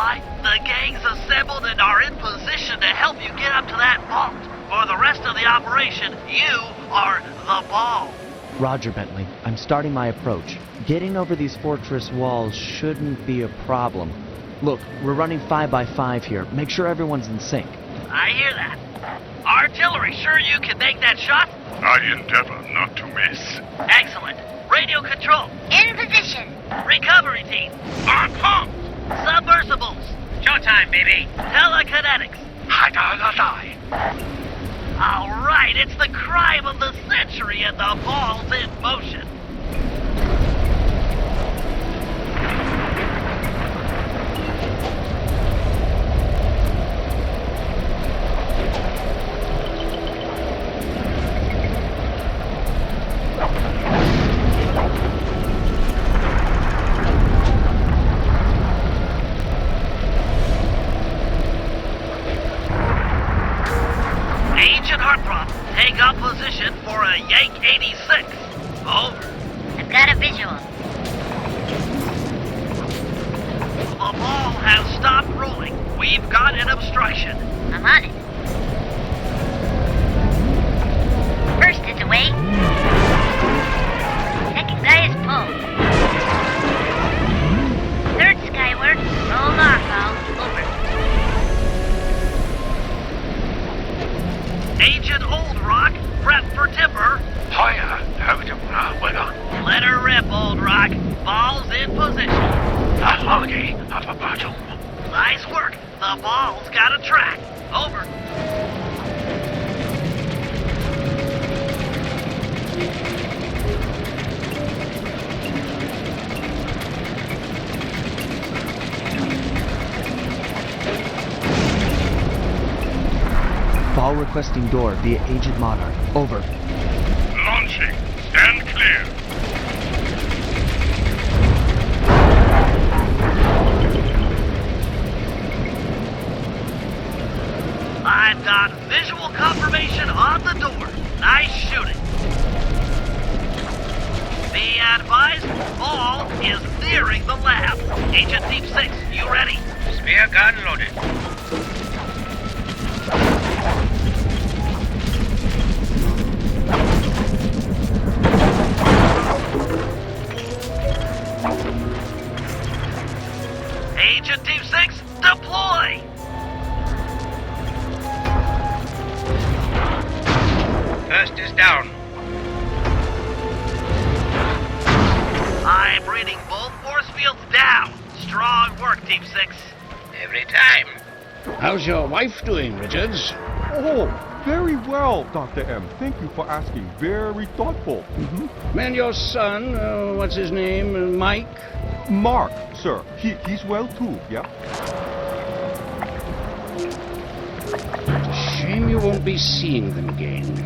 Firefly. The gang's assembled and are in position to help you get up to that vault. For the rest of the operation, you are the ball. Roger, Bentley. I'm starting my approach. Getting over these fortress walls shouldn't be a problem. Look, we're running 5x5 here. Make sure everyone's in sync. I hear that. Artillery, sure you can make that shot? I endeavor not to miss. Excellent. Radio control. In position. Recovery team. On pumped. Submersibles. Showtime, baby. Telekinetics. All right, it's the crime of the century and the ball's in motion. Agent Hartprop, take up position for a Yank 86. Over. I've got a visual. The ball has stopped rolling. We've got an obstruction. I'm on it. First is away. Second guy is pulled. Third skyward. Roll northbound. Over. Agent Old Rock, prep for timber. Let her rip, Old Rock. Ball's in position. Nice work. The ball's got a track. Over. Ball requesting door via Agent Monarch. Over. Launching. Stand clear. I've got visual confirmation on the door. Nice shooting. Be advised, ball is nearing the lab. Agent Deep 6, you ready? Spear gun loaded. Agent Team 6, deploy! First is down. I'm reading both force fields down. Strong work, Team 6. Every time. How's your wife doing, Richards? Oh, very well, Dr. M. Thank you for asking. Very thoughtful. And your son, what's his name, Mike? Mark, sir. He's well too, yeah? It's a shame you won't be seeing them again.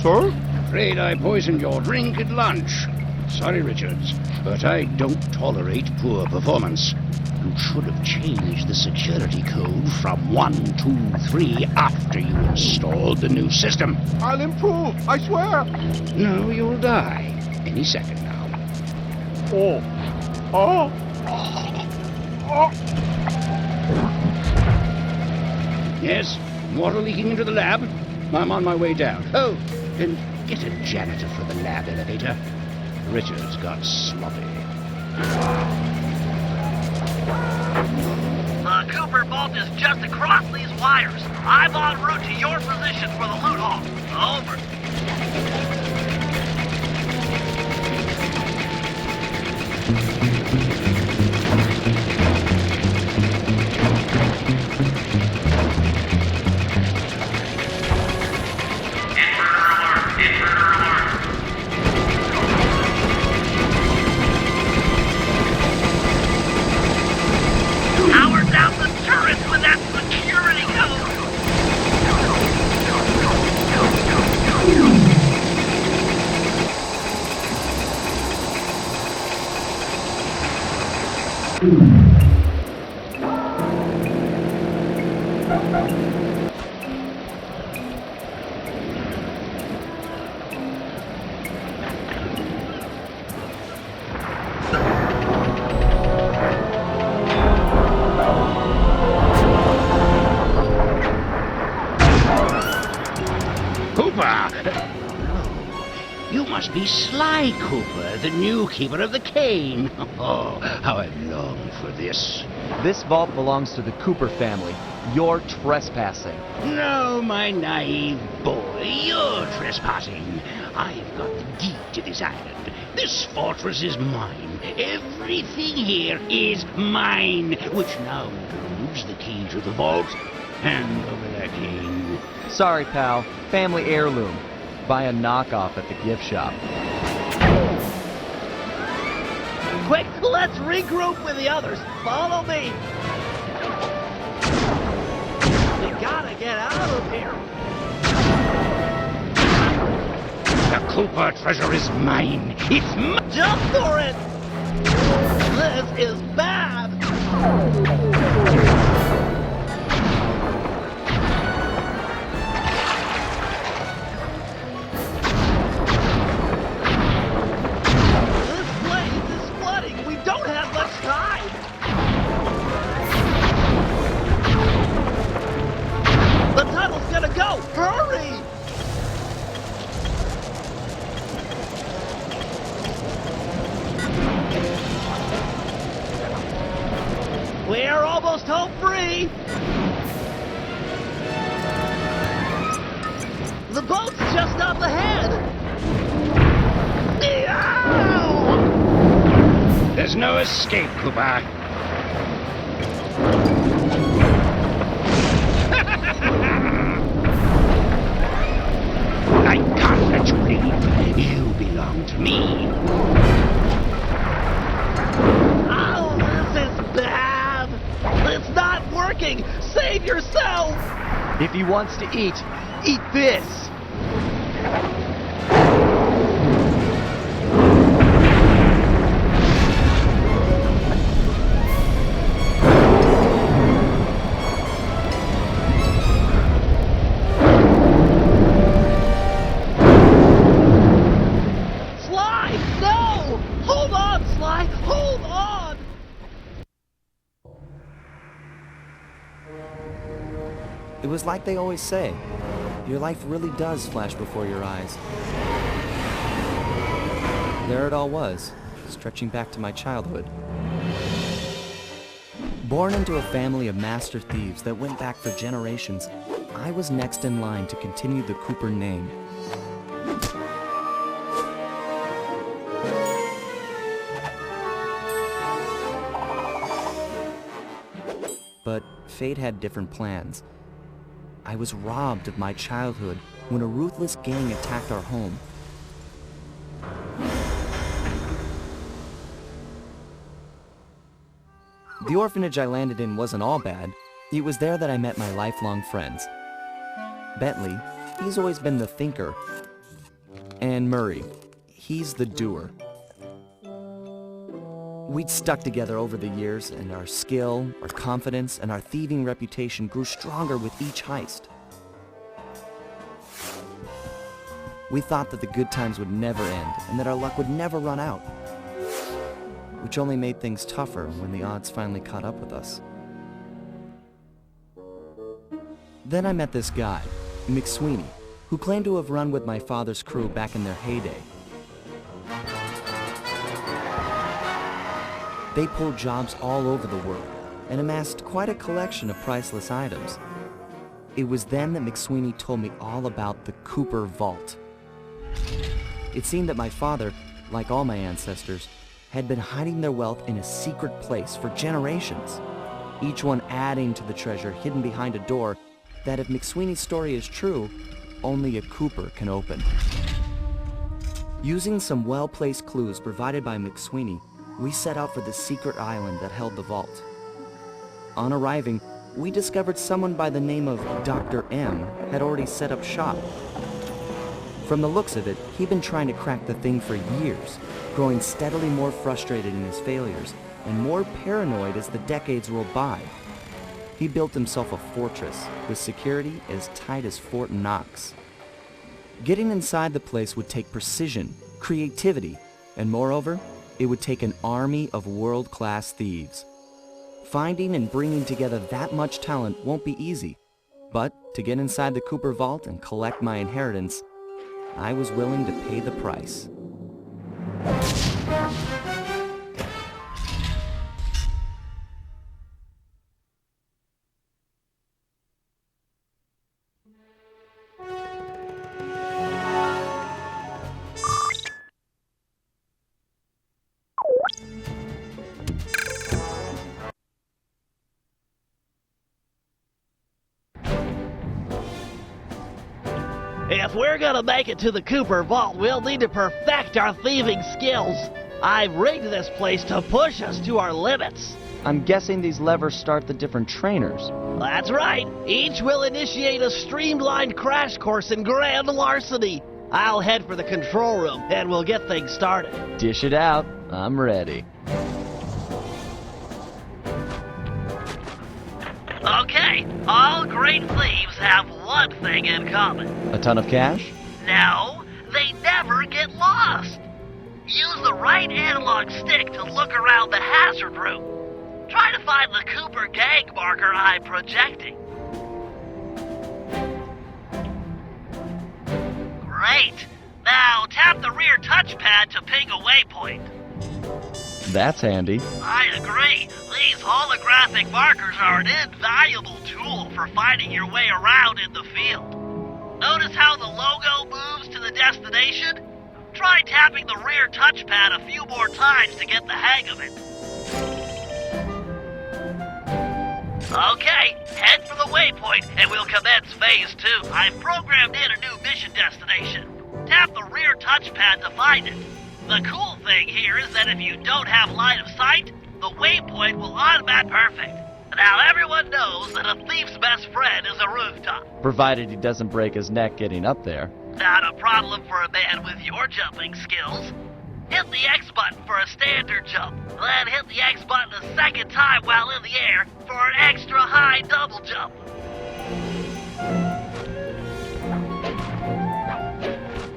Sir? Afraid I poisoned your drink at lunch. Sorry, Richards, but I don't tolerate poor performance. You should have changed the security code from 123 after you installed the new system. I'll improve, I swear. No, you'll die. Any second now. Yes, water leaking into the lab. I'm on my way down. Oh, and get a janitor for the lab elevator. Richards got sloppy. The Cooper vault is just across these wires. I'm en route to your position for the loot hall. Over. Power down the turrets with that security code! be Sly Cooper, the new keeper of the cane. Oh, how I long for this. This vault belongs to the Cooper family. You're trespassing. No, my naive boy, you're trespassing. I've got the deed to this island. This fortress is mine. Everything here is mine, which now includes the key to the vault. Hand over that cane. Sorry, pal. Family heirloom. Buy a knockoff at the gift shop. Quick, let's regroup with the others. Follow me. We gotta get out of here. The Cooper treasure is mine. It's mine. Jump for it. This is bad. We're almost home free! The boat's just up ahead! Ow! There's no escape, Cooper. I can't let you leave. You belong to me. Oh, this is bad! It's not working! Save yourself! If he wants to eat this! It was like they always say, your life really does flash before your eyes. There it all was, stretching back to my childhood. Born into a family of master thieves that went back for generations, I was next in line to continue the Cooper name. But fate had different plans. I was robbed of my childhood when a ruthless gang attacked our home. The orphanage I landed in wasn't all bad. It was there that I met my lifelong friends. Bentley, he's always been the thinker. And Murray, he's the doer. We'd stuck together over the years, and our skill, our confidence, and our thieving reputation grew stronger with each heist. We thought that the good times would never end, and that our luck would never run out, which only made things tougher when the odds finally caught up with us. Then I met this guy, McSweeney, who claimed to have run with my father's crew back in their heyday. They pulled jobs all over the world and amassed quite a collection of priceless items. It was then that McSweeney told me all about the Cooper Vault. It seemed that my father, like all my ancestors, had been hiding their wealth in a secret place for generations, each one adding to the treasure hidden behind a door that, if McSweeney's story is true, only a Cooper can open. Using some well-placed clues provided by McSweeney, we set out for the secret island that held the vault. On arriving, we discovered someone by the name of Dr. M had already set up shop. From the looks of it, he'd been trying to crack the thing for years, growing steadily more frustrated in his failures and more paranoid as the decades rolled by. He built himself a fortress with security as tight as Fort Knox. Getting inside the place would take precision, creativity, and moreover, it would take an army of world-class thieves. Finding and bringing together that much talent won't be easy, but to get inside the Cooper Vault and collect my inheritance, I was willing to pay the price. If we're gonna make it to the Cooper Vault, we'll need to perfect our thieving skills. I've rigged this place to push us to our limits. I'm guessing these levers start the different trainers. That's right. Each will initiate a streamlined crash course in grand larceny. I'll head for the control room, and we'll get things started. Dish it out. I'm ready. Okay, all great thieves have one thing in common. A ton of cash? No, they never get lost. Use the right analog stick to look around the hazard room. Try to find the Cooper gang marker I'm projecting. Great. Now tap the rear touchpad to ping a waypoint. That's handy. I agree. These holographic markers are an invaluable tool for finding your way around in the field. Notice how the logo moves to the destination? Try tapping the rear touchpad a few more times to get the hang of it. Okay, head for the waypoint and we'll commence phase 2. I've programmed in a new mission destination. Tap the rear touchpad to find it. The cool thing here is that if you don't have line of sight, the waypoint will automatically perfect. Now everyone knows that a thief's best friend is a rooftop. Provided he doesn't break his neck getting up there. Not a problem for a man with your jumping skills. Hit the X button for a standard jump, then hit the X button a second time while in the air for an extra high double jump.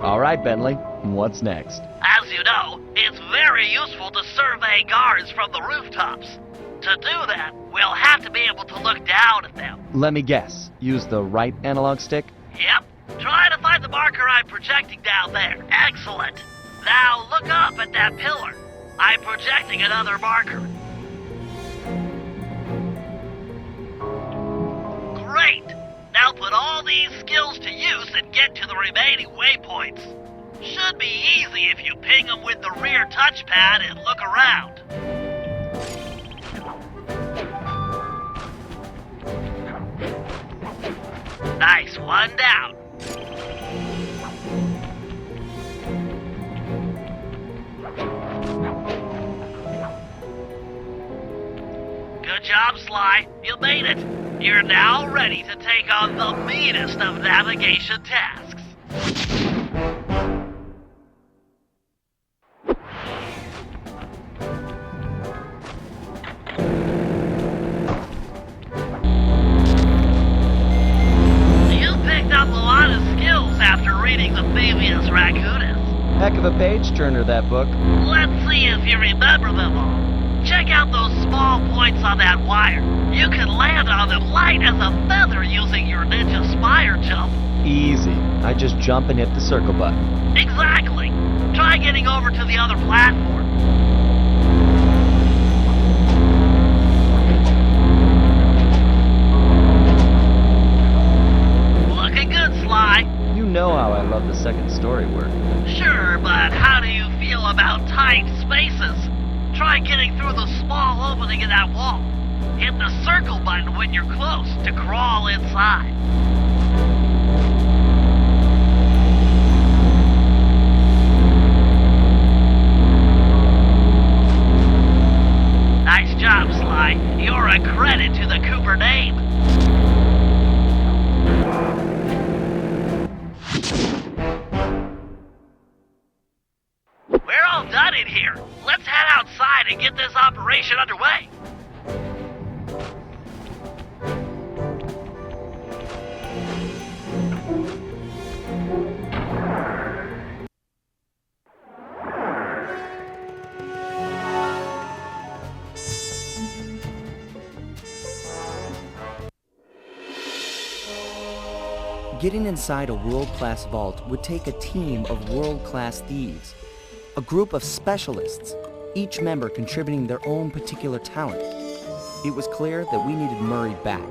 All right, Bentley. What's next? As you know, it's very useful to survey guards from the rooftops. To do that, we'll have to be able to look down at them. Let me guess. Use the right analog stick? Yep. Try to find the marker I'm projecting down there. Excellent. Now look up at that pillar. I'm projecting another marker. Great. Now put all these skills to use and get to the remaining waypoints. Should be easy if you ping them with the rear touchpad and look around. Nice, one down. Good job, Sly. You made it. You're now ready to take on the meanest of navigation tasks. You picked up a lot of skills after reading the previous Reconnaissance. Heck of a page-turner, that book. Let's see if you remember them all. Check out those small points on that wire. You can land on them light as a feather using your ninja spire jump. Easy. I just jump and hit the circle button. Exactly. Try getting over to the other platform. Looking good, Sly. You know how I love the second story work. Sure, but how do you feel about tight spaces? Try getting through the small opening in that wall. Hit the circle button when you're close to crawl inside. Nice job, Sly. You're a credit to the Cooper name. We're all done in here. Let's head outside and get this operation underway. Getting inside a world-class vault would take a team of world-class thieves. A group of specialists, each member contributing their own particular talent. It was clear that we needed Murray back.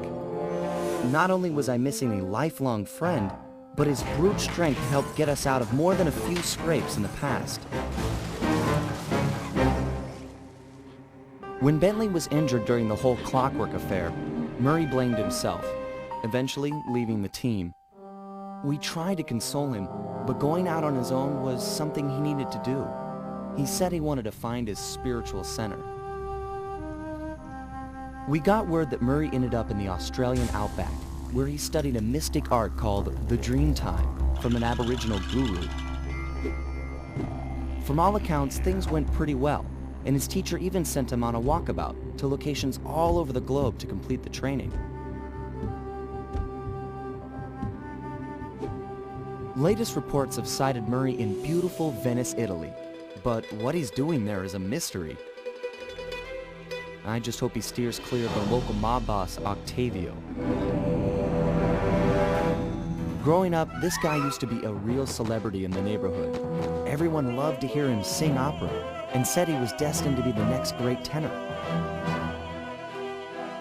Not only was I missing a lifelong friend, but his brute strength helped get us out of more than a few scrapes in the past. When Bentley was injured during the whole clockwork affair, Murray blamed himself, eventually leaving the team. We tried to console him, but going out on his own was something he needed to do. He said he wanted to find his spiritual center. We got word that Murray ended up in the Australian outback, where he studied a mystic art called the Dreamtime from an Aboriginal guru. From all accounts, things went pretty well, and his teacher even sent him on a walkabout to locations all over the globe to complete the training. Latest reports have cited Murray in beautiful Venice, Italy, but what he's doing there is a mystery. I just hope he steers clear of the local mob boss, Octavio. Growing up, this guy used to be a real celebrity in the neighborhood. Everyone loved to hear him sing opera and said he was destined to be the next great tenor.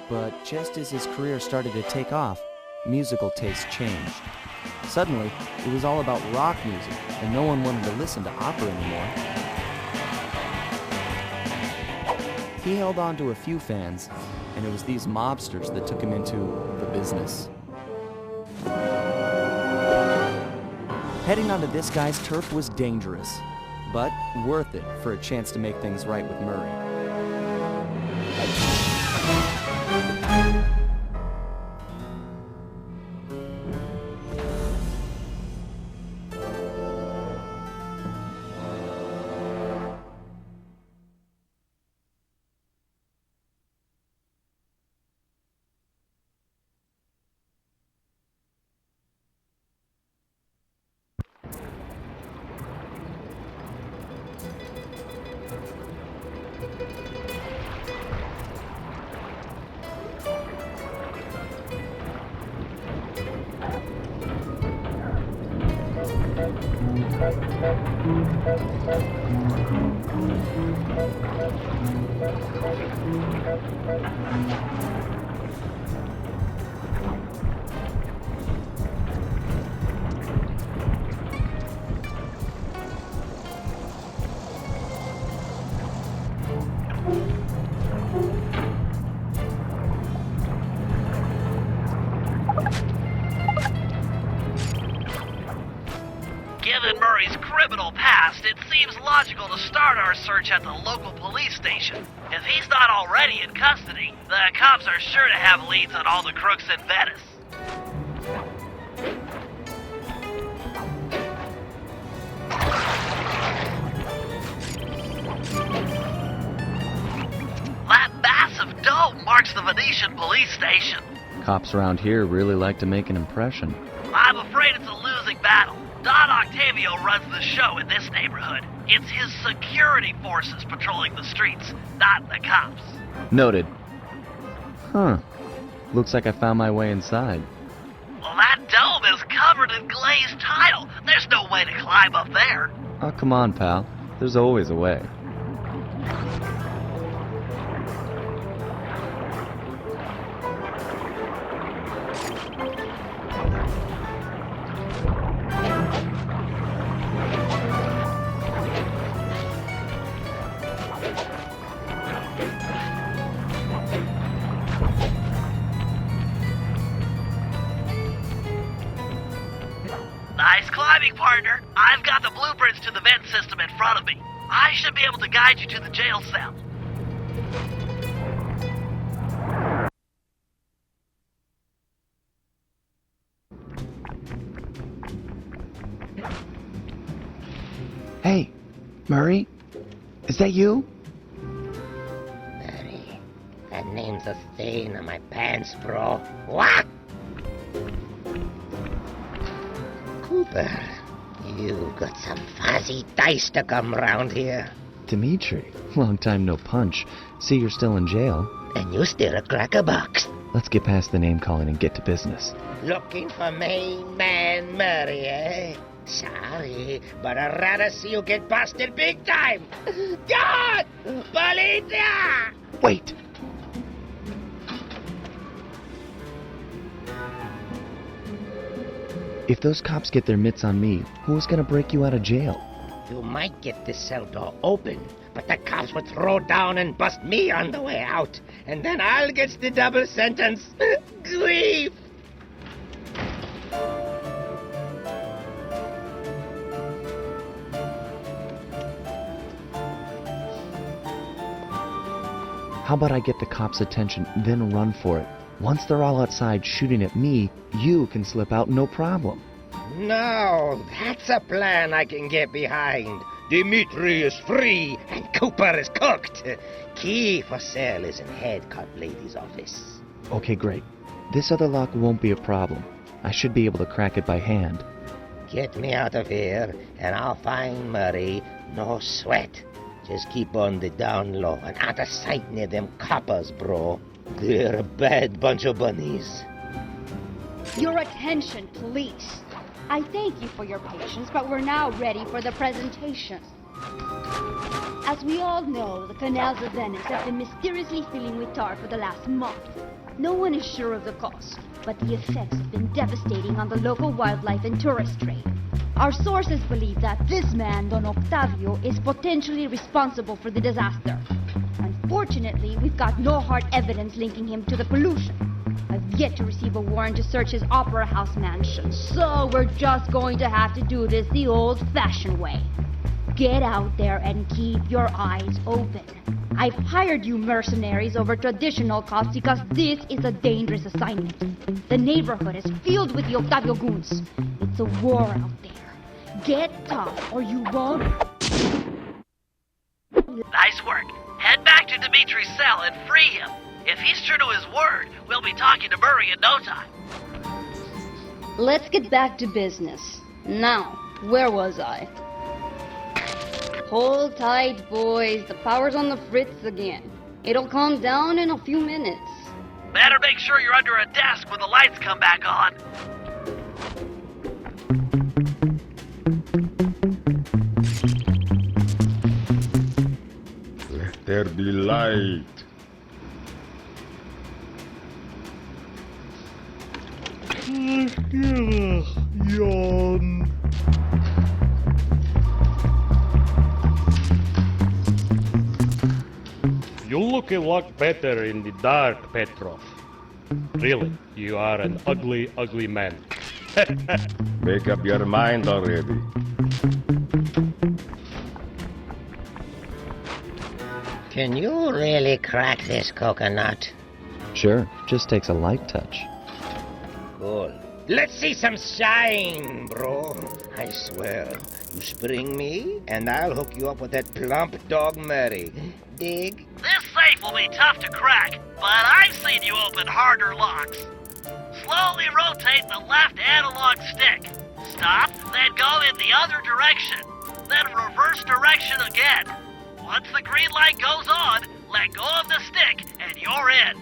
But just as his career started to take off, musical tastes changed. Suddenly, it was all about rock music, and no one wanted to listen to opera anymore. He held on to a few fans, and it was these mobsters that took him into the business. Heading onto this guy's turf was dangerous, but worth it for a chance to make things right with Murray. Given Murray's criminal past, it seems logical to start our search at the local police station. If he's not already in custody, the cops are sure to have leads on all the crooks in Venice. That massive dome marks the Venetian police station. Cops around here really like to make an impression. I'm afraid it's a losing battle. Don Octavio runs the show in this neighborhood. It's his security forces patrolling the streets, not the cops. Noted. Huh. Looks like I found my way inside. Well, that dome is covered in glazed tile. There's no way to climb up there. Oh, come on, pal. There's always a way. Nice climbing, partner. I've got the blueprints to the vent system in front of me. I should be able to guide you to the jail cell. Hey, Murray? Is that you? Murray, that name's a stain on my pants, bro. What? Cooper, you've got some fuzzy dice to come round here. Dimitri. Long time no punch. See, you're still in jail. And you steal a cracker box. Let's get past the name calling and get to business. Looking for main man Murray, eh? Sorry, but I'd rather see you get busted big time. God! Polita! Wait! If those cops get their mitts on me, who's gonna break you out of jail? You might get the cell door open, but the cops would throw down and bust me on the way out. And then I'll get the double sentence. Grief! How about I get the cops' attention, then run for it? Once they're all outside shooting at me, you can slip out no problem. No, that's a plan I can get behind. Dimitri is free and Cooper is cooked. Key for cell is in head cop lady's office. Okay, great. This other lock won't be a problem. I should be able to crack it by hand. Get me out of here and I'll find Murray. No sweat. Just keep on the down low and out of sight near them coppers, bro. They're a bad bunch of bunnies. Your attention, please. I thank you for your patience, but we're now ready for the presentation. As we all know, the canals of Venice have been mysteriously filling with tar for the last month. No one is sure of the cause, but the effects have been devastating on the local wildlife and tourist trade. Our sources believe that this man, Don Octavio, is potentially responsible for the disaster. Unfortunately, we've got no hard evidence linking him to the pollution. I've yet to receive a warrant to search his opera house mansion, so we're just going to have to do this the old-fashioned way. Get out there and keep your eyes open. I've hired you mercenaries over traditional cops because this is a dangerous assignment. The neighborhood is filled with the Octavio goons. It's a war out there. Get tough or you won't. Nice work. Head back to Dimitri's cell and free him. If he's true to his word, we'll be talking to Murray in no time. Let's get back to business. Now, where was I? Hold tight, boys. The power's on the fritz again. It'll calm down in a few minutes. Better make sure you're under a desk when the lights come back on. Let there be light. Yawn. You look a lot better in the dark, Petrov. Really, you are an ugly, ugly man. Make up your mind already. Can you really crack this coconut? Sure, just takes a light touch. Cool. Let's see some shine, bro. I swear. You spring me, and I'll hook you up with that plump dog Murray. Dig? This safe will be tough to crack, but I've seen you open harder locks. Slowly rotate the left analog stick. Stop, then go in the other direction. Then reverse direction again. Once the green light goes on, let go of the stick, and you're in.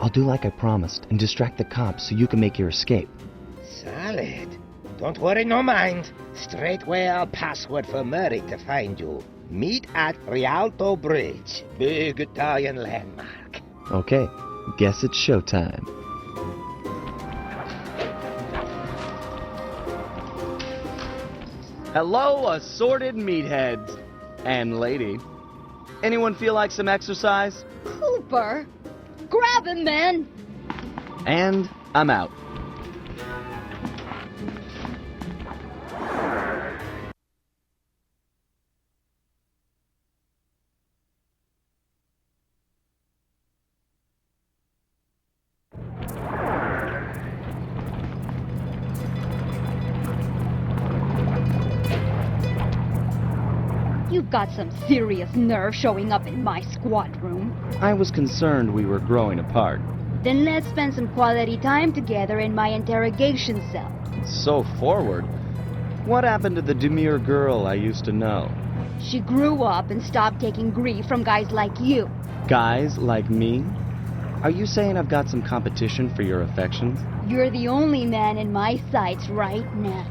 I'll do like I promised and distract the cops so you can make your escape. Solid. Don't worry, no mind. Straightway I'll password for Murray to find you. Meet at Rialto Bridge. Big Italian landmark. Okay, guess it's showtime. Hello, assorted meatheads. And lady. Anyone feel like some exercise? Cooper! Grab him, man! And I'm out. You've got some serious nerve showing up in my squad room. I was concerned we were growing apart. Then let's spend some quality time together in my interrogation cell. So forward. What happened to the demure girl I used to know? She grew up and stopped taking grief from guys like you. Guys like me? Are you saying I've got some competition for your affections? You're the only man in my sights right now.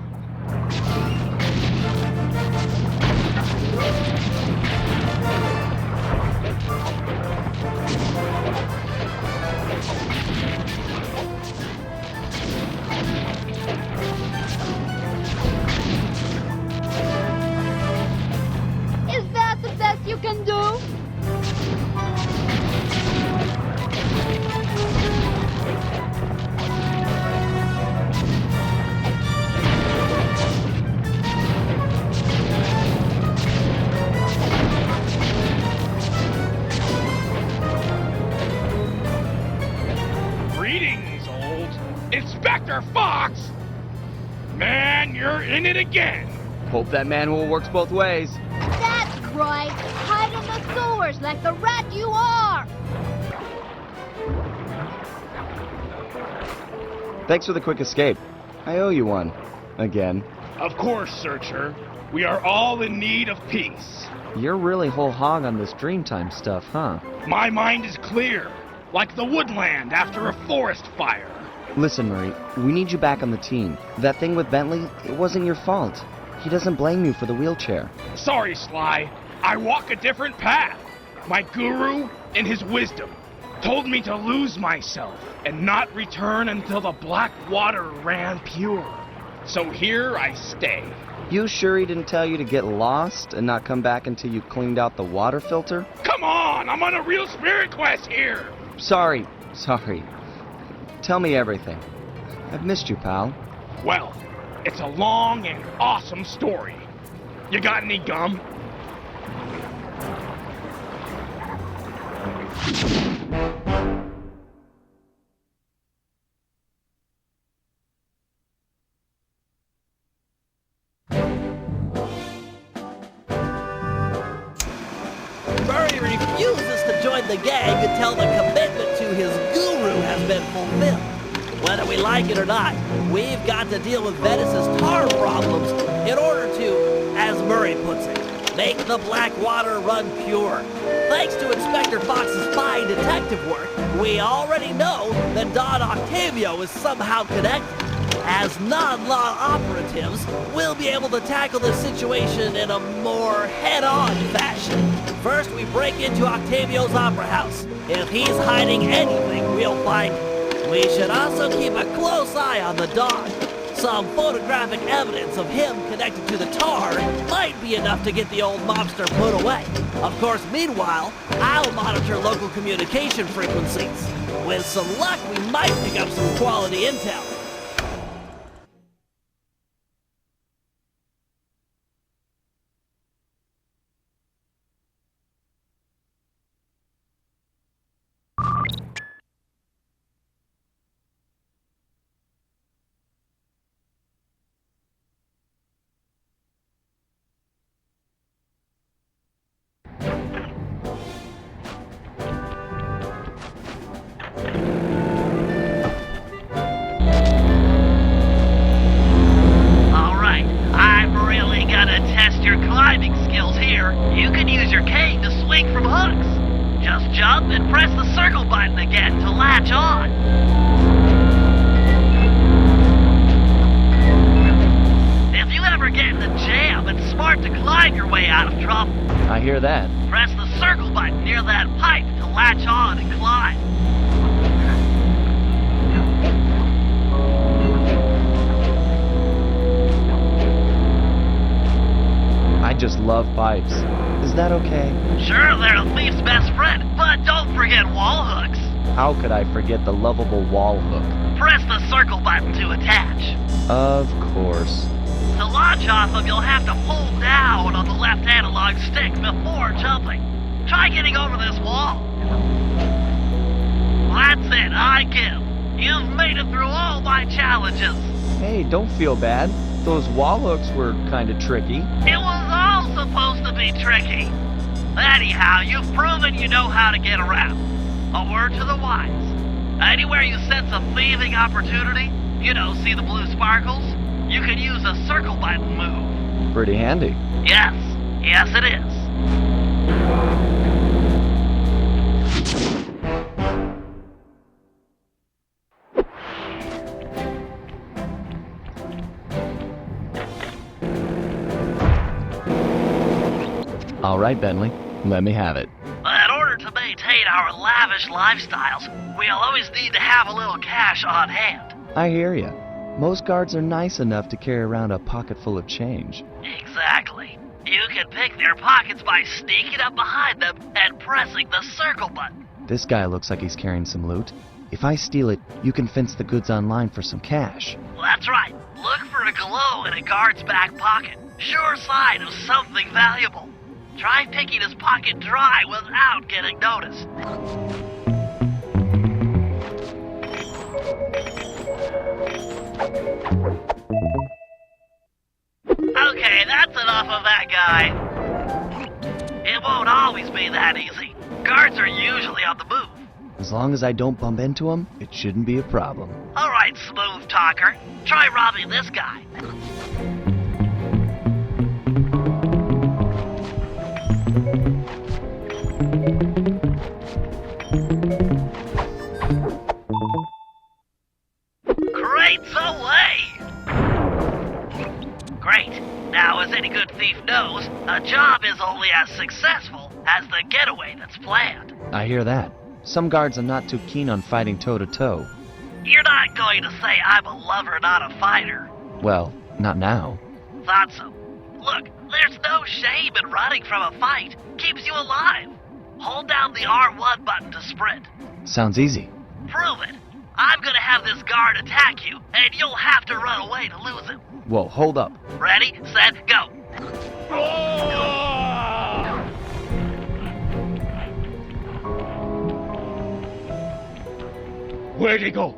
Is that the best you can do? Greetings, old Inspector Fox! Man, you're in it again! Hope that manhole works both ways. That's right. Hide in the sewers like the rat you are. Thanks for the quick escape. I owe you one. Again. Of course, Searcher. We are all in need of peace. You're really whole hog on this Dreamtime stuff, huh? My mind is clear, like the woodland after a forest fire. Listen, Murray, we need you back on the team. That thing with Bentley, it wasn't your fault. He doesn't blame you for the wheelchair. Sorry, Sly. I walk a different path. My guru, in his wisdom, told me to lose myself and not return until the black water ran pure. So here I stay. You sure he didn't tell you to get lost and not come back until you cleaned out the water filter? Come on, I'm on a real spirit quest here. Sorry. Tell me everything. I've missed you, pal. Well, it's a long and awesome story. You got any gum? Murray refuses to join the gang until the commitment to his guru has been fulfilled. Whether we like it or not, we've got to deal with Venice's tar problems in order to, as Murray puts it, make the black water run pure. Thanks to Inspector Fox's fine detective work, we already know that Don Octavio is somehow connected. As non-law operatives, we'll be able to tackle the situation in a more head-on fashion. First, we break into Octavio's opera house. If he's hiding anything, we'll find it. We should also keep a close eye on the dog. Some photographic evidence of him connected to the tar might be enough to get the old mobster put away. Of course, meanwhile, I'll monitor local communication frequencies. With some luck, we might pick up some quality intel. You can use your cane to swing from hooks. Just jump and press the circle button again to latch on. If you ever get in a jam, it's smart to climb your way out of trouble. I hear that. Press the circle button near that pipe to latch on and climb. I just love pipes. Is that okay? Sure, they're a thief's best friend, but don't forget wall hooks. How could I forget the lovable wall hook? Press the circle button to attach. Of course. To launch off them, you'll have to pull down on the left analog stick before jumping. Try getting over this wall. That's it, I give. You've made it through all my challenges. Hey, don't feel bad. Those wall hooks were kind of tricky. It was all supposed to be tricky. Anyhow, you've proven you know how to get around. A word to the wise. Anywhere you sense a thieving opportunity, you know, see the blue sparkles? You can use a circle button move. Pretty handy. Yes, yes it is. All right, Bentley, let me have it. In order to maintain our lavish lifestyles, we'll always need to have a little cash on hand. I hear ya. Most guards are nice enough to carry around a pocket full of change. Exactly. You can pick their pockets by sneaking up behind them and pressing the circle button. This guy looks like he's carrying some loot. If I steal it, you can fence the goods online for some cash. That's right. Look for a glow in a guard's back pocket. Sure sign of something valuable. Try picking his pocket dry without getting noticed. Okay, that's enough of that guy. It won't always be that easy. Guards are usually on the move. As long as I don't bump into him, it shouldn't be a problem. All right, smooth talker. Try robbing this guy. Crates away! Great. Now, as any good thief knows, a job is only as successful as the getaway that's planned. I hear that. Some guards are not too keen on fighting toe-to-toe. You're not going to say I'm a lover, not a fighter. Well, not now. Thought so. Look, there's no shame in running from a fight. Keeps you alive. Hold down the R1 button to sprint. Sounds easy. Prove it. I'm gonna have this guard attack you, and you'll have to run away to lose him. Whoa, hold up. Ready, set, go. Where'd he go?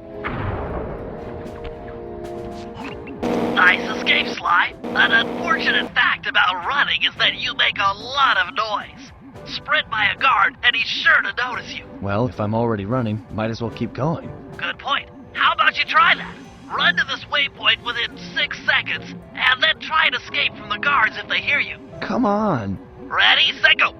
Nice escape, Sly. An unfortunate fact about running is that you make a lot of noise. Sprint by a guard, and he's sure to notice you. Well, if I'm already running, might as well keep going. Good point. How about you try that? Run to this waypoint within 6 seconds, and then try and escape from the guards if they hear you. Come on. Ready, set, go.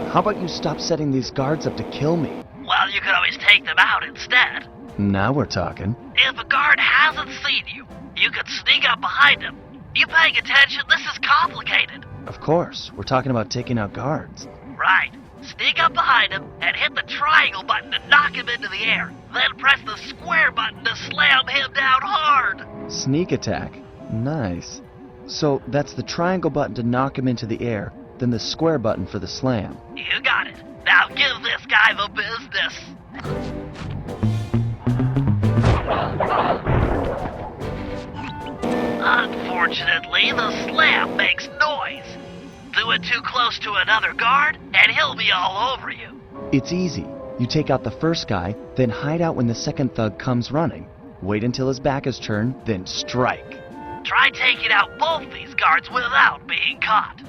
How about you stop setting these guards up to kill me? Well, you could always take them out instead. Now we're talking. If a guard hasn't seen you, you could sneak up behind him. You paying attention? This is complicated. Of course, we're talking about taking out guards. Right. Sneak up behind him and hit the triangle button to knock him into the air. Then press the square button to slam him down hard. Sneak attack. Nice. So that's the triangle button to knock him into the air, then the square button for the slam. You got it. Now give this guy the business. Unfortunately, the slam makes noise. Do it too close to another guard, and he'll be all over you. It's easy. You take out the first guy, then hide out when the second thug comes running. Wait until his back is turned, then strike. Try taking out both these guards without being caught.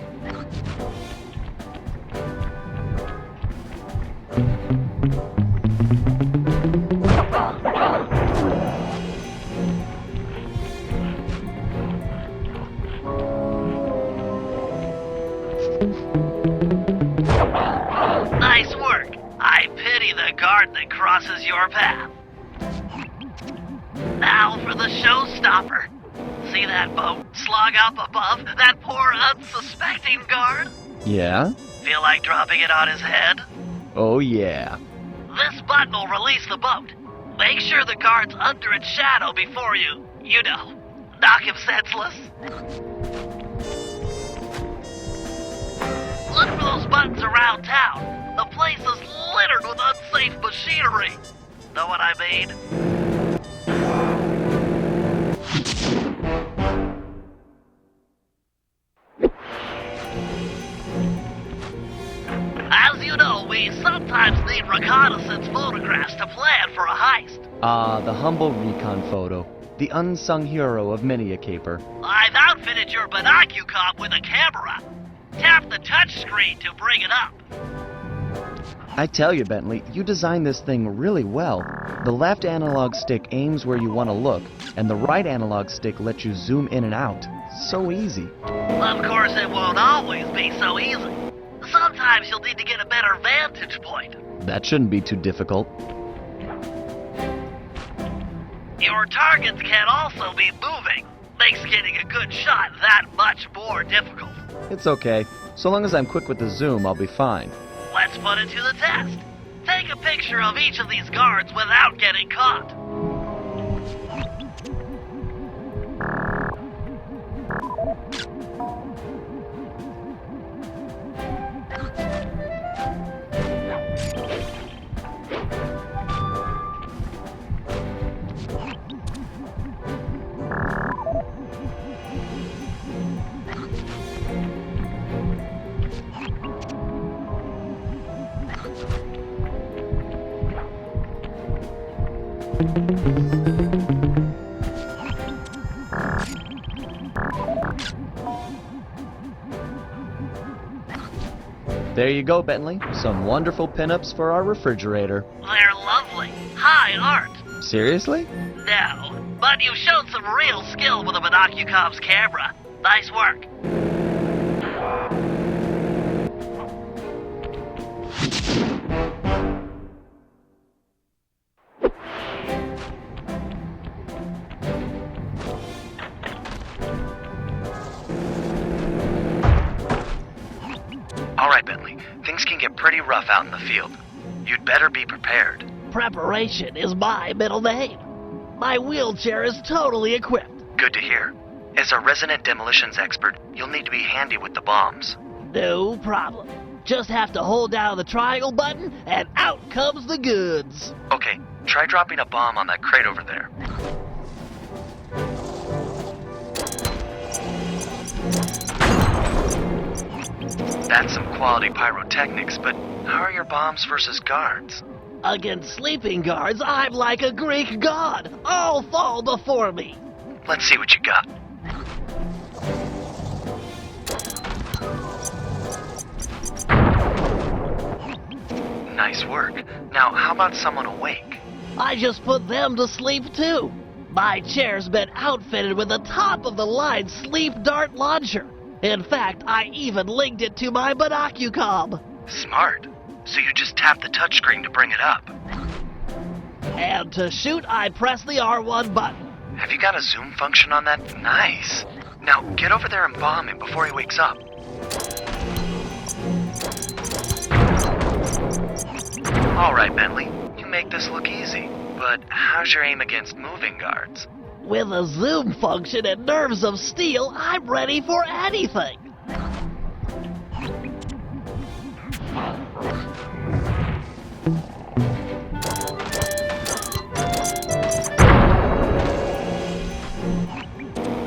Nice work. I pity the guard that crosses your path. Now for the showstopper. See that boat slung up above that poor unsuspecting guard? Yeah? Feel like dropping it on his head? Oh yeah. This button will release the boat. Make sure the guard's under its shadow before you know, knock him senseless. Look for those buttons around town. The place is littered with unsafe machinery. Know what I mean? sometimes need reconnaissance photographs to plan for a heist. The humble recon photo. The unsung hero of many a caper. I've outfitted your binocucom with a camera. Tap the touchscreen to bring it up. I tell you, Bentley, you designed this thing really well. The left analog stick aims where you want to look, and the right analog stick lets you zoom in and out. So easy. Of course, it won't always be so easy. Sometimes you'll need to get a better vantage point. That shouldn't be too difficult. Your targets can also be moving. Makes getting a good shot that much more difficult. It's okay. So long as I'm quick with the zoom, I'll be fine. Let's put it to the test. Take a picture of each of these guards without getting caught. There you go, Bentley. Some wonderful pinups for our refrigerator. They're lovely. High art. Seriously? No, but you've shown some real skill with a binocucom's camera. Nice work. All right, Bentley. Things can get pretty rough out in the field. You'd better be prepared. Preparation is my middle name. My wheelchair is totally equipped. Good to hear. As a resident demolitions expert, you'll need to be handy with the bombs. No problem. Just have to hold down the triangle button, and out comes the goods. Okay, try dropping a bomb on that crate over there. That's some quality pyrotechnics, but how are your bombs versus guards? Against sleeping guards, I'm like a Greek god. All fall before me. Let's see what you got. Nice work. Now, how about someone awake? I just put them to sleep, too. My chair's been outfitted with a top-of-the-line sleep dart launcher. In fact, I even linked it to my binocucom. Smart. So you just tap the touchscreen to bring it up. And to shoot, I press the R1 button. Have you got a zoom function on that? Nice. Now, get over there and bomb him before he wakes up. All right, Bentley. You make this look easy. But how's your aim against moving guards? With a zoom function and nerves of steel, I'm ready for anything.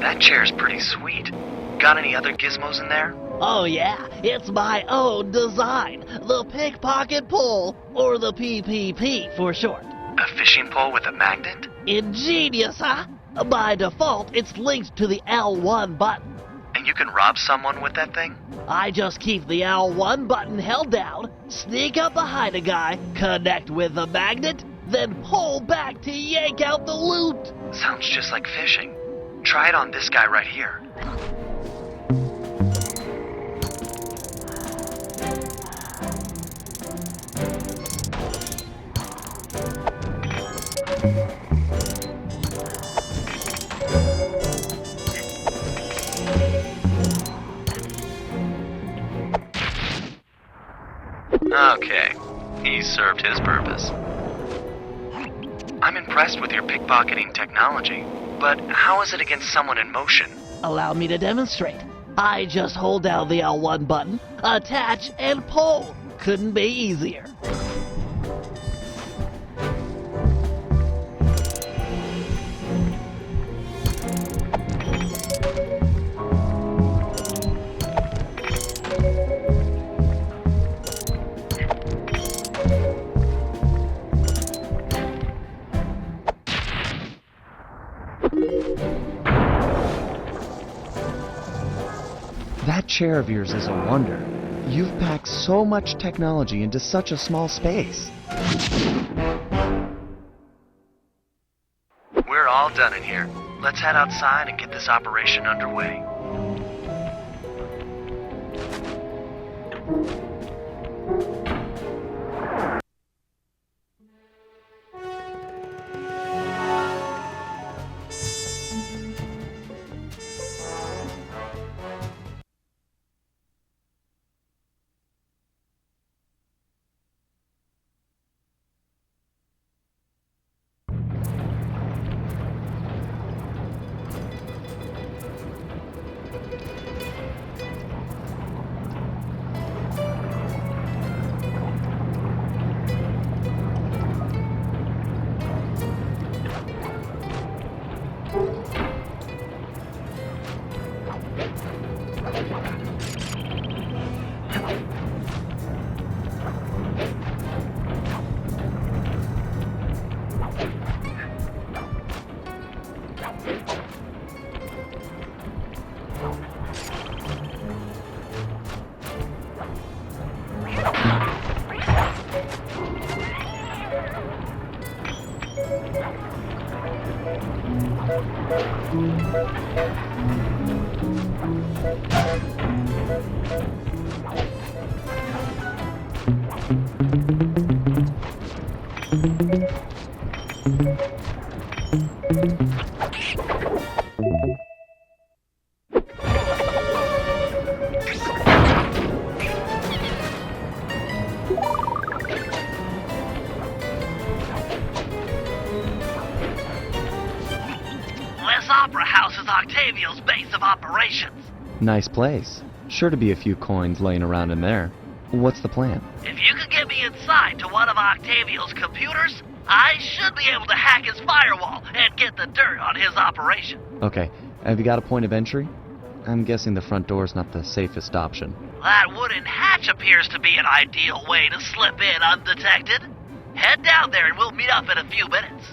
That chair's pretty sweet. Got any other gizmos in there? Oh yeah, it's my own design. The pickpocket pole, or the PPP for short. A fishing pole with a magnet? Ingenious, huh? By default, it's linked to the L1 button. And you can rob someone with that thing? I just keep the L1 button held down, sneak up behind a guy, connect with the magnet, then pull back to yank out the loot. Sounds just like fishing. Try it on this guy right here. Okay, he served his purpose. I'm impressed with your pickpocketing technology, but how is it against someone in motion? Allow me to demonstrate. I just hold down the L1 button, attach, and pull. Couldn't be easier. That chair of yours is a wonder. You've packed so much technology into such a small space. We're all done in here. Let's head outside and get this operation underway. Opera House is Octavio's base of operations. Nice place. Sure to be a few coins laying around in there. What's the plan? If you could get me inside to one of Octavio's computers, I should be able to hack his firewall and get the dirt on his operation. Okay, have you got a point of entry? I'm guessing the front door's not the safest option. That wooden hatch appears to be an ideal way to slip in undetected. Head down there and we'll meet up in a few minutes.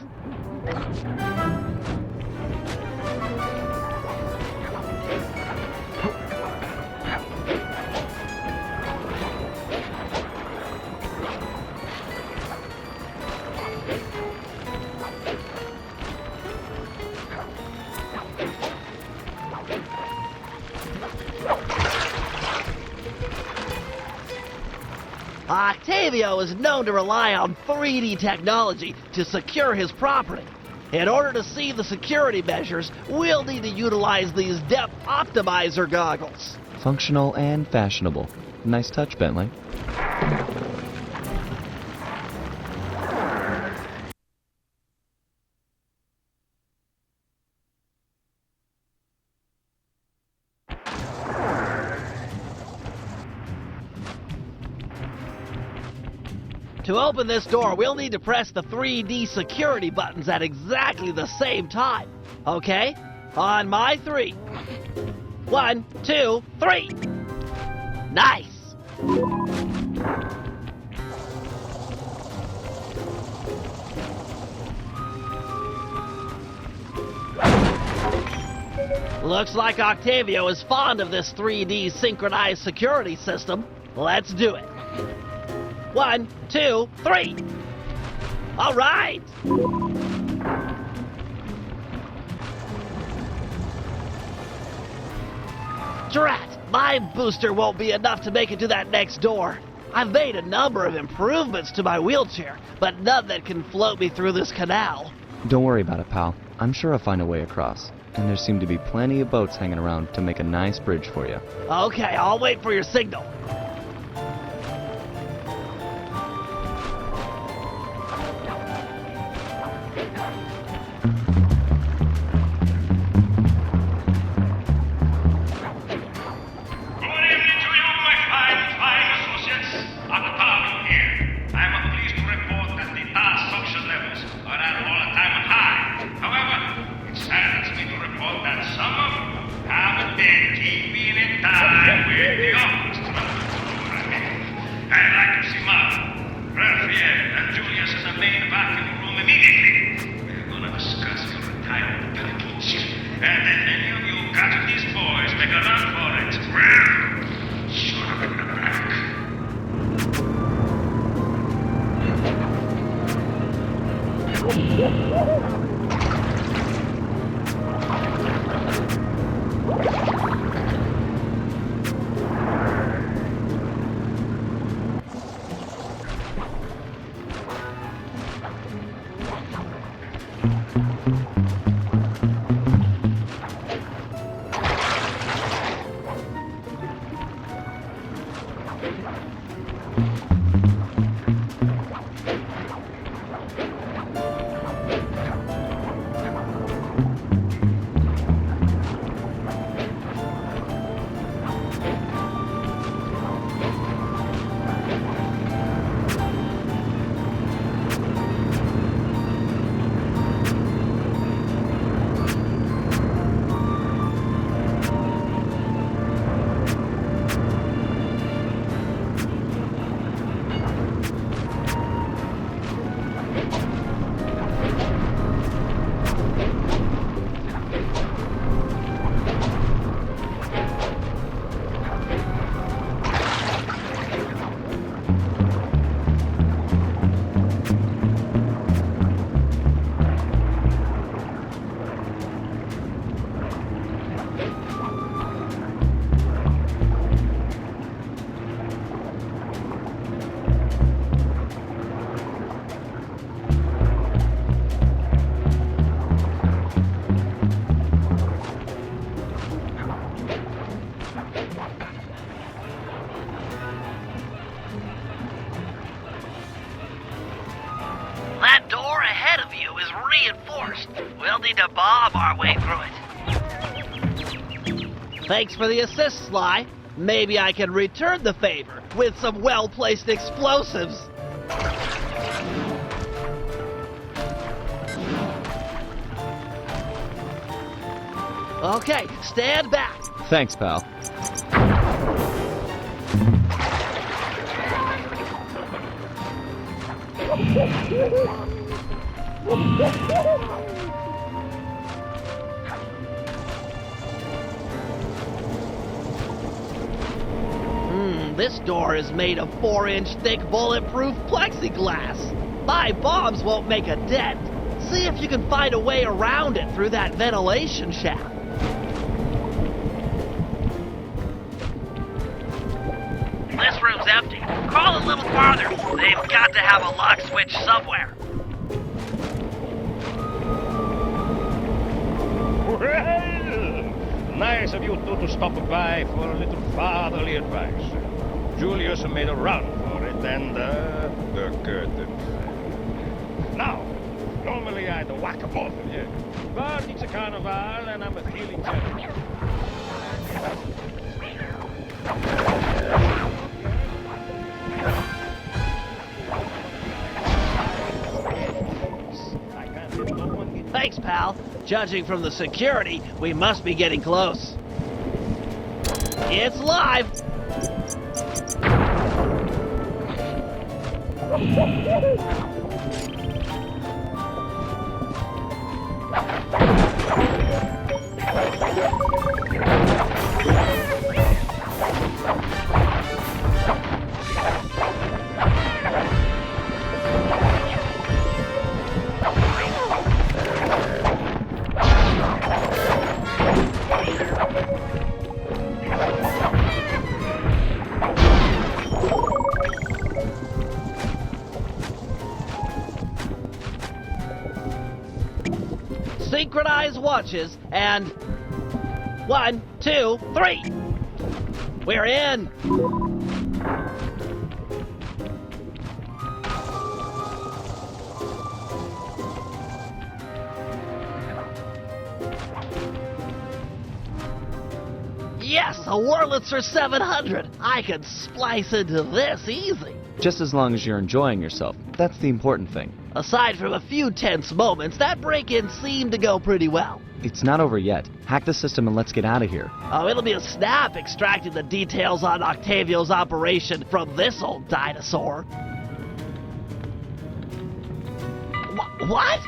Octavio is known to rely on 3D technology to secure his property. In order to see the security measures, we'll need to utilize these depth optimizer goggles. Functional and fashionable. Nice touch, Bentley. To open this door, we'll need to press the 3D security buttons at exactly the same time. Okay? On my 3. 1, 2, 3. Nice! Looks like Octavio is fond of this 3D synchronized security system. Let's do it. 1, 2, 3. All right. Drat, my booster won't be enough to make it to that next door. I've made a number of improvements to my wheelchair, but none that can float me through this canal. Don't worry about it, pal. I'm sure I'll find a way across. And there seem to be plenty of boats hanging around to make a nice bridge for you. Okay, I'll wait for your signal. And if any of you gadget these boys make a run for it, That door ahead of you is reinforced. We'll need to bomb our way through it. Thanks for the assist, Sly. Maybe I can return the favor with some well-placed explosives. Okay, stand back. Thanks, pal. This door is made of 4-inch thick bulletproof plexiglass. 5 bombs won't make a dent. See if you can find a way around it through that ventilation shaft. This room's empty. Crawl a little farther. They've got to have a lock switch somewhere. Well, nice of you two to stop by for a little fatherly advice. Julius made a run for it, and the curtain. Now, normally I'd whack both of you, but it's a carnival, and I'm feeling generous. Thanks, pal. Judging from the security, we must be getting close. It's live! Synchronize watches, and 1, 2, 3. We're in. Yes, a Wurlitzer 700. I can splice into this easy. Just as long as you're enjoying yourself. That's the important thing. Aside from a few tense moments, that break-in seemed to go pretty well. It's not over yet. Hack the system and let's get out of here. Oh, it'll be a snap extracting the details on Octavio's operation from this old dinosaur. What?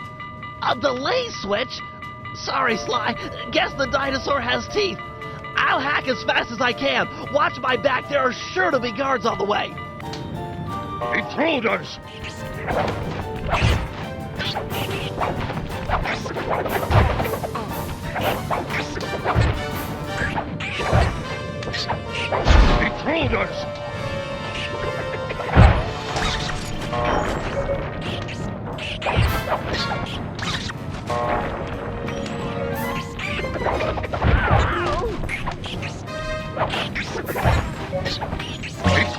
A delay switch? Sorry, Sly. Guess the dinosaur has teeth. I'll hack as fast as I can. Watch my back. There are sure to be guards on the way. Intruders! Intruders!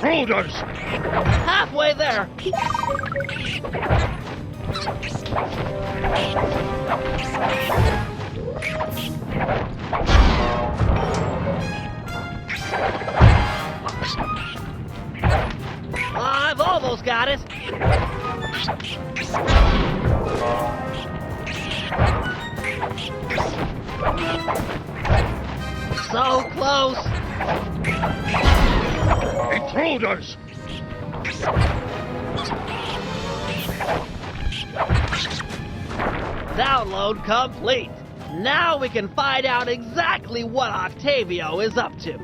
Intruders! Halfway there. I've almost got it. So close. Intruders! Download complete. Now we can find out exactly what Octavio is up to.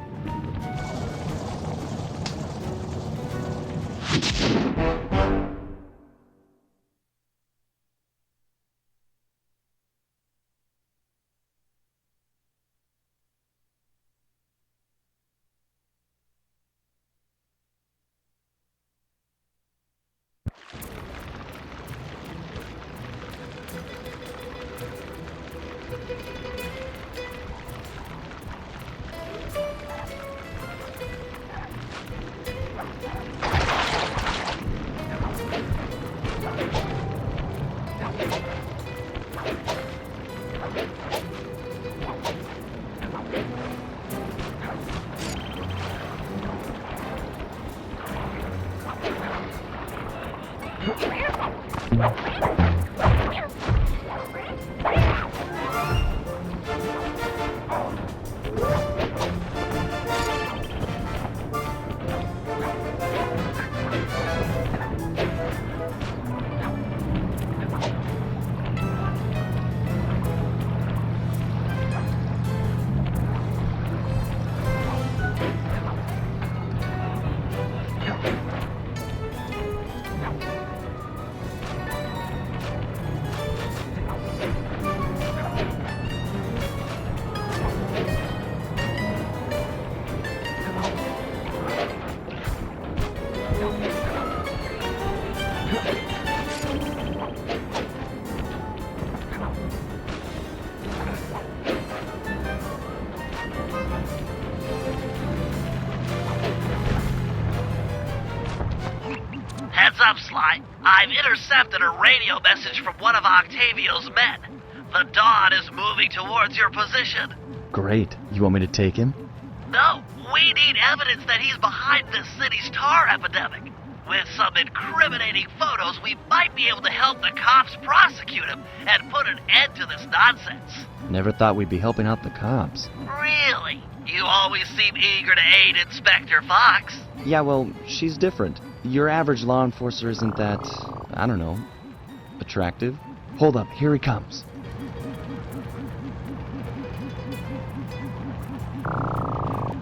Heads up, Sly. I've intercepted a radio message from one of Octavio's men. The Don is moving towards your position. Great. You want me to take him? No, we need evidence that he's behind this city's tar epidemic. With some incriminating photos, we might be able to help the cops prosecute him and put an end to this nonsense. Never thought we'd be helping out the cops. Really? You always seem eager to aid Inspector Fox. Yeah, well, she's different. Your average law enforcer isn't that, I don't know, attractive. Hold up, here he comes.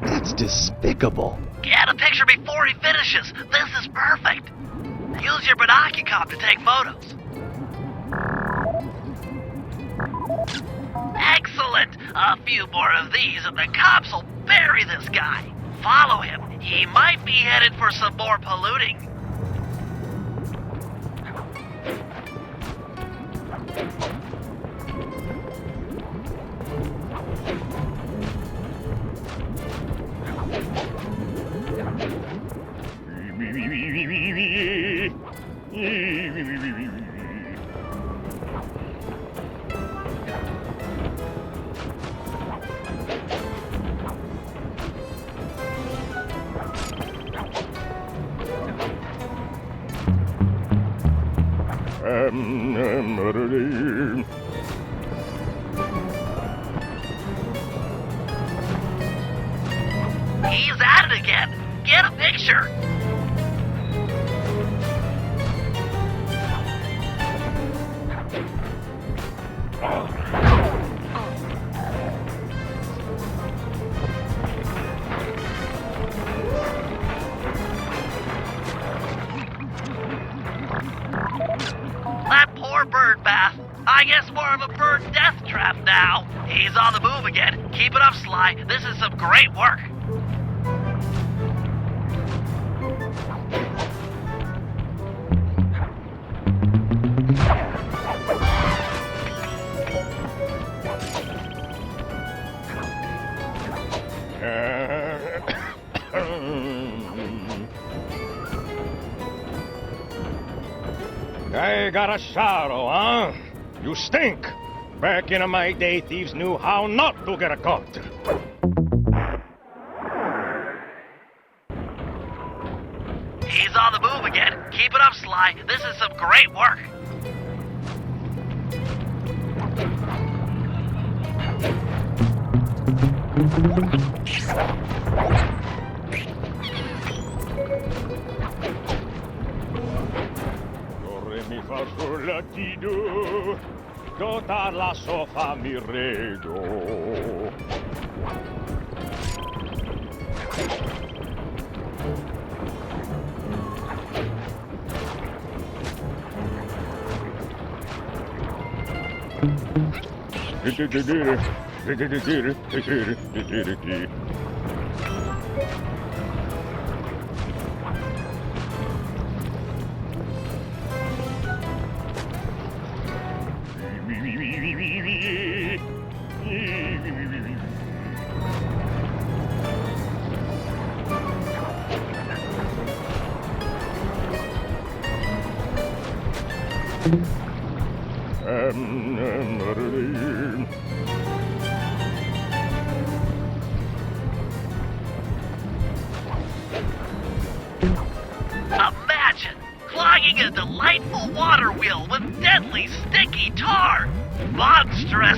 That's despicable. Get a picture before he finishes. This is perfect. Use your binocular to take photos. Excellent. A few more of these and the cops will bury this guy. Follow him. He might be headed for some more polluting. He's at it again. Get a picture. Keep it up, Sly. This is some great work. I got a sorrow, huh? You stink. Back in my day, thieves knew how not to get caught. He's on the move again. Keep it up, Sly. This is some great work. Mi fa sol la ti do, tota la sofa mi redo. Imagine clogging a delightful water wheel with deadly sticky tar. Monstrous.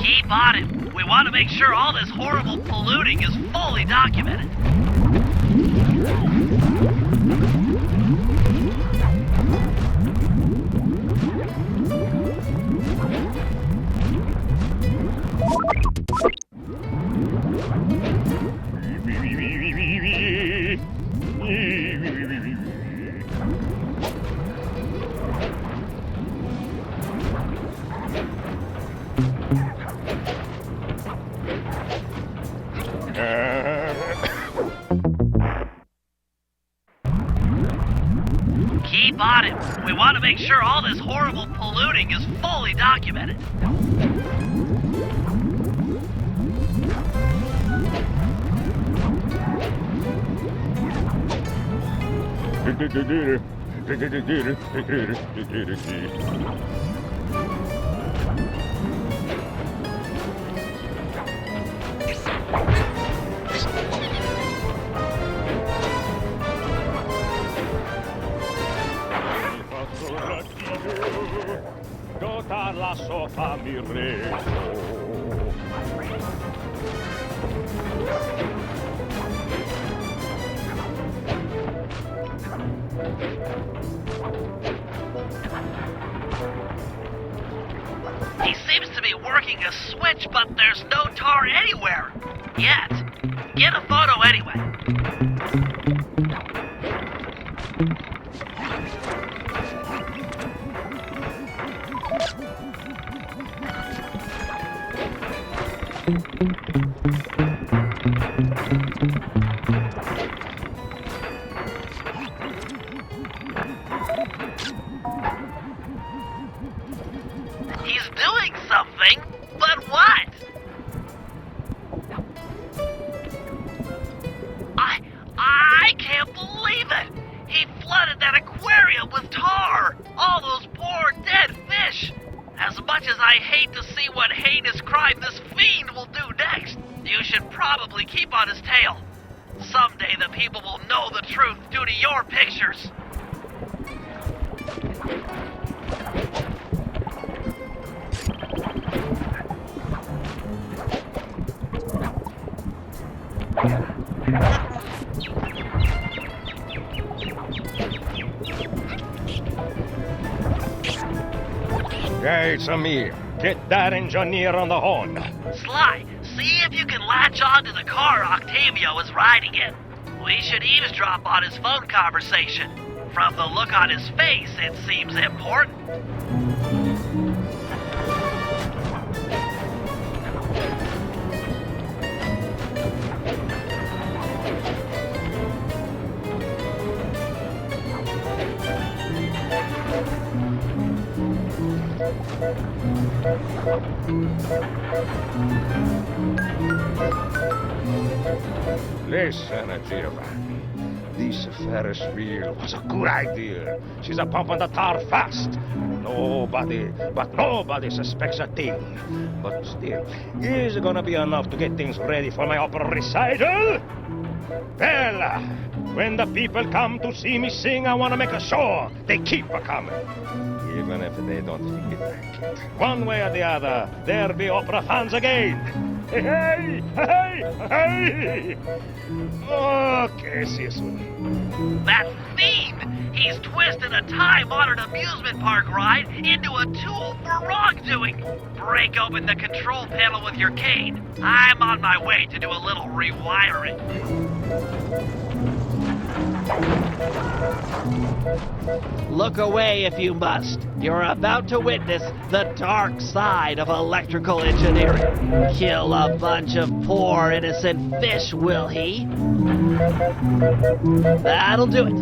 Keep on it. We want to make sure all this horrible polluting is fully documented. Keep on it. We want to make sure all this horrible polluting is fully documented. Tota la sofa mi redo. He seems to be working a switch, but there's no tar anywhere. Yet. Get a photo anyway. He's doing something, but what? I can't believe it! He flooded that aquarium with tar! All those poor dead fish! As much as I hate to see what heinous crime this fiend will do next, you should probably keep on his tail. Someday the people will know the truth due to your pictures. Yeah, it's a me. Get that engineer on the horn. Sly, see if you can latch on to the car Octavio is riding in. We should eavesdrop on his phone conversation. From the look on his face, it seems important. Listen, Giovanni. This Ferris wheel was a good idea. She's a pumping the tar fast. Nobody suspects a thing. But still, is it gonna be enough to get things ready for my opera recital? Well, when the people come to see me sing, I want to make a show they keep a-coming. Even if they don't feel like it. One way or the other, there'll be opera fans again. Hey, hey, hey! Okay, see you soon. That's Thieves! He's twisted a time-honored amusement park ride into a tool for wrongdoing. Break open the control panel with your cane. I'm on my way to do a little rewiring. Look away if you must. You're about to witness the dark side of electrical engineering. Kill a bunch of poor innocent fish, will he? That'll do it.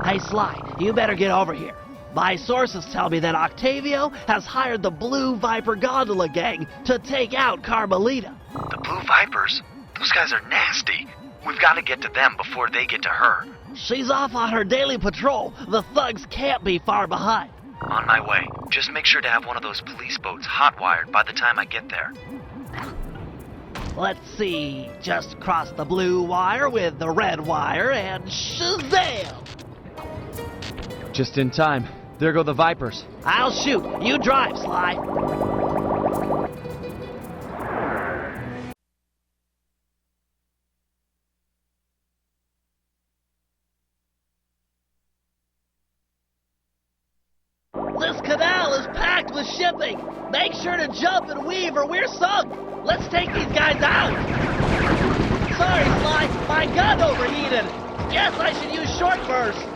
Hey, Sly, you better get over here. My sources tell me that Octavio has hired the Blue Viper Gondola gang to take out Carmelita. The Blue Vipers? Those guys are nasty. We've got to get to them before they get to her. She's off on her daily patrol. The thugs can't be far behind. On my way. Just make sure to have one of those police boats hot-wired by the time I get there. Let's see. Just cross the blue wire with the red wire and shazam! Just in time. There go the Vipers. I'll shoot. You drive, Sly. This canal is packed with shipping. Make sure to jump and weave or we're sunk. Let's take these guys out. Sorry, Sly. My gun overheated. Guess I should use short burst.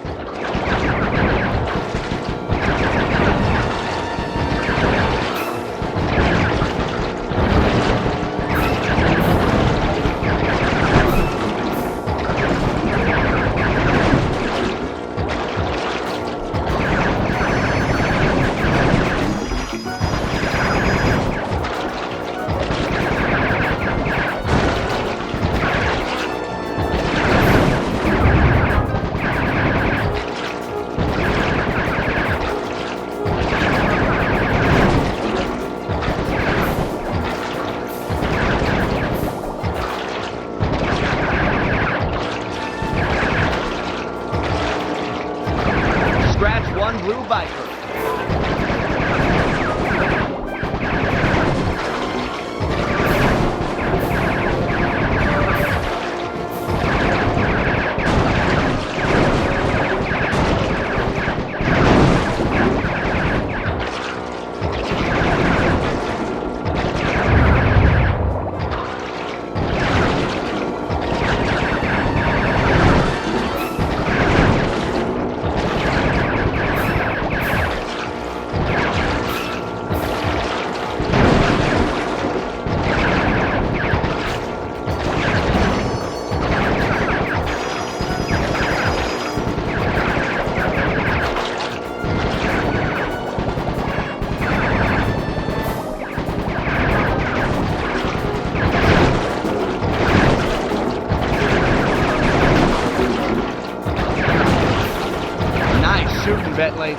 way.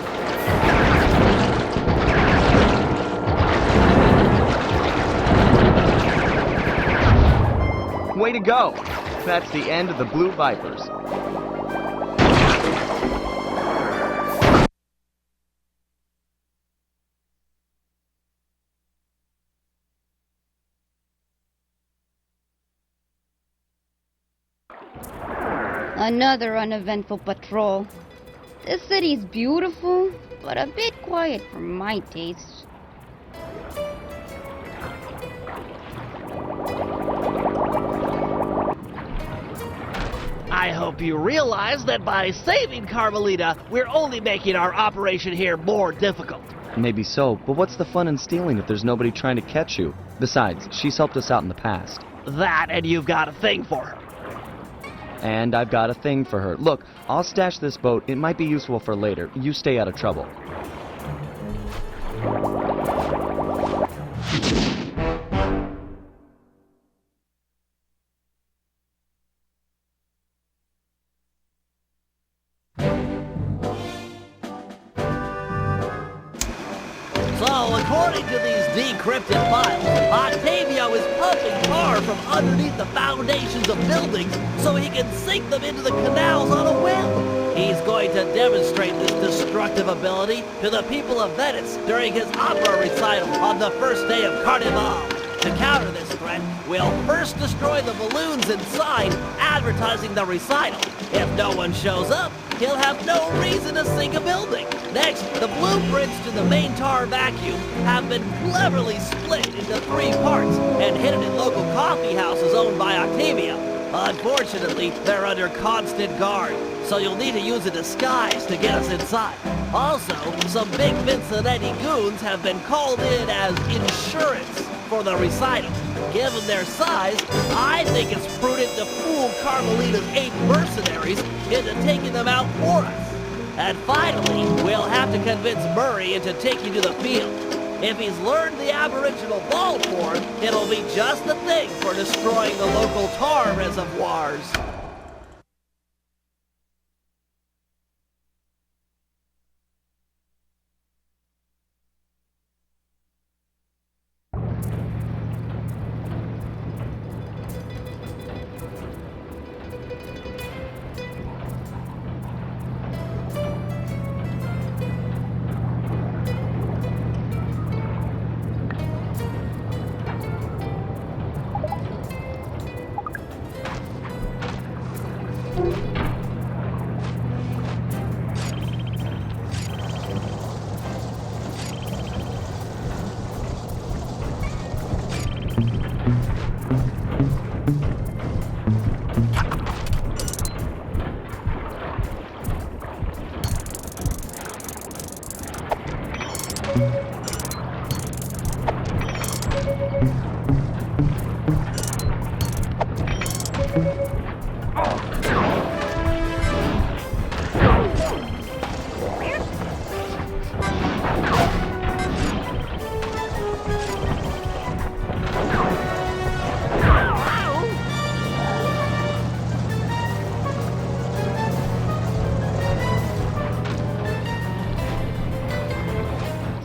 Way to go! That's the end of the Blue Vipers. Another uneventful patrol. This city's beautiful, but a bit quiet for my taste. I hope you realize that by saving Carmelita, we're only making our operation here more difficult. Maybe so, but what's the fun in stealing if there's nobody trying to catch you? Besides, she's helped us out in the past. That, and you've got a thing for her. And I've got a thing for her. Look, I'll stash this boat. It might be useful for later. You stay out of trouble. So, according to these decrypted files, Octavio is pumping tar from underneath the foundations of buildings so he can sink them into the canals on a whim. He's going to demonstrate this destructive ability to the people of Venice during his opera recital on the first day of Carnival. To counter this threat, we'll first destroy the balloons and sign advertising the recital. If no one shows up, he'll have no reason to sink a building. Next, the blueprints to the main tar vacuum have been cleverly split into 3 parts and hidden in local coffee houses owned by Octavio. Unfortunately, they're under constant guard, so you'll need to use a disguise to get us inside. Also, some big Vincinetti goons have been called in as insurance for the recital. Given their size, I think it's prudent to fool Carmelita's 8 mercenaries into taking them out for us. And finally, we'll have to convince Murray into taking to the field. If he's learned the aboriginal ball form, it'll be just the thing for destroying the local tar reservoirs.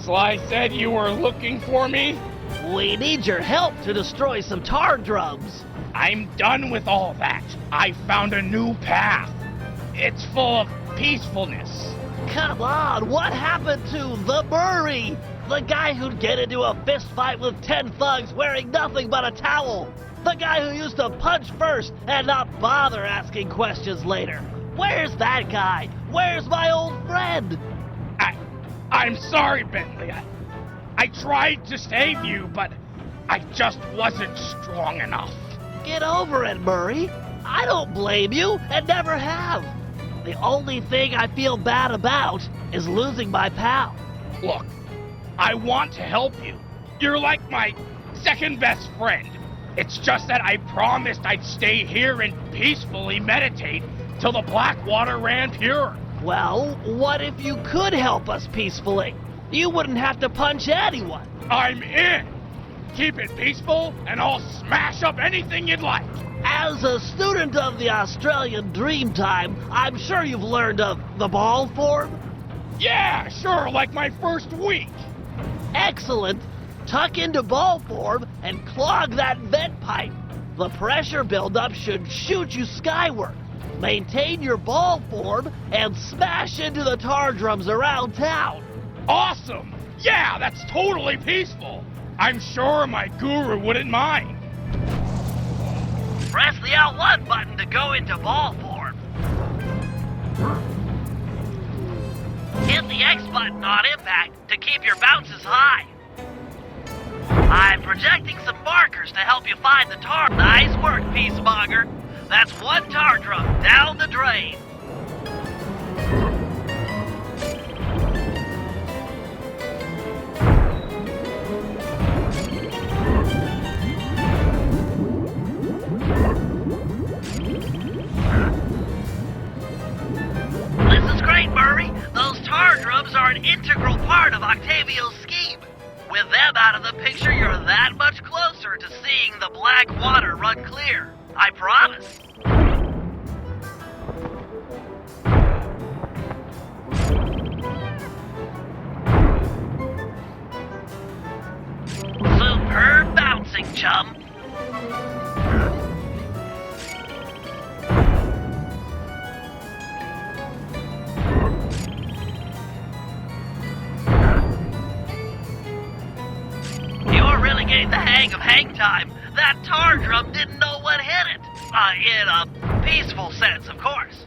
Sly said you were looking for me? We need your help to destroy some tar drums. I'm done with all that. I found a new path. It's full of peacefulness. Come on, what happened to the Murray? The guy who'd get into a fist fight with 10 thugs wearing nothing but a towel. The guy who used to punch first and not bother asking questions later. Where's that guy? Where's my old friend? I'm sorry, Bentley. I tried to save you, but I just wasn't strong enough. Get over it, Murray. I don't blame you, and never have. The only thing I feel bad about is losing my pal. Look, I want to help you. You're like my second best friend. It's just that I promised I'd stay here and peacefully meditate till the black water ran pure. Well, what if you could help us peacefully? You wouldn't have to punch anyone. I'm in. Keep it peaceful, and I'll smash up anything you'd like. As a student of the Australian Dreamtime, I'm sure you've learned of the ball form. Yeah, sure, like my first week. Excellent. Tuck into ball form and clog that vent pipe. The pressure buildup should shoot you skyward. Maintain your ball form and smash into the tar drums around town. Awesome! Yeah, that's totally peaceful. I'm sure my guru wouldn't mind. Press the L1 button to go into ball form. Hit the X button on impact to keep your bounces high. I'm projecting some markers to help you find the tar. Nice work, Peacemonger. That's one tar drum down the drain. This is great, Murray. Those tar drums are an integral part of Octavio's scheme. With them out of the picture, you're that much closer to seeing the black water run clear. I promise. Superb bouncing, chum. You're really getting the hang of hang time. That tar drum didn't know what hit it. In a peaceful sense, of course.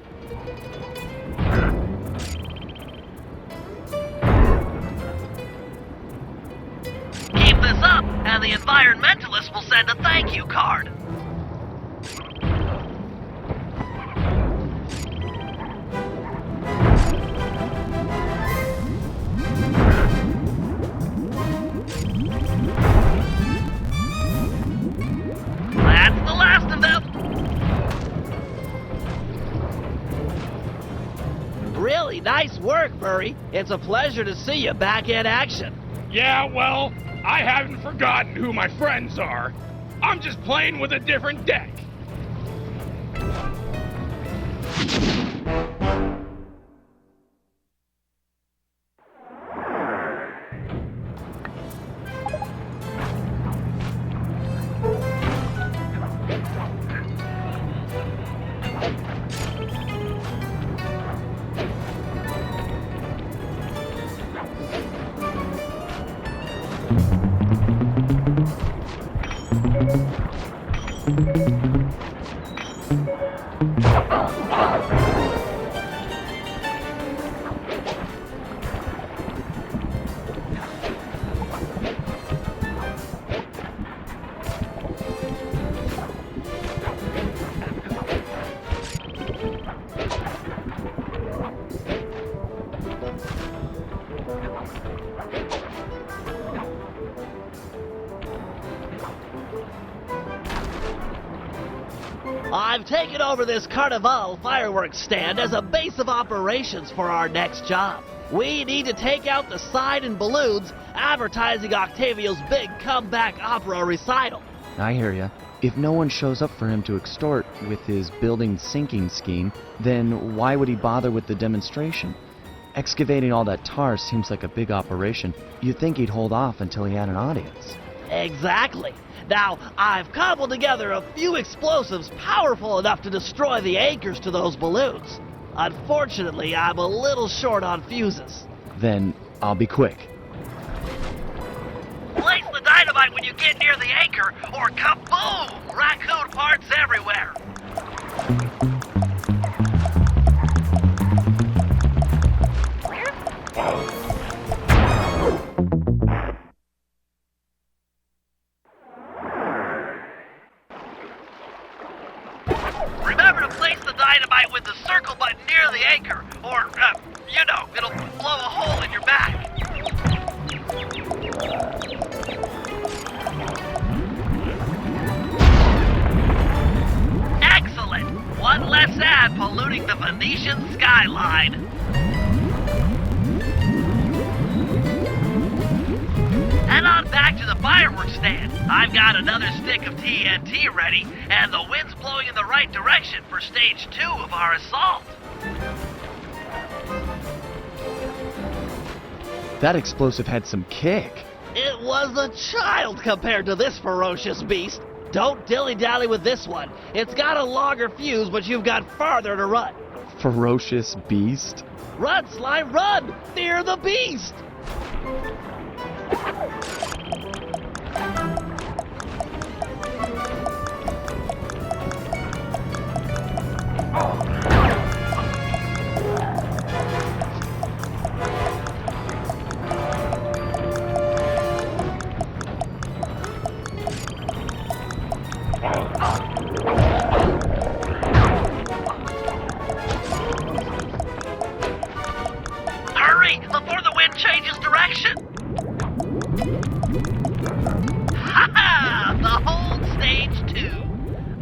Keep this up, and the environmentalists will send a thank you card. That's the last of them. Really nice work, Murray. It's a pleasure to see you back in action. Yeah, well, I haven't forgotten who my friends are. I'm just playing with a different deck. I've taken over this Carnival fireworks stand as a base of operations for our next job. We need to take out the sign and balloons advertising Octavio's big comeback opera recital. I hear ya. If no one shows up for him to extort with his building sinking scheme, then why would he bother with the demonstration? Excavating all that tar seems like a big operation. You'd think he'd hold off until he had an audience. Exactly. Now, I've cobbled together a few explosives powerful enough to destroy the anchors to those balloons. Unfortunately, I'm a little short on fuses. Then I'll be quick. Place the dynamite when you get near the anchor, or kaboom! Raccoon parts everywhere. Remember to place the dynamite with the circle button near the anchor, or, it'll blow a hole in your back. Excellent! One less ad polluting the Venetian skyline. Head on back to the fireworks stand. I've got another stick of TNT ready, and the wind's blowing in the right direction for stage 2 of our assault. That explosive had some kick. It was a child compared to this ferocious beast. Don't dilly-dally with this one. It's got a longer fuse, but you've got farther to run. Ferocious beast? Run, Slime, run! Fear the beast! Hurry, before the wind changes direction! Ha-ha! The whole stage 2.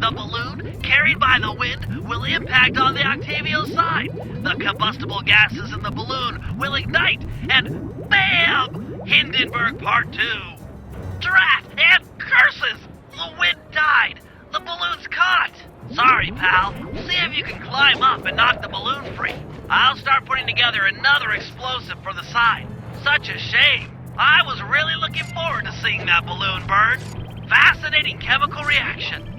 The balloon, carried by the wind, will impact on the Octavio side. The combustible gases in the balloon will ignite, and BAM! Hindenburg Part 2. Drat and curses! The wind died. The balloon's caught. Sorry, pal. See if you can climb up and knock the balloon free. I'll start putting together another explosive for the side. Such a shame. I was really looking forward to seeing that balloon burn. Fascinating chemical reaction.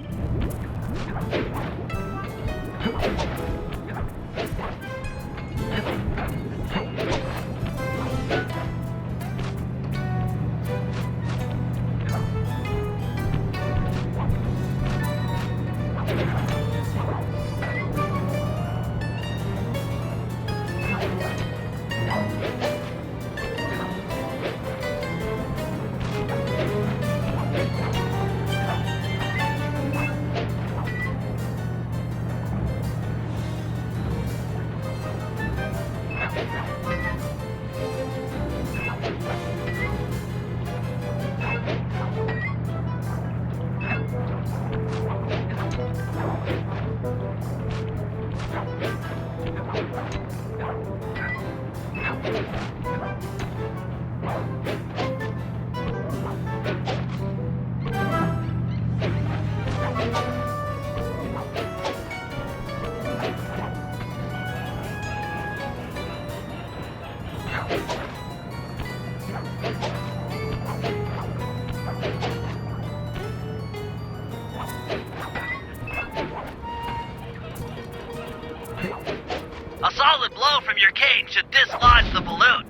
A solid blow from your cane should dislodge the balloon.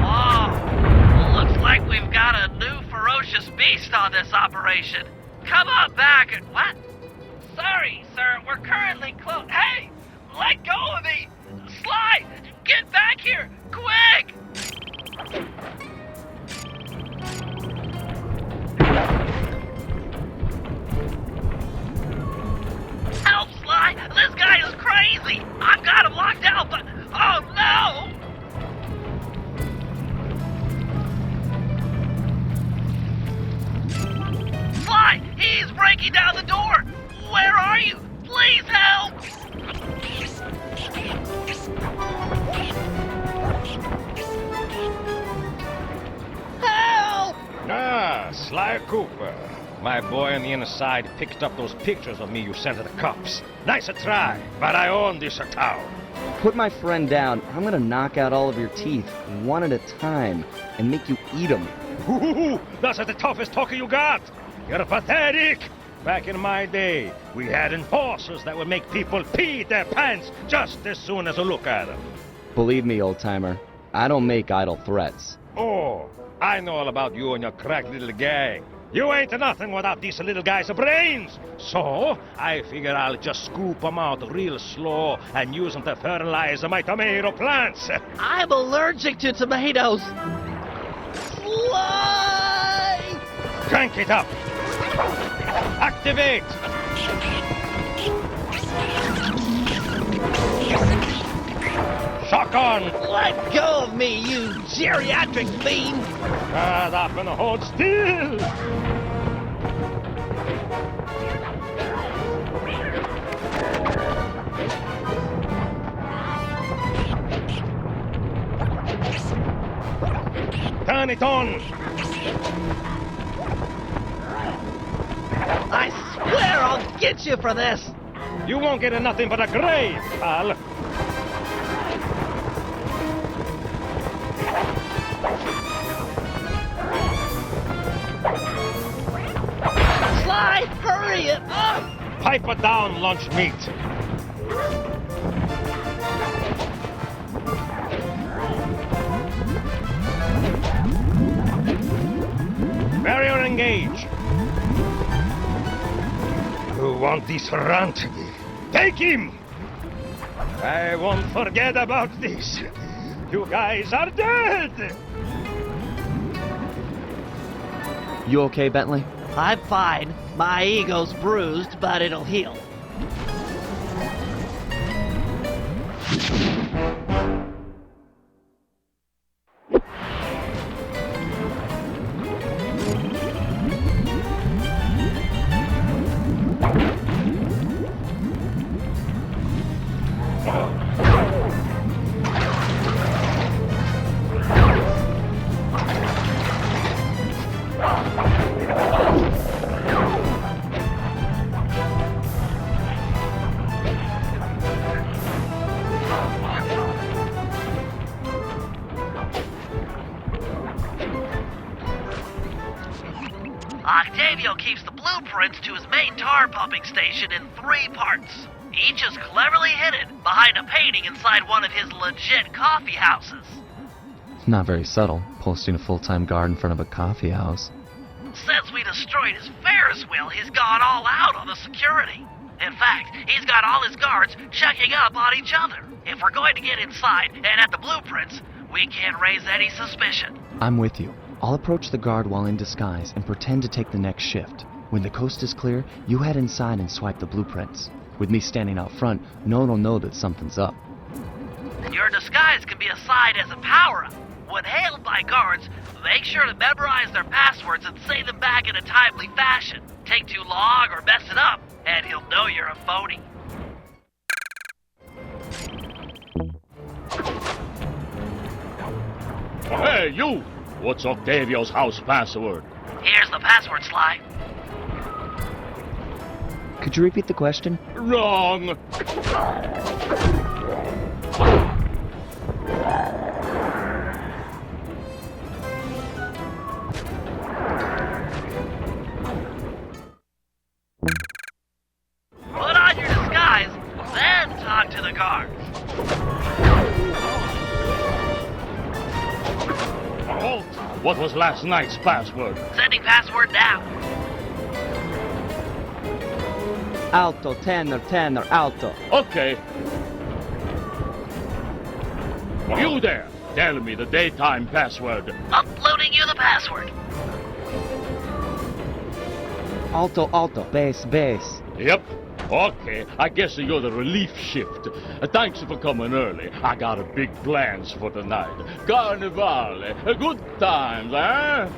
Whoa! Looks like we've got a new ferocious beast on this operation. Come on back and... What? Sorry, sir. We're currently closed. Hey! Let go of me! Sly! Get back here! Quick! Help, Sly! This guy is crazy! I've got him locked out, but... Oh, no! Sly! He's breaking down the door! Where are you? Please help! Help! Ah, Sly Cooper. My boy on the inside picked up those pictures of me you sent to the cops. Nice a try, but I own this town. Put my friend down. I'm gonna knock out all of your teeth, one at a time, and make you eat them. Ooh, that's the toughest talker you got. You're pathetic. Back in my day, we had enforcers that would make people pee their pants just as soon as a look at them. Believe me, old-timer, I don't make idle threats. Oh, I know all about you and your crack little gang. You ain't nothing without these little guys' brains. So, I figure I'll just scoop them out real slow and use them to fertilize my tomato plants. I'm allergic to tomatoes. Sly! Crank it up. Activate. Shock on. Let go of me, you geriatric fiend! Shut up and hold still. Turn it on. I swear I'll get you for this! You won't get nothing but a grave, pal. Sly, hurry it up! Pipe it down, lunch meat. Barrier engage. You want this runt? Take him! I won't forget about this. You guys are dead! You okay, Bentley? I'm fine. My ego's bruised, but it'll heal. Octavio keeps the blueprints to his main tar pumping station in 3 parts. Each is cleverly hidden behind a painting inside one of his legit coffee houses. Not very subtle, posting a full-time guard in front of a coffee house. Since we destroyed his Ferris wheel, he's gone all out on the security. In fact, he's got all his guards checking up on each other. If we're going to get inside and at the blueprints, we can't raise any suspicion. I'm with you. I'll approach the guard while in disguise and pretend to take the next shift. When the coast is clear, you head inside and swipe the blueprints. With me standing out front, no one will know that something's up. Your disguise can be assigned as a power-up. When hailed by guards, make sure to memorize their passwords and say them back in a timely fashion. Take too long or mess it up, and he'll know you're a phony. Hey, you! What's Octavio's house password? Here's the password, Sly. Could you repeat the question? Wrong! Put on your disguise, then talk to the guards. Halt! What was last night's password? Sending password now. Alto, tenor, tenor, alto. Okay. You there! Tell me the daytime password. Uploading you the password. Alto, alto, bass, bass. Yep. Okay, I guess you're the relief shift. Thanks for coming early. I got a big plans for tonight. Carnivale, good times, eh?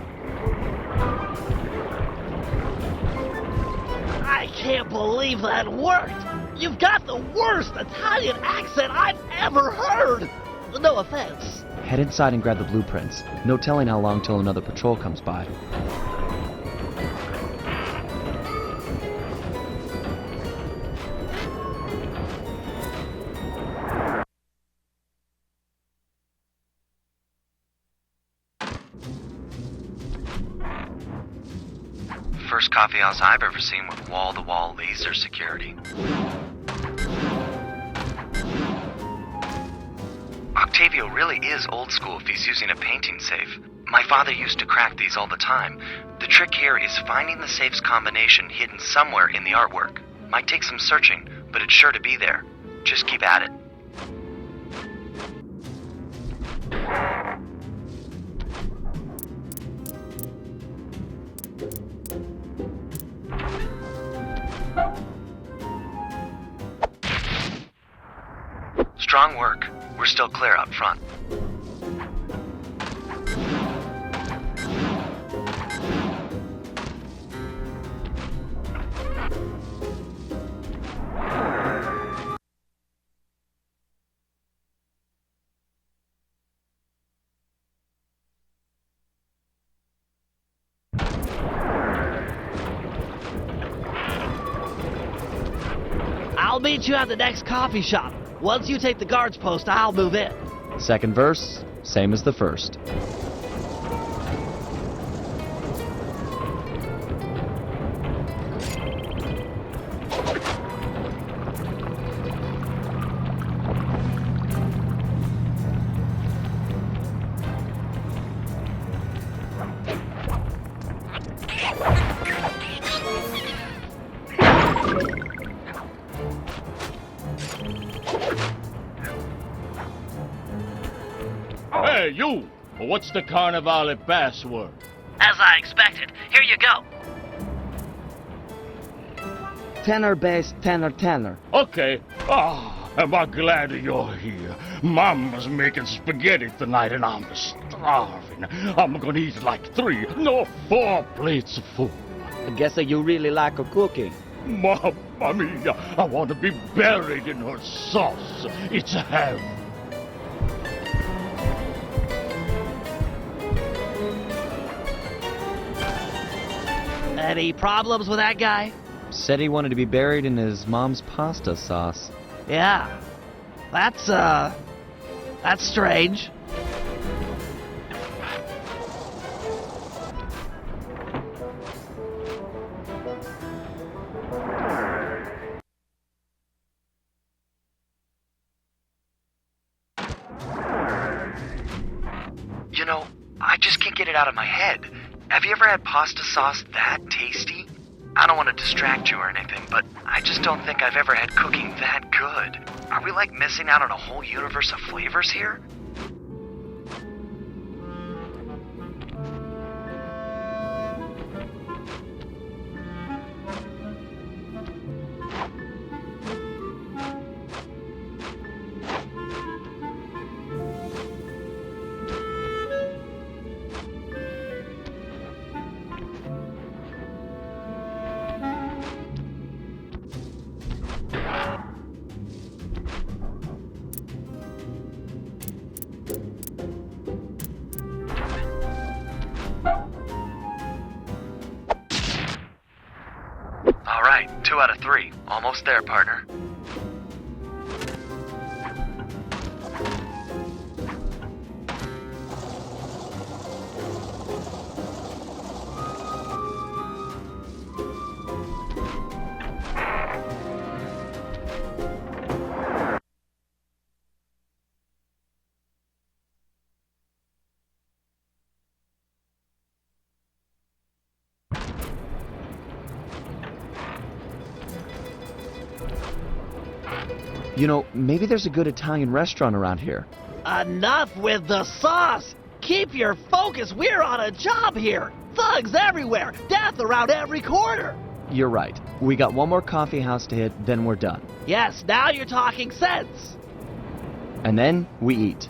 I can't believe that worked. You've got the worst Italian accent I've ever heard. No offense. Head inside and grab the blueprints. No telling how long till another patrol comes by. First coffee house I've ever seen with wall-to-wall laser security. Octavio really is old school if he's using a painting safe. My father used to crack these all the time. The trick here is finding the safe's combination hidden somewhere in the artwork. Might take some searching, but it's sure to be there. Just keep at it. Strong work. We're still clear up front. I'll meet you at the next coffee shop. Once you take the guard's post, I'll move in. Second verse, same as the first. Hey, you! What's the Carnivale password? As I expected. Here you go. Tenor bass, tenor. Okay. Am I glad you're here. Mama's making spaghetti tonight and I'm starving. I'm gonna eat like 4 plates of food. I guess that you really like her cooking. Mamma mia, I want to be buried in her sauce. It's heaven. Any problems with that guy? Said he wanted to be buried in his mom's pasta sauce. Yeah. That's strange. You know, I just can't get it out of my head. Have you ever had pasta sauce that tasty? I don't want to distract you or anything, but I just don't think I've ever had cooking that good. Are we like missing out on a whole universe of flavors here? All right, 2 out of 3. Almost there, partner. You know, maybe there's a good Italian restaurant around here. Enough with the sauce! Keep your focus, we're on a job here! Thugs everywhere, death around every corner! You're right. We got one more coffee house to hit, then we're done. Yes, now you're talking sense! And then we eat.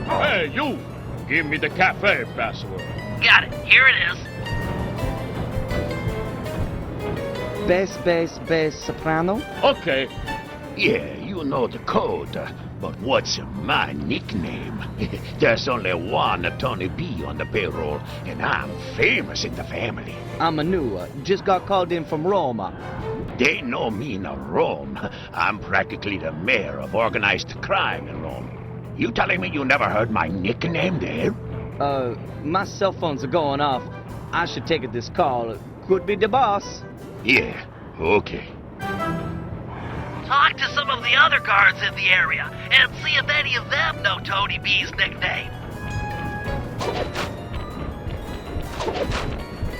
Hey, you! Give me the cafe password. Got it. Here it is. Bass, soprano. Okay. Yeah, you know the code. But what's my nickname? There's only one Tony B on the payroll, and I'm famous in the family. I'm Manu. Just got called in from Roma. They know me in Rome. I'm practically the mayor of organized crime in Rome. You telling me you never heard my nickname there? My cell phones are going off. I should take this call. Could be the boss. Yeah, okay. Talk to some of the other guards in the area and see if any of them know Tony B's nickname.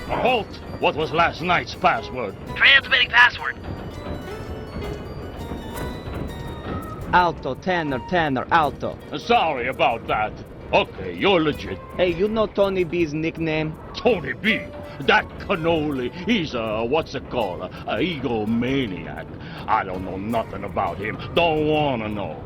Halt! What was last night's password? Transmitting password. Alto, tenor, alto. Sorry about that. Okay, you're legit. Hey, you know Tony B's nickname? Tony B. That cannoli, he's what's it called? A egomaniac. I don't know nothing about him. Don't wanna know.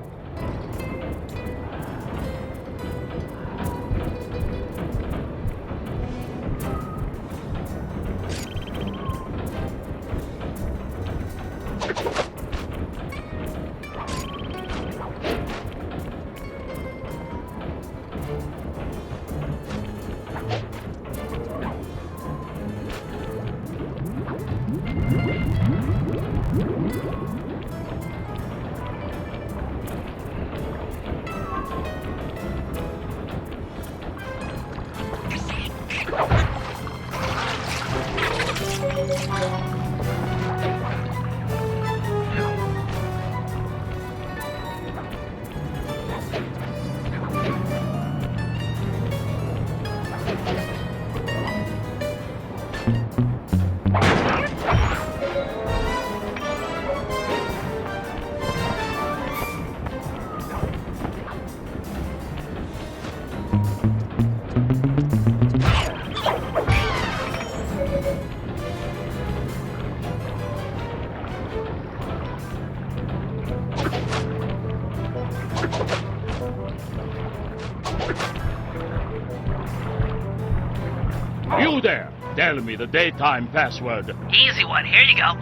You there! Tell me the daytime password. Easy one, here you go.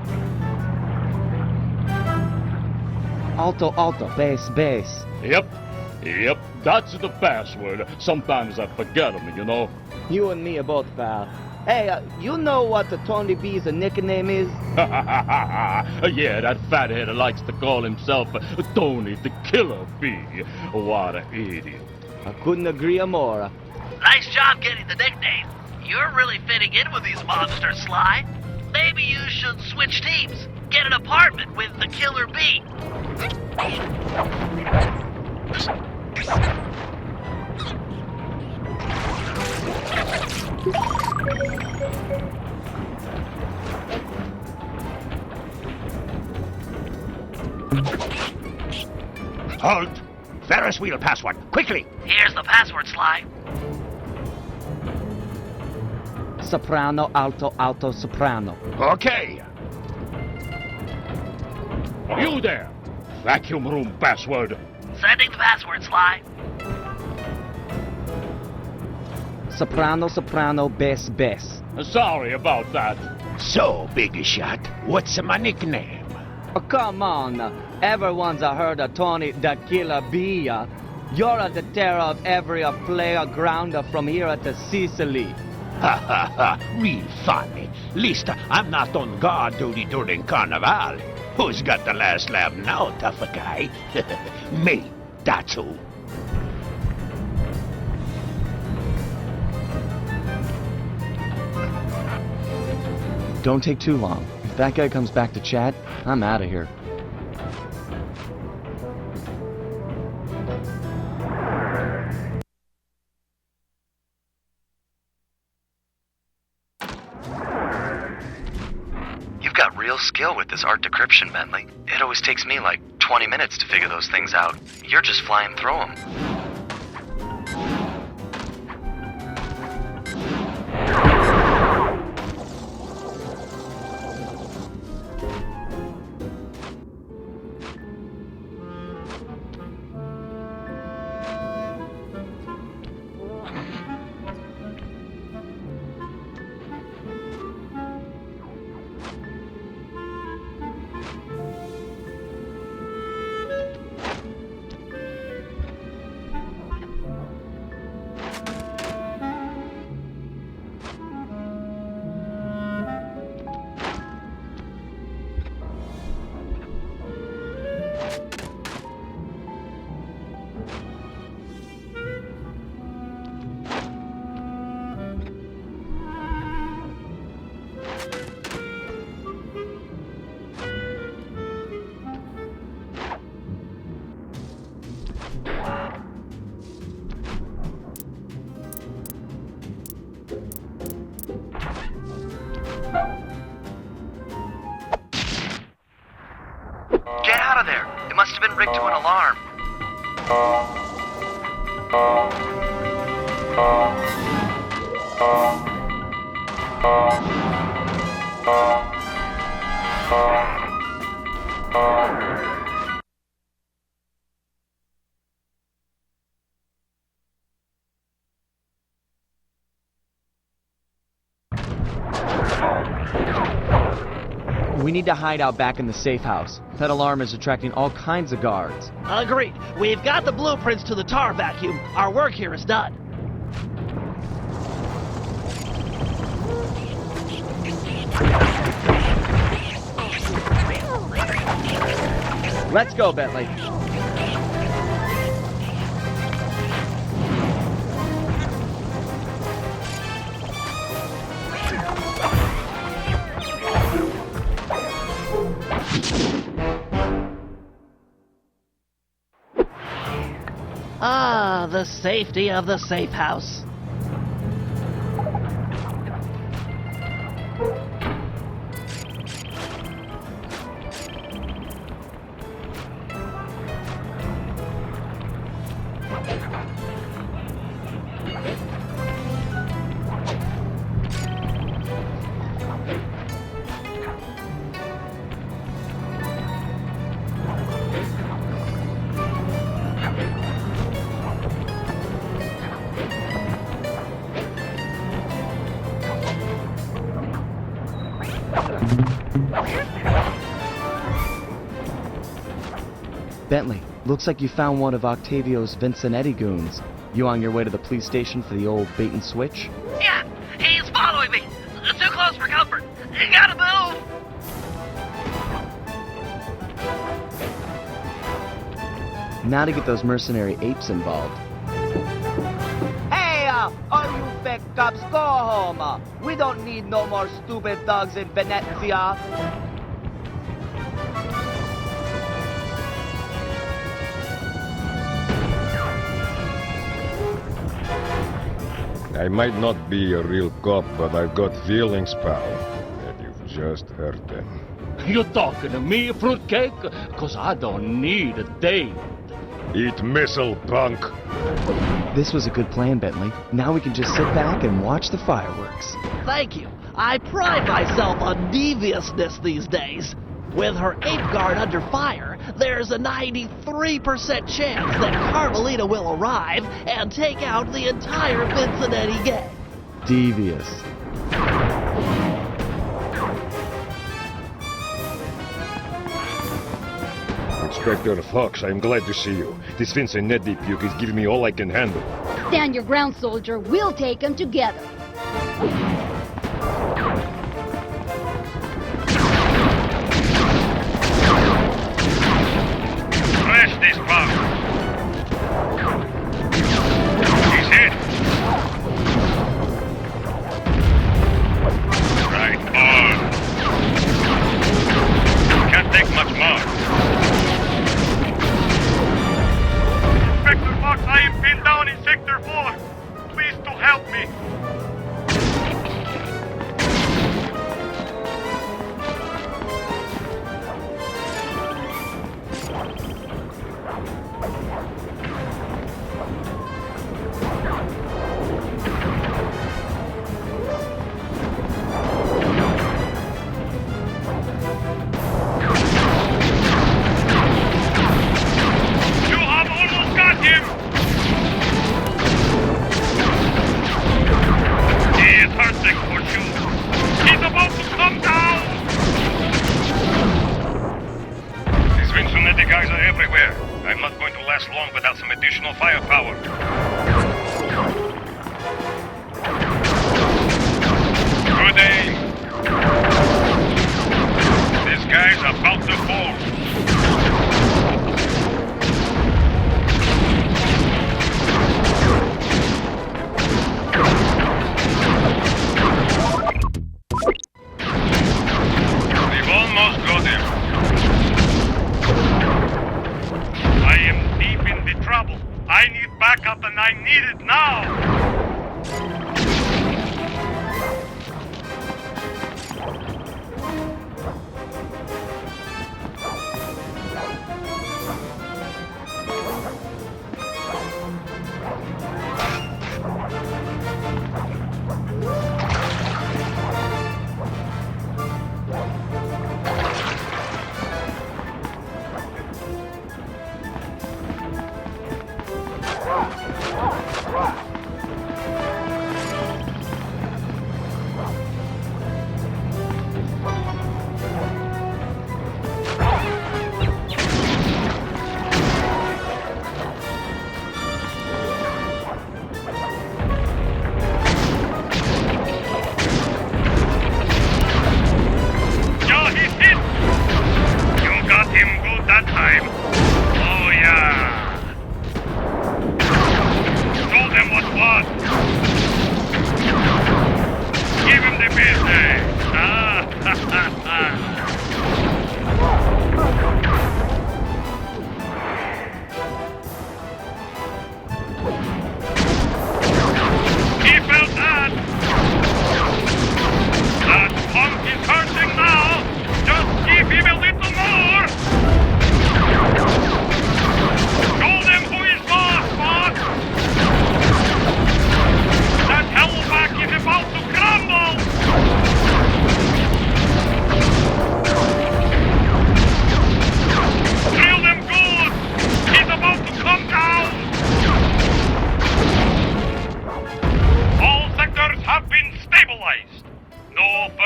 Alto, bass. Yep, that's the password. Sometimes I forget them, you know. You and me are both, pal. Hey, you know what the Tony B's nickname is? Yeah, that fathead likes to call himself Tony the Killer Bee. What an idiot. I couldn't agree more. Nice job getting the nickname. You're really fitting in with these monsters, Sly. Maybe you should switch teams. Get an apartment with the Killer Bee. Halt! Ferris wheel password, quickly! Here's the password, Sly. Soprano, alto, soprano. Okay. You there! Vacuum room password. Sending the password, Sly. Soprano, bass. Sorry about that. So, big shot, what's my nickname? Oh, come on. Everyone's heard of Tony the Killer Bee. You're the terror of every player grounder from here to Sicily. Ha ha ha, real funny. Least I'm not on guard duty during Carnival. Who's got the last laugh now, tough guy? Me, that's who. Don't take too long. If that guy comes back to chat, I'm out of here. You've got real skill with this art decryption, Bentley. It always takes me like 20 minutes to figure those things out. You're just flying through them. Must have been rigged to an alarm. We need to hide out back in the safe house. That alarm is attracting all kinds of guards. Agreed. We've got the blueprints to the tar vacuum. Our work here is done. Let's go, Bentley. Ah, the safety of the safe house. Bentley, looks like you found one of Octavio's Vincenetti goons. You on your way to the police station for the old bait and switch? Yeah, he's following me. Too close for comfort. You gotta move. Now to get those mercenary apes involved. Hey, all you fake cops, go home. We don't need no more stupid dogs in Venezia. I might not be a real cop, but I've got feelings, pal. And you've just hurt them. You talking to me, fruitcake? 'Cause I don't need a date. Eat missile, punk. This was a good plan, Bentley. Now we can just sit back and watch the fireworks. Thank you. I pride myself on deviousness these days. With her ape guard under fire, there's a 93% chance that Carmelita will arrive and take out the entire Vincenetti gang. Devious. Inspector Fox, I'm glad to see you. This Vincenetti puke is giving me all I can handle. Stand your ground, soldier. We'll take them together. Crash this bug! He's hit! Right on! Can't take much more. Inspector Fox, I am pinned down in Sector 4. Please to help me.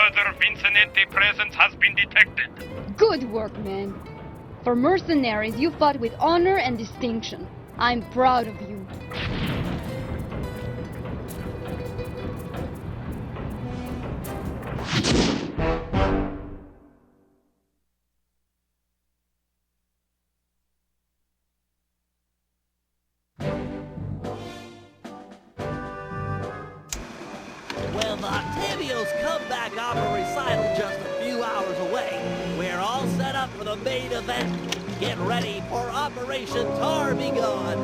further Vicinante presence has been detected. Good work, man. For mercenaries, you fought with honor and distinction. I'm proud of you. With Octavio's comeback opera recital just a few hours away, we're all set up for the main event. Get ready for Operation Tar Be Gone.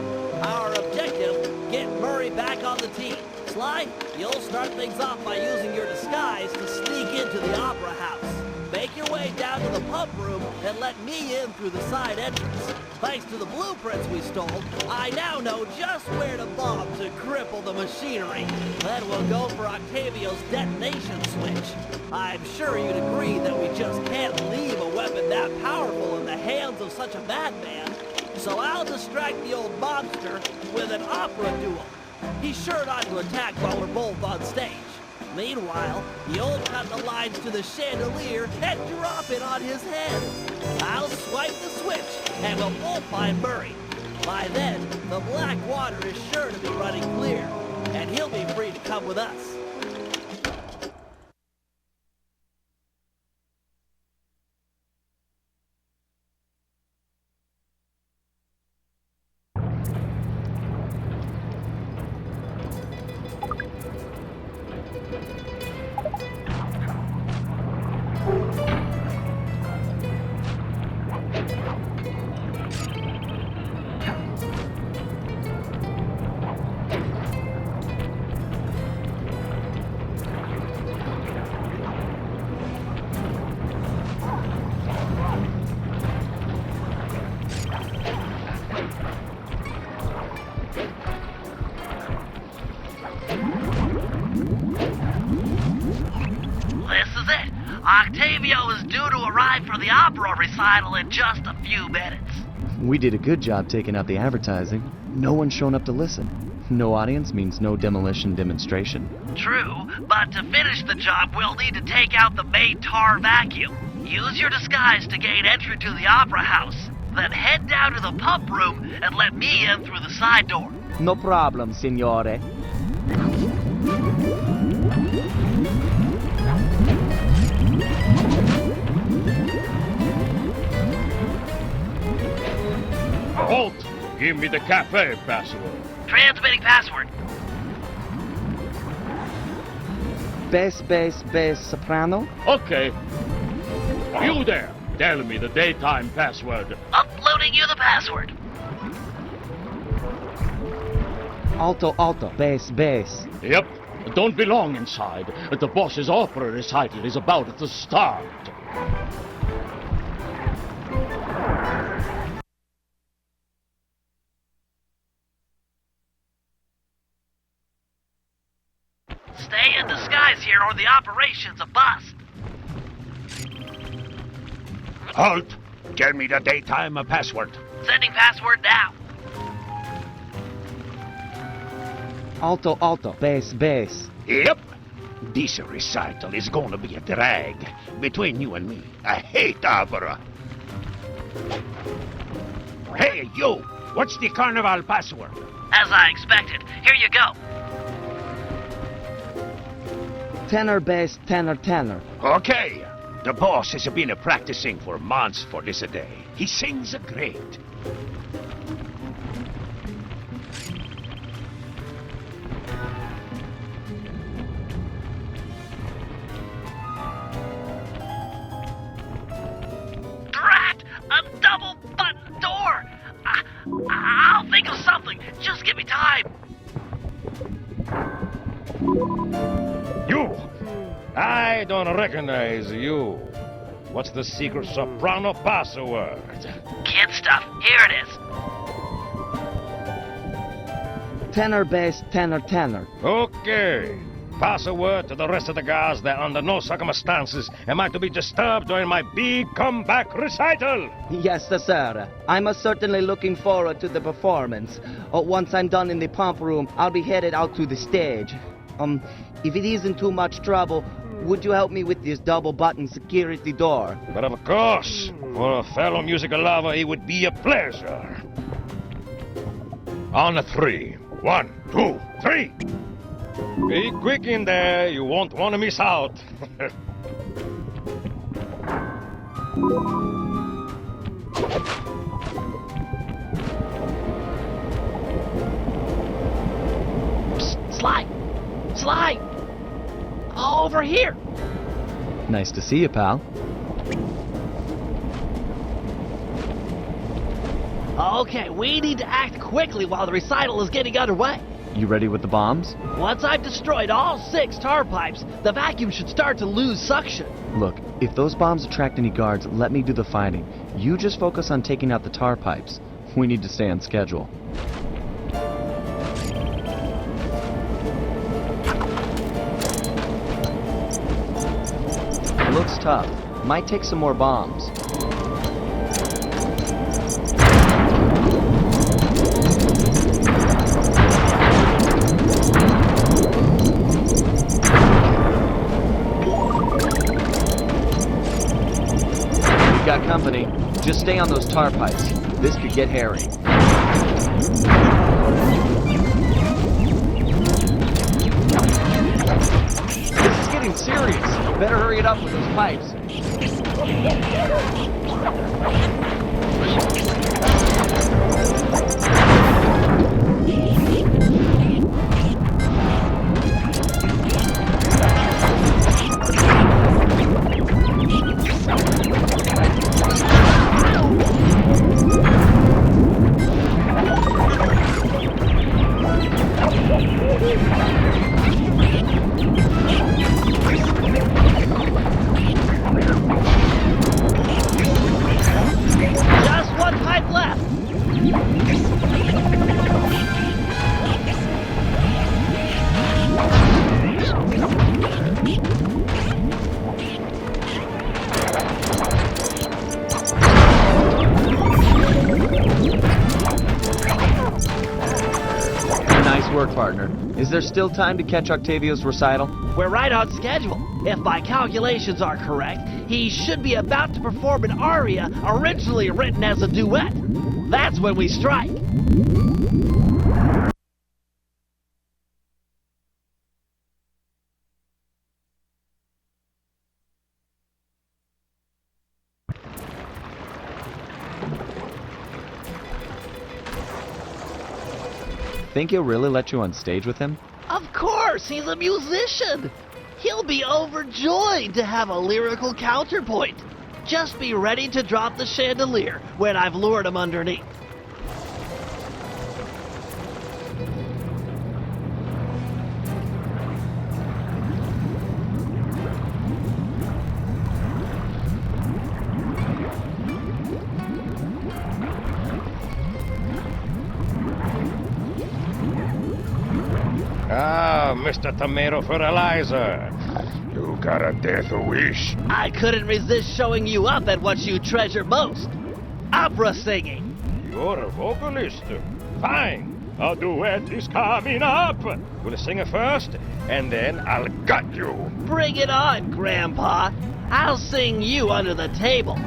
Our objective, get Murray back on the team. Sly, you'll start things off by using your disguise to sneak into the opera house. Make your way down to the pump room and let me in through the side entrance. Thanks to the blueprints we stole, I now know just where to bomb to cripple the machinery. Then we'll go for Octavio's detonation switch. I'm sure you'd agree that we just can't leave a weapon that powerful in the hands of such a madman. So I'll distract the old mobster with an opera duel. He's sure not to attack while we're both on stage. Meanwhile, you'll cut the lines to the chandelier and drop it on his head. I'll swipe the switch, and we'll both find Murray. By then, the black water is sure to be running clear, and he'll be free to come with us. Octavio is due to arrive for the opera recital in just a few minutes. We did a good job taking out the advertising. No one's shown up to listen. No audience means no demolition demonstration. True, but to finish the job, we'll need to take out the main tar vacuum. Use your disguise to gain entry to the opera house. Then head down to the pump room and let me in through the side door. No problem, signore. Halt! Give me the cafe password. Transmitting password. Bass, soprano. Okay. You there! Tell me the daytime password. Uploading you the password. Alto, bass. Yep. Don't be long inside. The boss's opera recital is about to start. Stay in disguise here or the operation's a bust. Halt! Tell me the daytime password. Sending password now. Alto, bass. Yep. This recital is gonna be a drag between you and me. I hate opera. Hey, you! What's the carnival password? As I expected. Here you go. Tenor, bass, tenor. Okay. The boss has been practicing for months for this day. He sings great. Drat! A double button door! I'll think of something. Just give me time. You! I don't recognize you. What's the secret soprano password? Kid stuff. Here it is. Tenor, bass, tenor. Okay. Pass a word to the rest of the guys that under no circumstances am I to be disturbed during my big comeback recital. Yes, sir. I'm certainly looking forward to the performance. Once I'm done in the pump room, I'll be headed out to the stage. If it isn't too much trouble, would you help me with this double-button security door? But of course, for a fellow musical lover, it would be a pleasure. On a 3. 1, 2, 3. Be quick in there. You won't want to miss out. Psst, slide! Slide! Over here! Nice to see you, pal. Okay, we need to act quickly while the recital is getting underway. You ready with the bombs? Once I've destroyed all 6 tar pipes, the vacuum should start to lose suction. Look, if those bombs attract any guards, let me do the fighting. You just focus on taking out the tar pipes. We need to stay on schedule. Looks tough. Might take some more bombs. We got company. Just stay on those tar pipes. This could get hairy. This is getting serious. Better hurry it up with those pipes. Just 1 pipe left! Nice work, partner. Is there still time to catch Octavio's recital? We're right on schedule. If my calculations are correct, he should be about to perform an aria originally written as a duet. That's when we strike. Think he'll really let you on stage with him? Of course, he's a musician. He'll be overjoyed to have a lyrical counterpoint. Just be ready to drop the chandelier when I've lured him underneath. Ah, Mr. Tomato Fertilizer. You got a death wish. I couldn't resist showing you up at what you treasure most. Opera singing. You're a vocalist. Fine. A duet is coming up. We'll sing it first, and then I'll gut you. Bring it on, Grandpa. I'll sing you under the table.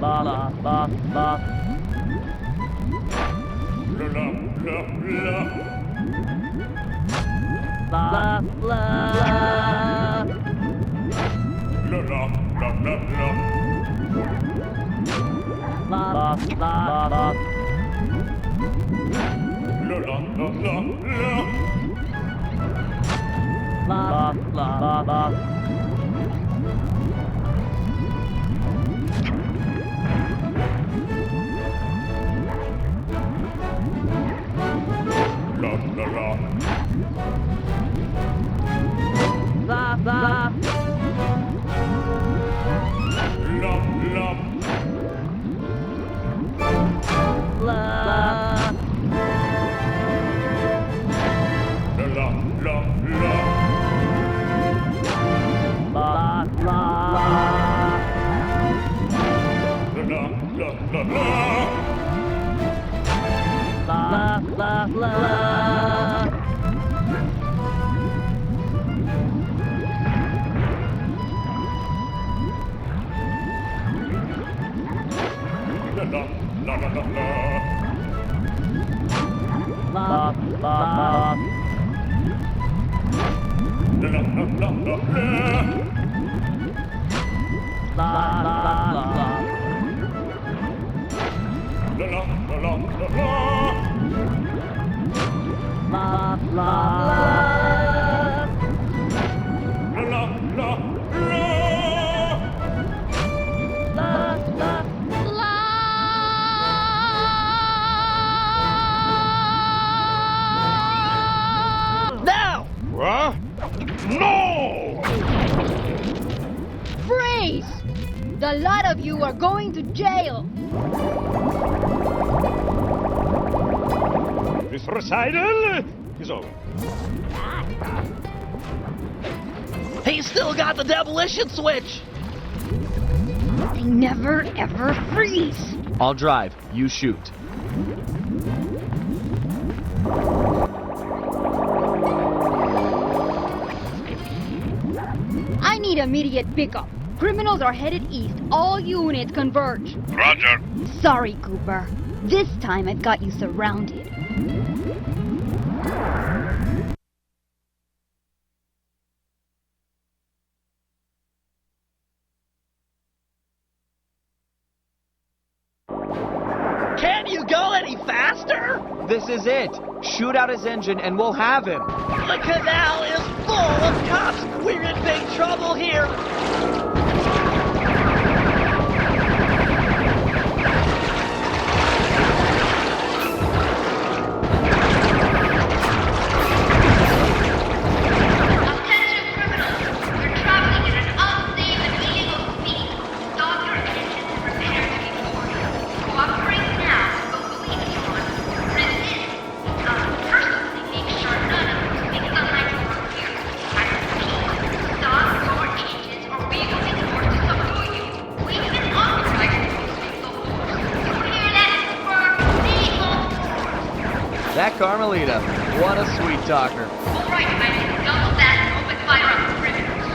La la la la. La la la la. La la. La la la la la. La la la la. La la la la la. La la la la. La la la. La la. La la. La la la. Now! What? No! Freeze! The lot of you are going to jail. This recital is over. He's still got the demolition switch! They never ever freeze. I'll drive. You shoot. I need immediate pickup. Criminals are headed east. All units converge. Roger. Sorry, Cooper. This time I've got you surrounded. Can't you go any faster? This is it. Shoot out his engine and we'll have him. The canal is full of cops! We're in big trouble here! Attention criminals! We're traveling at an unsafe and illegal speed. Stop your engines and prepare to be boarded. Cooperate now or we'll leave you on. Resist. Personally, make sure none of those things aligned over here. I repeat, stop your engines or we will be forced to subdue you. We've been authorized to use lethal force. You hear that, Cooper? Lethal force. That Carmelita. What a sweet talker. All right, men, double that and open fire on the criminals.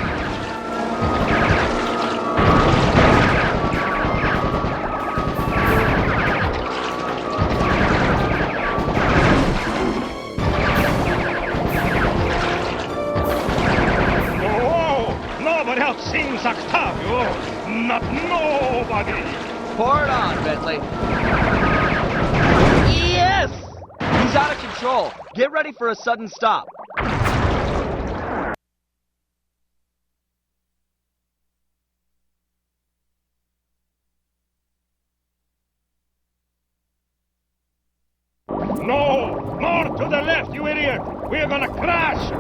Oh, nobody else seems Octavio. Not nobody. Pour it on, Bentley. Yes! He's out of control. Get ready for a sudden stop. No! More to the left, you idiot! We're gonna crash!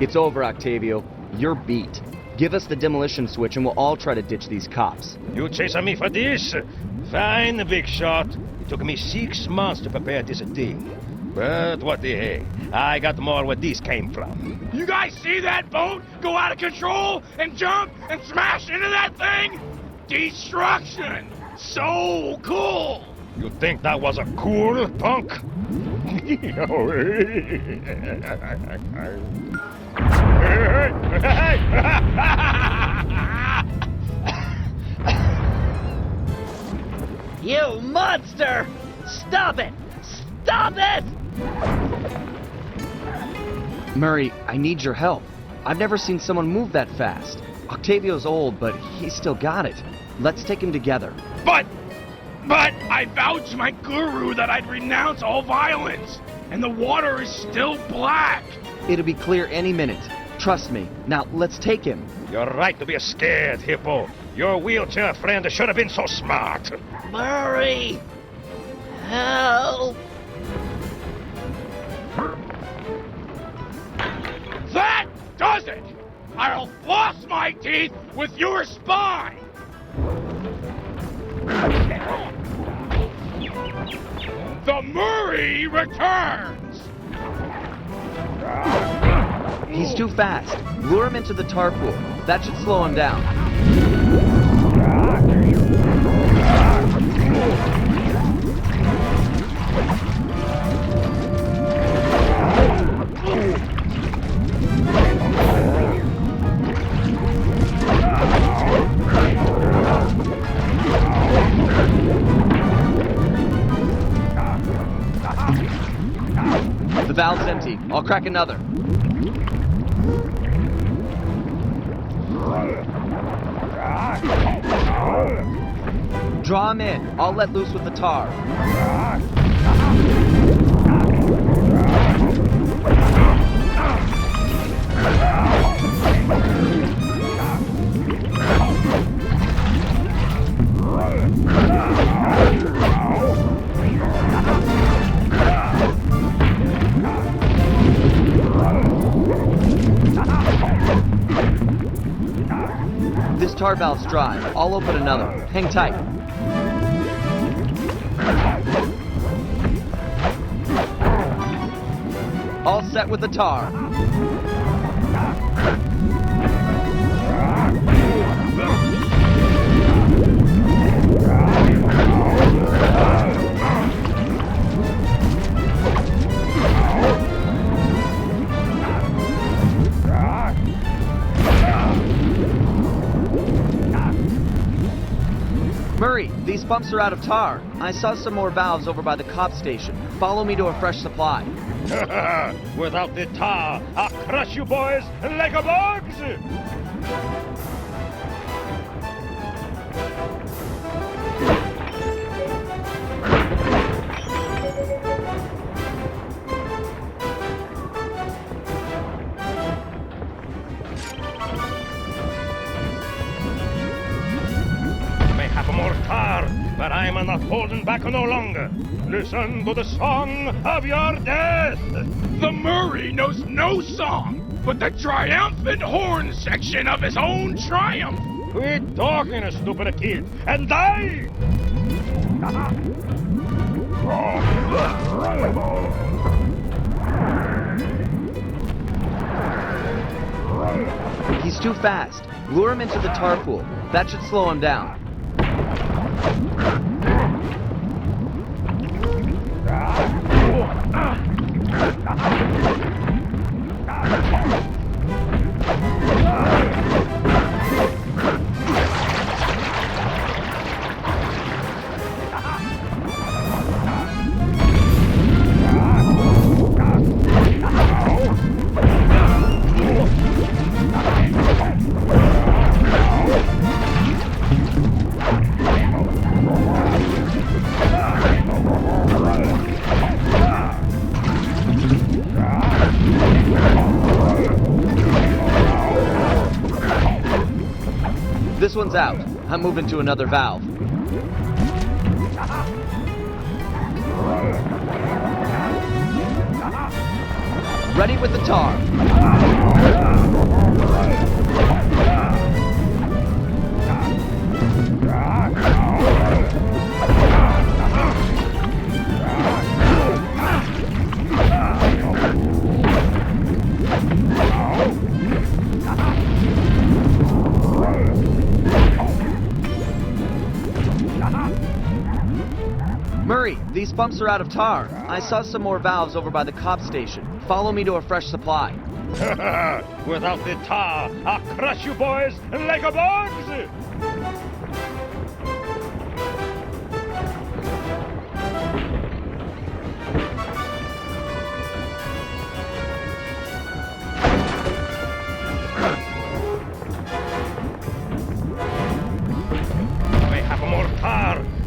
It's over, Octavio. You're beat. Give us the demolition switch and we'll all try to ditch these cops. You chasing me for this? Fine, big shot. It took me 6 months to prepare this thing. But what the heck? I got more where this came from. You guys see that boat go out of control and jump and smash into that thing? Destruction! So cool! You think that was a cool punk? You monster! Stop it! Stop it! Murray, I need your help. I've never seen someone move that fast. Octavio's old, but he's still got it. Let's take him together. But I vowed to my guru that I'd renounce all violence, and the water is still black. It'll be clear any minute. Trust me. Now, let's take him. You're right to be scared, Hippo. Your wheelchair friend should have been so smart. Murray! Help! That does it! I'll floss my teeth with your spine! The Murray returns! He's too fast. Lure him into the tar pool. That should slow him down. The valve's empty. I'll crack another. Draw him in. I'll let loose with the tar. This tar valve's dry. I'll open another. Hang tight. All set with the tar. Murray, these pumps are out of tar. I saw some more valves over by the cop station. Follow me to a fresh supply. Without the tar, I'll crush you boys like a bugs! But I'm not holding back no longer. Listen to the song of your death. The Murray knows no song, but the triumphant horn section of his own triumph. Quit talking, stupid kid, and die! He's too fast. Lure him into the tar pool. That should slow him down. This one's out. I'm moving to another valve. Ready with the tar. Murray, these pumps are out of tar. I saw some more valves over by the cop station. Follow me to a fresh supply. Without the tar, I'll crush you boys like a bugs!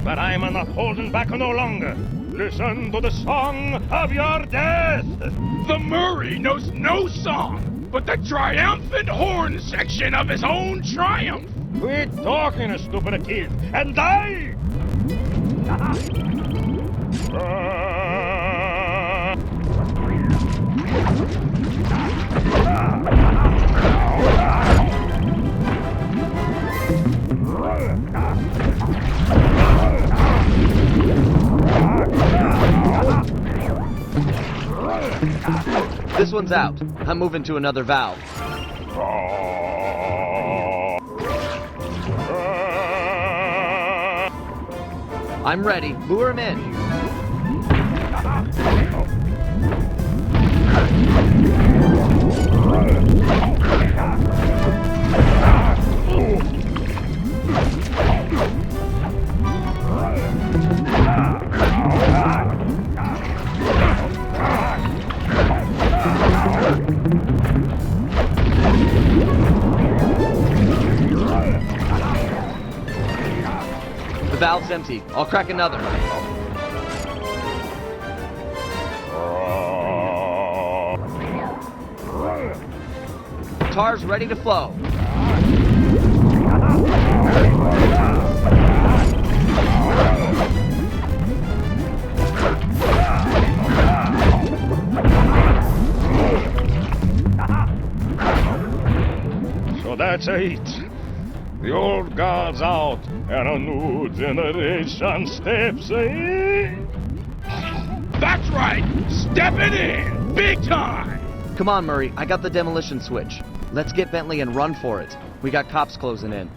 But I'm not holding back no longer. Listen to the song of your death. The Murray knows no song, but the triumphant horn section of his own triumph. Quit talking, stupid kid, and die! This one's out. I'm moving to another valve. I'm ready. Lure him in. The valve's empty. I'll crack another. Tar's ready to flow. So that's it. The old guard's out, and a new generation steps in. That's right! Stepping in! Big time! Come on, Murray. I got the demolition switch. Let's get Bentley and run for it. We got cops closing in.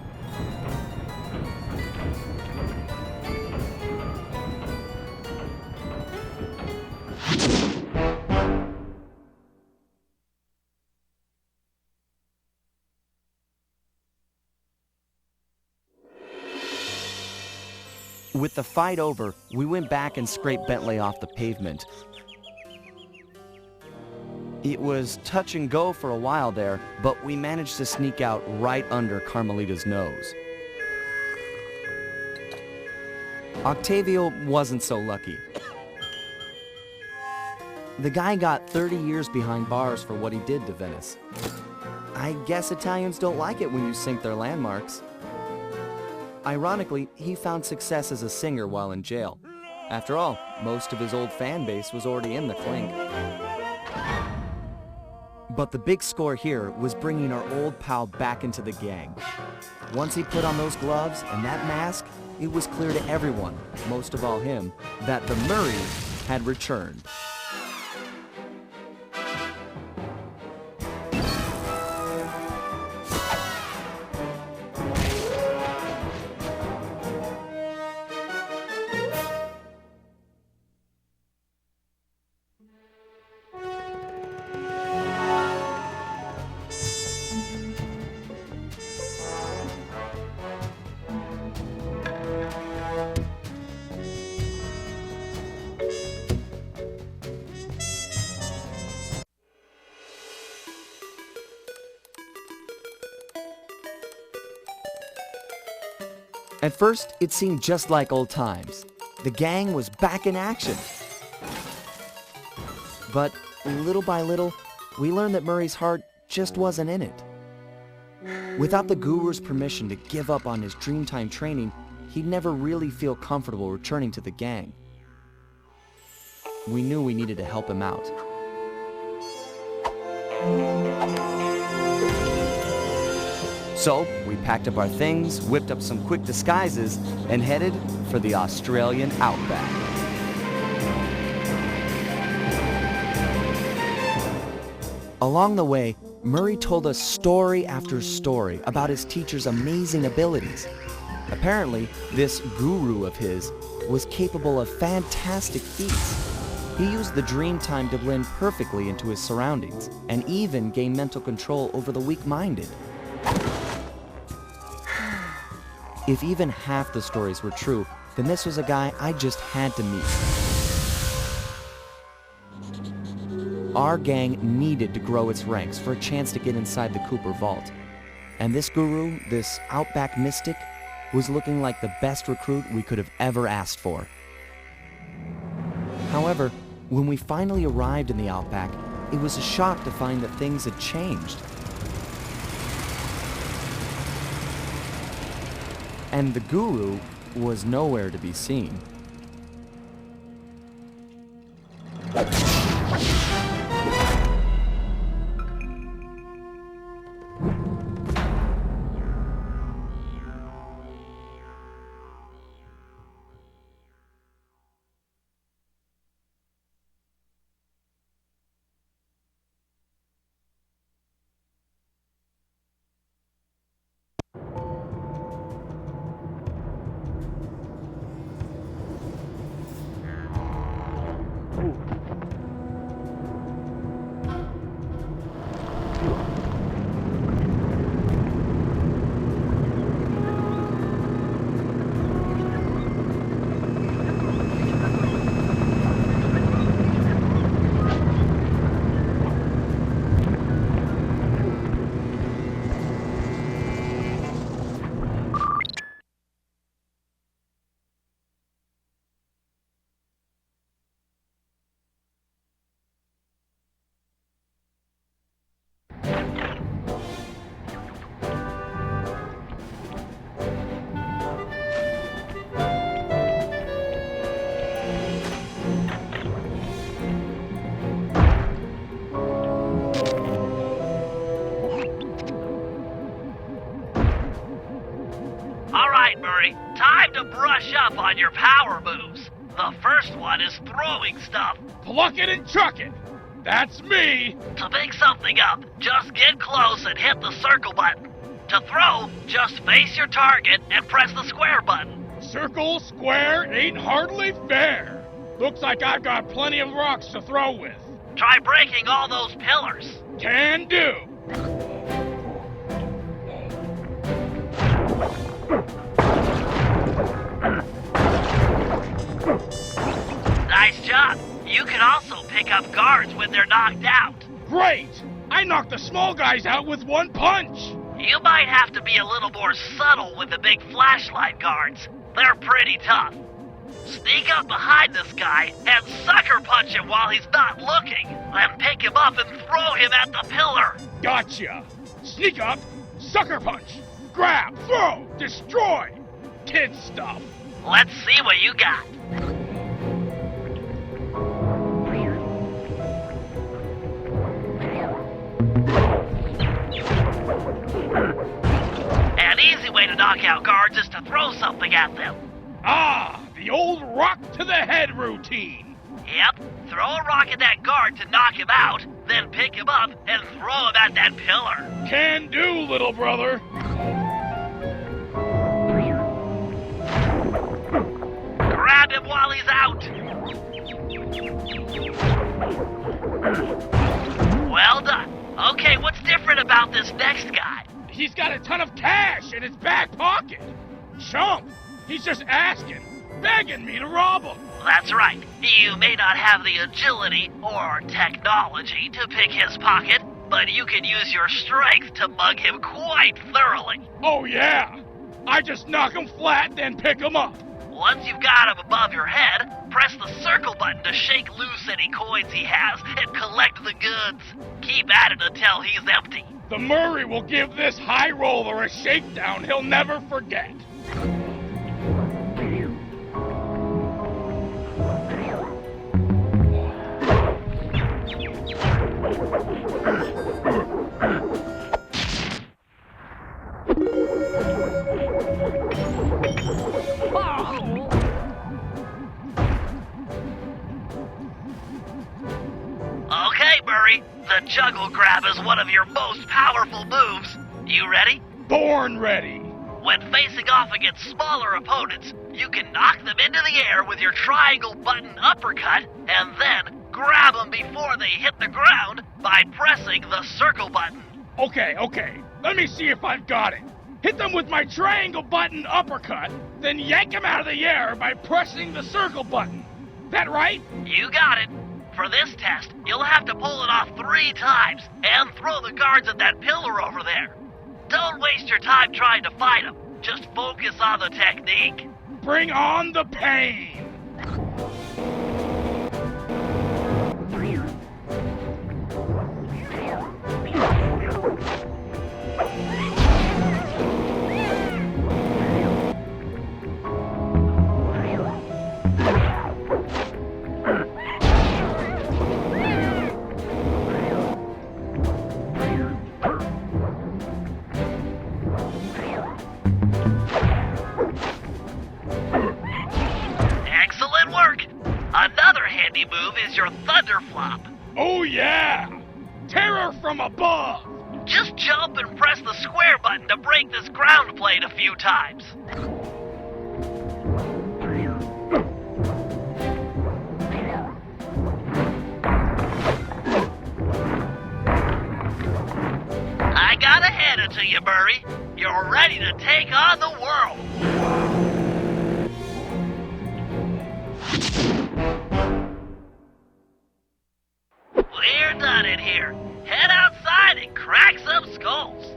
With the fight over, we went back and scraped Bentley off the pavement. It was touch and go for a while there, but we managed to sneak out right under Carmelita's nose. Octavio wasn't so lucky. The guy got 30 years behind bars for what he did to Venice. I guess Italians don't like it when you sink their landmarks. Ironically, he found success as a singer while in jail. After all, most of his old fan base was already in the clink. But the big score here was bringing our old pal back into the gang. Once he put on those gloves and that mask, it was clear to everyone, most of all him, that the Murrays had returned. At first, it seemed just like old times. The gang was back in action. But little by little, we learned that Murray's heart just wasn't in it. Without the Guru's permission to give up on his Dreamtime training, he'd never really feel comfortable returning to the gang. We knew we needed to help him out. So, we packed up our things, whipped up some quick disguises, and headed for the Australian outback. Along the way, Murray told us story after story about his teacher's amazing abilities. Apparently, this guru of his was capable of fantastic feats. He used the Dreamtime to blend perfectly into his surroundings, and even gain mental control over the weak-minded. If even half the stories were true, then this was a guy I just had to meet. Our gang needed to grow its ranks for a chance to get inside the Cooper Vault. And this guru, this outback mystic, was looking like the best recruit we could have ever asked for. However, when we finally arrived in the outback, it was a shock to find that things had changed. And the guru was nowhere to be seen. time to brush up on your power moves. The first one is throwing stuff. Pluck it and chuck it. That's me. To pick something up, just get close and hit the circle button. To throw, just face your target and press the square button. Circle, square, ain't hardly fair. Looks like I've got plenty of rocks to throw with. Try breaking all those pillars. Can do. Nice job. You can also pick up guards when they're knocked out. Great! I knocked the small guys out with one punch. You might have to be a little more subtle with the big flashlight guards. They're pretty tough. Sneak up behind this guy and sucker punch him while he's not looking. Then pick him up and throw him at the pillar. Gotcha. Sneak up, sucker punch, grab, throw, destroy. Kid stuff. Let's see what you got. An easy way to knock out guards is to throw something at them. Ah, the old rock to the head routine. Yep, throw a rock at that guard to knock him out, then pick him up and throw him at that pillar. Can do, little brother. Grab him while he's out. Well done. Okay, what's different about this next guy? He's got a ton of cash in his back pocket. Chump. He's just asking, begging me to rob him. That's right. You may not have the agility or technology to pick his pocket, but you can use your strength to mug him quite thoroughly. Oh, yeah. I just knock him flat, then pick him up. Once you've got him above your head, press the circle button to shake loose any coins he has and collect the goods. Keep at it until he's empty. The Murray will give this high roller a shakedown he'll never forget. Okay, Murray. The juggle grab is one of your most powerful moves. You ready? Born ready. When facing off against smaller opponents, you can knock them into the air with your triangle button uppercut, and then grab them before they hit the ground by pressing the circle button. Okay. Let me see if I've got it. Hit them with my triangle button uppercut, then yank them out of the air by pressing the circle button. That right? You got it. For this test, you'll have to pull it off 3 times and throw the guards at that pillar over there. Don't waste your time trying to fight them. Just focus on the technique. Bring on the pain! Another handy move is your thunder flop. Oh yeah! Terror from above! Just jump and press the square button to break this ground plate a few times. I gotta hand it to you, Murray. You're ready to take on the world. We're done in here. Head outside and crack some skulls.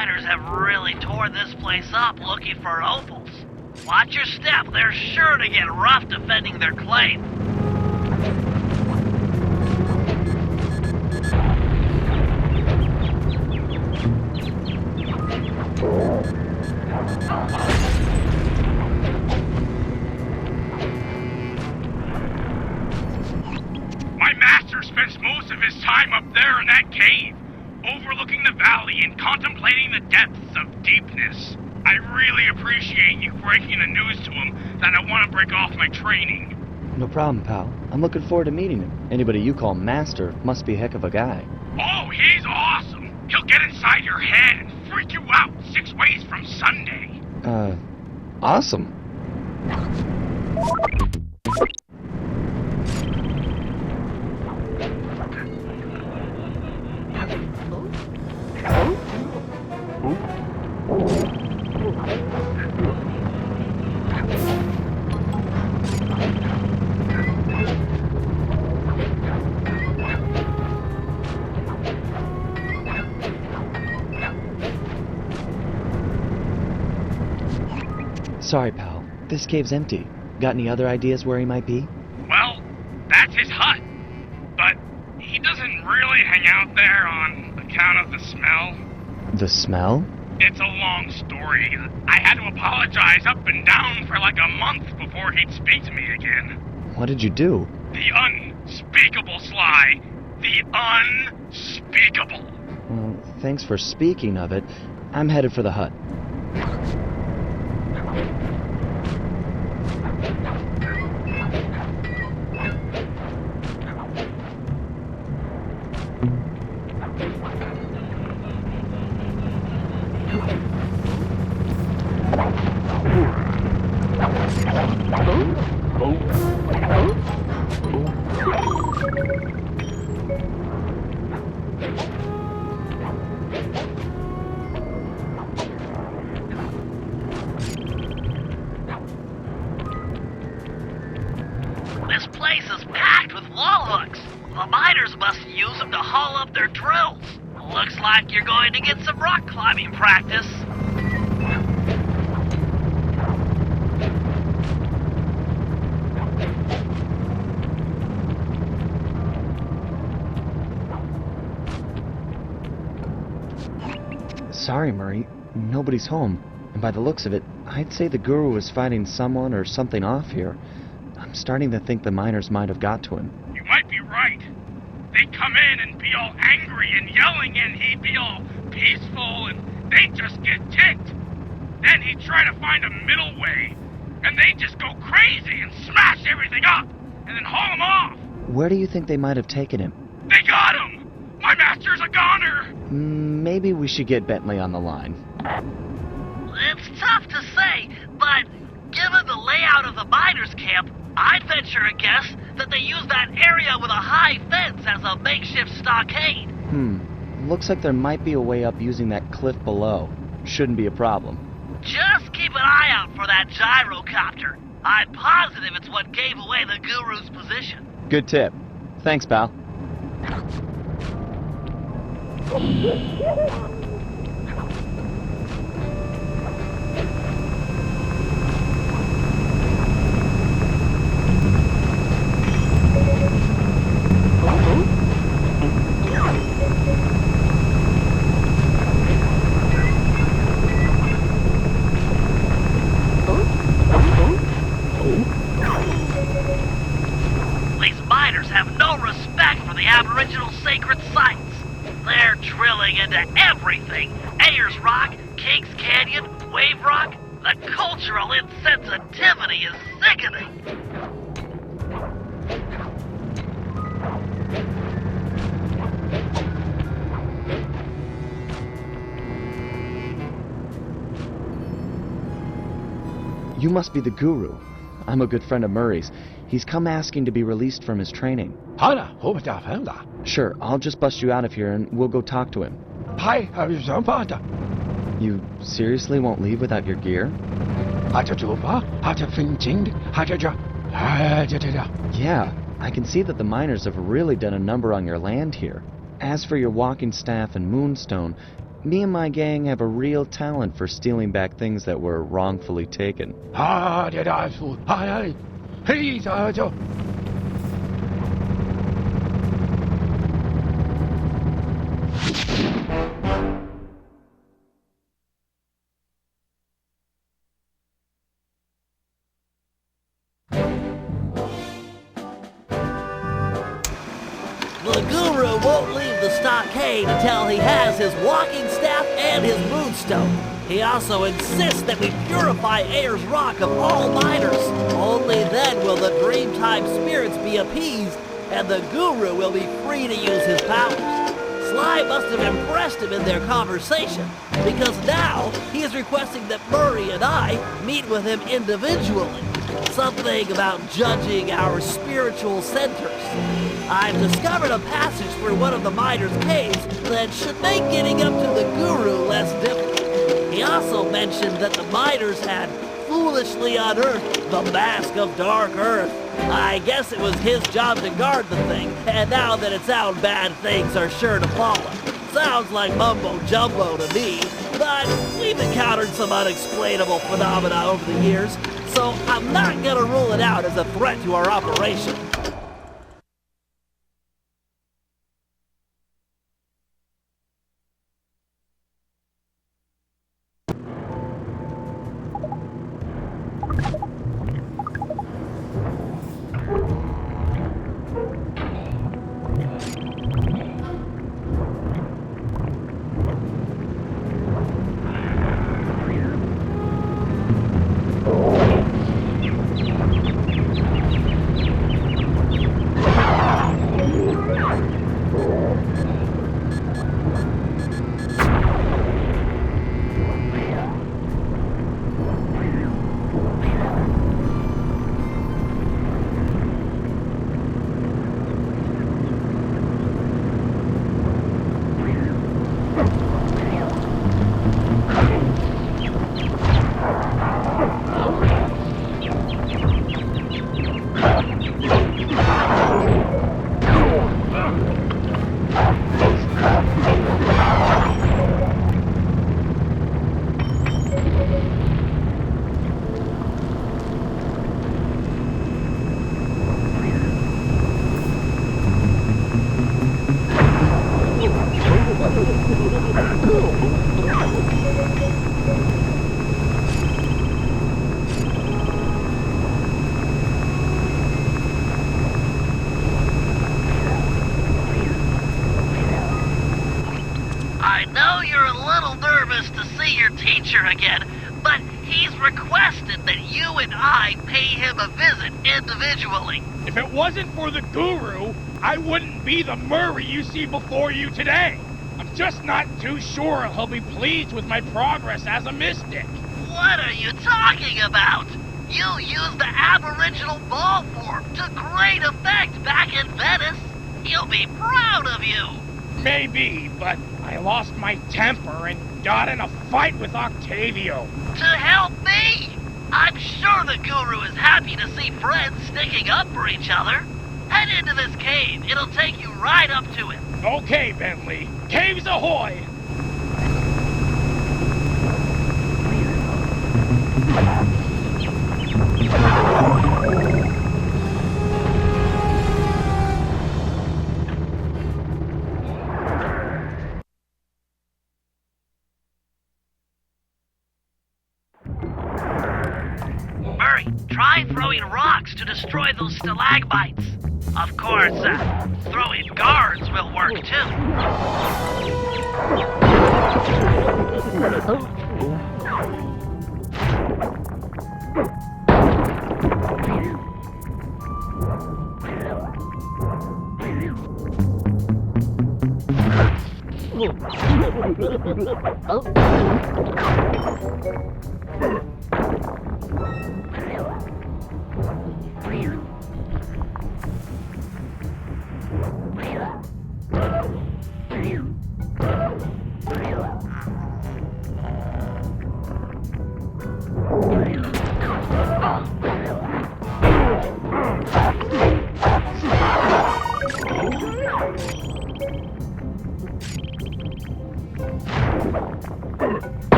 miners have really torn this place up looking for opals. Watch your step, they're sure to get rough defending their claim. My master spends most of his time up there in that cave, overlooking the valley and contemplating the depths of deepness. I really appreciate you breaking the news to him that I want to break off my training. No problem, pal. I'm looking forward to meeting him. Anybody you call master must be a heck of a guy. Oh, he's awesome! He'll get inside your head and freak you out 6 ways from Sunday. Awesome. Sorry, pal. This cave's empty. Got any other ideas where he might be? Well, that's his hut. But he doesn't really hang out there on account of the smell. The smell? It's a long story. I had to apologize up and down for like a month before he'd speak to me again. What did you do? The unspeakable, Sly. The unspeakable. Well, thanks for speaking of it. I'm headed for the hut. This place is packed with wall hooks. The miners must use them to haul up their drills. Looks like you're going to get some rock climbing practice. Sorry, Murray. Nobody's home. And by the looks of it, I'd say the Guru is fighting someone or something off here. I'm starting to think the miners might have got to him. You might be right. They'd come in and be all angry and yelling, and he'd be all peaceful, and they'd just get ticked. Then he'd try to find a middle way, and they'd just go crazy and smash everything up, and then haul him off. Where do you think they might have taken him? They got him! My master's a goner! Maybe we should get Bentley on the line. It's tough to say, but given the layout of the miners' camp, I'd venture a guess that they use that area with a high fence as a makeshift stockade. Looks like there might be a way up using that cliff below. Shouldn't be a problem. Just keep an eye out for that gyrocopter. I'm positive it's what gave away the Guru's position. Good tip. Thanks, pal. These miners have no respect for the Aboriginal sacred sites. They're drilling into everything. Ayers Rock, Kings Canyon, Wave Rock. The cultural insensitivity is sickening. You must be the Guru. I'm a good friend of Murray's. He's come asking to be released from his training. Sure, I'll just bust you out of here and we'll go talk to him. You seriously won't leave without your gear? Yeah, I can see that the miners have really done a number on your land here. As for your walking staff and moonstone, Me and my gang have a real talent for stealing back things that were wrongfully taken. The Guru won't leave the stockade until he has his walking staff and his moonstone. He also insists that we purify Ayer's Rock of all miners. Only then will the Dreamtime spirits be appeased, and the Guru will be free to use his powers. Sly must have impressed him in their conversation, because now he is requesting that Murray and I meet with him individually. Something about judging our spiritual centers. I've discovered a passage through one of the miners' caves that should make getting up to the Guru less difficult. He also mentioned that the miners had foolishly unearthed the Mask of Dark Earth. I guess it was his job to guard the thing, and now that it's out, bad things are sure to follow. Sounds like mumbo-jumbo to me, but we've encountered some unexplainable phenomena over the years, so I'm not gonna rule it out as a threat to our operation. I know you're a little nervous to see your teacher again, but he's requested that you and I pay him a visit individually. If it wasn't for the Guru, I wouldn't be the Murray you see before you today. I'm just not too sure he'll be pleased with my progress as a mystic. What are you talking about? You used the Aboriginal ball form to great effect back in Venice. He'll be proud of you. Maybe, but I lost my temper and got in a fight with Octavio. To help me? I'm sure the Guru is happy to see friends sticking up for each other. Head into this cave. It'll take you right up to him. Okay, Bentley. Caves ahoy! Murray, try throwing rocks to destroy those stalagmites. Of course, throwing guards will work too.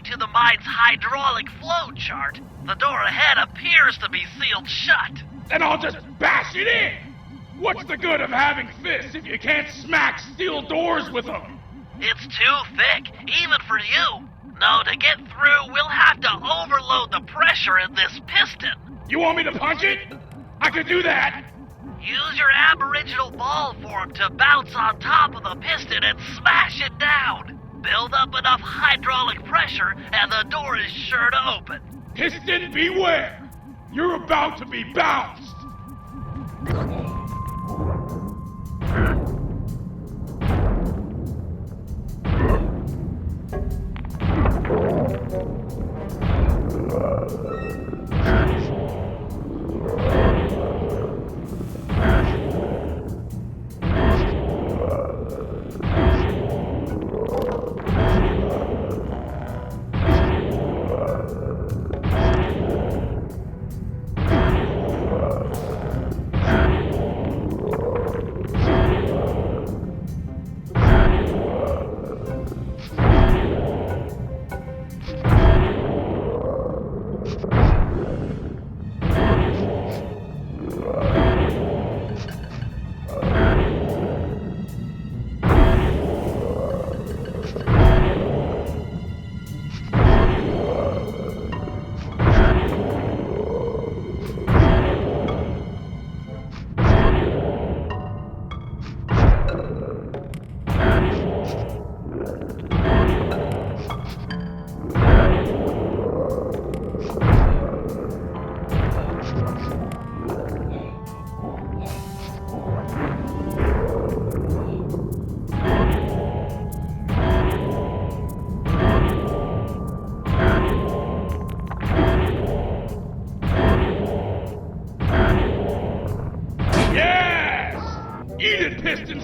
to the mine's hydraulic flow chart, the door ahead appears to be sealed shut. Then I'll just bash it in! What's the good of having fists if you can't smack steel doors with them? It's too thick, even for you. No, to get through, we'll have to overload the pressure in this piston. You want me to punch it? I could do that. Use your aboriginal ball form to bounce on top of the piston and smash it down. Build up enough hydraulic pressure and the door is sure to open. Piston, beware! You're about to be bounced!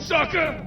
Sucker!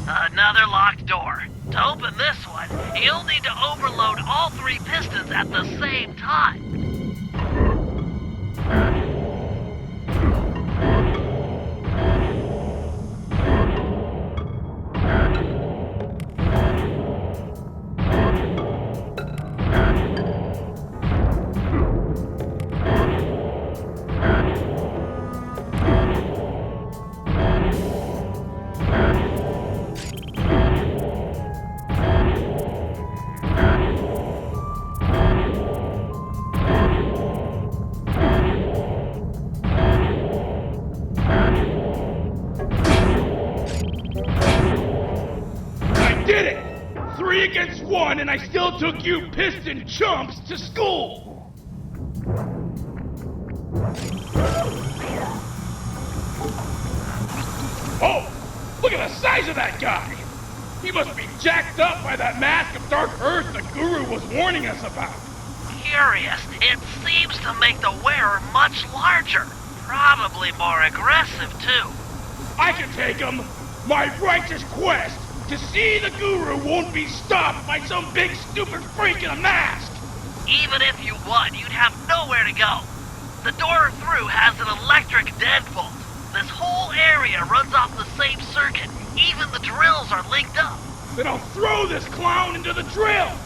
Another locked door. To open this one, you'll need to overload all three pistons at the same time. And I still took you piston chumps to school! Oh! Look at the size of that guy! He must be jacked up by that mask of dark earth the Guru was warning us about. Curious, it seems to make the wearer much larger. Probably more aggressive, too. I can take him! My righteous quest to see the Guru won't be stopped by some big stupid freak in a mask! Even if you won, you'd have nowhere to go. The door through has an electric deadbolt. This whole area runs off the same circuit. Even the drills are linked up. Then I'll throw this clown into the drills!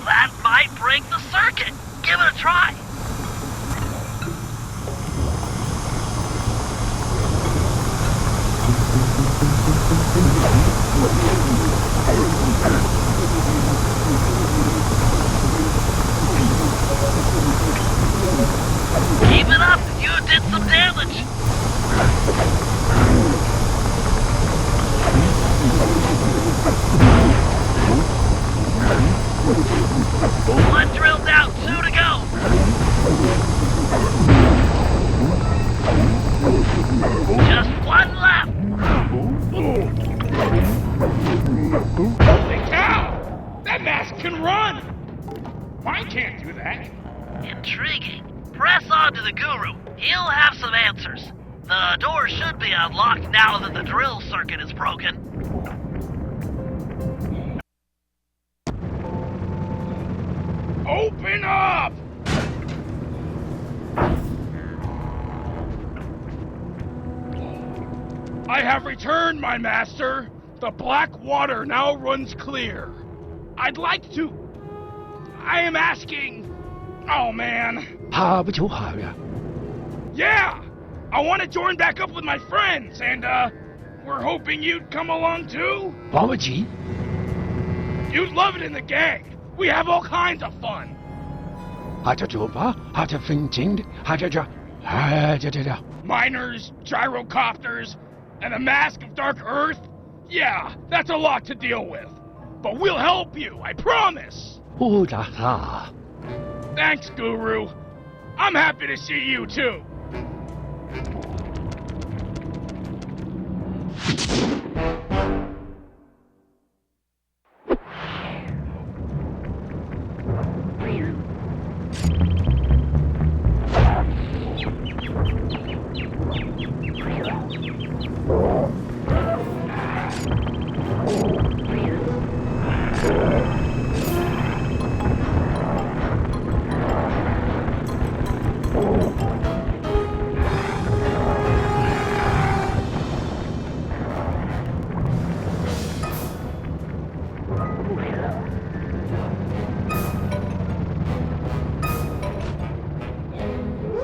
That might break the circuit. Give it a try. Keep it up, you did some damage. One drill down, 2 to go. Just one left. Mine can't do that. Intriguing. Press on to the Guru. He'll have some answers. The door should be unlocked now that the drill circuit is broken. Open up! I have returned, my master. The black water now runs clear. I'd like to... I am asking... Oh, man. 下不就好呀？ Yeah! I want to join back up with my friends, and, we're hoping you'd come along too? 王不急， You'd love it in the gang. We have all kinds of fun. 下只做吧，下只分清的，下只，这。 Miners, gyrocopters, and a mask of dark earth? Yeah, that's a lot to deal with. But we'll help you, I promise. 哦，啦。 Thanks, Guru. I'm happy to see you too.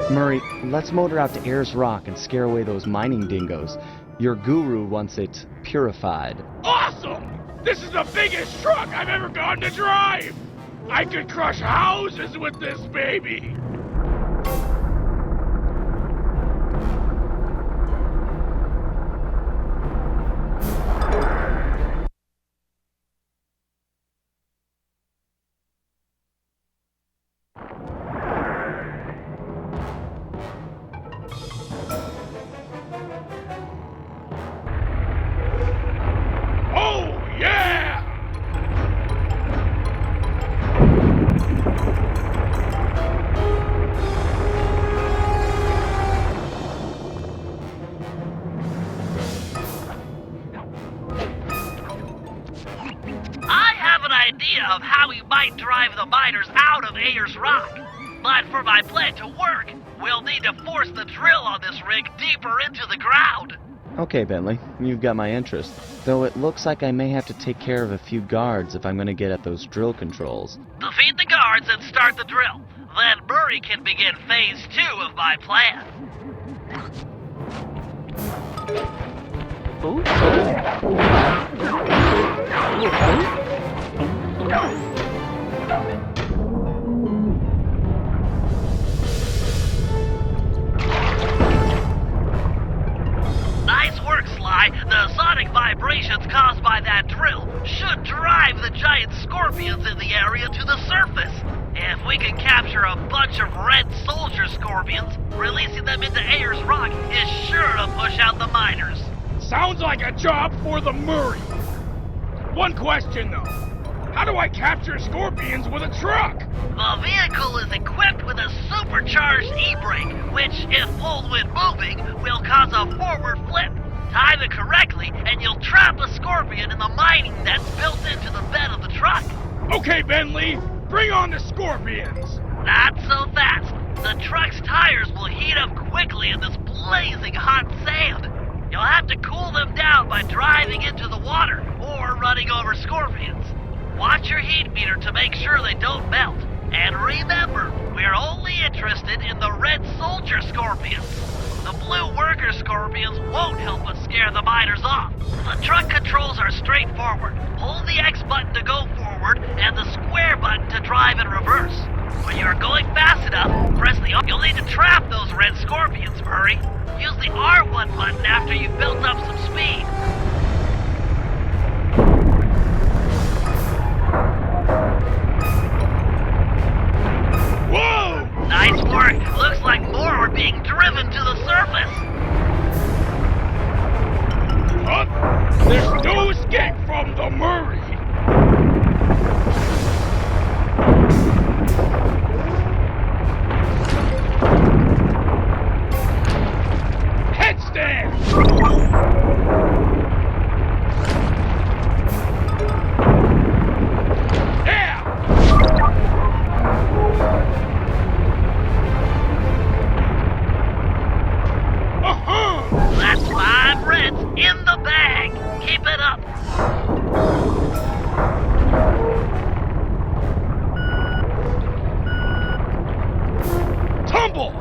Murray, let's motor out to Ayers Rock and scare away those mining dingoes. Your guru wants it purified. Awesome! This is the biggest truck I've ever gotten to drive! I could crush houses with this baby! Of how we might drive the miners out of Ayers Rock. But for my plan to work, we'll need to force the drill on this rig deeper into the ground. Okay, Bentley, you've got my interest. Though it looks like I may have to take care of a few guards if I'm going to get at those drill controls. Defeat the guards and start the drill. Then Murray can begin phase 2 of my plan. Nice work, Sly. The sonic vibrations caused by that drill should drive the giant scorpions in the area to the surface. If we can capture a bunch of red soldier scorpions, releasing them into Ayers Rock is sure to push out the miners. Sounds like a job for the Murray. One question, though. How do I capture scorpions with a truck? The vehicle is equipped with a supercharged e-brake, which, if pulled when moving, will cause a forward flip. Time it correctly, and you'll trap a scorpion in the mining nets built into the bed of the truck. Okay, Bentley, bring on the scorpions. Not so fast. The truck's tires will heat up quickly in this blazing hot sand. You'll have to cool them down by driving into the water or running over scorpions. Watch your heat meter to make sure they don't melt. And remember, we're only interested in the red soldier scorpions. The blue worker scorpions won't help us scare the miners off. The truck controls are straightforward. Hold the X button to go forward and the square button to drive in reverse. When you're going fast enough, press the... You'll need to trap those red scorpions, Murray. Use the R1 button after you've built up some speed. Whoa! Nice work. Looks like more are being driven to the surface. There's no escape from the Murray. trouble!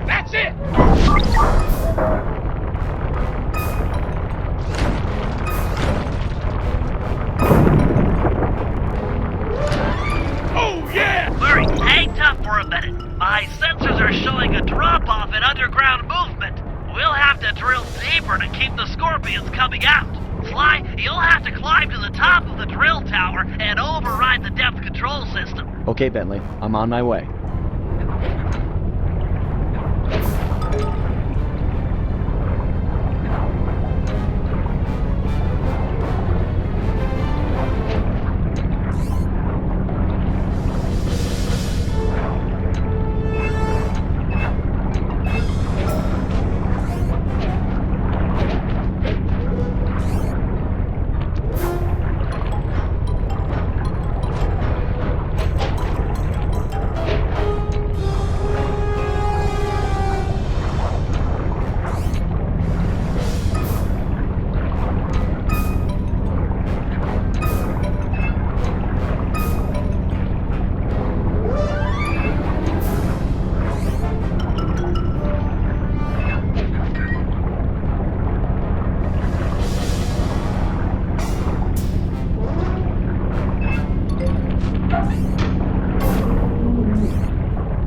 That's it! Oh, yeah! Murray, hang tough for a minute. My sensors are showing a drop-off in underground movement. We'll have to drill deeper to keep the scorpions coming out. Sly, you'll have to climb to the top of the drill tower and override the depth control system. Okay, Bentley, I'm on my way.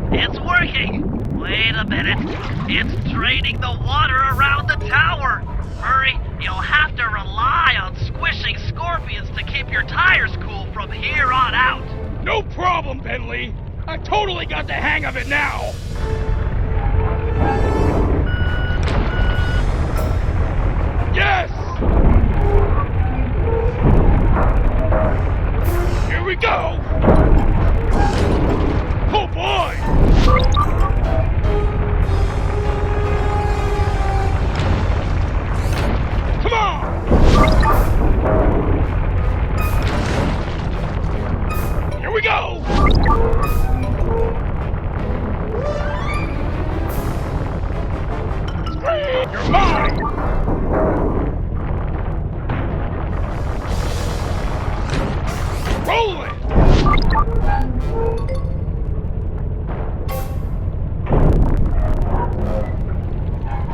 It's working! Wait a minute. It's draining the water around the tower. Murray, you'll have to rely on squishing scorpions to keep your tires cool from here on out. No problem, Bentley. I totally got the hang of it now. Yes! Here we go! Oh boy! Come on! Here we go! Scream! You're mine! Roll it!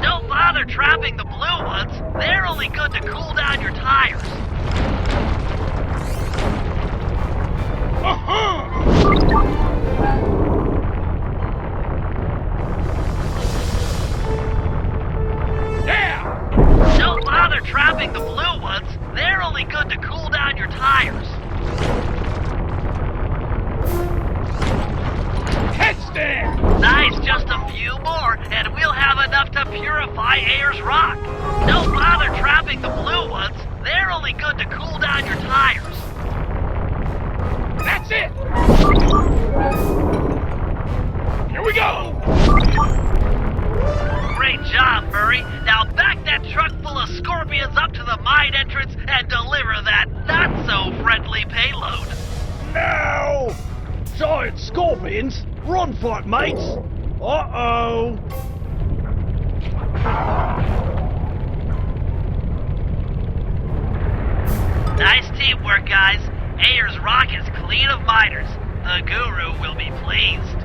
Don't bother trapping the blue ones. They're only good to cool down your tires. Yeah! Don't bother trapping the blue ones. They're only good to cool down your tires. Headstand! Nice, just a few more, and we'll have enough to purify Ayers Rock. Don't bother trapping the blue ones. They're only good to cool down your tires. That's it! Here we go! Great job, Murray. Now back that truck full of scorpions up to the mine entrance and deliver that not-so-friendly payload. No! Giant scorpions? Run for it, mates! Uh-oh! Nice teamwork, guys. Ayers Rock is clean of miners. The Guru will be pleased.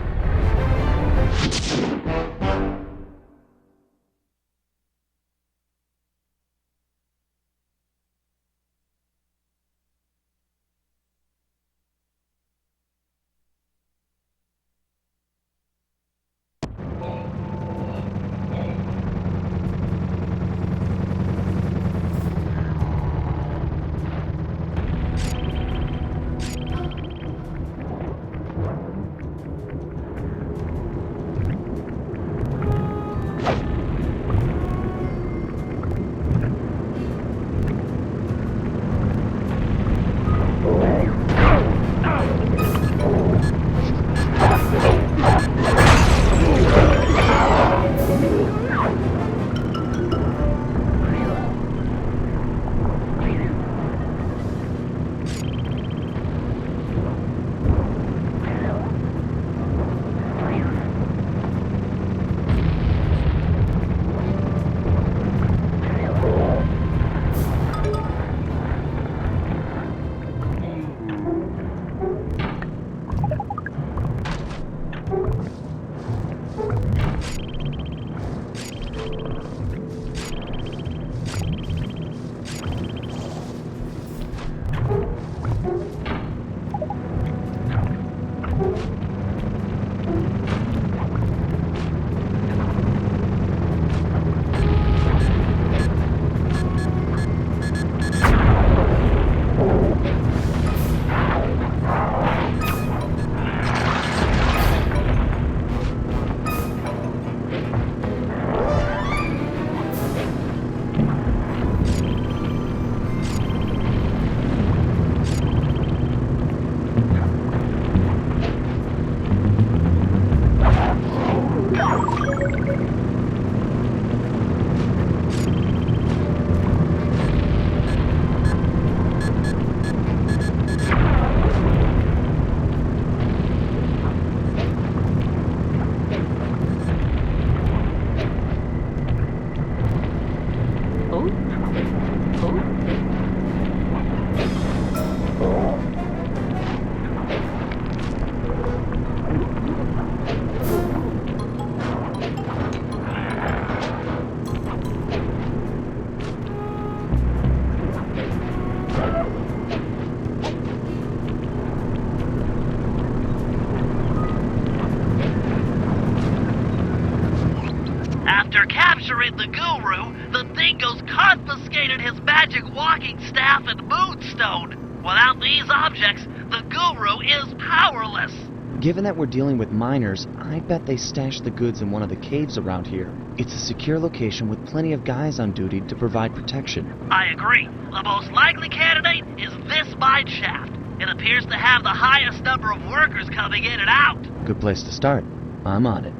Guru, the dingoes confiscated his magic walking staff and moonstone. Without these objects, the Guru is powerless. Given that we're dealing with miners, I bet they stashed the goods in one of the caves around here. It's a secure location with plenty of guys on duty to provide protection. I agree. The most likely candidate is this mine shaft. It appears to have the highest number of workers coming in and out. Good place to start. I'm on it.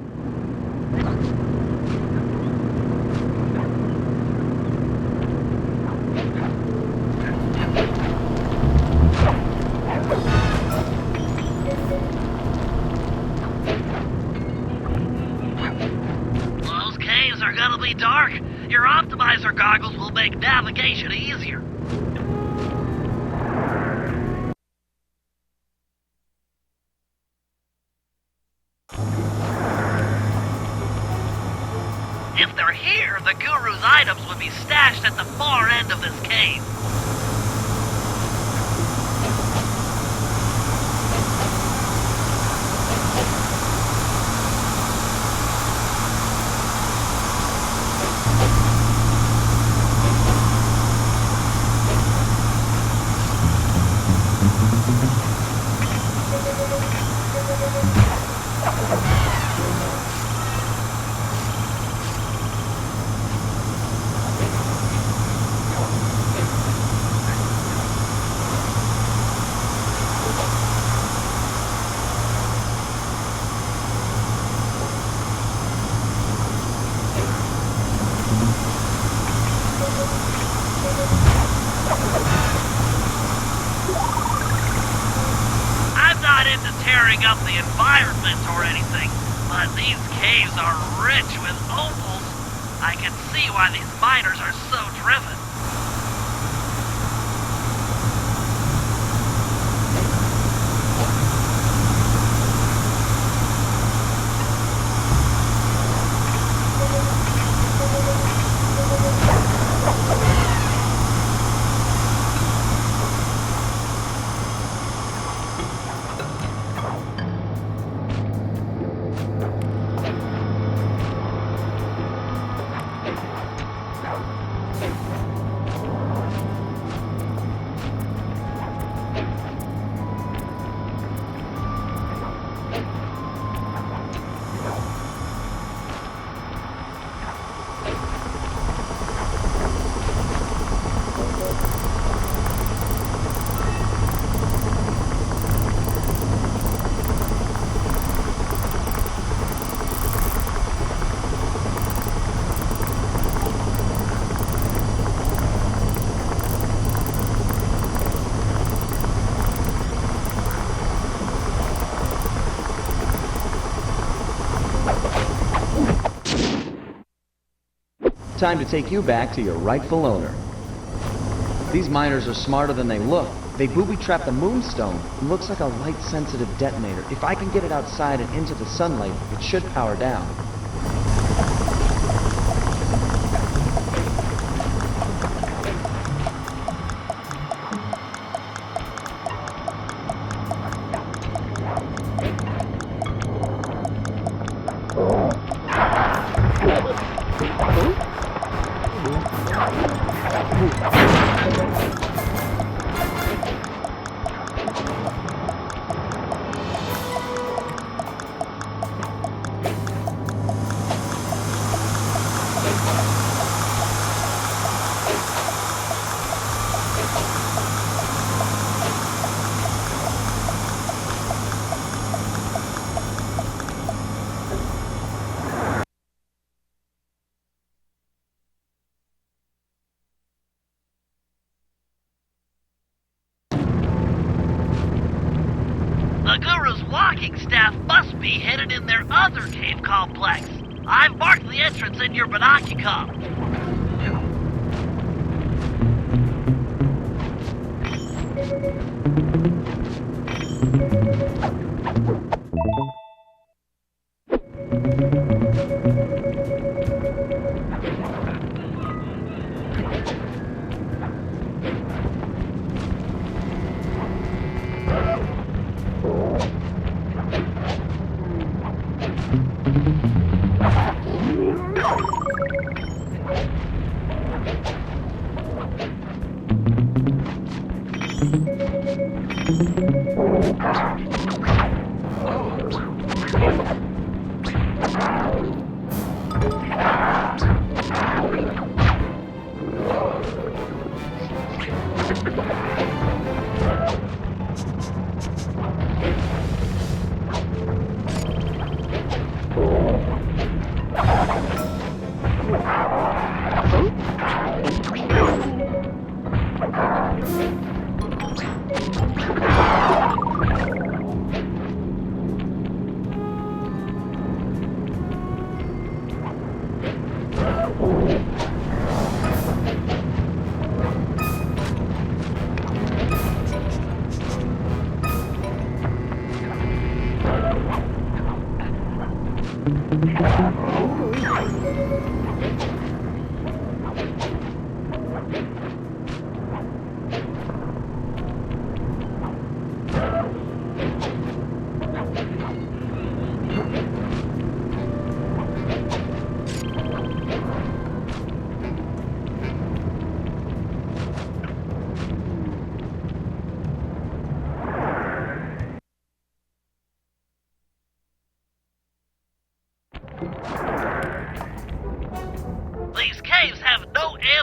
Those caves are gonna be dark. Your optimizer goggles will make navigation easier. If they're here, the Guru's items would be stashed at the far end of this cave. Tearing up the environment or anything, but these caves are rich with opals. I can see why these miners are so driven. Time to take you back to your rightful owner. These miners are smarter than they look. They booby-trapped the moonstone. It looks like a light-sensitive detonator. If I can get it outside and into the sunlight, it should power down. The Guru's walking staff must be hidden in their other cave complex. I've marked the entrance in your binocular.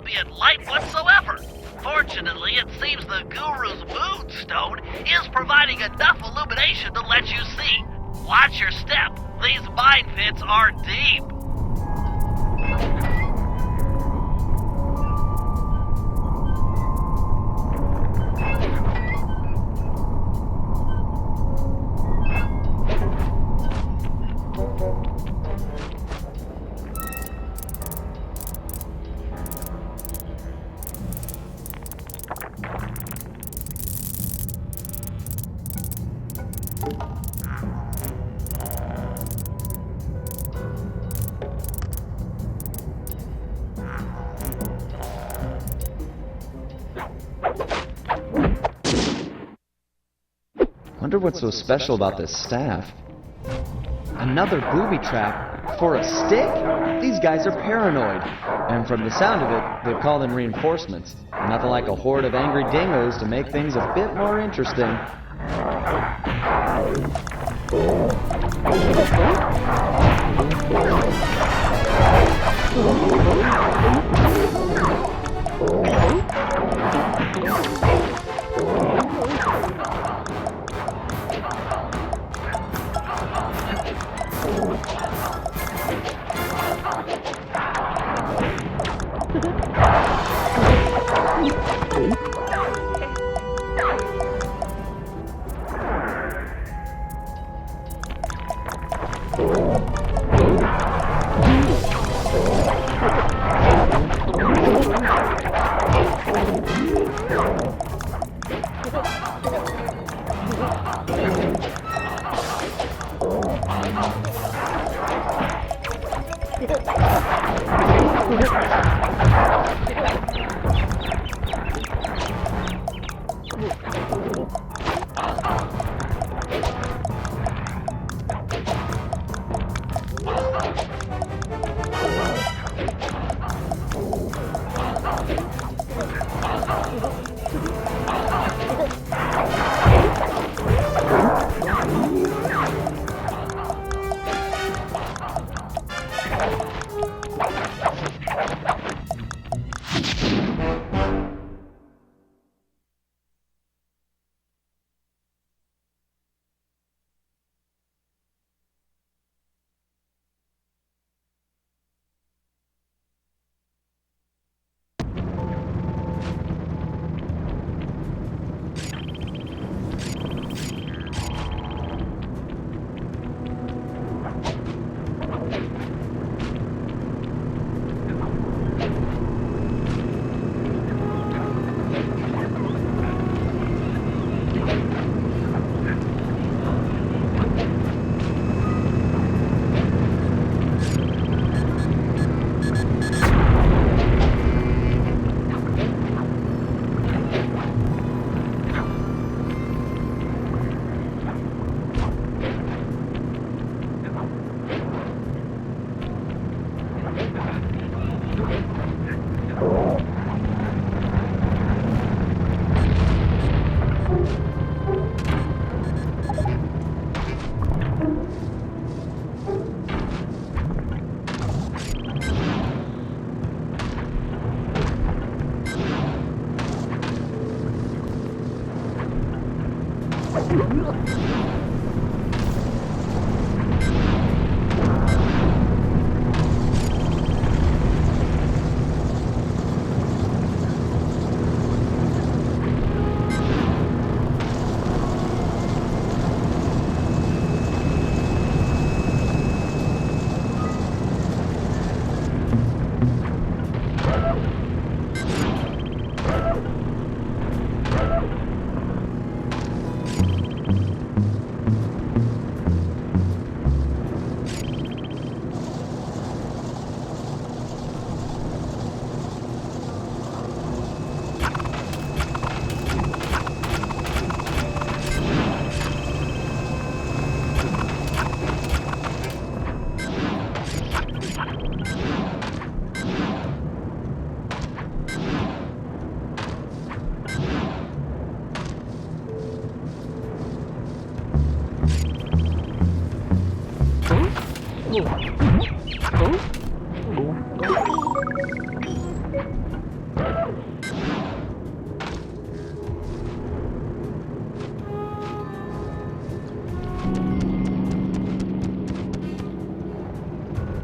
ambient light whatsoever. Fortunately, it seems the Guru's moonstone is providing enough illumination to let you see. Watch your step. These mine pits are deep. Wonder what's so special about this staff. Another booby trap for a stick? These guys are paranoid. And from the sound of it, they've called in reinforcements. Nothing like a horde of angry dingoes to make things a bit more interesting.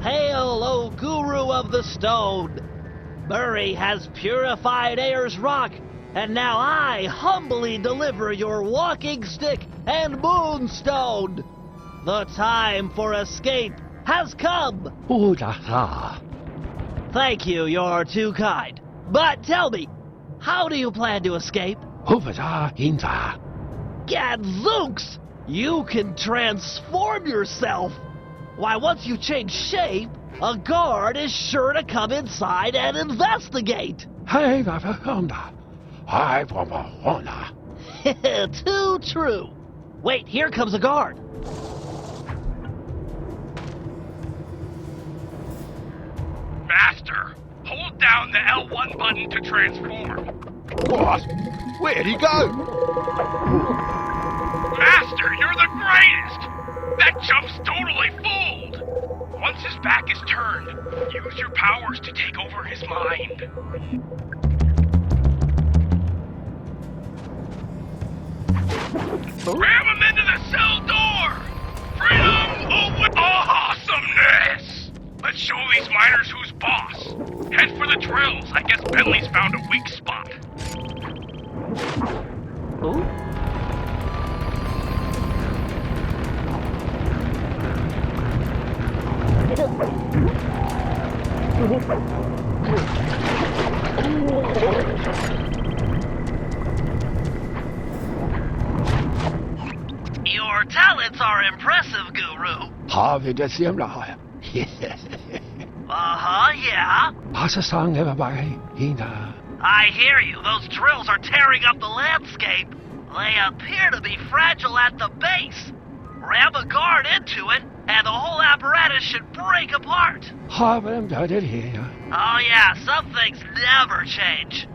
Hail, O Guru of the Stone! Murray has purified Ayer's rock, and now I humbly deliver your walking stick and moonstone. The time for escape has come. Thank you, you're too kind. But tell me, how do you plan to escape? Gadzooks! You can transform yourself! Why, once you change shape, a guard is sure to come inside and investigate! Too true! Wait, here comes a guard! Master, hold down the L1 button to transform. What? Where'd he go? Master, you're the greatest! That jump's totally fooled! Once his back is turned, use your powers to take over his mind. Ram him into the cell door! Freedom over awesomeness! Let's show these miners who's boss. Head for the drills. I guess Bentley's found a weak spot. Your talents are impressive, Guru. Yeah. I hear you. Those drills are tearing up the landscape. They appear to be fragile at the base. Ram a guard into it, and the whole apparatus should break apart. Oh yeah, some things never change.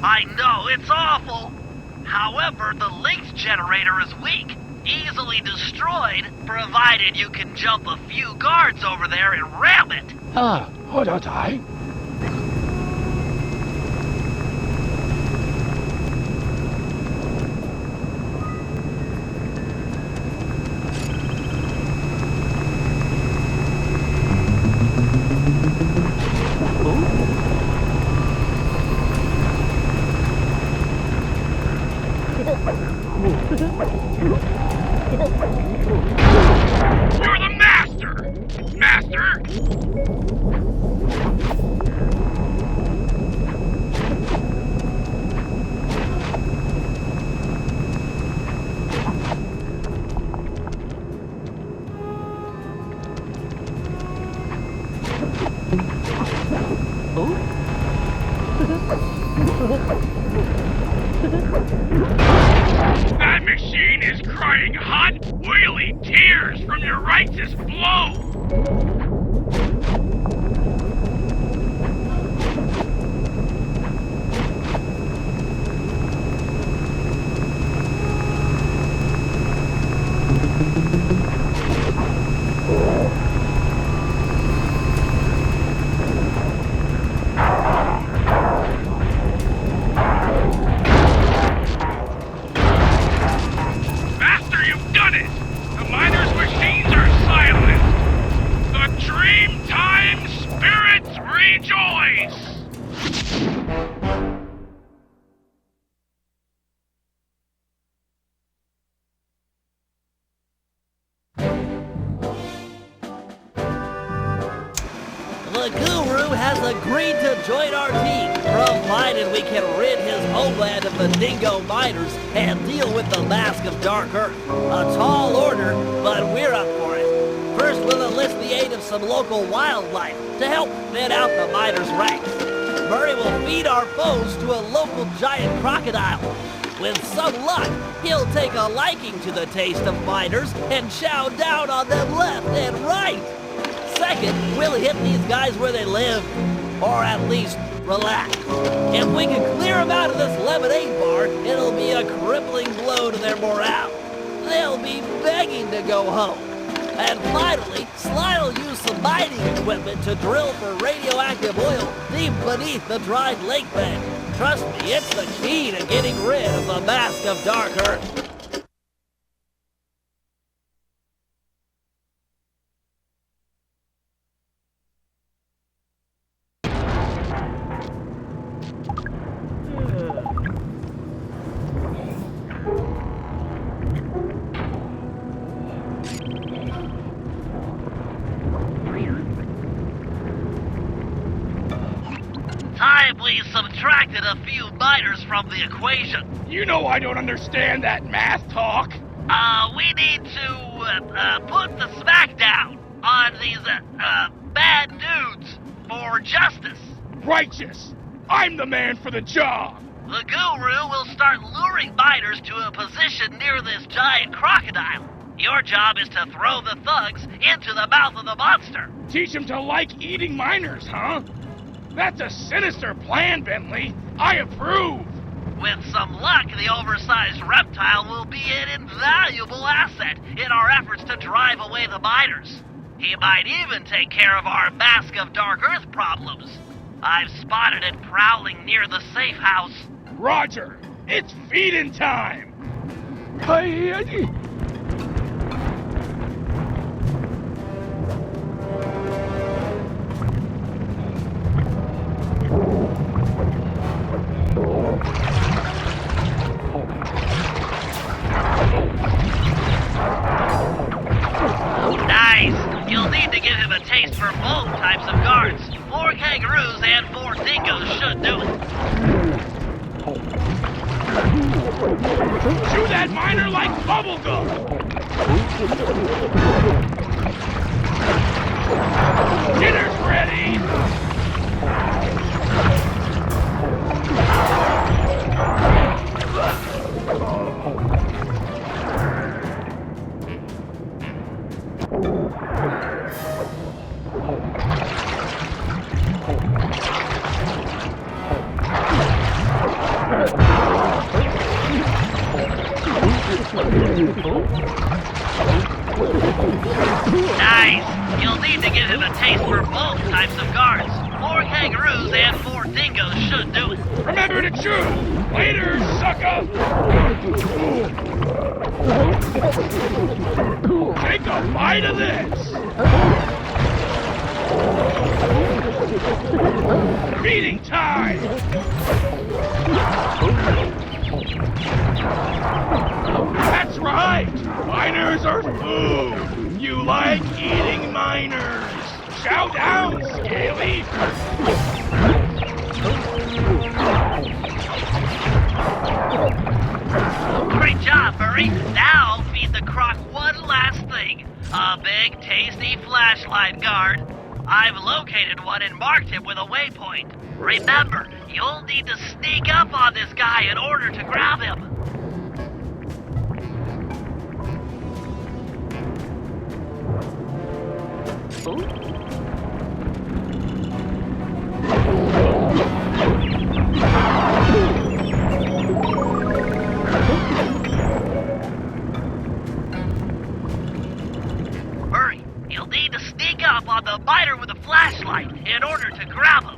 I know, it's awful. However, the link's generator is weak, easily destroyed, provided you can jump a few guards over there and ram it. You're the master! Master! That machine is crying hot, oily tears from your righteous blow! Master, you've done it! The miners' machines are silenced! The dream time spirits rejoice! The Guru has agreed to join our team, provided we can rid his homeland of the dingo miners and deal with the Mask of Dark Earth. A tall order, but we're up for it. First, we'll enlist the aid of some local wildlife to help thin out the miners' ranks. Murray will feed our foes to a local giant crocodile. With some luck, he'll take a liking to the taste of miners and chow down on them left and right. Second, we'll hit these guys where they live, or at least relax. If we can clear them out of this lemonade bar, it'll be a crippling blow to their morale. They'll be begging to go home. And finally, Sly'll use some mining equipment to drill for radioactive oil deep beneath the dried lake bed. Trust me, it's the key to getting rid of the Mask of Dark Earth. We subtracted a few miners from the equation. You know I don't understand that math talk. We need to, put the smackdown on these, bad dudes for justice. Righteous! I'm the man for the job! The Guru will start luring miners to a position near this giant crocodile. Your job is to throw the thugs into the mouth of the monster. Teach them to like eating miners, huh? That's a sinister plan, Bentley. I approve. With some luck, the oversized reptile will be an invaluable asset in our efforts to drive away the miners. He might even take care of our Mask of Dark Earth problems. I've spotted it prowling near the safe house. Roger. It's feeding time. Nice! You'll need to give him a taste for both types of guards. 4 kangaroos and 4 dingoes should do it. Chew that miner like bubblegum! Dinner's ready! Nice! You'll need to give him a taste for both types of guards. 4 kangaroos and 4 dingoes should do it. Remember to chew! Later, sucker! Take a bite of this! Feeding time! That's right! Miners are food! You like eating miners! Shout down, Scaly! Great job, Murray. Now feed the croc one last thing. A big, tasty flashlight guard. I've located one and marked him with a waypoint. Remember, you'll need to sneak up on this guy in order to grab him. Murray, you'll need to sneak up on the biter with a flashlight in order to grab him.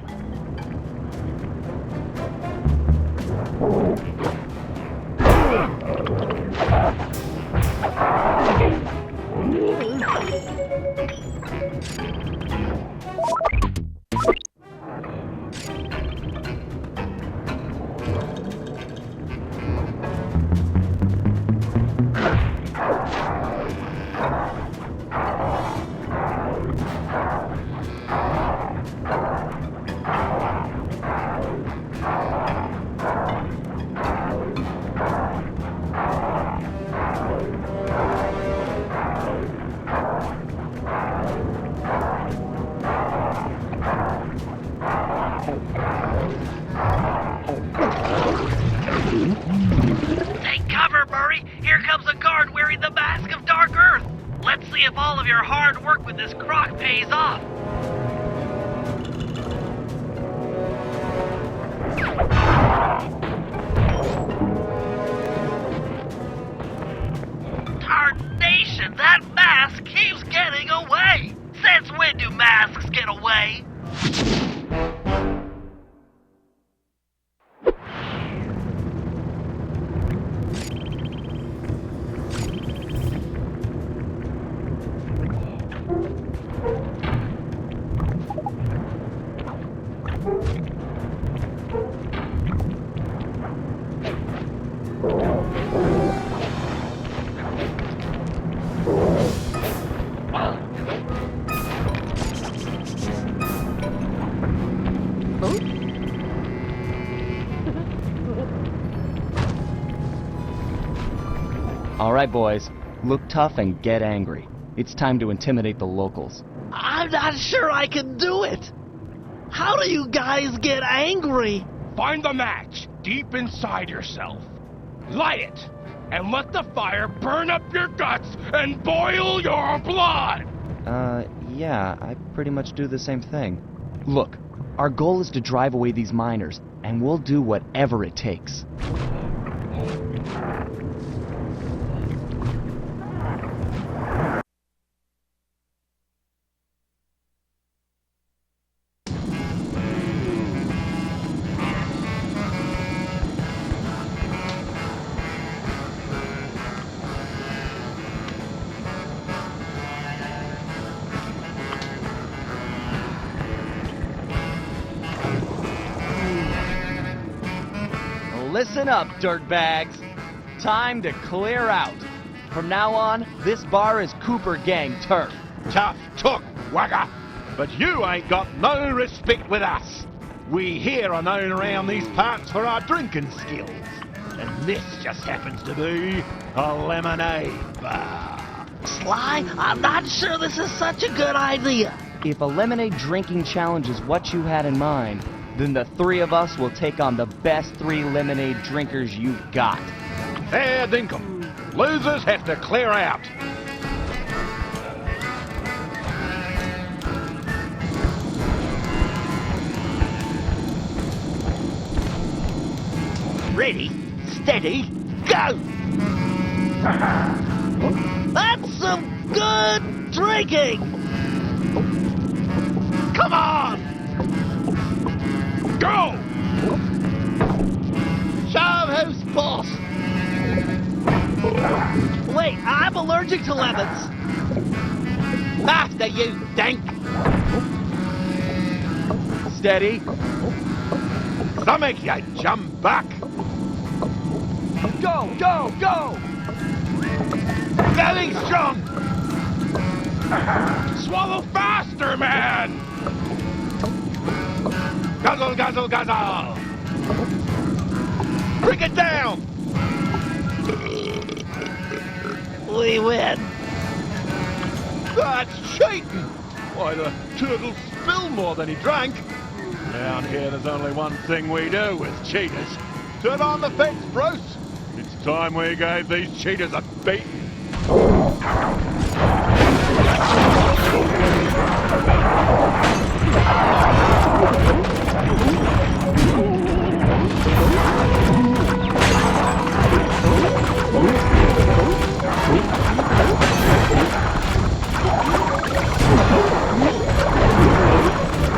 Take cover, Murray! Here comes a guard wearing the mask of Dark Earth! Let's see if all of your hard work with this croc pays off! Tarnation! That mask keeps getting away! Since when do masks get away? Alright, boys. Look tough and get angry. It's time to intimidate the locals. I'm not sure I can do it. How do you guys get angry? Find the match deep inside yourself. Light it, and let the fire burn up your guts and boil your blood! Yeah, I pretty much do the same thing. Look, our goal is to drive away these miners, and we'll do whatever it takes. Listen up, dirtbags. Time to clear out. From now on, this bar is Cooper Gang turf. Tough took, wagger. But you ain't got no respect with us. We here are known around these parts for our drinking skills. And this just happens to be a lemonade bar. Sly, I'm not sure this is such a good idea. If a lemonade drinking challenge is what you had in mind, then the 3 of us will take on the best 3 lemonade drinkers you've got. Fair dinkum. Losers have to clear out. Ready, steady, go! That's some good drinking! Come on! Go! Show who's boss! Wait, I'm allergic to lemons. After you, dink! Steady. Stomach, you jump back. Go, go, go! Belly strong. Swallow faster, man! Guzzle, guzzle, guzzle. Bring it down. We win. That's cheating. Why, the turtle spilled more than he drank. Down here, there's only one thing we do with cheaters. Turn on the fence, Bruce. It's time we gave these cheaters a beating.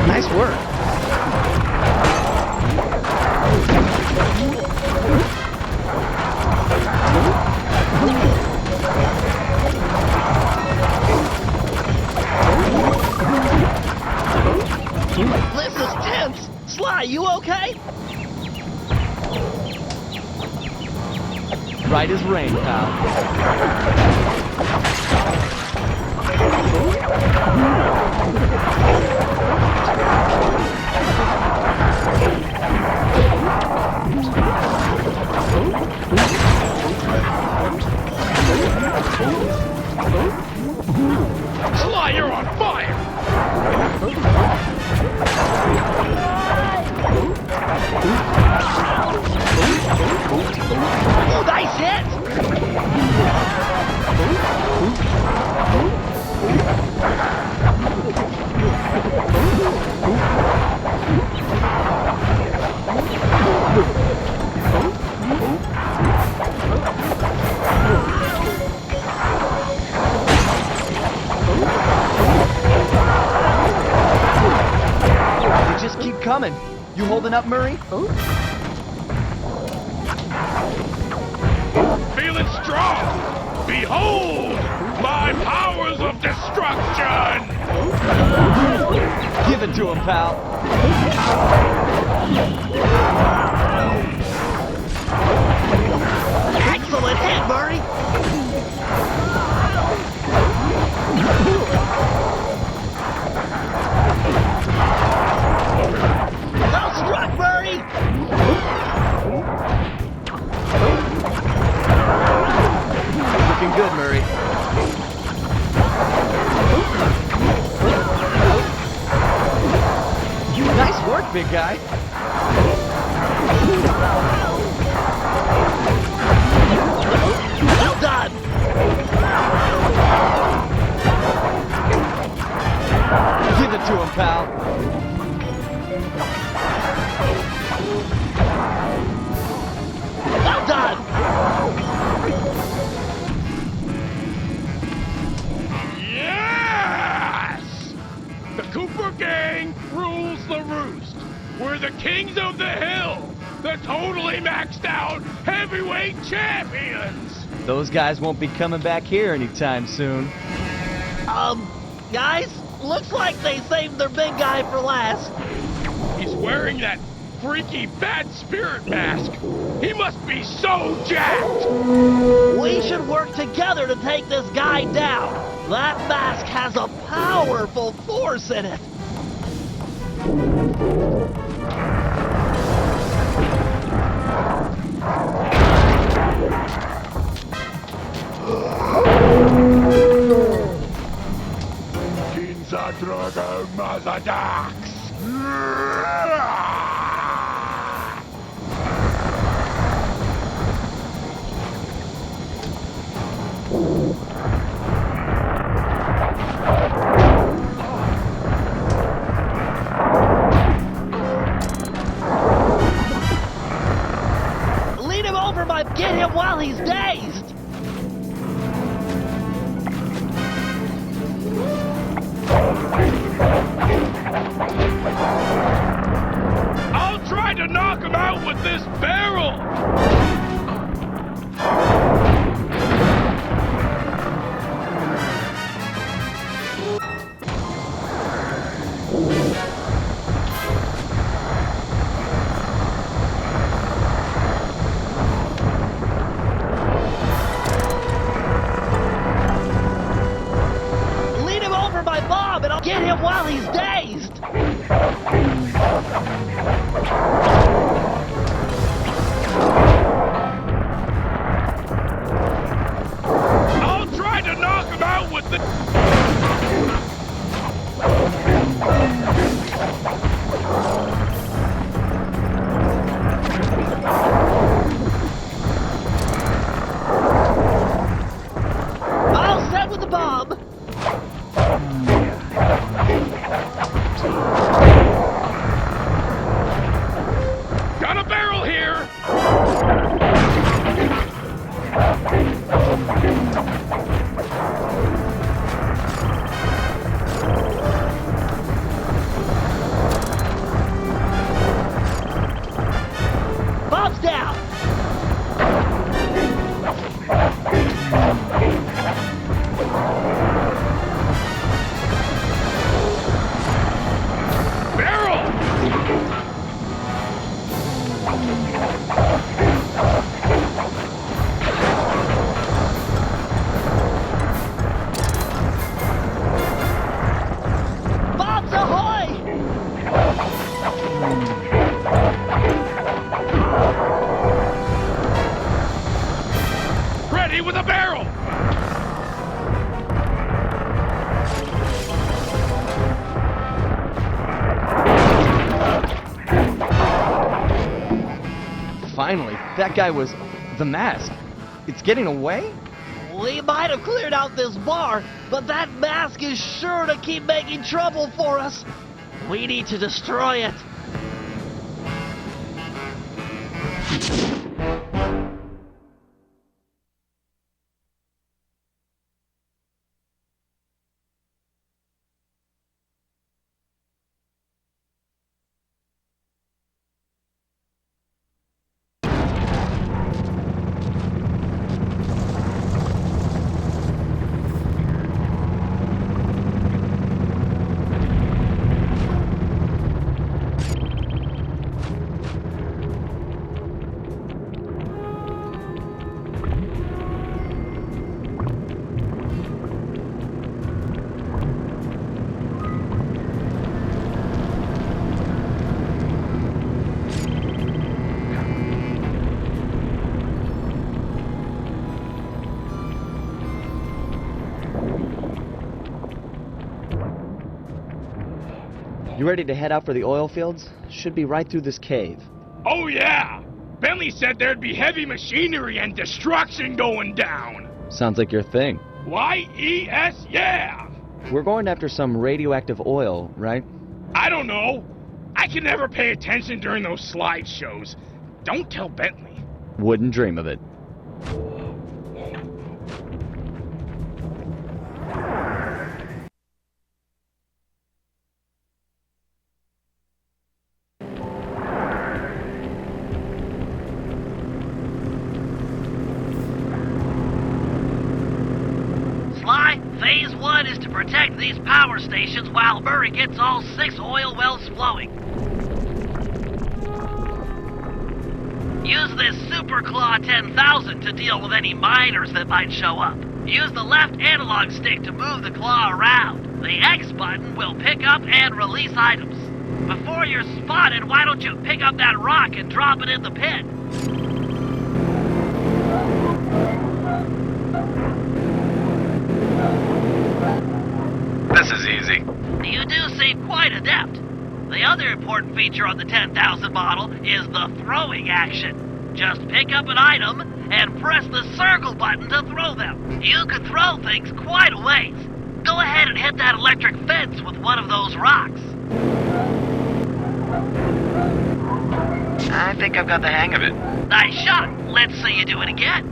Nice work. This is tense. Sly, you okay? Right as rain, pal. Sly, you're on fire! Oh, nice hit! You just keep coming. You holding up, Murray? Feeling strong! Behold! My powers of destruction! Give it to him, pal. Excellent hit, Murray! Well struck, Murray! Looking good, Murray. Nice work, big guy. Well done! Give it to him, pal. Well done! Yes! The Cooper Gang rules the roost. We're the kings of the hill. The totally maxed out heavyweight champions. Those guys won't be coming back here anytime soon. Guys, looks like they saved their big guy for last. He's wearing that freaky bad spirit mask. He must be so jacked. We should work together to take this guy down. That mask has a powerful force in it. Dragon Mazadax! Lead him over, but get him while he's dazed. my bomb and I'll get him while he's dazed! I'll try to knock him out with the... All set with the bomb! Got a barrel here! Bomb's down! Barrel! Bombs ahoy! Ready with a barrel! Finally, that guy was the mask. It's getting away? We might have cleared out this bar, but that mask is sure to keep making trouble for us. We need to destroy it. You ready to head out for the oil fields? Should be right through this cave. Oh yeah! Bentley said there'd be heavy machinery and destruction going down! Sounds like your thing. Y-E-S, yeah! We're going after some radioactive oil, right? I don't know. I can never pay attention during those slideshows. Don't tell Bentley. Wouldn't dream of it. Sly, Phase 1 is to protect these power stations while Murray gets all 6 oil wells flowing. Use this Super Claw 10,000 to deal with any miners that might show up. Use the left analog stick to move the claw around. The X button will pick up and release items. Before you're spotted, why don't you pick up that rock and drop it in the pit? This is easy. You do seem quite adept. The other important feature on the 10,000 model is the throwing action. Just pick up an item and press the circle button to throw them. You can throw things quite a ways. Go ahead and hit that electric fence with one of those rocks. I think I've got the hang of it. Nice shot. Let's see you do it again.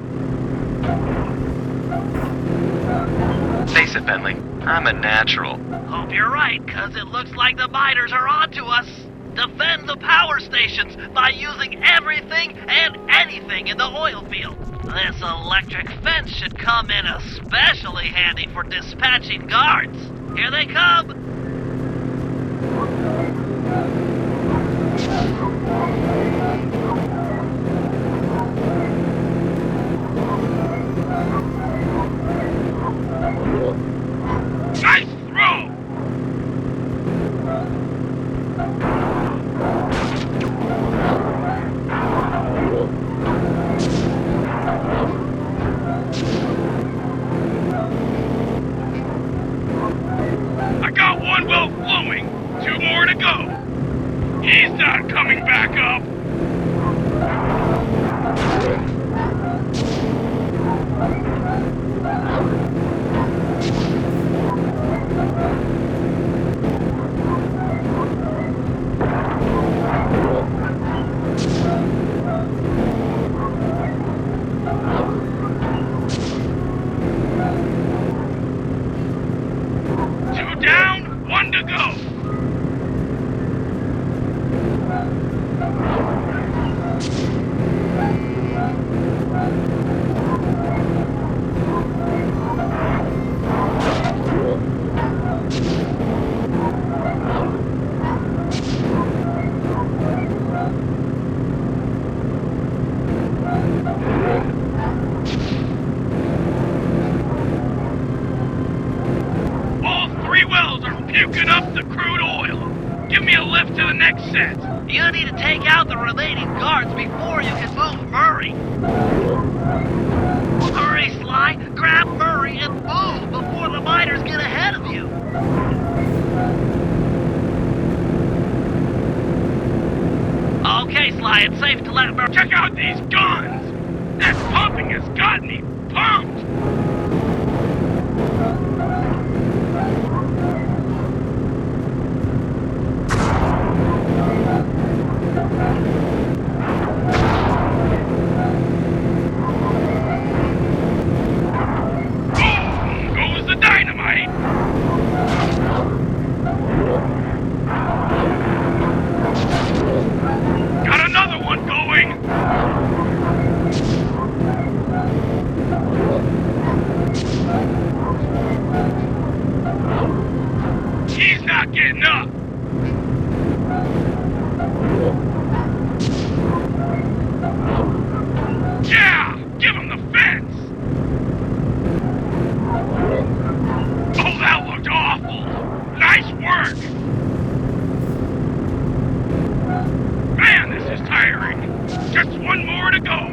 Face it, Bentley. I'm a natural. Hope you're right, cause it looks like the miners are onto us. Defend the power stations by using everything and anything in the oil field. This electric fence should come in especially handy for dispatching guards. Here they come. Nice throw! got one well flowing. 2 more to go. He's not coming back up. Two down, 1 to go. All 3 wells are puking up the crude oil. Give me a lift to the next set. You need to take out the remaining guards before you can move Murray. Hurry, Sly. Grab Murray and move before the miners get ahead of you. Okay, Sly, it's safe to let Murray... Check out these guns! That pumping has got me pumped! Boom goes the dynamite! Got another one going! He's not getting up! Yeah! Give him the fence! Oh, that looked awful! Nice work! Man, this is tiring! Just 1 more to go!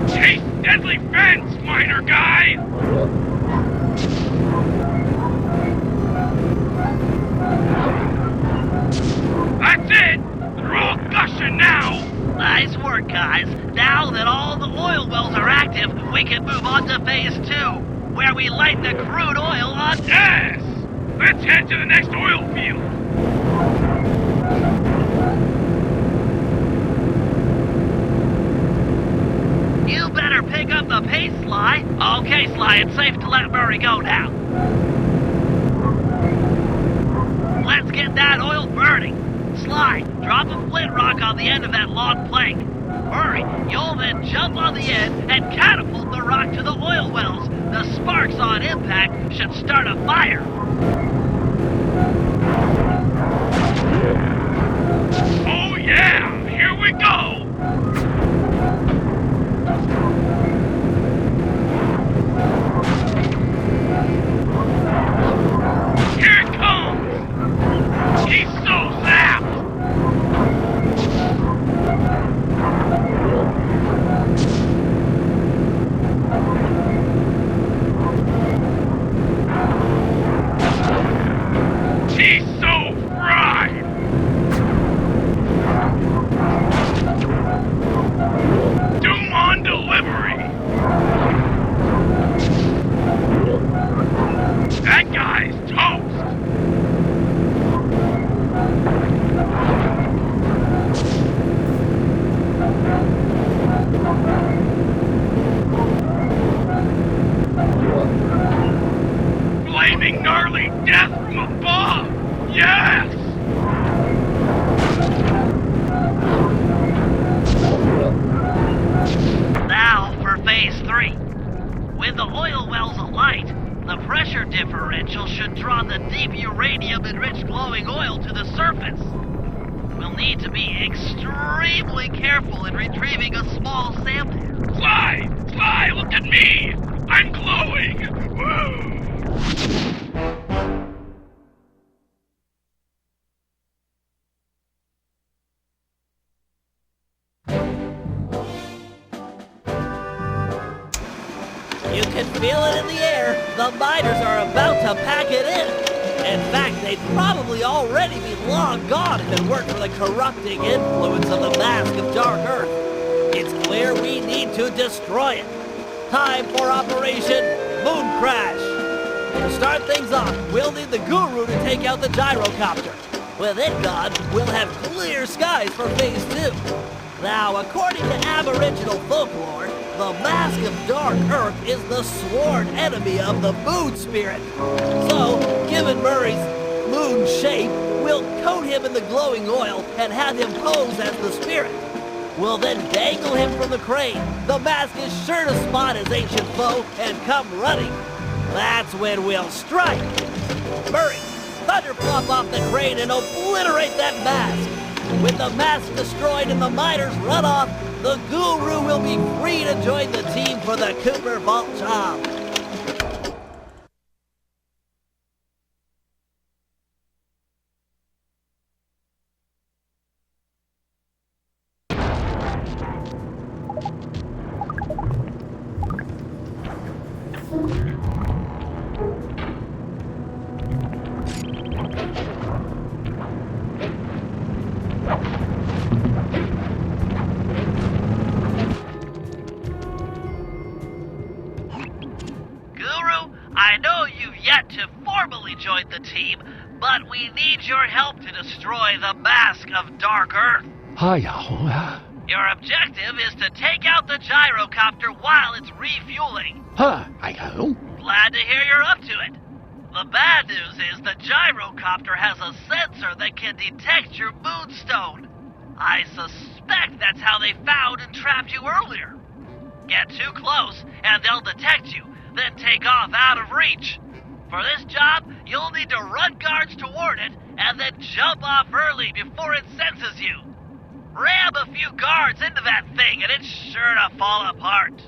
Chase deadly fence, miner guy! That's it! They're all gushing now! Nice work, guys. Now that all the oil wells are active, we can move on to phase 2, where we light the crude oil on... Yes! Let's head to the next oil field! You better pick up the pace, Sly. Okay, Sly, it's safe to let Murray go now. Let's get that oil burning. Sly, drop a flint rock on the end of that long plank. Murray, you'll then jump on the end and catapult the rock to the oil wells. The sparks on impact should start a fire. Oh yeah! Here we go! Here it comes! He's so zapped! He's so fried! Doom on delivery! That guy's toast! Flaming gnarly death from above! Yes! Now for phase 3. With the oil wells alight, the pressure differential should draw the deep uranium-enriched glowing oil to the surface. We'll need to be extremely careful in retrieving a small sample. Fly! Fly, look at me! I'm glowing! Woo! You can feel it in the air. The miners are about to pack it in. In fact, they'd probably already be long gone if it weren't for the corrupting influence of the Mask of Dark Earth. It's clear we need to destroy it. Time for Operation Moon Crash. To start things off, we'll need the Guru to take out the gyrocopter. With it gone, we'll have clear skies for Phase 2. Now, according to Aboriginal folklore, the Mask of Dark Earth is the sworn enemy of the Moon Spirit. So, given Murray's moon shape, we'll coat him in the glowing oil and have him pose as the spirit. We'll then dangle him from the crane. The mask is sure to spot his ancient foe and come running. That's when we'll strike. Murray, thunderflop off the crane and obliterate that mask. With the mask destroyed and the miners run off, the Guru will be free to join the team for the Cooper Vault job. I know you've yet to formally join the team, but we need your help to destroy the Mask of Dark Earth. Hiya. Your objective is to take out the gyrocopter while it's refueling. Hiya. Glad to hear you're up to it. The bad news is the gyrocopter has a sensor that can detect your moonstone. I suspect that's how they found and trapped you earlier. Get too close, and they'll detect you, then take off out of reach. For this job, you'll need to run guards toward it, and then jump off early before it senses you. Ram a few guards into that thing, and it's sure to fall apart.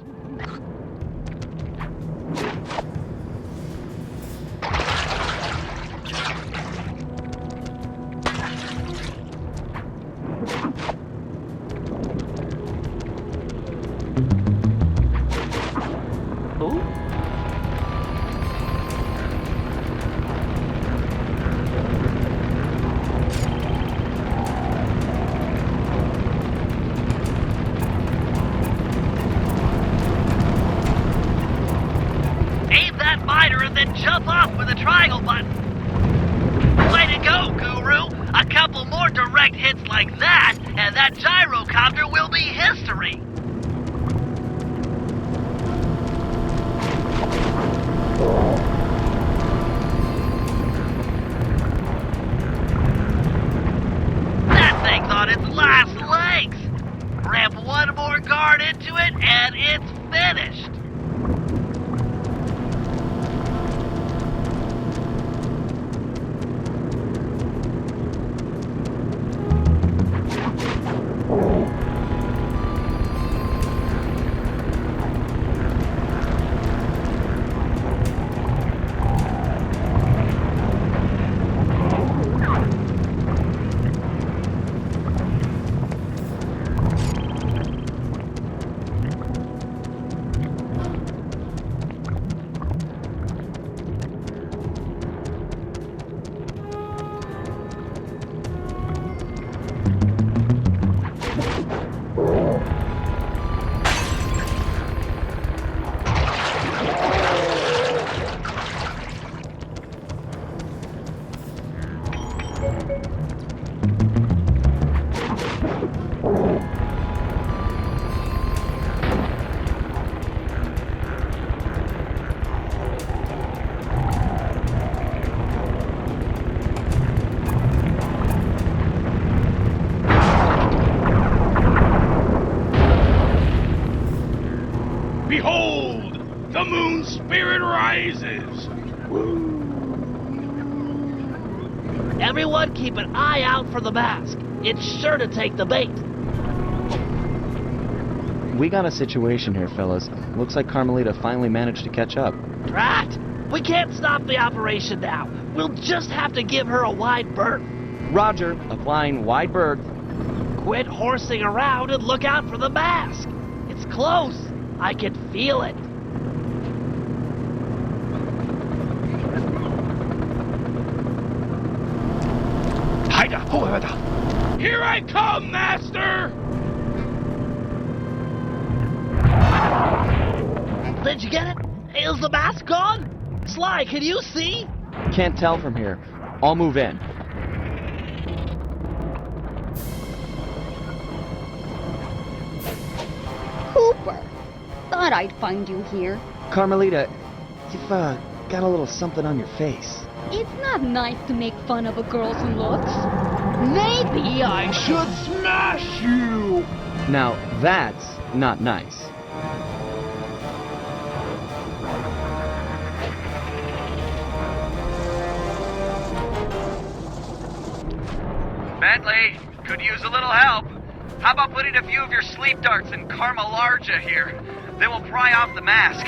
Jump off with a triangle button. Way to go, Guru! A couple more direct hits like that, and that gyrocopter will be history! That thing's on its last legs! Ramp one more guard into it, and it's finished! Behold! The moon spirit rises! Everyone keep an eye out for the mask. It's sure to take the bait. We got a situation here, fellas. Looks like Carmelita finally managed to catch up. Right. We can't stop the operation now. We'll just have to give her a wide berth. Roger. Applying wide berth. Quit horsing around and look out for the mask. It's close. I can feel it. Here I come, Master! Did you get it? Is the mask gone? Sly, can you see? Can't tell from here. I'll move in. Cooper! Thought I'd find you here. Carmelita, you've got a little something on your face. It's not nice to make fun of a girl's looks. Maybe I should smash you! Now, that's not nice. Bentley, could use a little help. How about putting a few of your sleep darts in Carmelarja here? They will pry off the mask.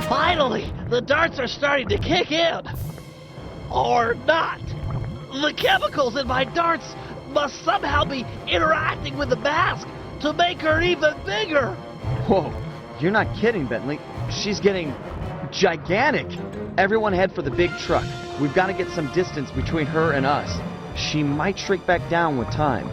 Finally, the darts are starting to kick in. Or not. The chemicals in my darts must somehow be interacting with the mask to make her even bigger. Whoa, you're not kidding, Bentley. She's getting gigantic. Everyone head for the big truck. We've got to get some distance between her and us. She might shrink back down with time.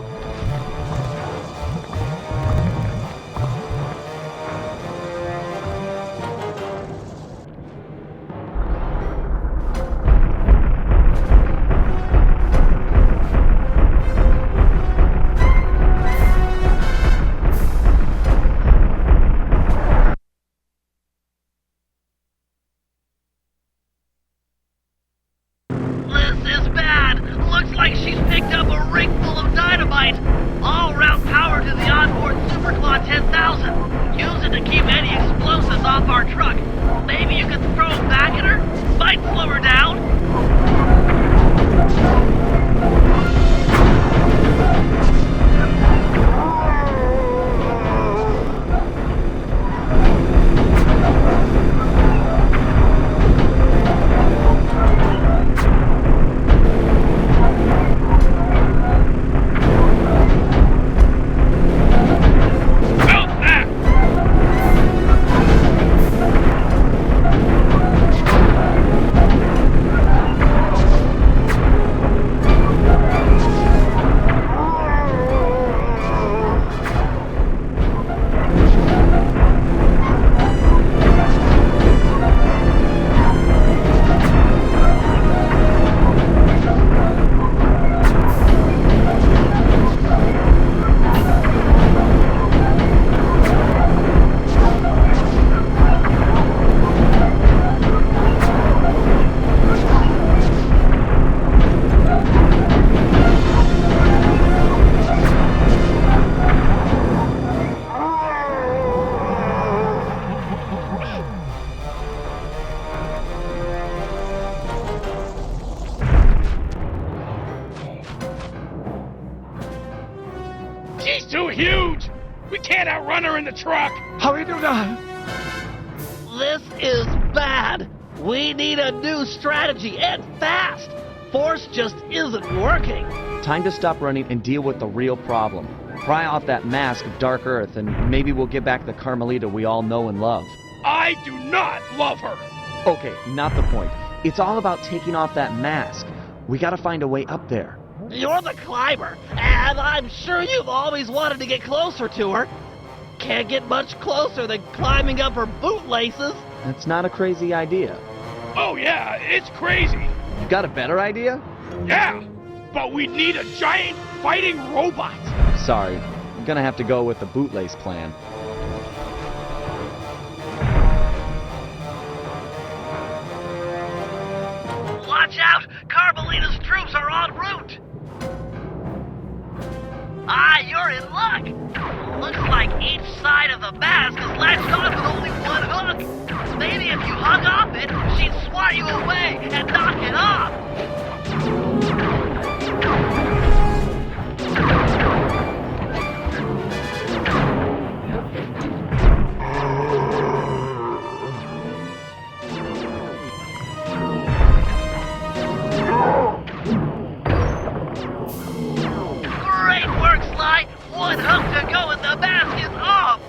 She's too huge! We can't outrun her in the truck! How we do that? This is bad! We need a new strategy, and fast! Force just isn't working! Time to stop running and deal with the real problem. Pry off that mask of dark earth, and maybe we'll get back the Carmelita we all know and love. I do not love her! Okay, not the point. It's all about taking off that mask. We gotta find a way up there. You're the climber, and I'm sure you've always wanted to get closer to her. Can't get much closer than climbing up her bootlaces. That's not a crazy idea. Oh yeah, it's crazy. You got a better idea? Yeah, but we need a giant fighting robot. Sorry, I'm gonna have to go with the bootlace plan. Watch out! Carmelita's troops are en route! Ah, you're in luck! Looks like each side of the mask is latched on with only one hook. Maybe if you hung off it, she'd swat you away and knock it off! Great work, Sly! One hook to go and the mask is off!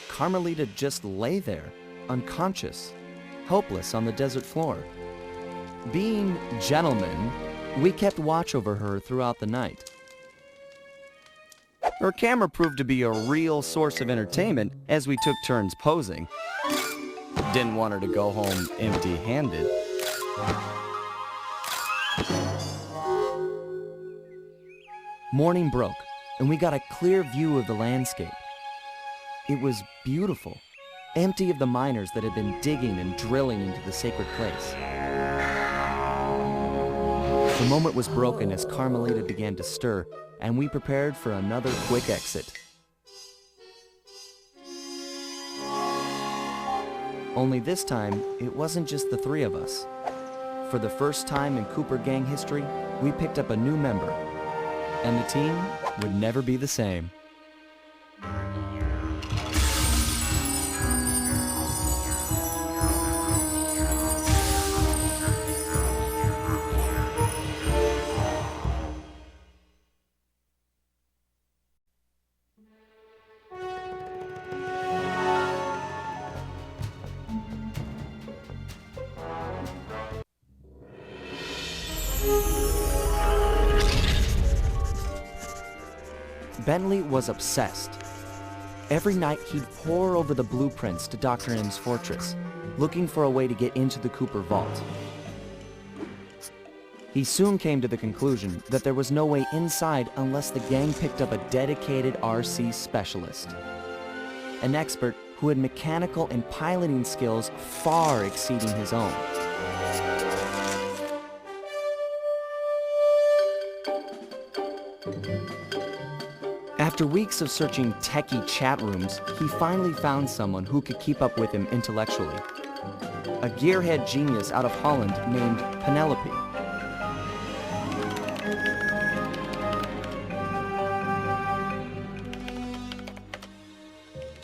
Carmelita just lay there, unconscious, helpless on the desert floor. Being gentlemen, we kept watch over her throughout the night. Her camera proved to be a real source of entertainment as we took turns posing. Didn't want her to go home empty-handed. Morning broke, and we got a clear view of the landscape. It was beautiful, empty of the miners that had been digging and drilling into the sacred place. The moment was broken as Carmelita began to stir, and we prepared for another quick exit. Only this time, it wasn't just the three of us. For the first time in Cooper gang history, we picked up a new member, and the team would never be the same. Bentley was obsessed. Every night he'd pore over the blueprints to Dr. M's fortress, looking for a way to get into the Cooper vault. He soon came to the conclusion that there was no way inside unless the gang picked up a dedicated RC specialist, an expert who had mechanical and piloting skills far exceeding his own. After weeks of searching techie chat rooms, he finally found someone who could keep up with him intellectually. A gearhead genius out of Holland named Penelope.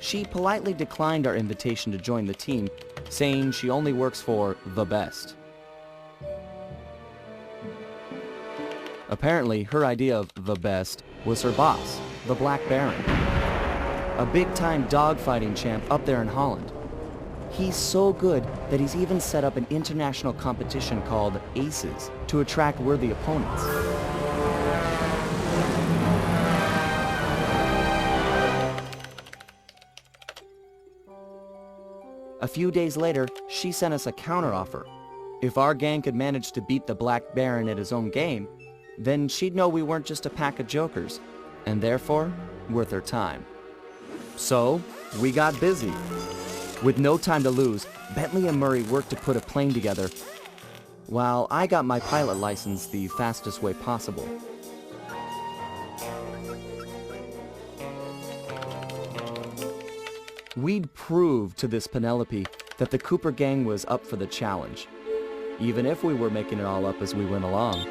She politely declined our invitation to join the team, saying she only works for the best. Apparently, her idea of the best was her boss, the Black Baron, a big-time dogfighting champ up there in Holland. He's so good that he's even set up an international competition called Aces to attract worthy opponents. A few days later, she sent us a counteroffer. If our gang could manage to beat the Black Baron at his own game, then she'd know we weren't just a pack of jokers, and therefore, worth her time. So, we got busy. With no time to lose, Bentley and Murray worked to put a plane together, while I got my pilot license the fastest way possible. We'd proved to this Penelope that the Cooper gang was up for the challenge, even if we were making it all up as we went along.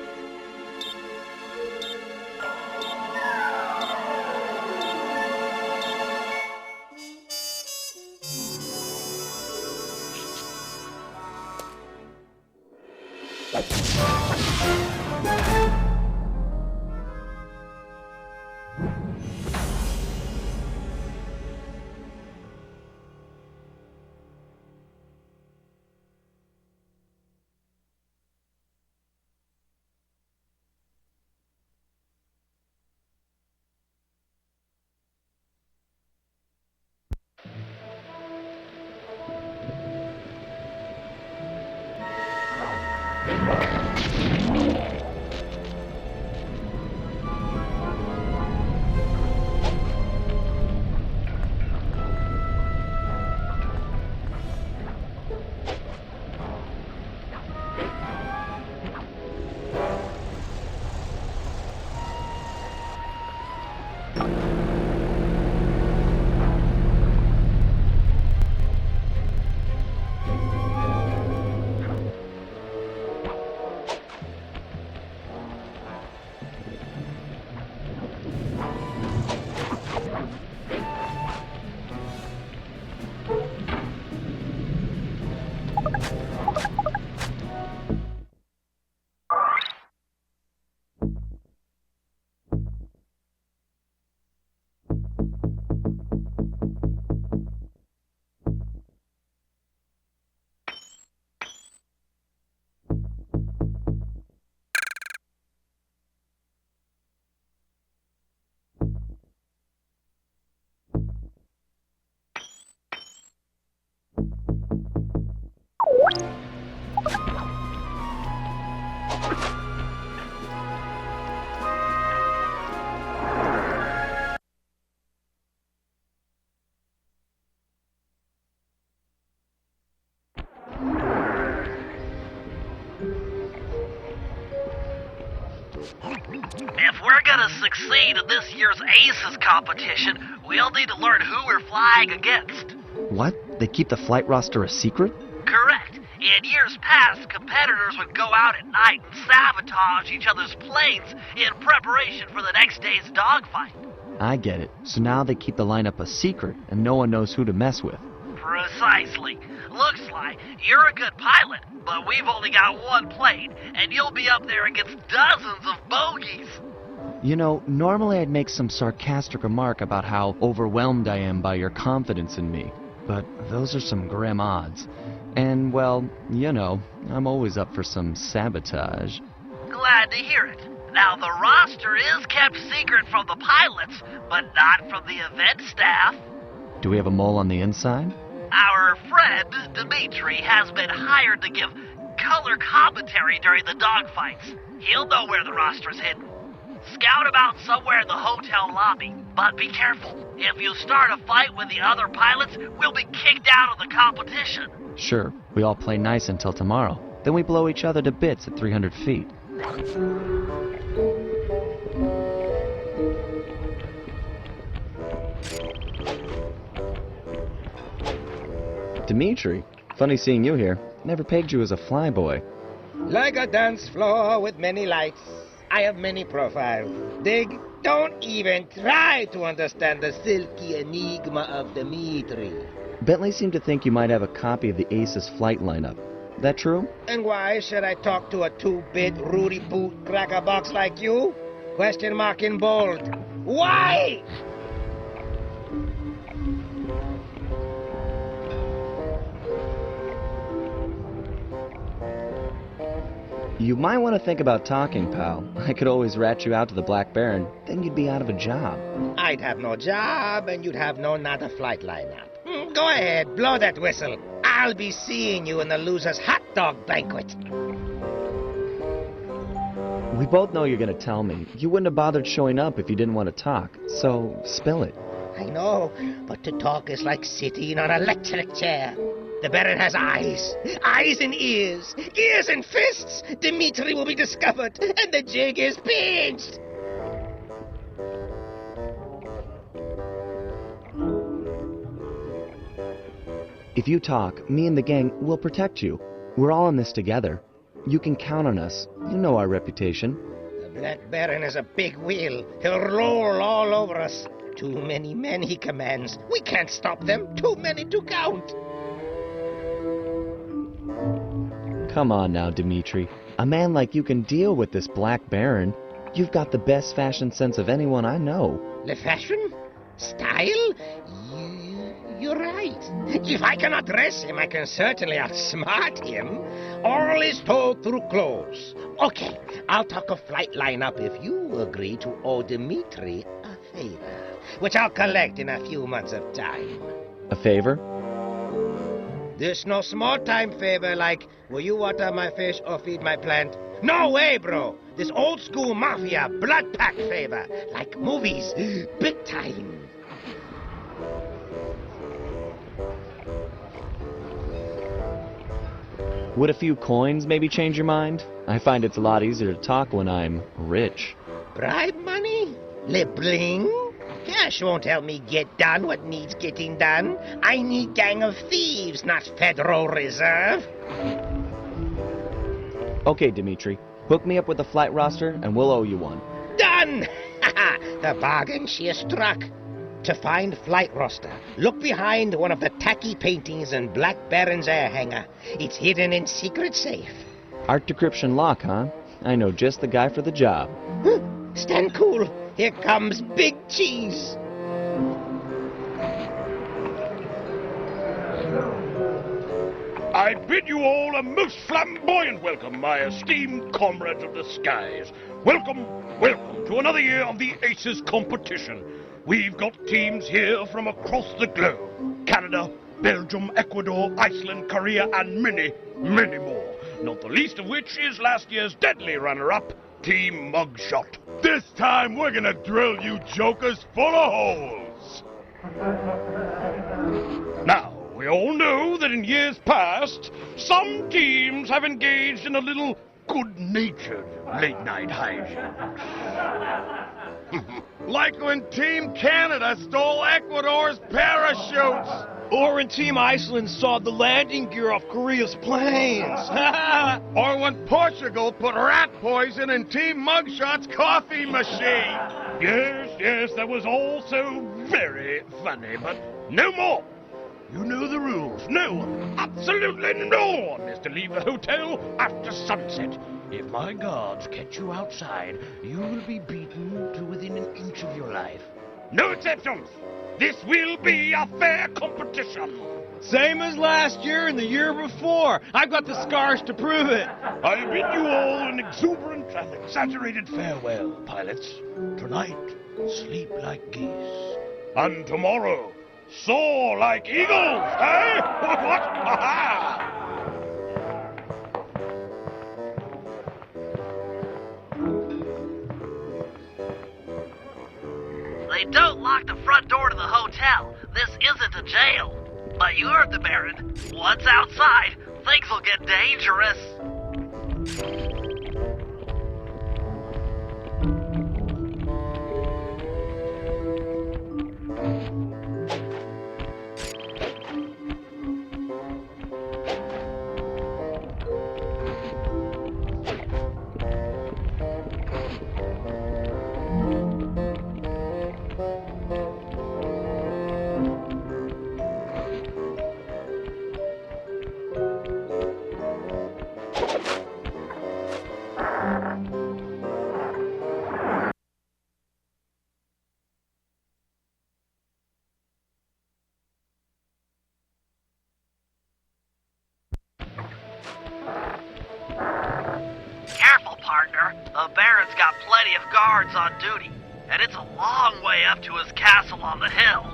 If we're gonna succeed in this year's Aces competition, we'll need to learn who we're flying against. What? They keep the flight roster a secret? Correct. In years past, competitors would go out at night and sabotage each other's planes in preparation for the next day's dogfight. I get it. So now they keep the lineup a secret, and no one knows who to mess with. Precisely. Looks like you're a good pilot, but we've only got one plane, and you'll be up there against dozens of bogeys. You know, normally I'd make some sarcastic remark about how overwhelmed I am by your confidence in me, but those are some grim odds. And, well, you know, I'm always up for some sabotage. Glad to hear it. Now, the roster is kept secret from the pilots, but not from the event staff. Do we have a mole on the inside? Our friend, Dimitri, has been hired to give color commentary during the dogfights. He'll know where the roster's hidden. Scout about somewhere in the hotel lobby, but be careful. If you start a fight with the other pilots, we'll be kicked out of the competition. Sure, we all play nice until tomorrow. Then we blow each other to bits at 300 feet. Dimitri, funny seeing you here. Never pegged you as a flyboy. Like a dance floor with many lights, I have many profiles. Dig, don't even try to understand the silky enigma of Dimitri. Bentley seemed to think you might have a copy of the Aces flight lineup. That true? And why should I talk to a two-bit Rudy Boot crackerbox like you? Question mark in bold. Why? You might want to think about talking, pal. I could always rat you out to the Black Baron, then you'd be out of a job. I'd have no job, and you'd have no not a flight lineup. Go ahead, blow that whistle. I'll be seeing you in the loser's hot dog banquet. We both know you're going to tell me. You wouldn't have bothered showing up if you didn't want to talk, so spill it. I know, but to talk is like sitting on an electric chair. The Baron has eyes and ears and fists. Dimitri will be discovered, and the jig is pinched. If you talk, me and the gang will protect you. We're all in this together. You can count on us. You know our reputation. The Black Baron is a big wheel. He'll roll all over us. Too many men he commands. We can't stop them. Too many to count. Come on now, Dimitri. A man like you can deal with this Black Baron. You've got the best fashion sense of anyone I know. The fashion? Style? You're right. If I cannot dress him, I can certainly outsmart him. All is told through clothes. Okay, I'll talk a flight lineup if you agree to owe Dimitri a favor, which I'll collect in a few months of time. A favor? This no small time favor like, will you water my fish or feed my plant? No way, bro. This old school mafia blood pack favor, like movies, big time. Would a few coins maybe change your mind? I find it's a lot easier to talk when I'm rich. Bribe money? Le bling? Cash won't help me get done what needs getting done. I need gang of thieves, not Federal Reserve. Okay, Dimitri. Hook me up with a flight roster and we'll owe you one. Done! The bargain she has struck. To find flight roster, look behind one of the tacky paintings in Black Baron's air hangar. It's hidden in secret safe. Art decryption lock, huh? I know just the guy for the job. Stand cool. Here comes Big Cheese. I bid you all a most flamboyant welcome, my esteemed comrades of the skies. Welcome to another year of the Aces competition. We've got teams here from across the globe. Canada, Belgium, Ecuador, Iceland, Korea, and many, many more. Not the least of which is last year's deadly runner-up, Team Mugshot. This time we're gonna drill you jokers full of holes. Now, we all know that in years past, some teams have engaged in a little good-natured late-night hijinks. Like when Team Canada stole Ecuador's parachutes. Or when Team Iceland sawed the landing gear off Korea's planes. Or when Portugal put rat poison in Team Mugshot's coffee machine. Yes, that was all so very funny, but no more. You know the rules. No one, absolutely no one is to leave the hotel after sunset. If my guards catch you outside, you will be beaten to within an inch of your life. No exceptions. This will be a fair competition. Same as last year and the year before. I've got the scars to prove it. I bid you all an exuberant and exaggerated farewell, pilots. Tonight, sleep like geese. And tomorrow, soar like eagles, eh? What? Ha-ha! They don't lock the front door to the hotel. This isn't a jail. But you heard the Baron. Once outside, things will get dangerous. Careful, partner. The Baron's got plenty of guards on duty, and it's a long way up to his castle on the hill.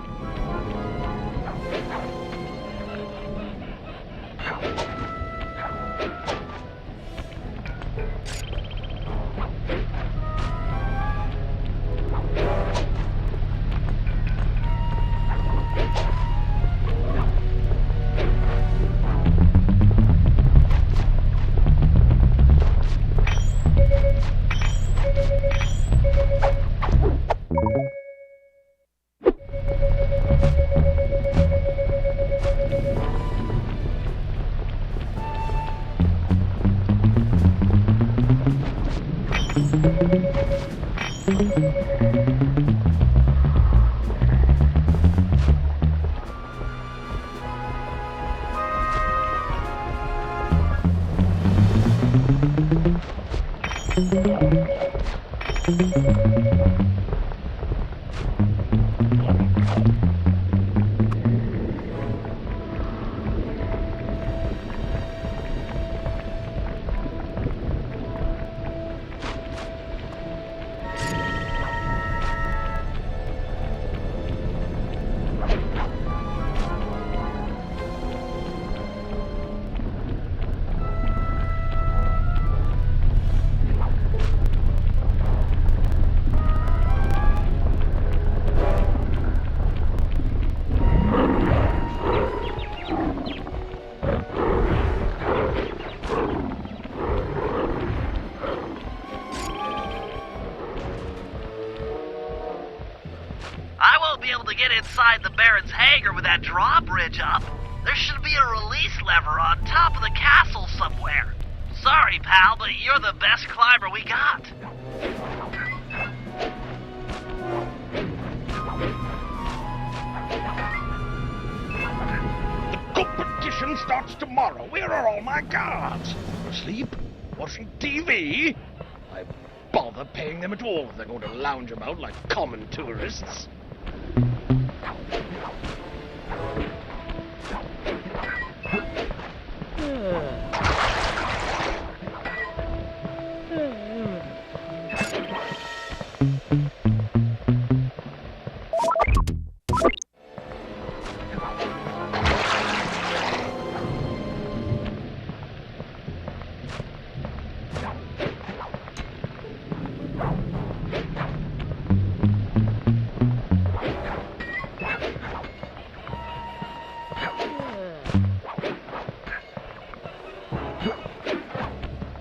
I won't be able to get inside the Baron's hangar with that drawbridge up. There should be a release lever on top of the castle somewhere. Sorry, pal, but you're the best climber we got. The competition starts tomorrow. Where are all my guards? Asleep? Watching TV? Why bother paying them at all if they're going to lounge about like common tourists?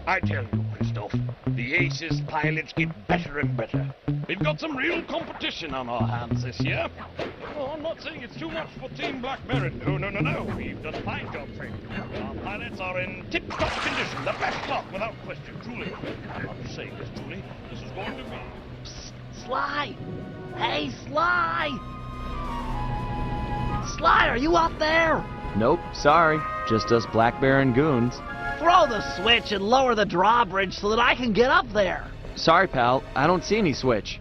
I tell you, Christoph, the Aces pilots get better and better. We've got some real competition on our hands this year. Oh, I'm not saying it's too much for Team Black Baron. No. We've done a fine job training. Our pilots are in tip-top condition. The best lot, without question, truly. I'm just saying this, truly. This is going to be... Psst, Sly! Hey, Sly! Sly, are you up there? Nope, sorry. Just us Black Baron goons. Throw the switch and lower the drawbridge so that I can get up there. Sorry, pal. I don't see any switch.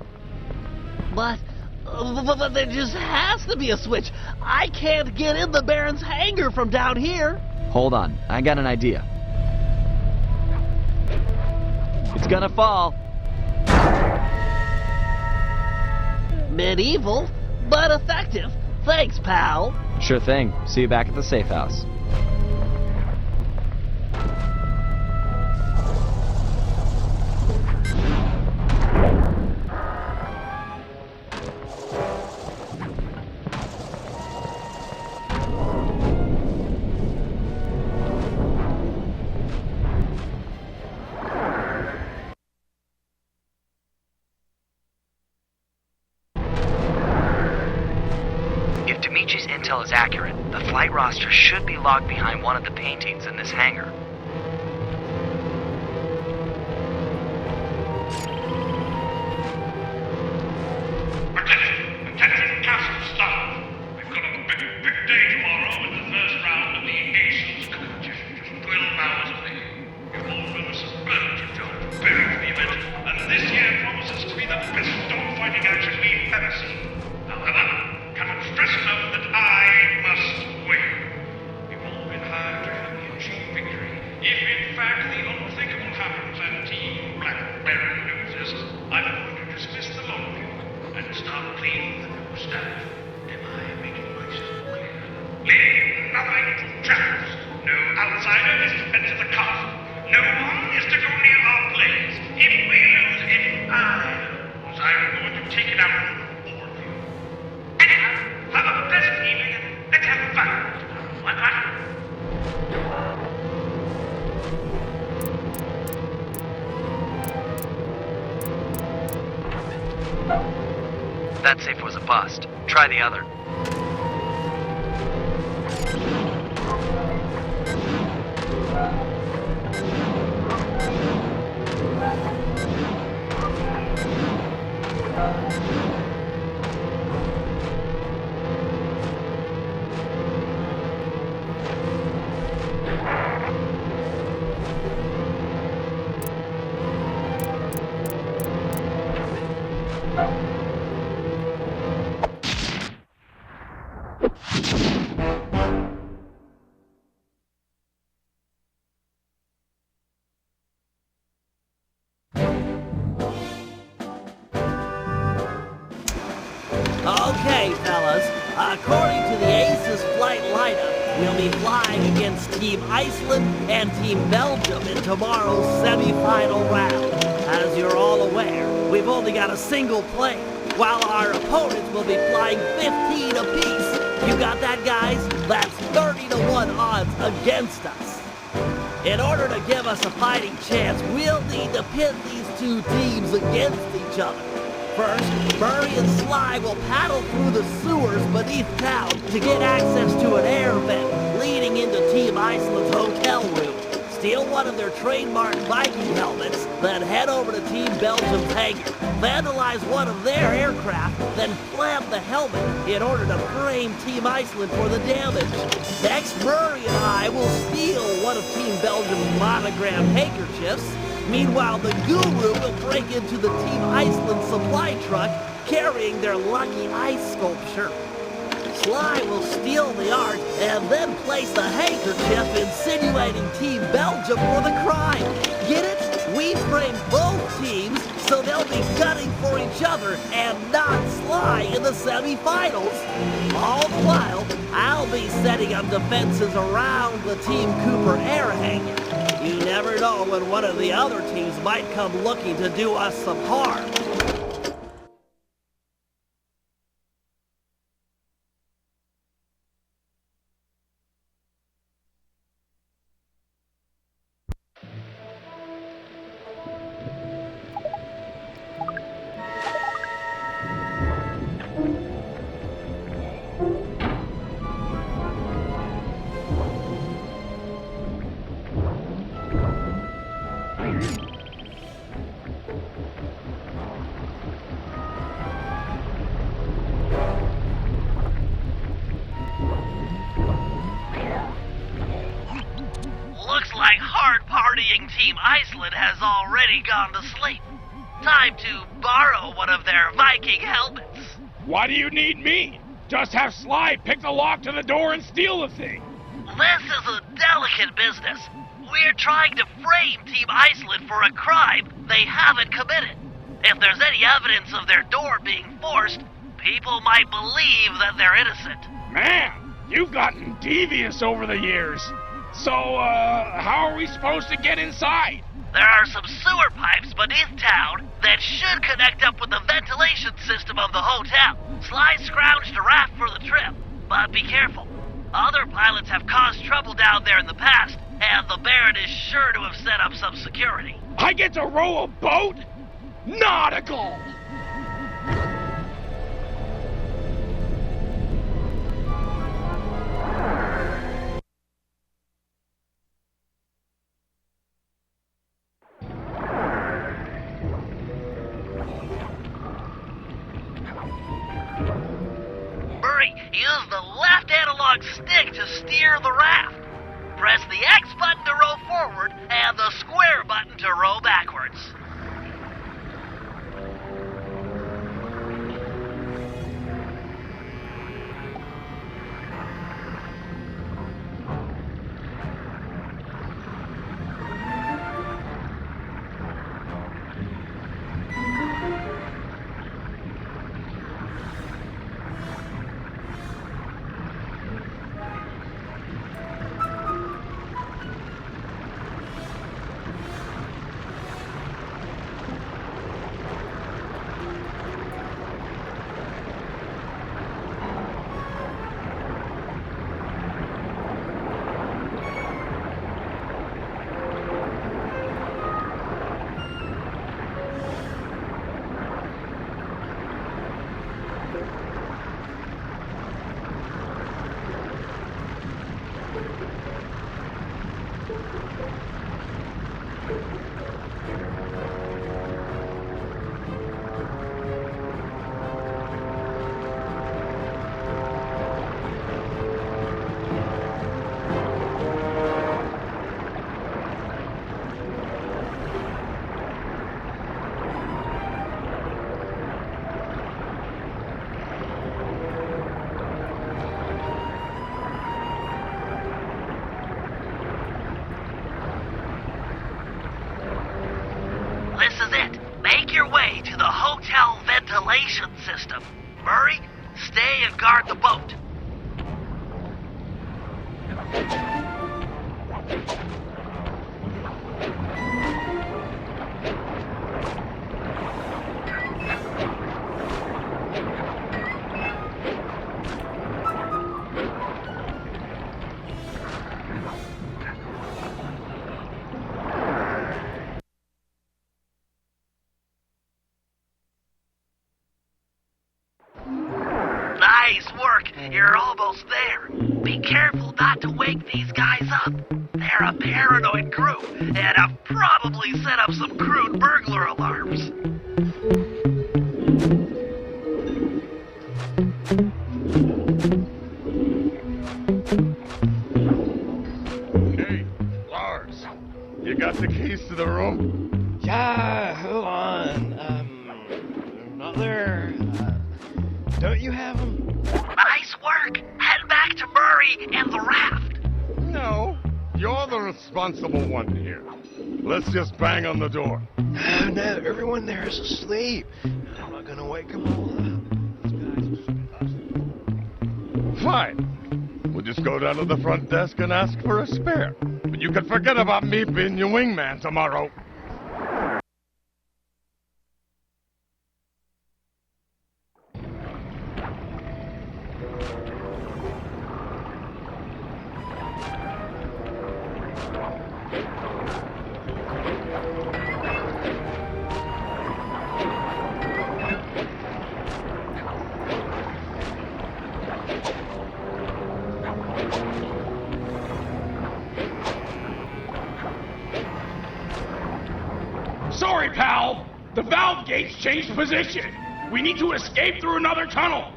But there just has to be a switch. I can't get in the Baron's hangar from down here. Hold on. I got an idea. It's gonna fall. Medieval, but effective. Thanks, pal. Sure thing. See you back at the safe house. If Dimitri's intel is accurate, the flight roster should be logged behind one of the paintings in this hangar. Attention, castle staff. We've got a big day tomorrow with the first round of the Aces competition, just 12 hours away. You've all been superb to preparing for the event, and this year promises to be the best dogfighting action we've ever seen. However, cannot stress enough that I must win. We've all been hired to help me achieve victory. If in fact the unthinkable happens and Team Black Baron loses, I'm going to dismiss the Longplay and start cleaning the new staff. Am I making myself clear? Leave nothing to chance. No outsider is to enter the castle. No one is to go near our place. If we lose, if I lose, I'm going to take it out on all of you. Anyhow, have a pleasant evening and let's have fun. What? That safe was a bust. Try the other. Okay, fellas. According to the Aces flight lineup, we'll be flying against Team Iceland and Team Belgium in tomorrow's semi-final round. As you're all aware, we've only got a single plane, while our opponents will be flying 15 apiece. You got that, guys? That's 30-to-1 odds against us. In order to give us a fighting chance, we'll need to pit these two teams against each other. First, Murray and Sly will paddle through the sewers beneath town to get access to an air vent leading into Team Iceland's hotel room. Steal one of their trademark Viking helmets, then head over to Team Belgium's hangar. Vandalize one of their aircraft, then flab the helmet in order to frame Team Iceland for the damage. Next, Murray and I will steal one of Team Belgium's monogrammed handkerchiefs. Meanwhile, the Guru will break into the Team Iceland supply truck carrying their lucky ice sculpture. Sly will steal the art and then place the handkerchief insinuating Team Belgium for the crime. Get it? We frame both teams so they'll be gunning for each other and not Sly in the semifinals. All the while, I'll be setting up defenses around the Team Cooper air hangar. You never know when one of the other teams might come looking to do us some harm. Looks like hard-partying Team Iceland has already gone to sleep. Time to borrow one of their Viking helmets. Why do you need me? Just have Sly pick the lock to the door and steal the thing. This is a delicate business. We're trying to frame Team Iceland for a crime they haven't committed. If there's any evidence of their door being forced, people might believe that they're innocent. Man, you've gotten devious over the years. So, how are we supposed to get inside? There are some sewer pipes beneath town that should connect up with the ventilation system of the hotel. Sly scrounged a raft for the trip, but be careful. Other pilots have caused trouble down there in the past, and the Baron is sure to have set up some security. I get to row a boat? Nautical! Use the left analog stick to steer the raft. Press the X button to row forward and the square button to row backwards. To the hotel ventilation system. Murray, stay and guard the boat. Nice work. You're almost there. Be careful not to wake these guys up. They're a paranoid group and have probably set up some crude burglar alarms. Hey, Lars, you got the keys to the room? Yeah, hold on. Not there. Don't you have them? Nice work. Head back to Murray and the raft. No, you're the responsible one here. Let's just bang on the door. No, everyone there is asleep. I'm not gonna wake them all up. Fine. We'll just go down to the front desk and ask for a spare. But you can forget about me being your wingman tomorrow. Sorry, pal. The valve gates changed position. We need to escape through another tunnel.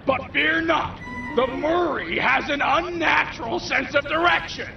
But fear not. The Murray has an unnatural sense of direction.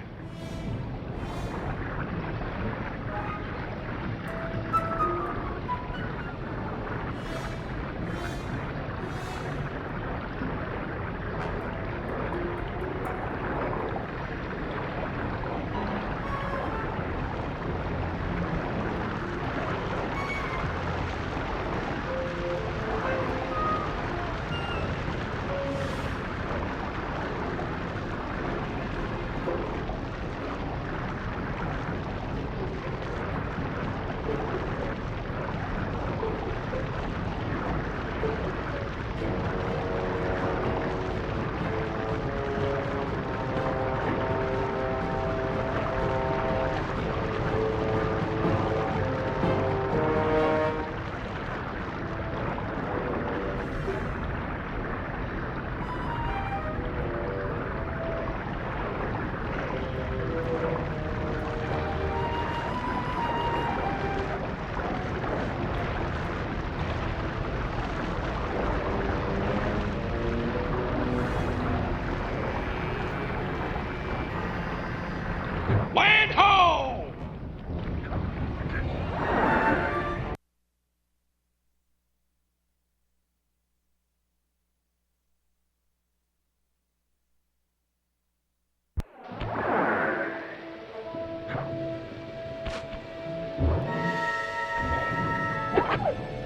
Land ho!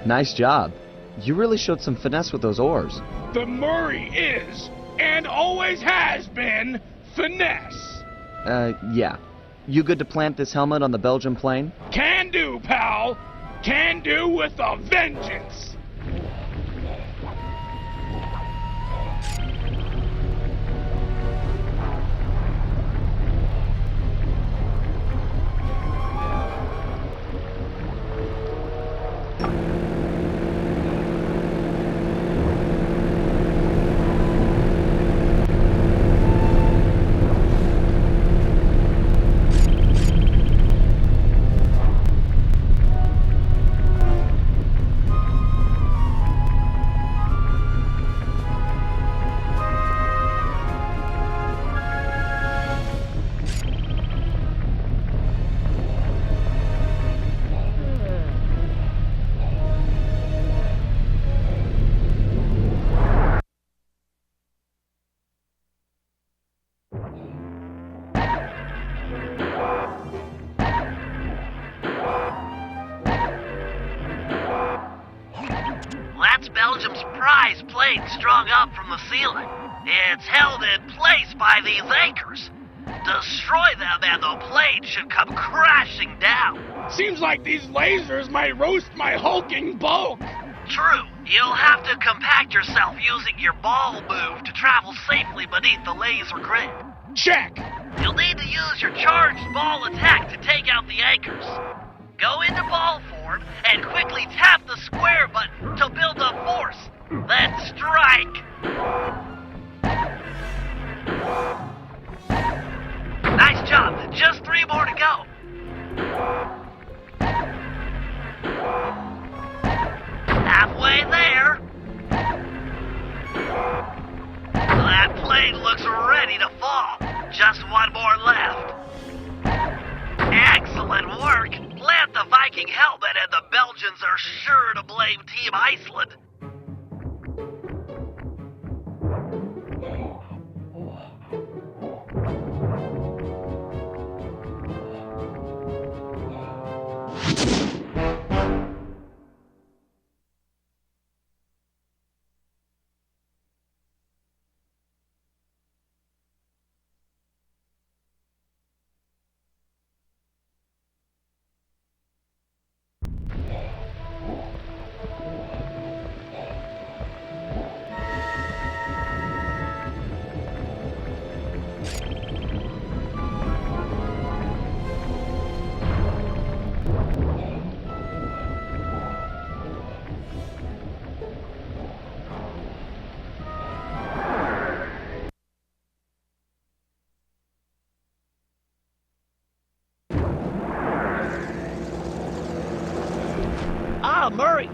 Nice job. You really showed some finesse with those oars. The Murray is, and always has been, finesse. Yeah. You good to plant this helmet on the Belgian plane? Can do, pal. Can do with a vengeance. That's Belgium's prize plane strung up from the ceiling. It's held in place by these anchors. Destroy them and the plane should come crashing down. Seems like these lasers might roast my hulking bulk. True. You'll have to compact yourself using your ball move to travel safely beneath the laser grid. Check. You'll need to use your charged ball attack to take out the anchors. Go into ball form and quickly tap the square button to build up force. Then strike! Nice job. Just 3 more to go. Halfway there. That plane looks ready to fall. Just 1 more left. Excellent work. Plant the Viking helmet and the Belgians are sure to blame Team Iceland. Murray,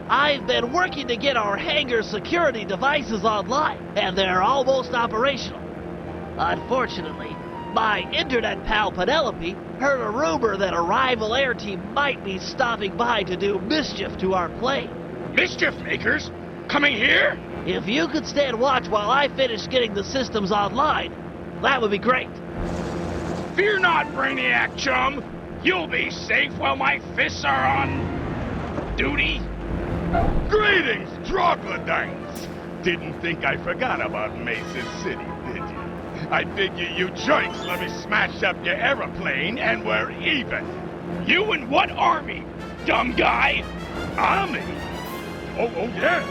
I've been working to get our hangar security devices online, and they're almost operational. Unfortunately, my internet pal Penelope heard a rumor that a rival air team might be stopping by to do mischief to our plane. Mischief makers? Coming here? If you could stand watch while I finish getting the systems online, that would be great. Fear not, Brainiac chum. You'll be safe while my fists are on duty. Greetings, troglodytes! Didn't think I forgot about Mesa City, did you? I figure you joints let me smash up your aeroplane and we're even. You and what army, dumb guy? Army? Oh yeah.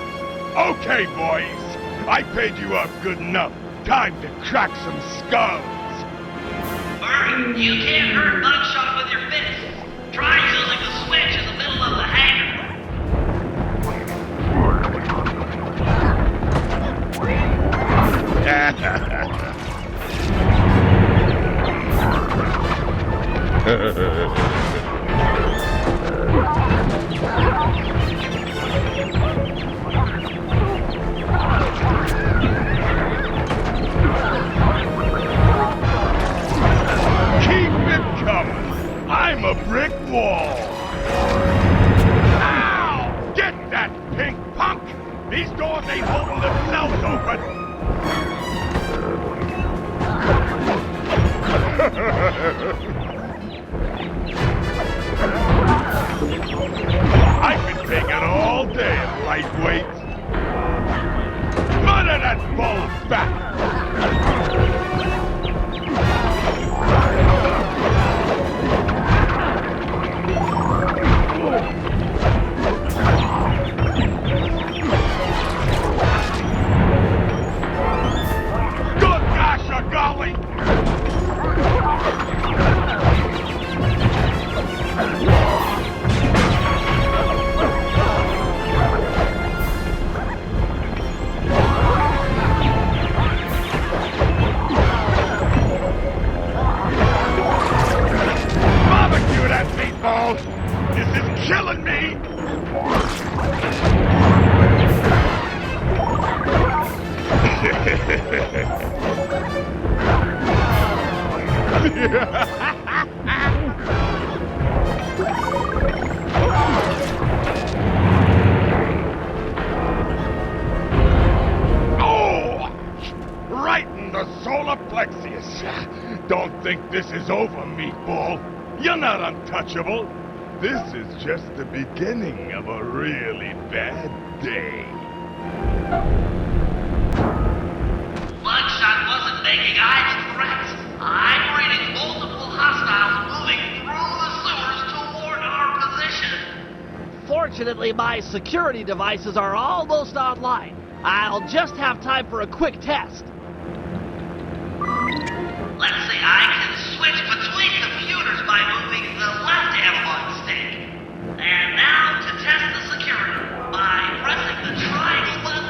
Okay, boys. I paid you up good enough. Time to crack some skulls. Murray, you can't hurt Buckshot with your fists. Try using the switch in the middle of the hangar. Keep it coming. I'm a brick wall. Ow! Get that pink punk! These doors ain't holding themselves open. I've been taking all day at lightweight. Murder that bull back! Good gosh, golly! Barbecue that meatball! This is killing me! Oh! Right in the solar plexus. Don't think this is over, meatball. You're not untouchable. This is just the beginning of a really bad day. Bloodshot wasn't making idle threats. I'm reading multiple hostiles moving through the sewers toward our position. Fortunately, my security devices are almost online. I'll just have time for a quick test. Let's see, I can switch between computers by moving the left analog stick. And now to test the security by pressing the triangle button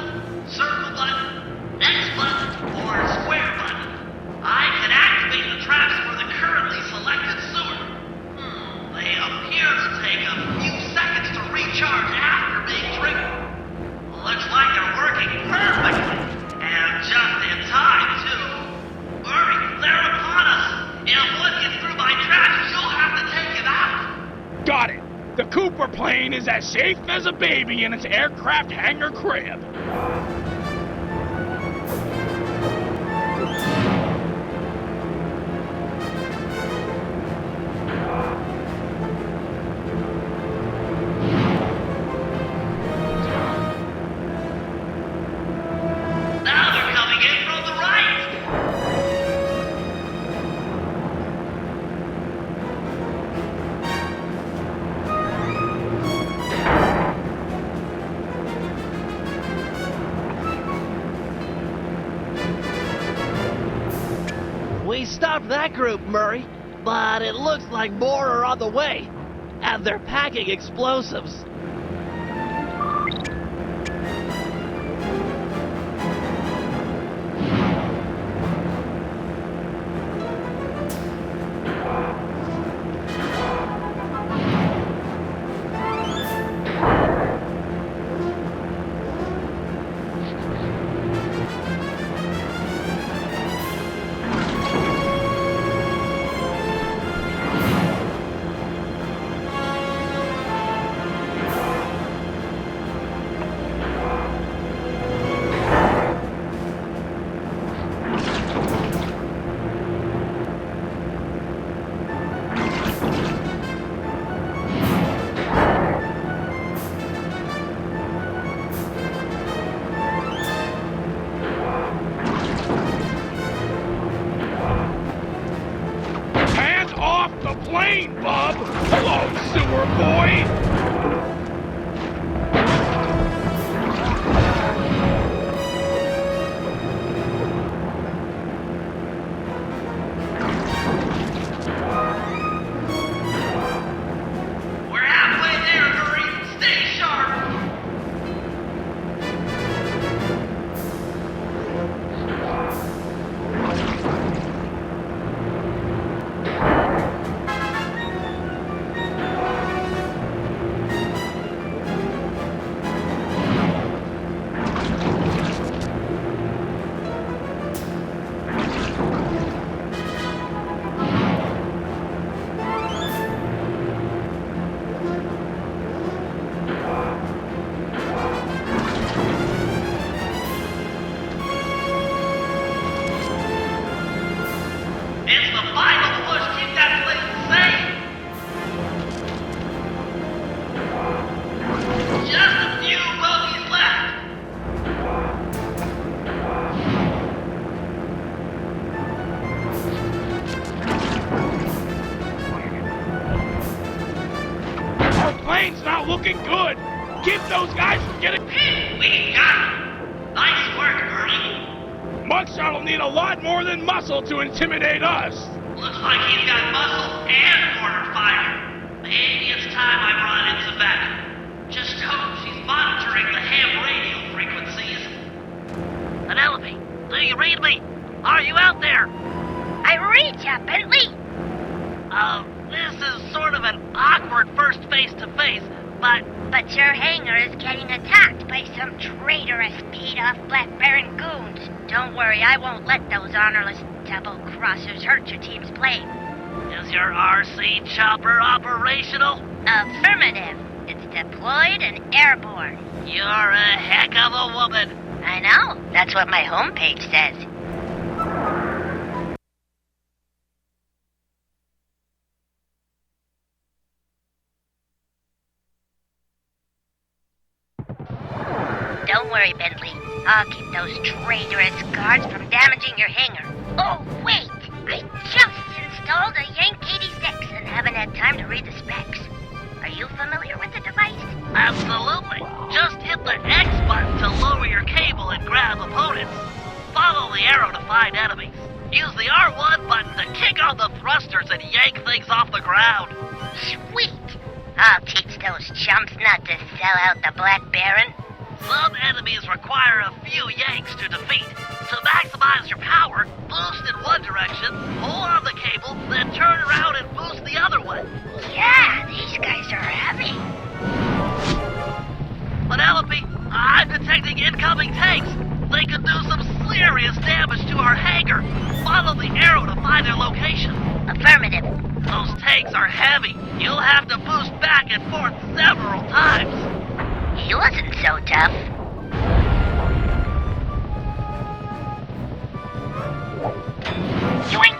plane is as safe as a baby in its aircraft hangar crib. Now they're coming in from the right. We stopped that group, Murray, but it looks like more are on the way, and they're packing explosives. Hands off the plane, bub! Hello, sewer boy! We're halfway there, Murray. Stay sharp. It's the final push. Keep that place safe. Just a few bogeys left. Our plane's not looking good! Keep those guys from getting... We got it. Nice work, Murray. Mugshot'll need a lot more than muscle to intimidate us! Looks like he's got muscle and mortar fire. Maybe it's time I brought in Vita. Just hope she's monitoring the ham radio frequencies. Penelope, do you read me? Are you out there? I read ya, Bentley. This is sort of an awkward first face-to-face, but... But your hangar is getting attacked by some traitorous, paid-off Black Baron goons. Don't worry, I won't let those honorless double-crossers hurt your team's plane. Is your RC chopper operational? Affirmative. It's deployed and airborne. You're a heck of a woman. I know. That's what my homepage says. Don't worry, Bentley. I'll keep those traitorous guards from damaging your hangar. Oh, wait! I just installed a Yank 86 and haven't had time to read the specs. Are you familiar with the device? Absolutely. Just hit the X button to lower your cable and grab opponents. Follow the arrow to find enemies. Use the R1 button to kick on the thrusters and yank things off the ground. Sweet! I'll teach those chumps not to sell out the Black Baron. Some enemies require a few yanks to defeat. To maximize your power, boost in one direction, pull on the cable, then turn around and boost the other one. Yeah, these guys are heavy. Penelope, I'm detecting incoming tanks. They could do some serious damage to our hangar. Follow the arrow to find their location. Affirmative. Those tanks are heavy. You'll have to boost back and forth several times. He wasn't so tough. Yoink!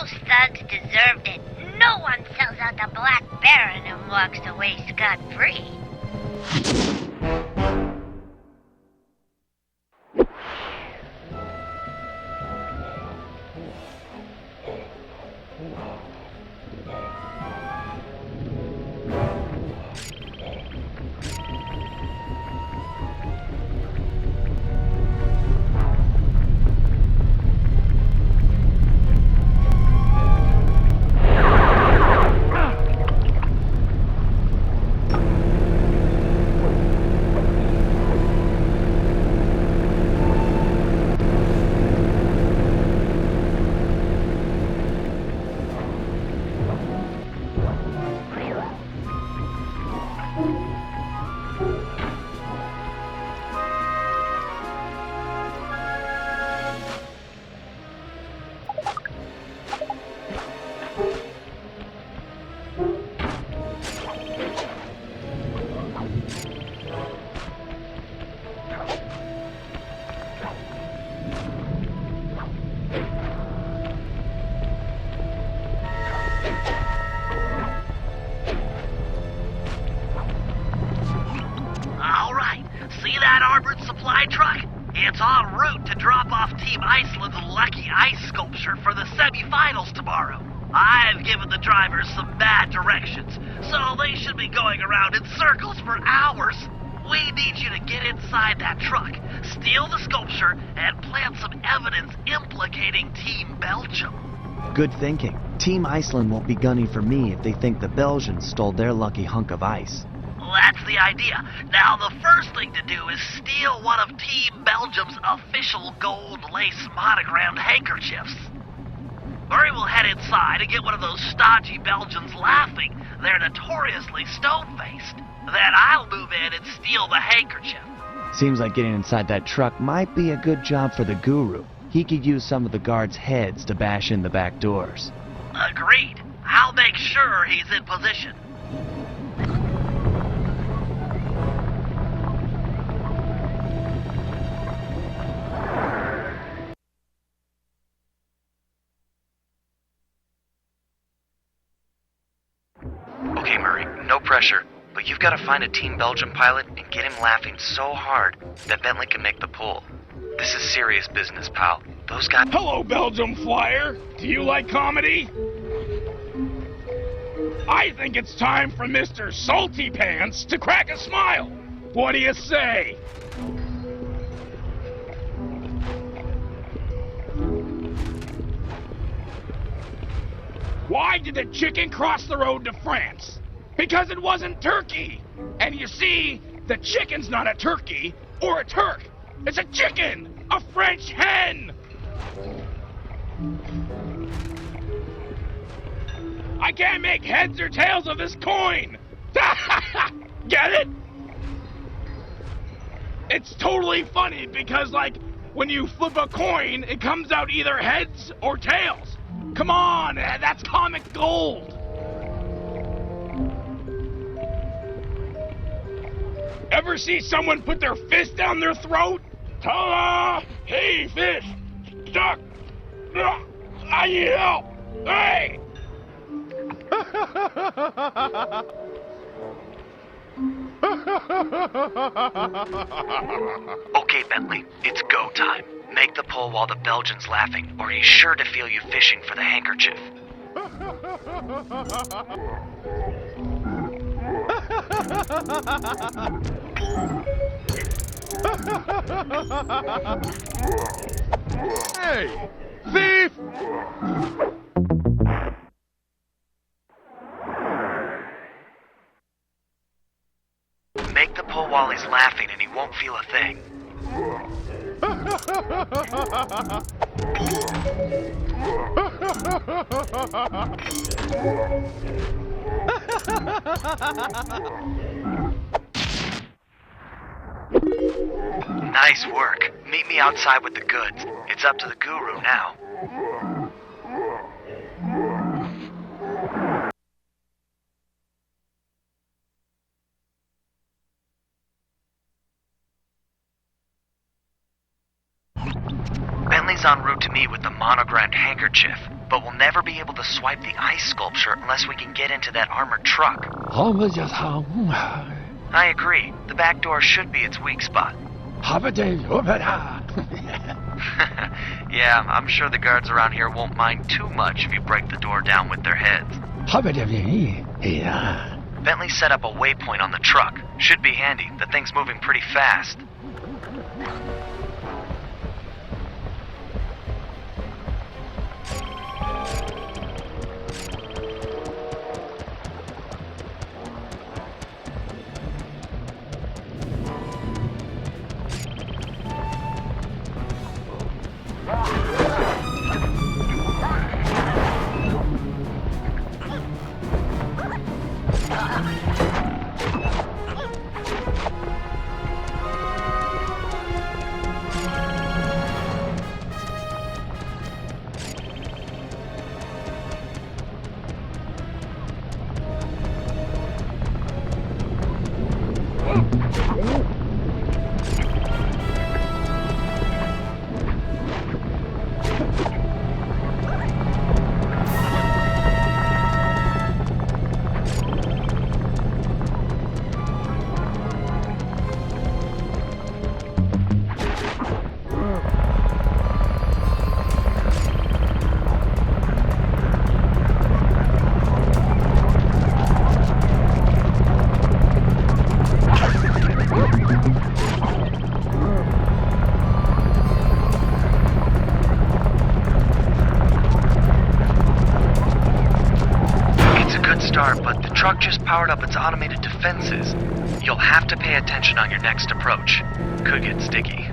Those thugs deserved it. No one sells out the Black Baron and walks away scot-free. It's en route to drop off Team Iceland's lucky ice sculpture for the semifinals tomorrow. I've given the drivers some bad directions, so they should be going around in circles for hours. We need you to get inside that truck, steal the sculpture, and plant some evidence implicating Team Belgium. Good thinking. Team Iceland won't be gunning for me if they think the Belgians stole their lucky hunk of ice. That's the idea. Now, the first thing to do is steal one of Team Belgium's official gold lace monogrammed handkerchiefs. Or we'll head inside and get one of those stodgy Belgians laughing. They're notoriously stone-faced. Then I'll move in and steal the handkerchief. Seems like getting inside that truck might be a good job for the Guru. He could use some of the guards' heads to bash in the back doors. Agreed. I'll make sure he's in position. Okay, Murray, no pressure, but you've got to find a Team Belgium pilot and get him laughing so hard that Bentley can make the pull. This is serious business, pal. Those guys... Hello, Belgium Flyer. Do you like comedy? I think it's time for Mr. Salty Pants to crack a smile. What do you say? Why did the chicken cross the road to France? Because it wasn't turkey. And you see, the chicken's not a turkey or a Turk. It's a chicken, a French hen. I can't make heads or tails of this coin. Get it? It's totally funny because, like, when you flip a coin, it comes out either heads or tails. Come on, that's comic gold. Ever see someone put their fist down their throat? Ta-da! Hey, fish! Stuck! I need help! Hey! Okay, Bentley, it's go time. Make the pull while the Belgian's laughing, or he's sure to feel you fishing for the handkerchief. Hey! Thief! Make the pull while he's laughing and he won't feel a thing. Nice work. Meet me outside with the goods. It's up to the Guru now. Bentley's en route to me with the monogrammed handkerchief, but we'll never be able to swipe the ice sculpture unless we can get into that armored truck. I agree. The back door should be its weak spot. Yeah, I'm sure the guards around here won't mind too much if you break the door down with their heads. Bentley set up a waypoint on the truck. Should be handy. The thing's moving pretty fast. But the truck just powered up its automated defenses. You'll have to pay attention on your next approach. Could get sticky.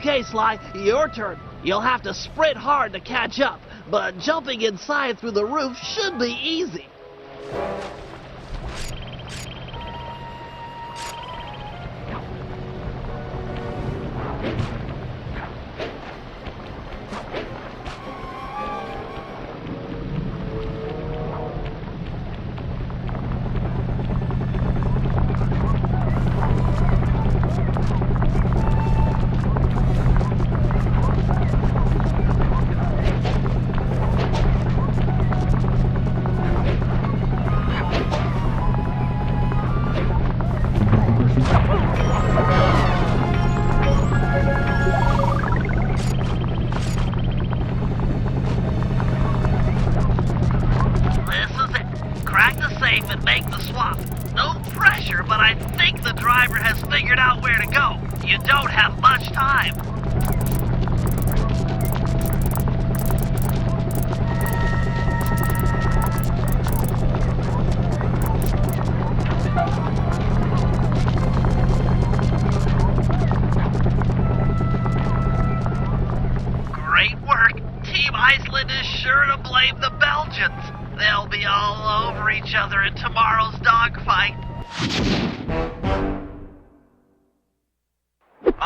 Okay, Sly, your turn. You'll have to sprint hard to catch up, but jumping inside through the roof should be easy.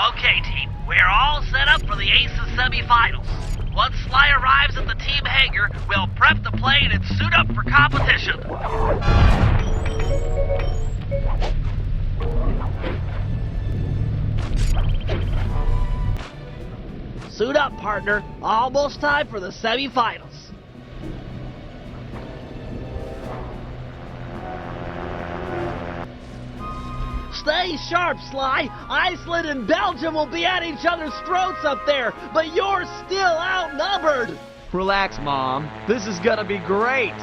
Okay, team, we're all set up for the Aces semifinals. Once Sly arrives at the team hangar, we'll prep the plane and suit up for competition. Suit up, partner. Almost time for the semifinals. Stay sharp, Sly. Iceland and Belgium will be at each other's throats up there, but you're still outnumbered. Relax, Mom. This is gonna be great.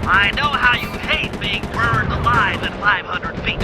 I know how you hate being burned alive at 500 feet.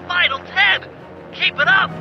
final 10. Keep it up.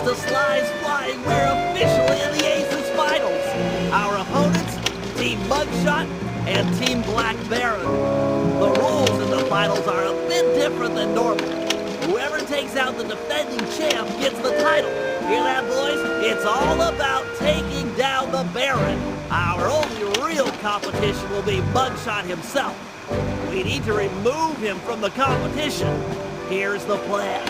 The Sly's flying, we're officially in the Aces Finals. Our opponents, Team Mugshot and Team Black Baron. The rules in the finals are a bit different than normal. Whoever takes out the defending champ gets the title. Hear that, boys? It's all about taking down the Baron. Our only real competition will be Mugshot himself. We need to remove him from the competition. Here's the plan.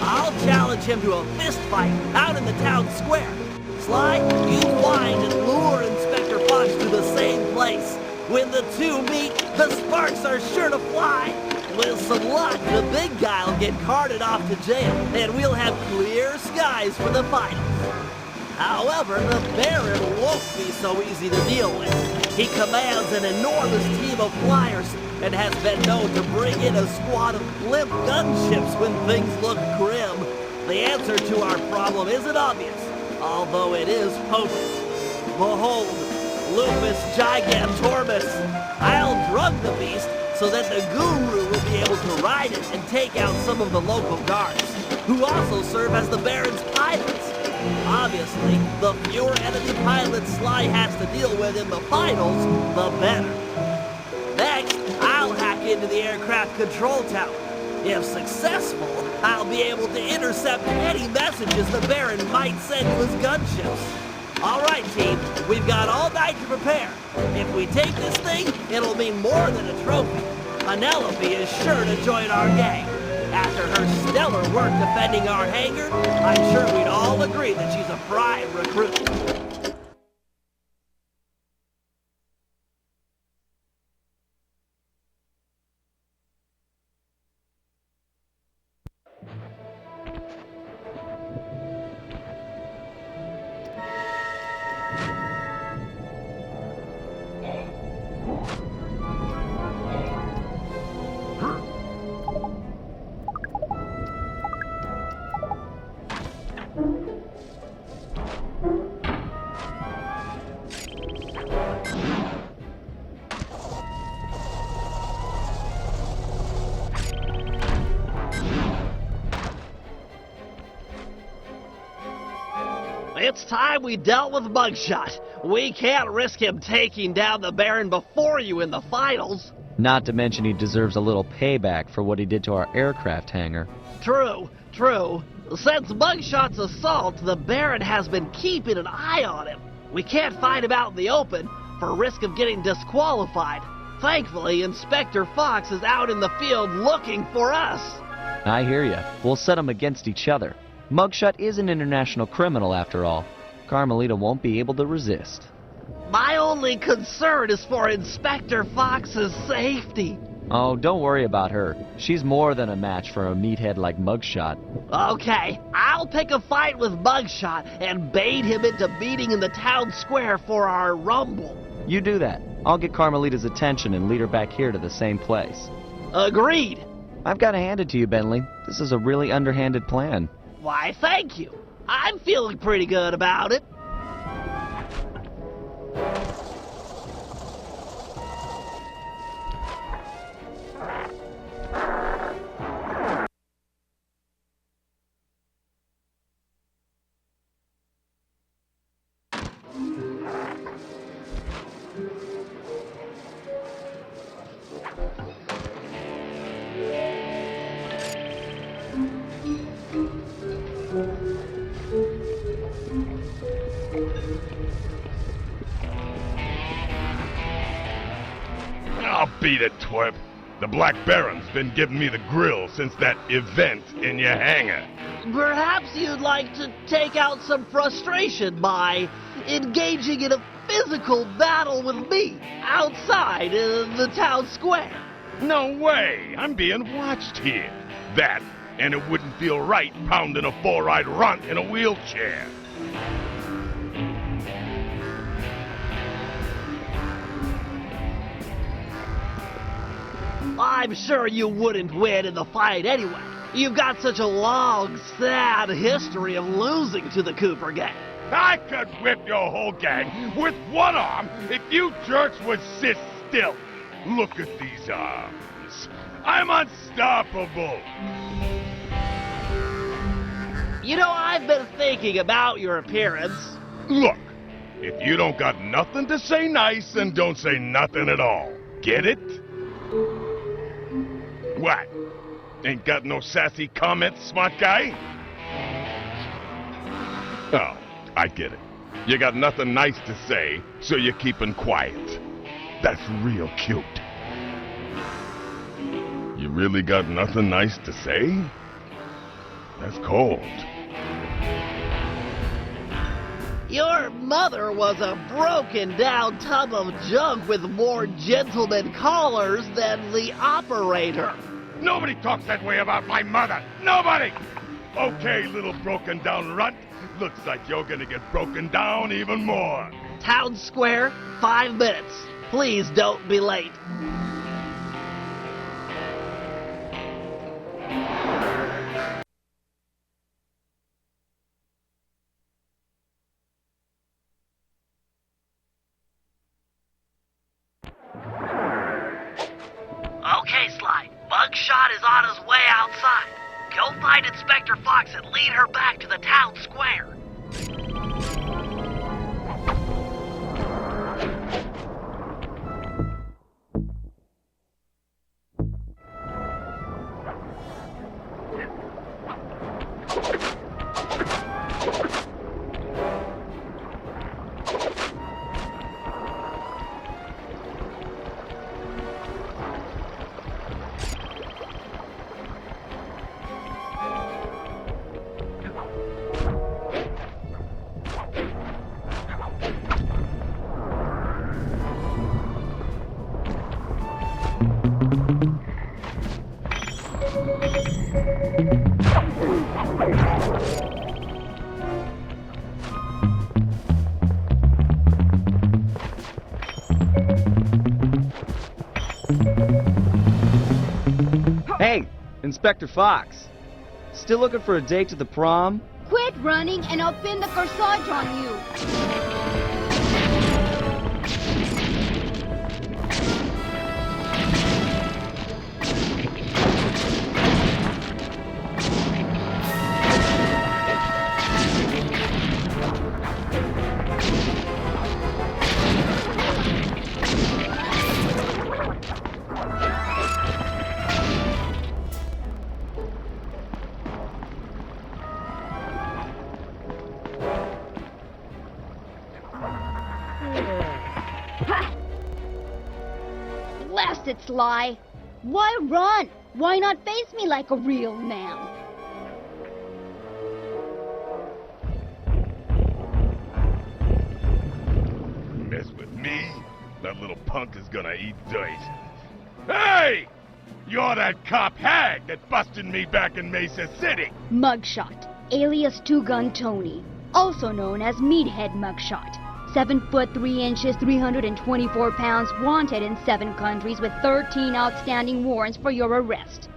I'll challenge him to a fist fight out in the town square. Sly, you find and lure Inspector Fox to the same place. When the two meet, the sparks are sure to fly. With some luck, the big guy will get carted off to jail, and we'll have clear skies for the finals. However, the Baron won't be so easy to deal with. He commands an enormous team of flyers and has been known to bring in a squad of limp gunships when things look grim. The answer to our problem isn't obvious, although it is potent. Behold, Lupus Gigantormus. I'll drug the beast so that the Guru will be able to ride it and take out some of the local guards, who also serve as the Baron's pilots. Obviously, the fewer enemy pilots Sly has to deal with in the finals, the better. Next, I'll hack into the aircraft control tower. If successful, I'll be able to intercept any messages the Baron might send to his gunships. All right, team, we've got all night to prepare. If we take this thing, it'll mean more than a trophy. Penelope is sure to join our gang. After her stellar work defending our hangar, I'm sure we'd all agree that she's a prime recruit. It's time we dealt with Mugshot. We can't risk him taking down the Baron before you in the finals. Not to mention he deserves a little payback for what he did to our aircraft hangar. True. Since Mugshot's assault, the Baron has been keeping an eye on him. We can't fight him out in the open for risk of getting disqualified. Thankfully, Inspector Fox is out in the field looking for us. I hear ya. We'll set them against each other. Mugshot is an international criminal after all. Carmelita won't be able to resist. My only concern is for Inspector Fox's safety. Oh, don't worry about her. She's more than a match for a meathead like Mugshot. Okay, I'll pick a fight with Mugshot and bait him into meeting in the town square for our rumble. You do that. I'll get Carmelita's attention and lead her back here to the same place. Agreed. I've got to hand it to you, Bentley. This is a really underhanded plan. Why, thank you. I'm feeling pretty good about it. I'll beat it, twerp. The Black Baron's been giving me the grill since that event in your hangar. Perhaps you'd like to take out some frustration by engaging in a physical battle with me outside in the town square. No way! I'm being watched here. That, and it wouldn't feel right pounding a four-eyed runt in a wheelchair. I'm sure you wouldn't win in the fight anyway. You've got such a long, sad history of losing to the Cooper gang. I could whip your whole gang with one arm if you jerks would sit still. Look at these arms. I'm unstoppable. You know, I've been thinking about your appearance. Look, if you don't got nothing to say nice, then don't say nothing at all. Get it? What? Ain't got no sassy comments, smart guy? Oh, I get it. You got nothing nice to say, so you're keeping quiet. That's real cute. You really got nothing nice to say? That's cold. Your mother was a broken-down tub of junk with more gentleman callers than the operator. Nobody talks that way about my mother. Nobody! Okay, little broken-down runt. Looks like you're gonna get broken down even more. Town square, 5 minutes. Please don't be late. Okay, Sly. Mugshot is on his way outside. Go find Inspector Fox and lead her back to the town square. Hey, Inspector Fox. Still looking for a date to the prom? Quit running and I'll pin the corsage on you. it, Sly. Why run? Why not face me like a real man? Mess with me? That little punk is gonna eat dirt. Hey! You're that cop hag that busted me back in Mesa City. Mugshot, alias Two-Gun Tony, also known as Meathead Mugshot. 7 foot 3 inches, 324 pounds, wanted in 7 countries with 13 outstanding warrants for your arrest.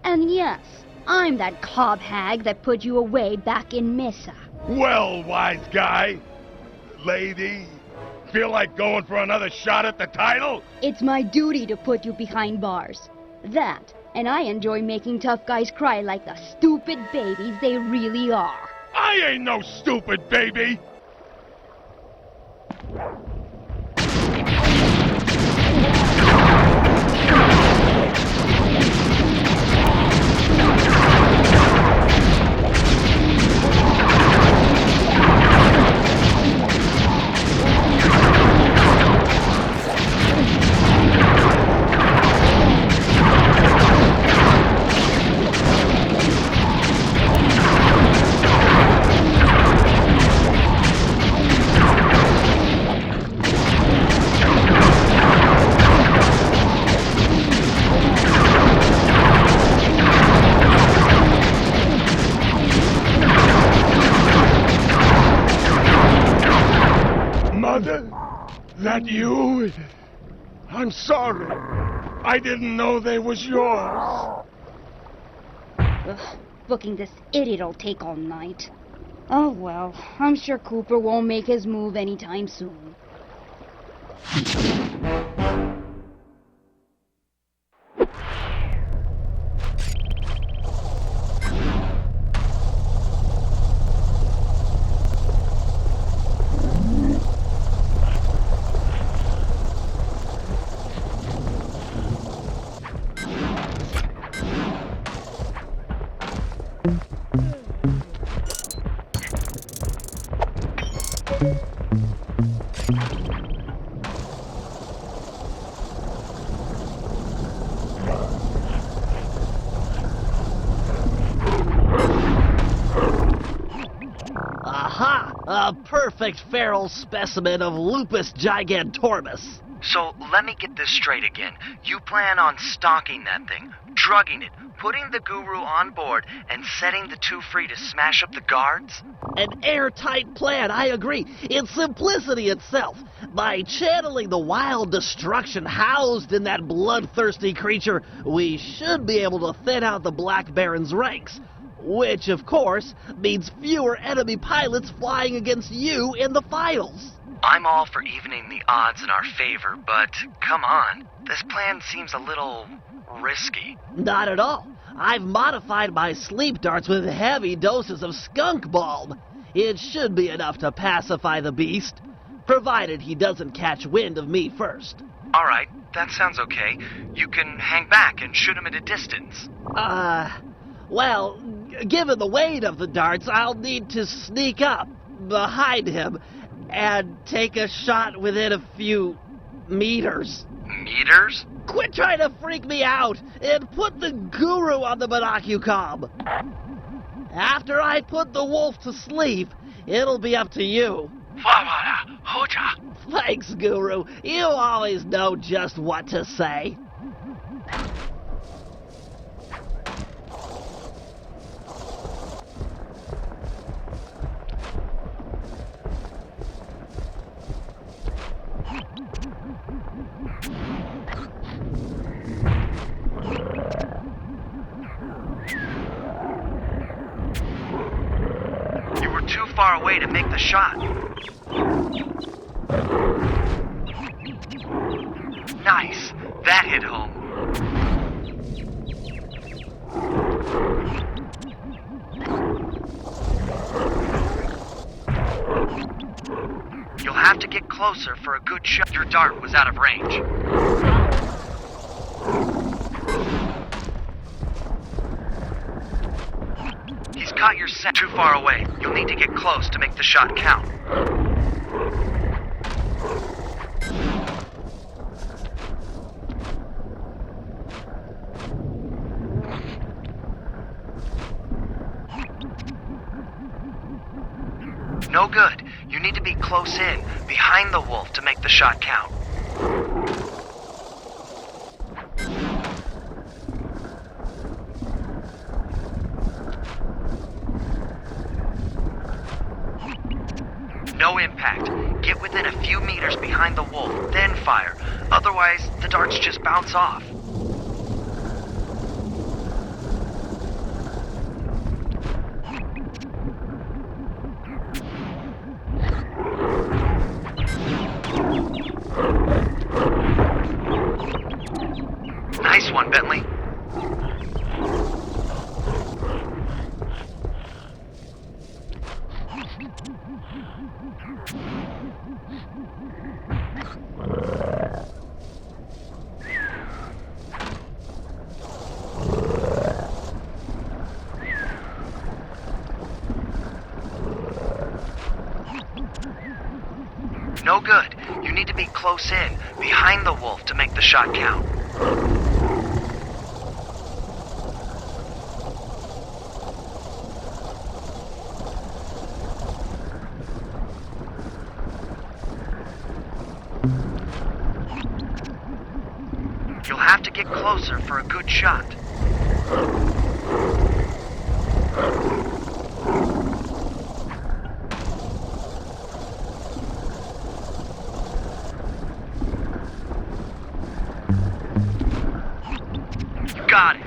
And yes, I'm that cob hag that put you away back in Mesa. Well, wise guy. Lady. Feel like going for another shot at the title? It's my duty to put you behind bars. That, and I enjoy making tough guys cry like the stupid babies they really are. I ain't no stupid baby! Mother? That you? I'm sorry. I didn't know they was yours. Ugh, booking this idiot'll take all night. Oh well, I'm sure Cooper won't make his move anytime soon. Aha! A perfect feral specimen of Lupus gigantormus. So, let me get this straight again. You plan on stalking that thing, drugging it, putting the guru on board, and setting the two free to smash up the guards? An airtight plan, I agree. It's simplicity itself. By channeling the wild destruction housed in that bloodthirsty creature, we should be able to thin out the Black Baron's ranks. Which, of course, means fewer enemy pilots flying against you in the finals. I'm all for evening the odds in our favor, but come on. This plan seems a little risky. Not at all. I've modified my sleep darts with heavy doses of skunk balm. It should be enough to pacify the beast, provided he doesn't catch wind of me first. Alright, that sounds okay. You can hang back and shoot him at a distance. Well, given the weight of the darts, I'll need to sneak up behind him and take a shot within a few meters. Meters? Quit trying to freak me out and put the guru on the monocucomm. After I put the wolf to sleep, it'll be up to you. Thanks, Guru. You always know just what to say. You were too far away to make the shot. Nice. That hit home. You'll have to get closer for a good shot. Your dart was out of range. He's caught your scent too far away. You'll need to get close to make the shot count. No good. You need to be close in, behind the wolf, to make the shot count. No impact. Get within a few meters behind the wolf, then fire. Otherwise, the darts just bounce off. Nice one, Bentley. No good. You need to be close in, behind the wolf, to make the shot count. You'll have to get closer for a good shot. Got it.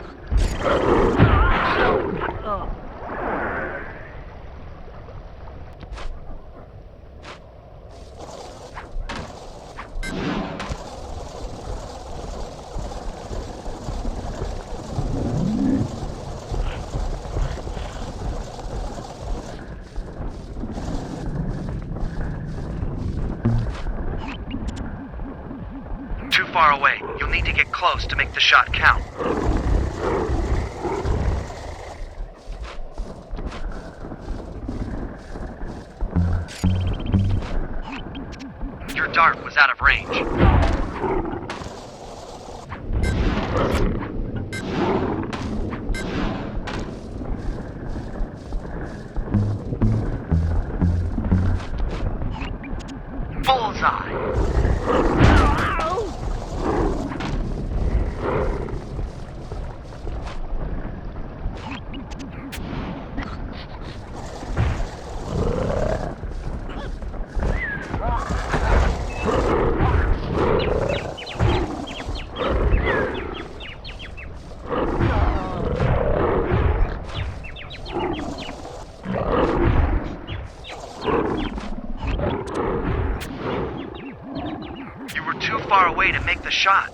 Too far away. You'll need to get close to make the shot count. Your dart was out of range. Bullseye. You were too far away to make the shot.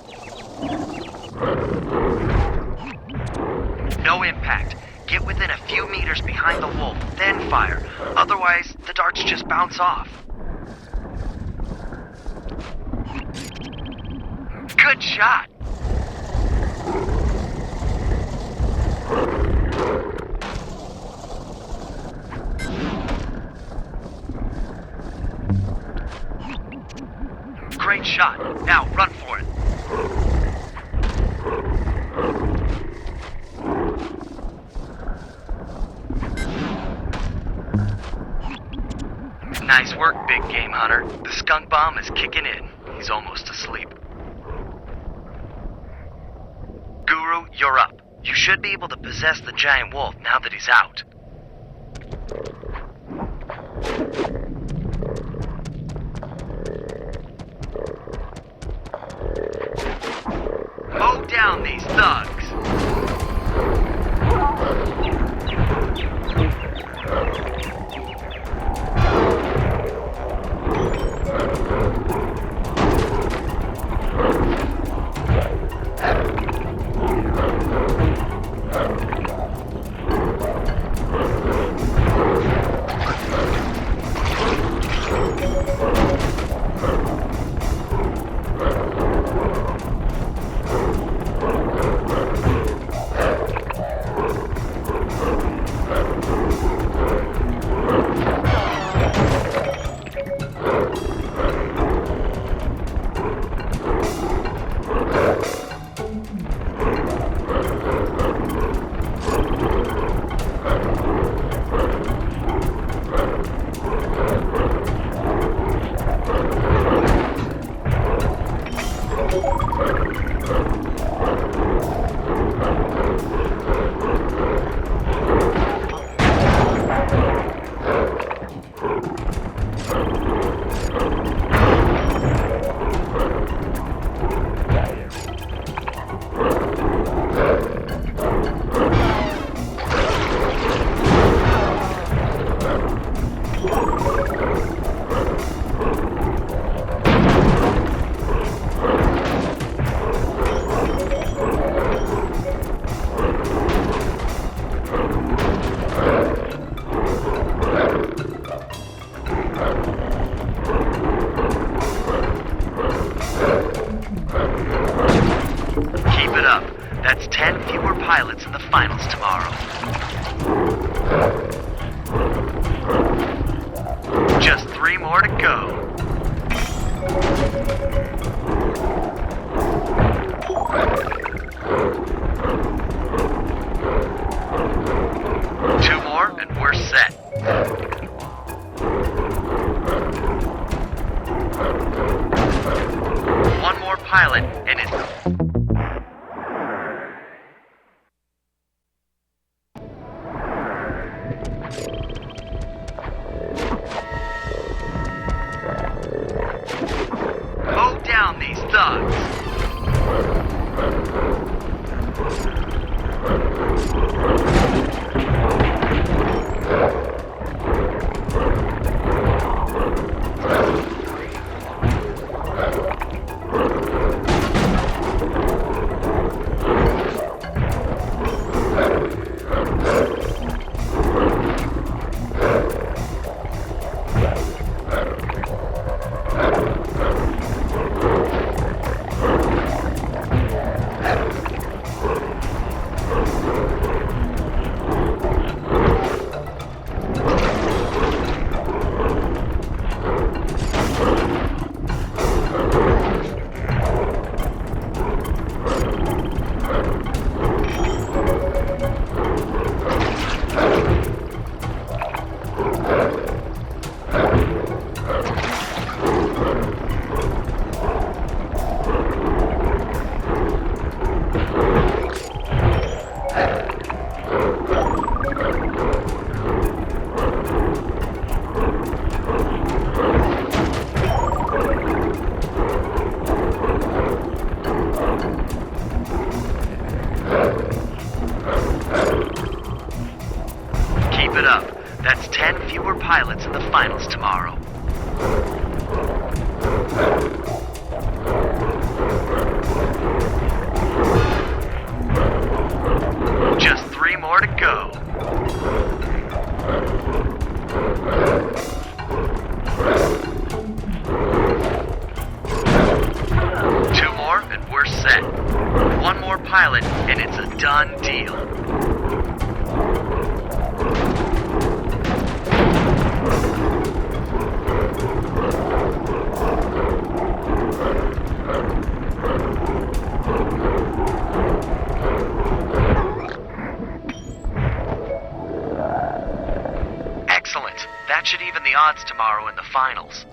No impact. Get within a few meters behind the wolf, then fire. Otherwise, the darts just bounce off. Good shot. Great shot. Now run for it. Nice work, big game hunter. The skunk bomb is kicking in. He's almost asleep. Guru, you're up. You should be able to possess the giant wolf now that he's out. Mow down these thugs. pilots in the finals tomorrow. Just 3 more to go. Two more and we're set. One more pilot and it's... Mow down these thugs. Keep it up. That's 10 fewer pilots in the finals tomorrow. Just 3 more to go. Two more and we're set. One more pilot and it's a done deal. Excellent. That should even the odds tomorrow in the finals.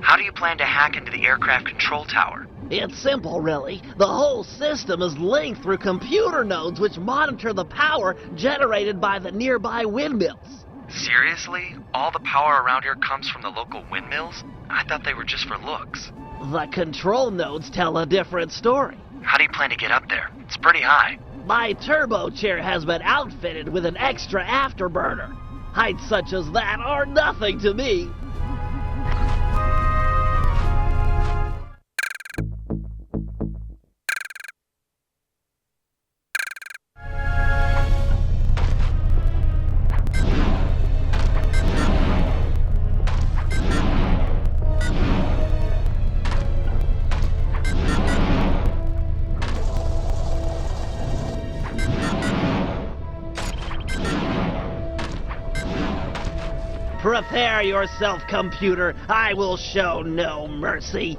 How do you plan to hack into the aircraft control tower? It's simple, really. The whole system is linked through computer nodes which monitor the power generated by the nearby windmills. Seriously? All the power around here comes from the local windmills? I thought they were just for looks. The control nodes tell a different story. How do you plan to get up there? It's pretty high. My turbo chair has been outfitted with an extra afterburner. Heights such as that are nothing to me. Prepare yourself, computer. I will show no mercy.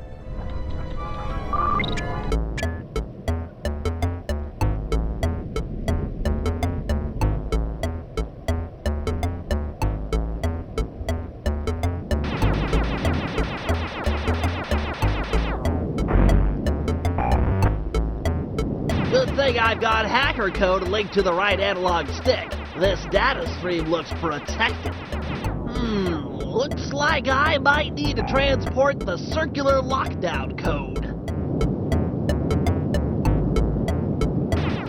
Good thing I've got hacker code linked to the right analog stick. This data stream looks protected. Looks like I might need to transport the circular lockdown code.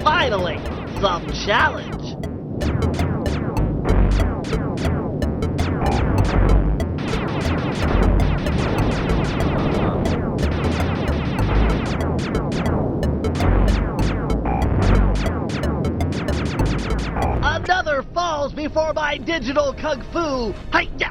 Finally, some challenge. Another falls before my digital kung fu. Hi-ya!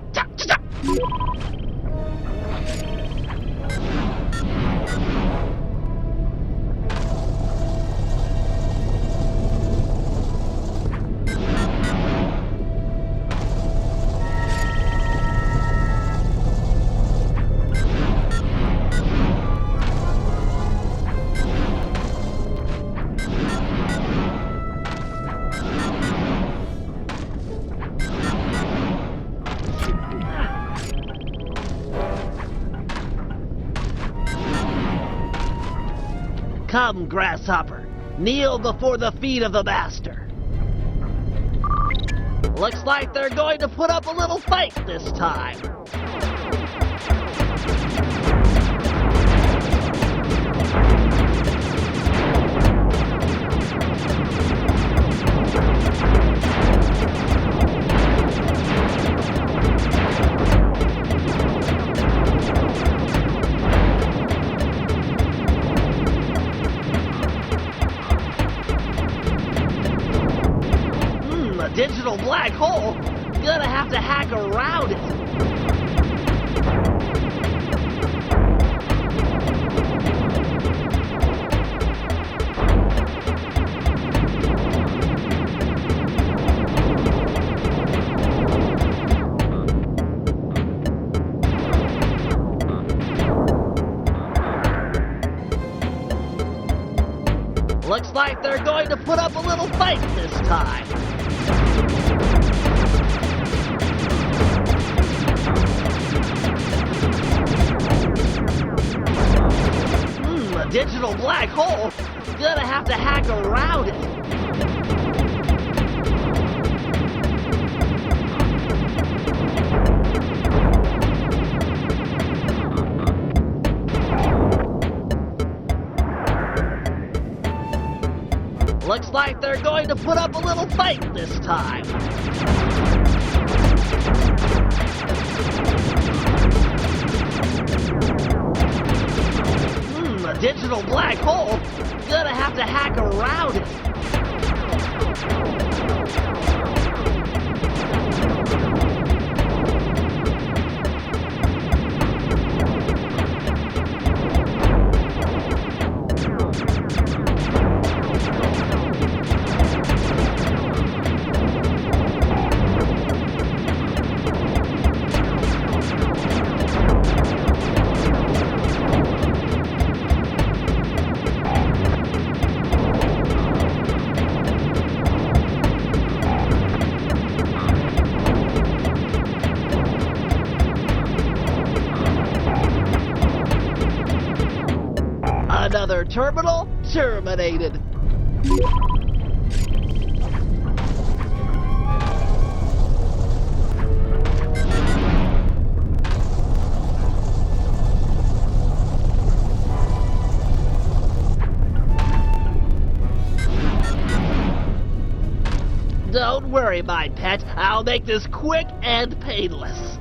Come, grasshopper, kneel before the feet of the master. Looks like they're going to put up a little fight this time. Digital black hole? Gonna have to hack around it. Looks like they're going to put up a little fight this time. A digital black hole? Gonna have to hack around it. Looks like they're going to put up a little fight this time. A digital black hole? Gonna have to hack around it. Another terminal terminated. worry, my pet. I'll make this quick and painless.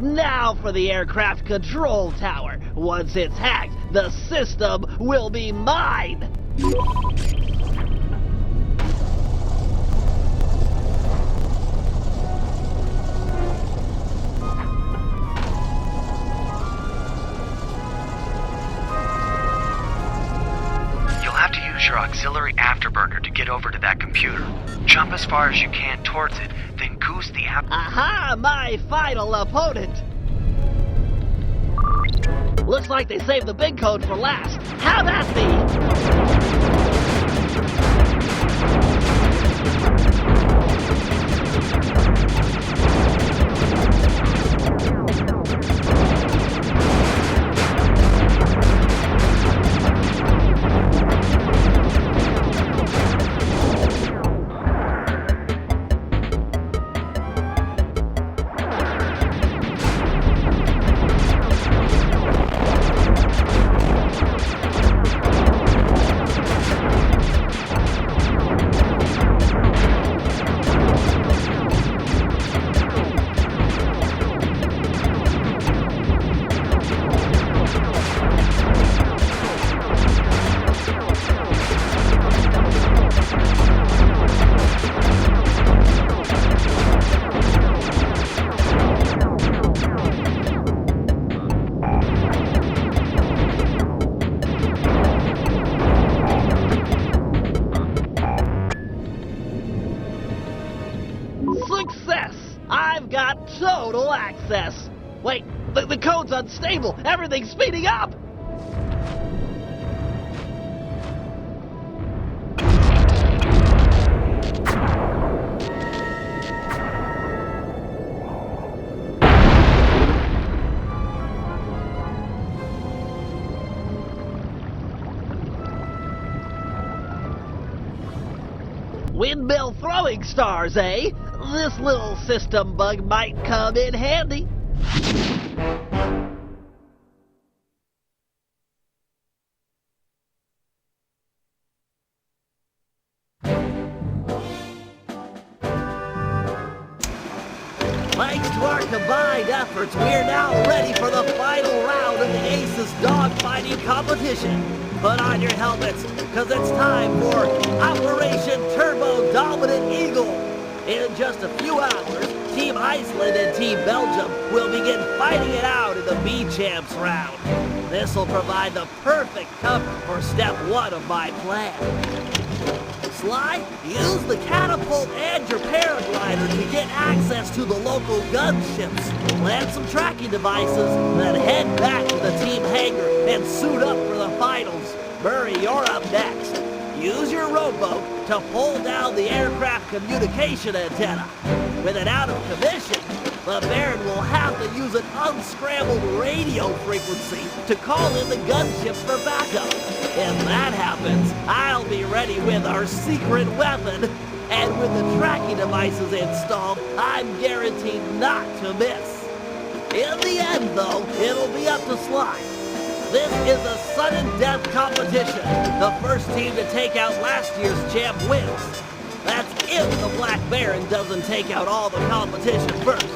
Now for the aircraft control tower. Once it's hacked, the system will be mine! You'll have to use your auxiliary afterburner to get over to that computer. Jump as far as you can towards it, then goose the app. Aha! My final opponent! Looks like they saved the big code for last. Have at me! Total access! Wait, the code's unstable! Everything's speeding up! Windmill throwing stars, eh? This little system bug might come in handy. Thanks to our combined efforts, we're now ready for the final round of the Aces dogfighting competition. Put on your helmets, because it's time for Operation Turbo Dominant Eagle. In just a few hours, Team Iceland and Team Belgium will begin fighting it out in the B-Champs round. This will provide the perfect cover for step one of my plan. Sly, use the catapult and your paraglider to get access to the local gunships. Plant some tracking devices, then head back to the team hangar and suit up for the finals. Murray, you're up next. Use your rowboat to pull down the aircraft communication antenna. With it out of commission, the Baron will have to use an unscrambled radio frequency to call in the gunships for backup. If that happens, I'll be ready with our secret weapon. And with the tracking devices installed, I'm guaranteed not to miss. In the end, though, it'll be up to Sly. This is a sudden death competition. The first team to take out last year's champ wins. That's if the Black Baron doesn't take out all the competition first.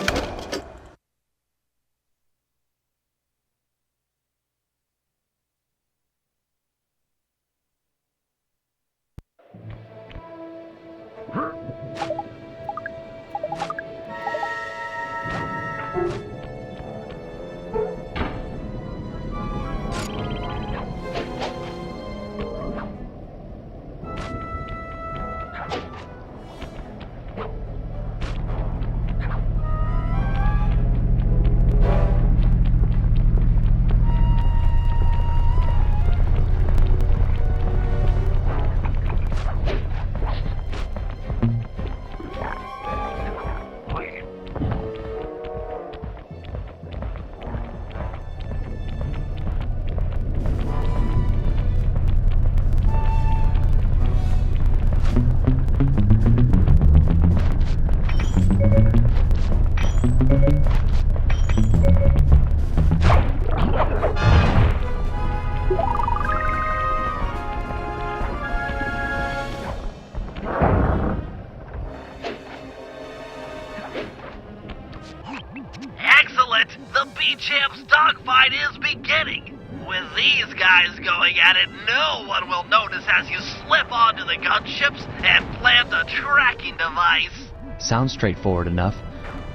the B-Champ's dogfight is beginning. With these guys going at it, no one will notice as you slip onto the gunships and plant a tracking device. Sounds straightforward enough.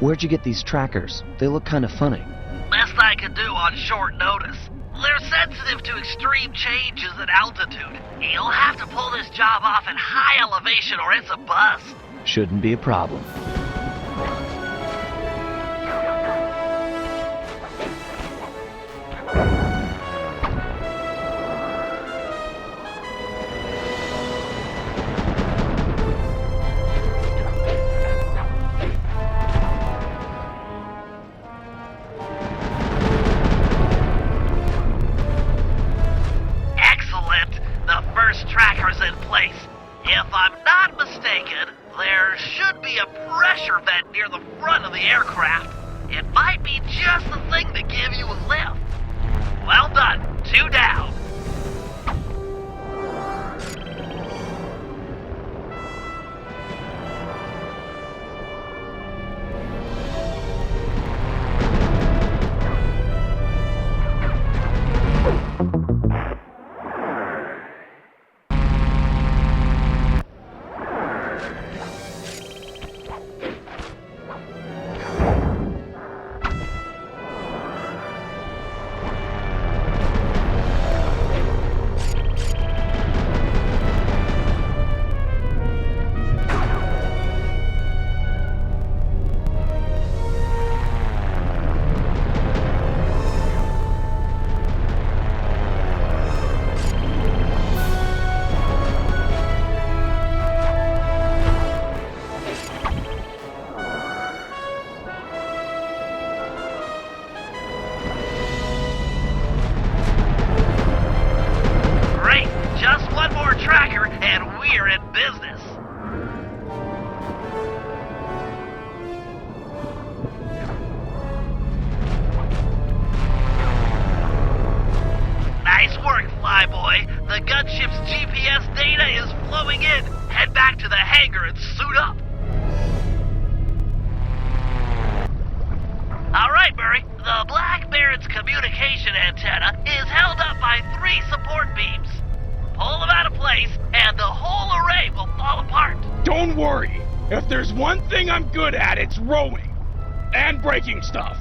Where'd you get these trackers? They look kind of funny. Best I could do on short notice. They're sensitive to extreme changes in altitude. You'll have to pull this job off at high elevation or it's a bust. Shouldn't be a problem. Tracker's in place. If I'm not mistaken, there should be a pressure vent near the front of the aircraft. It might be just the thing to give you a lift. Well done. 2 down. The gunship's GPS data is flowing in. Head back to the hangar and suit up. All right, Murray. The Black Baron's communication antenna is held up by 3 support beams. Pull them out of place, and the whole array will fall apart. Don't worry. If there's one thing I'm good at, it's rowing. And breaking stuff.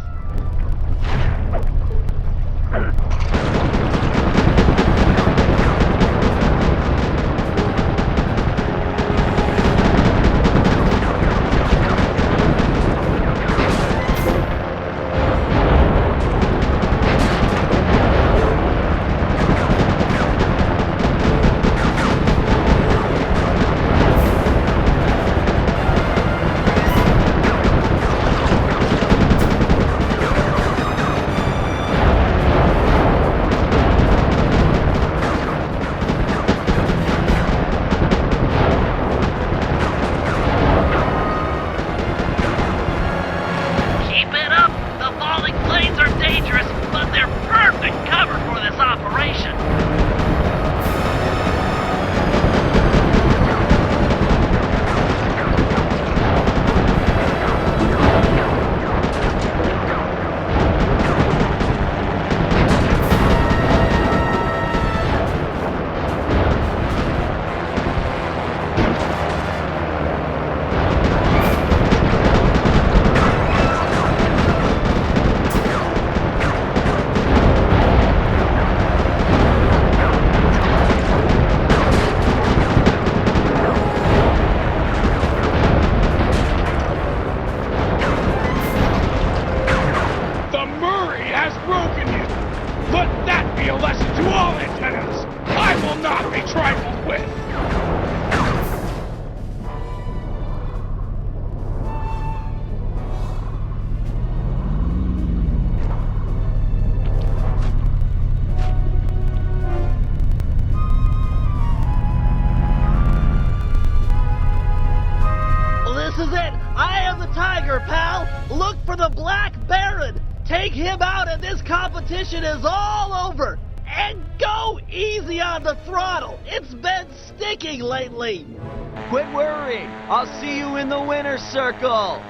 Competition is all over, and go easy on the throttle. It's been sticking lately. Quit worrying. I'll see you in the winner's circle.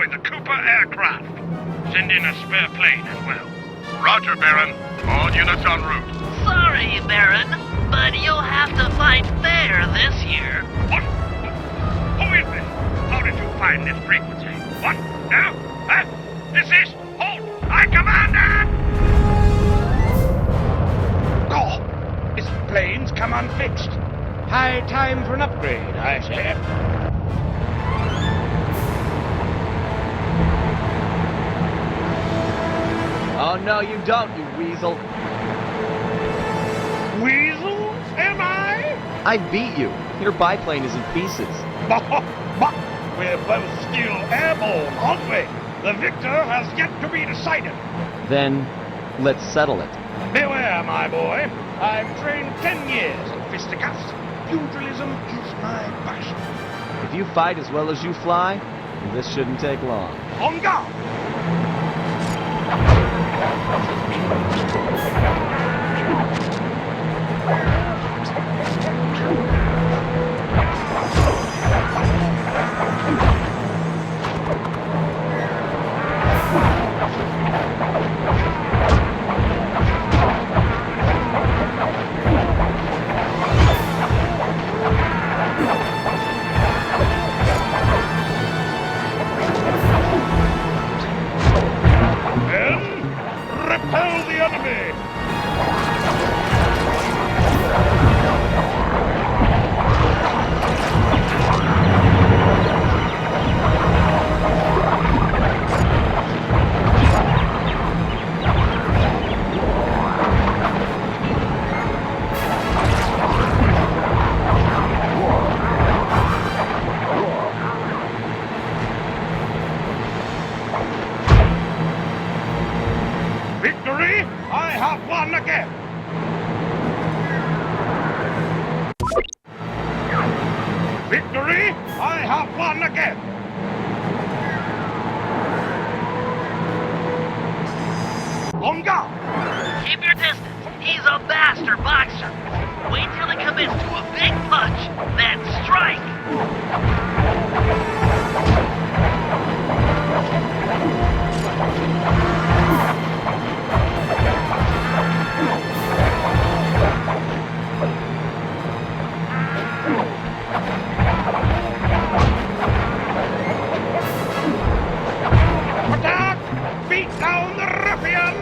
destroy the Cooper aircraft. Send in a spare plane as well. Roger, Baron. All units en route. Sorry, Baron, but you'll have to fight fair this year. What? Who is this? How did you find this frequency? What? Now? Huh? Desist! Hold! I command it! Oh! This plane's come unfixed. High time for an upgrade, I say. Oh, no, you don't, you weasel. Weasels, am I? I beat you. Your biplane is in pieces. But we're both still airborne, aren't we? The victor has yet to be decided. Then, let's settle it. Beware, my boy. I've trained 10 years in fisticuffs. Pugilism is my passion. If you fight as well as you fly, this shouldn't take long. On guard! Repel the enemy! Victory! I have won again! Victory! I have won again! On guard! Keep your distance. He's a master boxer. Wait till he commits to a big punch, then strike. Attack! Beat down the ruffian!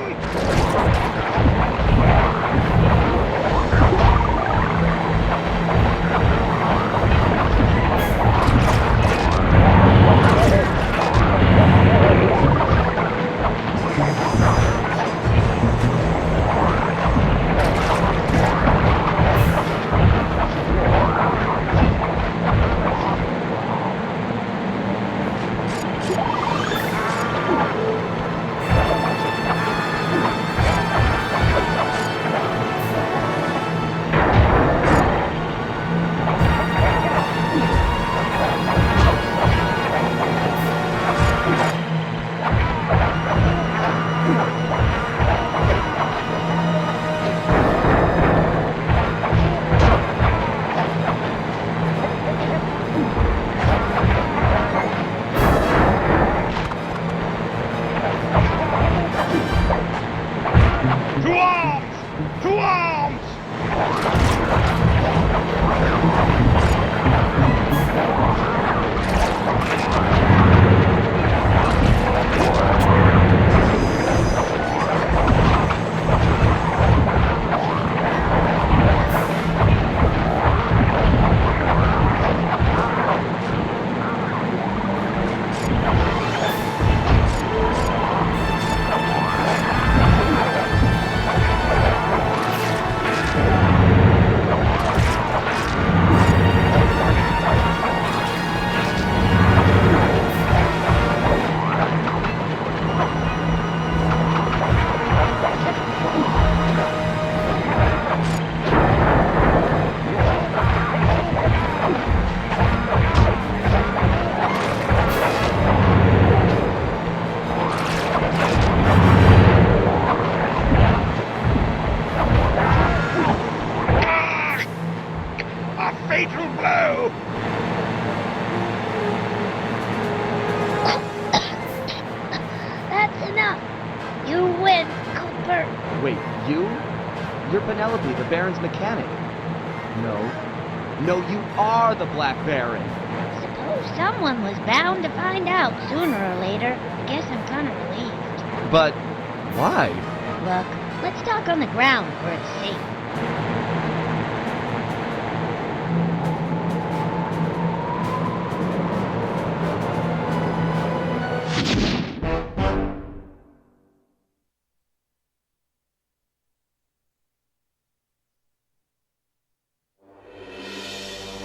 To arms! To arms! You? You're Penelope, the Baron's mechanic. No. No, you are the Black Baron. Suppose someone was bound to find out sooner or later. I guess I'm kinda relieved. But why? Look, let's talk on the ground where it's safe.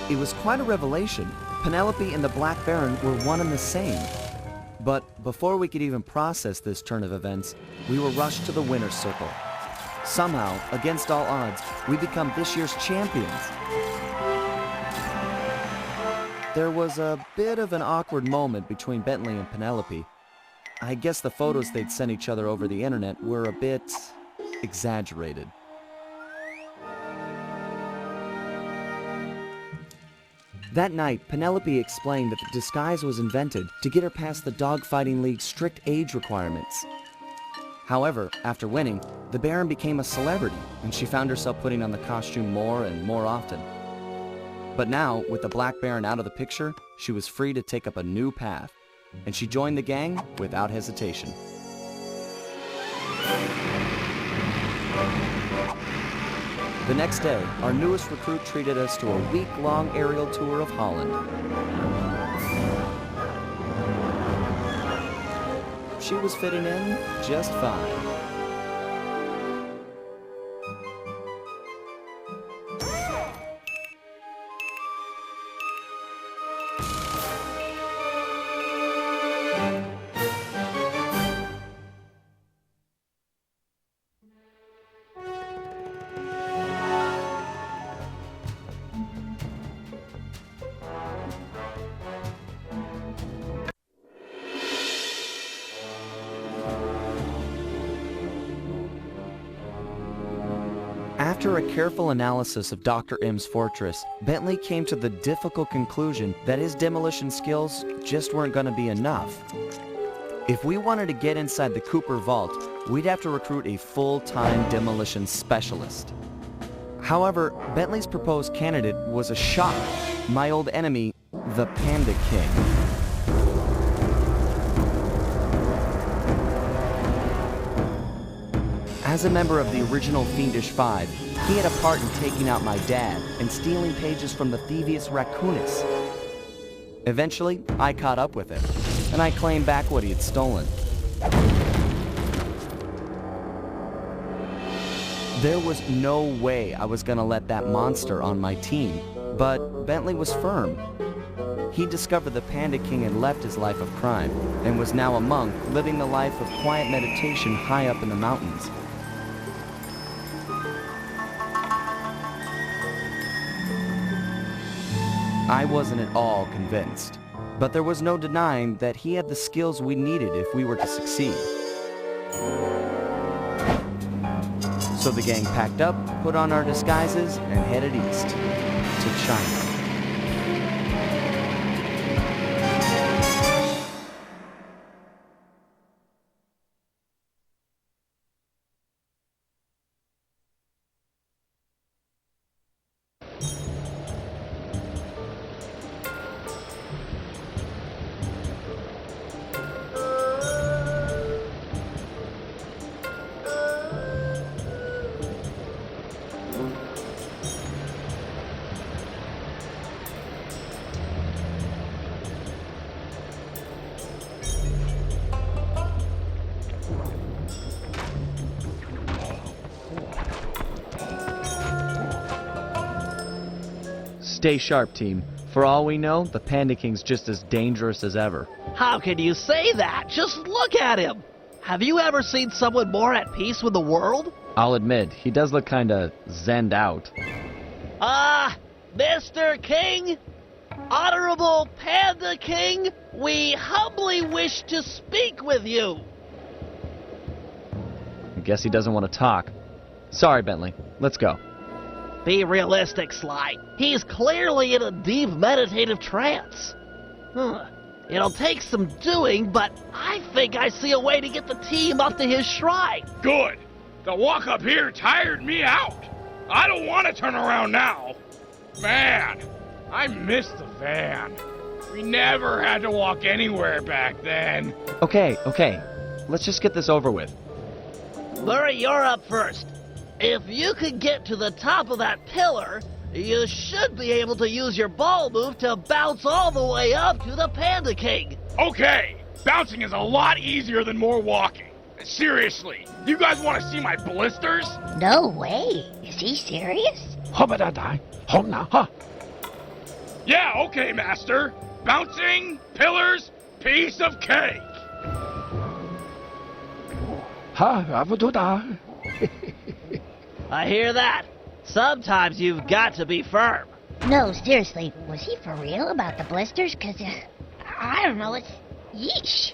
It was quite a revelation. Penelope and the Black Baron were one and the same. But before we could even process this turn of events, we were rushed to the winner's circle. Somehow, against all odds, we become this year's champions. There was a bit of an awkward moment between Bentley and Penelope. I guess the photos they'd sent each other over the internet were a bit exaggerated. That night, Penelope explained that the disguise was invented to get her past the Dogfighting League's strict age requirements. However, after winning, the Baron became a celebrity, and she found herself putting on the costume more and more often. But now, with the Black Baron out of the picture, she was free to take up a new path, and she joined the gang without hesitation. The next day, our newest recruit treated us to a week-long aerial tour of Holland. She was fitting in just fine. After a careful analysis of Dr. M's fortress, Bentley came to the difficult conclusion that his demolition skills just weren't going to be enough. If we wanted to get inside the Cooper vault, we'd have to recruit a full-time demolition specialist. However, Bentley's proposed candidate was a shock. My old enemy, the Panda King. As a member of the original Fiendish Five, he had a part in taking out my dad and stealing pages from the thievius Raccoonus. Eventually, I caught up with him, and I claimed back what he had stolen. There was no way I was gonna let that monster on my team, but Bentley was firm. He discovered the Panda King had left his life of crime and was now a monk living the life of quiet meditation high up in the mountains. I wasn't at all convinced, but there was no denying that he had the skills we needed if we were to succeed. So the gang packed up, put on our disguises, and headed east to China. Stay sharp, team. For all we know, the Panda King's just as dangerous as ever. How can you say that? Just look at him! Have you ever seen someone more at peace with the world? I'll admit, he does look kinda zenned out. Mr. King? Honorable Panda King, we humbly wish to speak with you. I guess he doesn't want to talk. Sorry, Bentley. Let's go. Be realistic, Sly. He's clearly in a deep meditative trance. It'll take some doing, but I think I see a way to get the team up to his shrine. Good. The walk up here tired me out. I don't want to turn around now. Man, I miss the van. We never had to walk anywhere back then. Okay. Let's just get this over with. Murray, you're up first. If you can get to the top of that pillar, you should be able to use your ball move to bounce all the way up to the Panda King. Okay, bouncing is a lot easier than more walking. Seriously, you guys want to see my blisters? No way. Is he serious? Yeah, okay, Master. Bouncing, pillars, piece of cake. I hear that. Sometimes you've got to be firm. No, seriously, was he for real about the blisters? Cause, I don't know, it's... yeesh.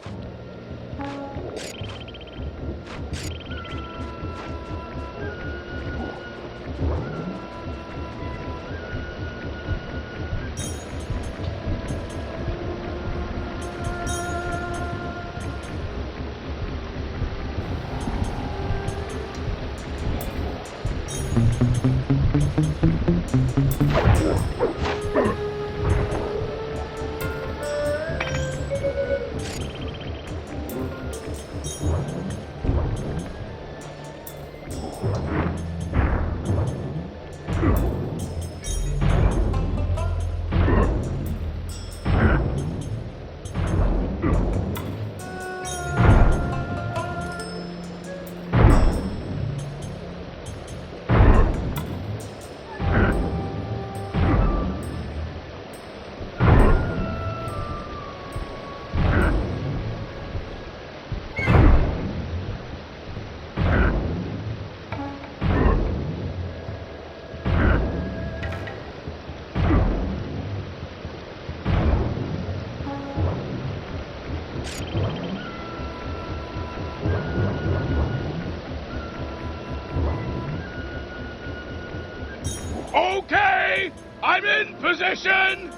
Okay, I'm in position.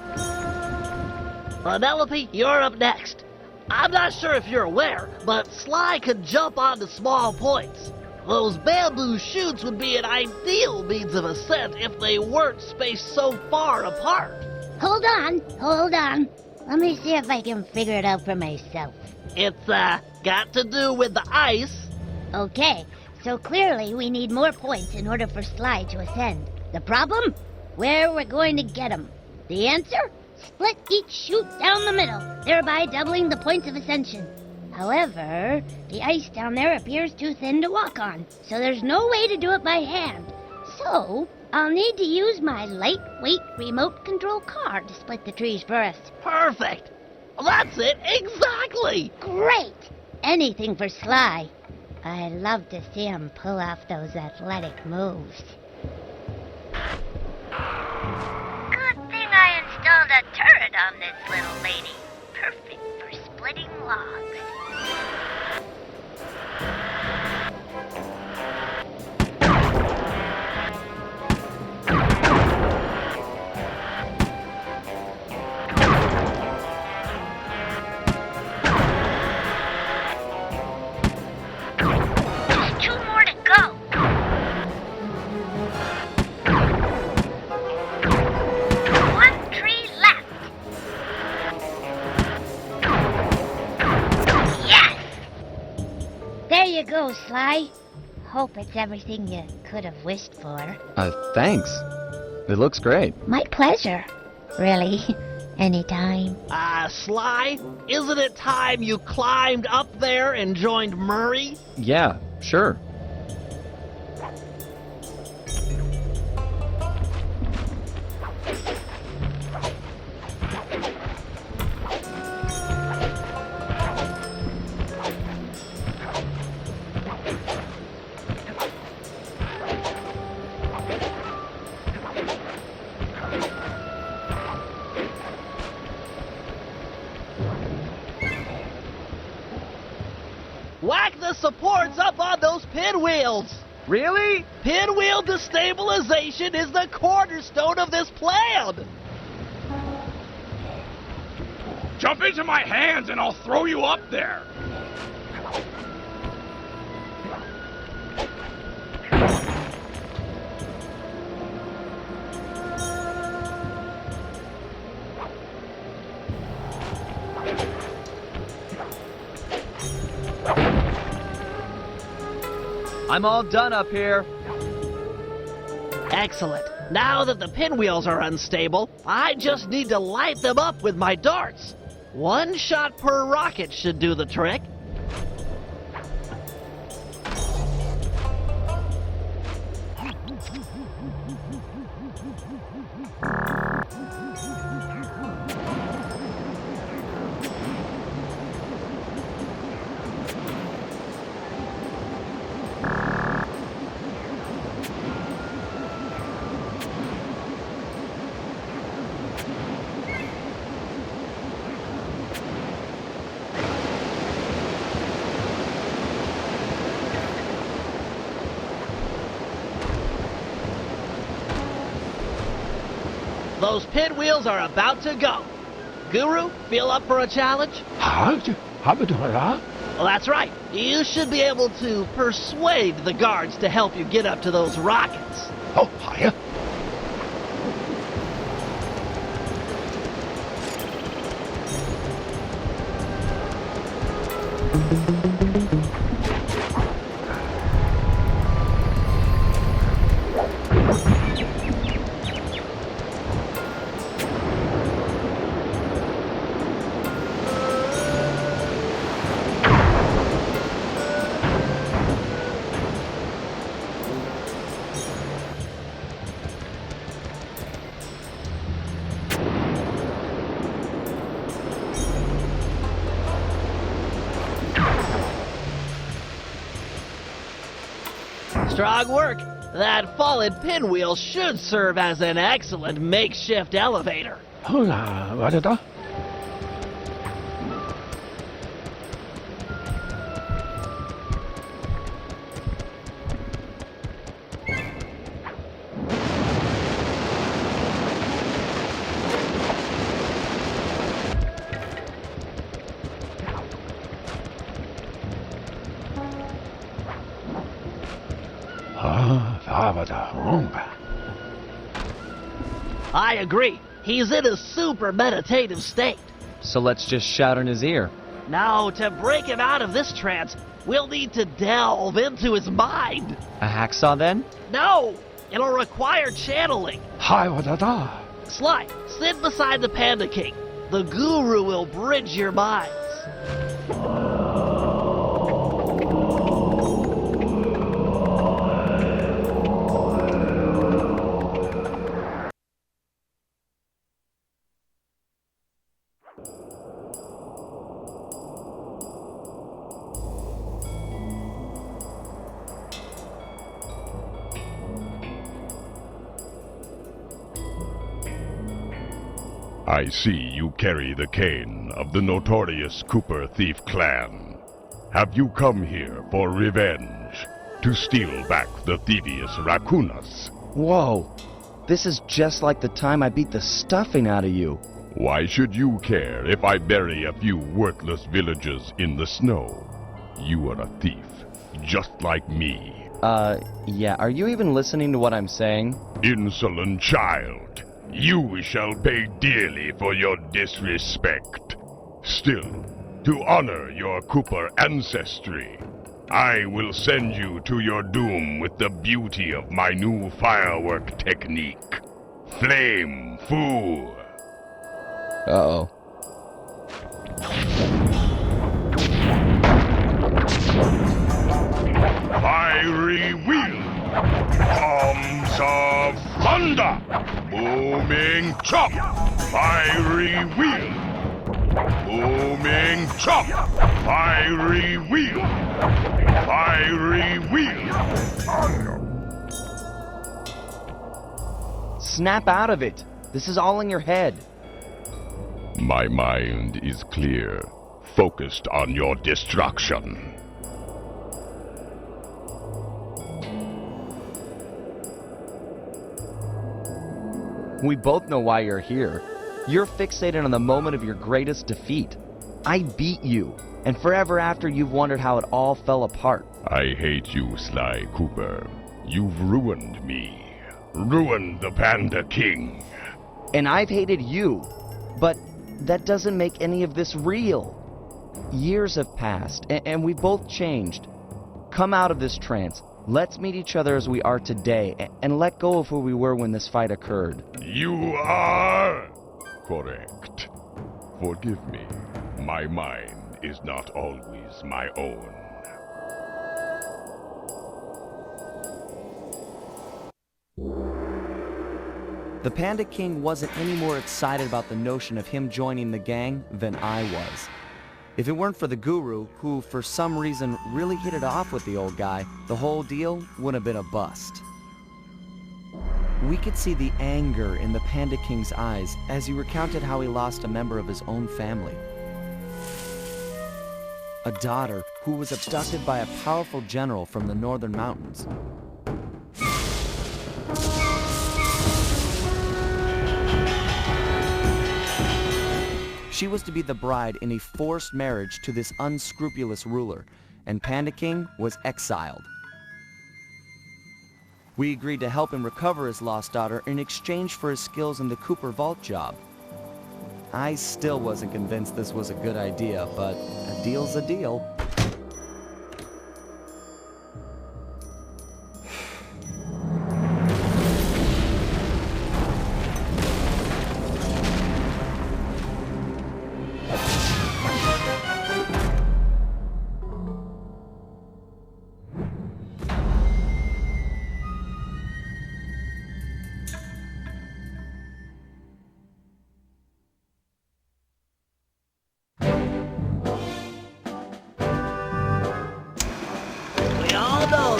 Penelope, you're up next. I'm not sure if you're aware, but Sly can jump onto small points. Those bamboo chutes would be an ideal means of ascent if they weren't spaced so far apart. Hold on. Let me see if I can figure it out for myself. It's, got to do with the ice. Okay, so clearly we need more points in order for Sly to ascend. The problem? Where we're going to get them. The answer? Split each chute down the middle, thereby doubling the points of ascension. However, the ice down there appears too thin to walk on, so there's no way to do it by hand. So, I'll need to use my lightweight remote control car to split the trees for us. Perfect. That's it, exactly. Great. Anything for Sly. I'd love to see him pull off those athletic moves. Good thing I installed a turret on this little lady. Perfect for splitting logs. Just 2 more to go. There you go, Sly. Hope it's everything you could have wished for. Thanks. It looks great. My pleasure. Really. Anytime. Sly, isn't it time you climbed up there and joined Murray? Yeah, sure. Whack the supports up on those pinwheels! Really? Pinwheel destabilization is the cornerstone of this plan! Jump into my hands and I'll throw you up there. I'm all done up here. Excellent. Now that the pinwheels are unstable, I just need to light them up with my darts. One shot per rocket should do the trick. Those pinwheels are about to go. Guru, feel up for a challenge? Well, that's right. You should be able to persuade the guards to help you get up to those rockets. Oh, hiya. Strong work. That fallen pinwheel should serve as an excellent makeshift elevator. I agree. He's in a super meditative state. So let's just shout in his ear. Now, to break him out of this trance, we'll need to delve into his mind. A hacksaw then? No! It'll require channeling. Sly, sit beside the Panda King. The Guru will bridge your minds. I see you carry the cane of the notorious Cooper thief clan. Have you come here for revenge? To steal back the thievius raccoonus? Whoa! This is just like the time I beat the stuffing out of you. Why should you care if I bury a few worthless villagers in the snow? You are a thief, just like me. Yeah, are you even listening to what I'm saying? Insolent child. You shall pay dearly for your disrespect. Still, to honor your Cooper ancestry, I will send you to your doom with the beauty of my new firework technique. Flame Fool. Uh-oh. Fiery wheel. Palms of thunder. Booming chop. Fiery wheel. Booming chop. Fiery wheel. Fiery wheel. Snap out of it. This is all in your head. My mind is clear, focused on your destruction. We both know why you're here. You're fixated on the moment of your greatest defeat. I beat you, and forever after you've wondered how it all fell apart. I hate you, Sly Cooper. You've ruined me. Ruined the Panda King. And I've hated you, but that doesn't make any of this real. Years have passed, and we've both changed. Come out of this trance. Let's meet each other as we are today, and let go of who we were when this fight occurred. You are correct. Forgive me. My mind is not always my own. The Panda King wasn't any more excited about the notion of him joining the gang than I was. If it weren't for the Guru, who for some reason really hit it off with the old guy, the whole deal would have been a bust. We could see the anger in the Panda King's eyes as he recounted how he lost a member of his own family. A daughter who was abducted by a powerful general from the northern mountains. She was to be the bride in a forced marriage to this unscrupulous ruler, and Panda King was exiled. We agreed to help him recover his lost daughter in exchange for his skills in the Cooper Vault job. I still wasn't convinced this was a good idea, but a deal's a deal.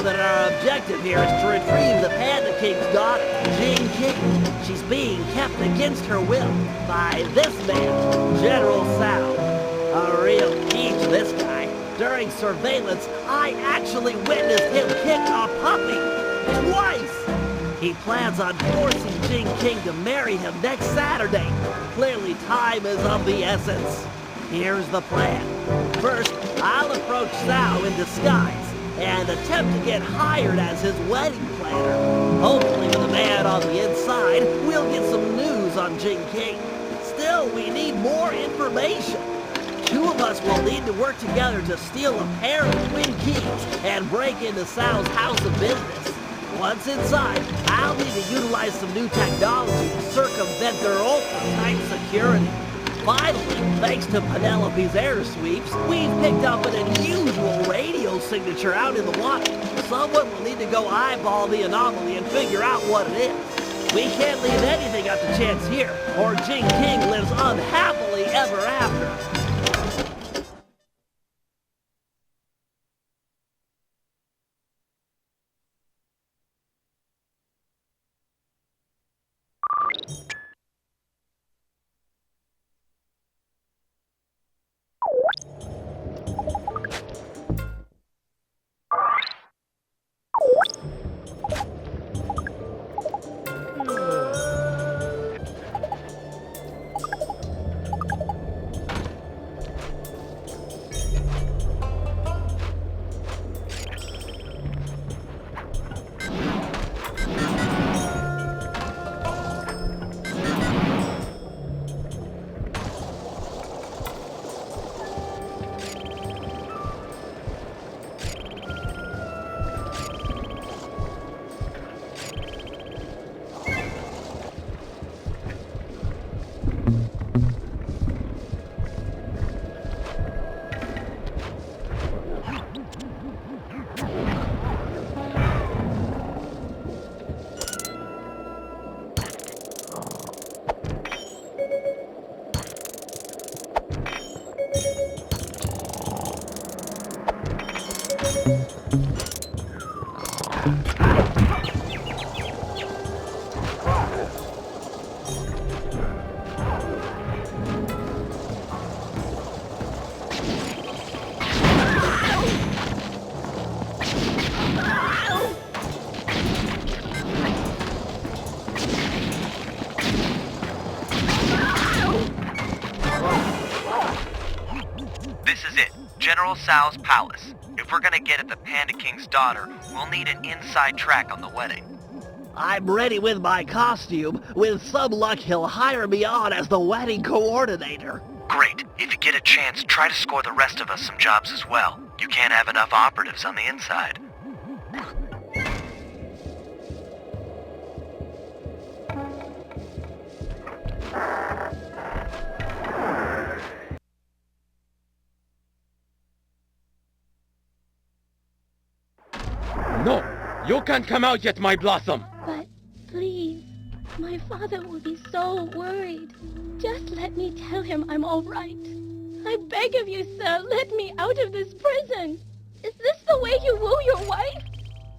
That our objective here is to retrieve the Panda King's daughter, Jing King. She's being kept against her will by this man, General Sao. A real key to this guy. During surveillance, I actually witnessed him kick a puppy twice. He plans on forcing Jing King to marry him next Saturday. Clearly, time is of the essence. Here's the plan. First, I'll approach Sao in disguise and attempt to get hired as his wedding planner. Hopefully with a man on the inside, we'll get some news on Jing King. Still, we need more information. Two of us will need to work together to steal a pair of twin keys and break into Sal's house of business. Once inside, I'll need to utilize some new technology to circumvent their ultra-tight security. Finally, thanks to Penelope's air sweeps, we've picked up an unusual radio signature out in the water. Someone will need to go eyeball the anomaly and figure out what it is. We can't leave anything up to chance here, or Jing King lives unhappily ever after. General Sao's palace. If we're gonna get at the Panda King's daughter, we'll need an inside track on the wedding. I'm ready with my costume. With some luck, he'll hire me on as the wedding coordinator. Great. If you get a chance, try to score the rest of us some jobs as well. You can't have enough operatives on the inside. You can't come out yet, my blossom. But please, my father will be so worried. Just let me tell him I'm all right. I beg of you, sir, let me out of this prison. Is this the way you woo your wife?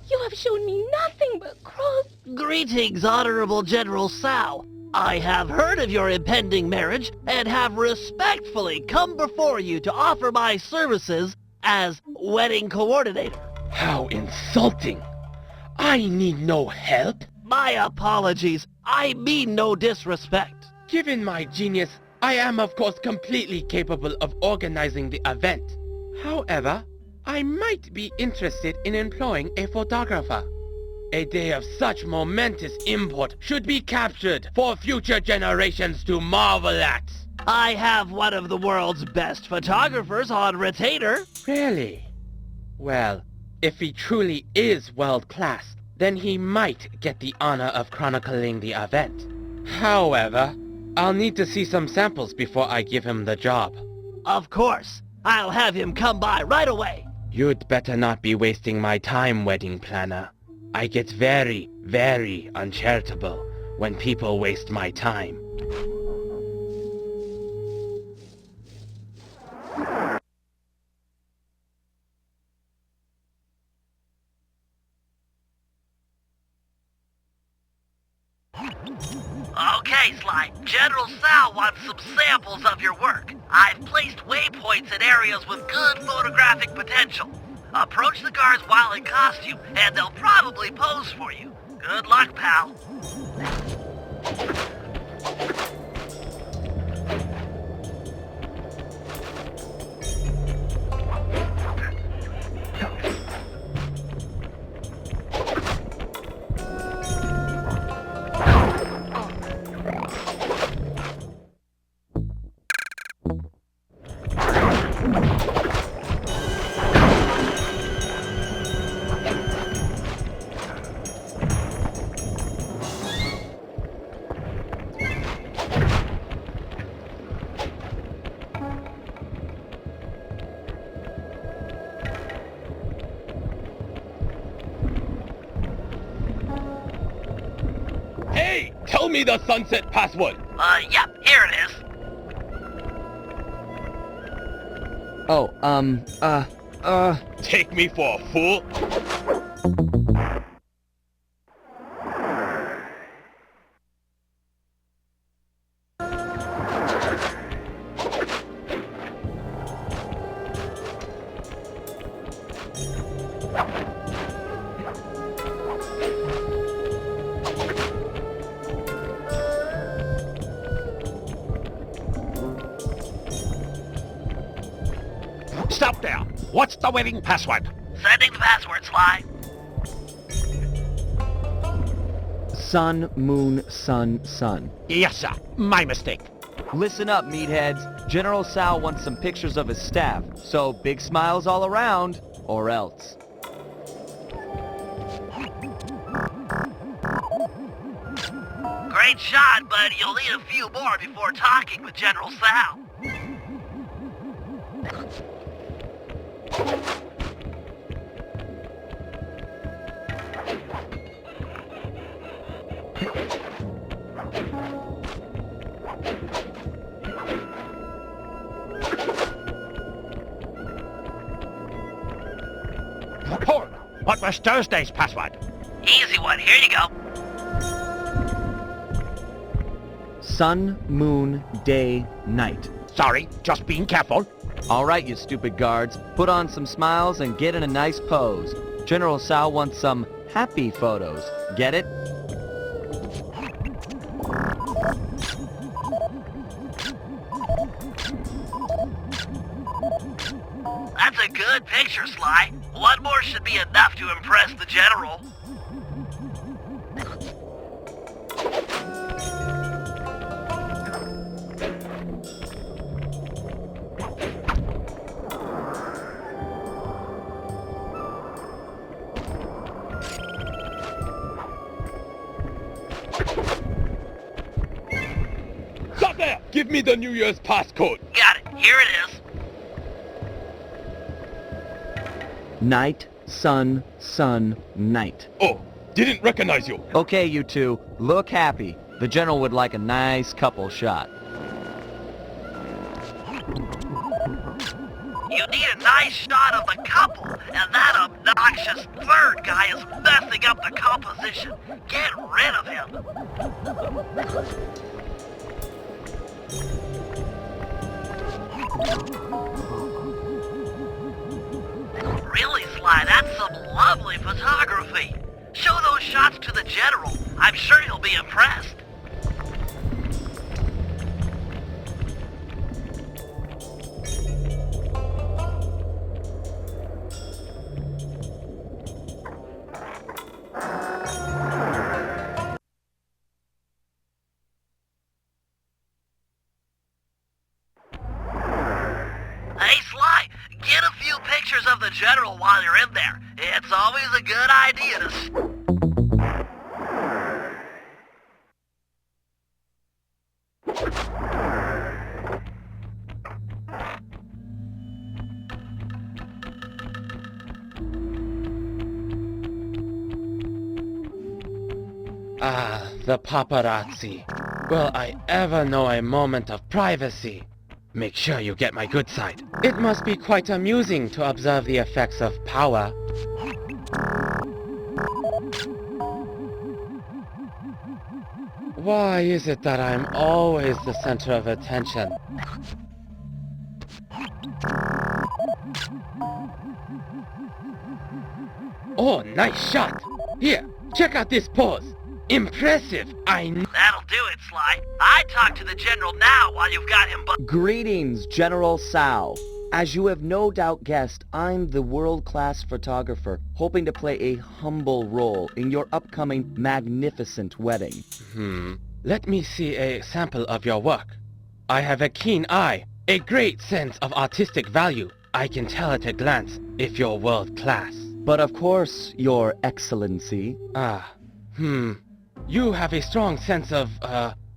You have shown me nothing but cross. Greetings, Honorable General Sao. I have heard of your impending marriage and have respectfully come before you to offer my services as wedding coordinator. How insulting. I need no help. My apologies. I mean no disrespect. Given my genius, I am of course completely capable of organizing the event. However, I might be interested in employing a photographer. A day of such momentous import should be captured for future generations to marvel at. I have one of the world's best photographers on retainer. Really? Well, if he truly is world-class, then he might get the honor of chronicling the event. However, I'll need to see some samples before I give him the job. Of course. I'll have him come by right away. You'd better not be wasting my time, wedding planner. I get very, very uncharitable when people waste my time. Okay, Sly. General Sal wants some samples of your work. I've placed waypoints in areas with good photographic potential. Approach the guards while in costume, and they'll probably pose for you. Good luck, pal. Hey! Tell me the sunset password! Yep, here it is. Take me for a fool? Stop there! What's the wedding password? Sending the password, Sly. Sun, moon, sun, sun. Yes, sir. My mistake. Listen up, meatheads. General Sal wants some pictures of his staff, so big smiles all around, or else. Great shot, but you'll need a few more before talking with General Sal. Paul, what was Thursday's password? Easy one, here you go. Sun, moon, day, night. Sorry, just being careful. All right, you stupid guards. Put on some smiles and get in a nice pose. General Sal wants some happy photos. Get it? That's a good picture, Sly. One more should be enough to impress the General. Stop there! Give me the New Year's passcode! Got it. Here it is. Night, sun, sun, night. Oh, didn't recognize you. Okay, you two, look happy. The general would like a nice couple shot. You need a nice shot of the couple, and that obnoxious third guy is messing up the composition. Get rid of him. Really, Sly, that's some lovely photography. Show those shots to the general. I'm sure he'll be impressed. Hey, Sly, get a few pictures of the general while you're in there. It's always a good idea to... Ah, the paparazzi. Will I ever know a moment of privacy? Make sure you get my good side. It must be quite amusing to observe the effects of power. Why is it that I'm always the center of attention? Oh, nice shot! Here, check out this pose! Impressive, That'll do it, Sly. I talk to the general now while you've got him Greetings, General Sao. As you have no doubt guessed, I'm the world-class photographer, hoping to play a humble role in your upcoming magnificent wedding. Let me see a sample of your work. I have a keen eye, a great sense of artistic value. I can tell at a glance if you're world-class. But of course, Your Excellency. You have a strong sense of,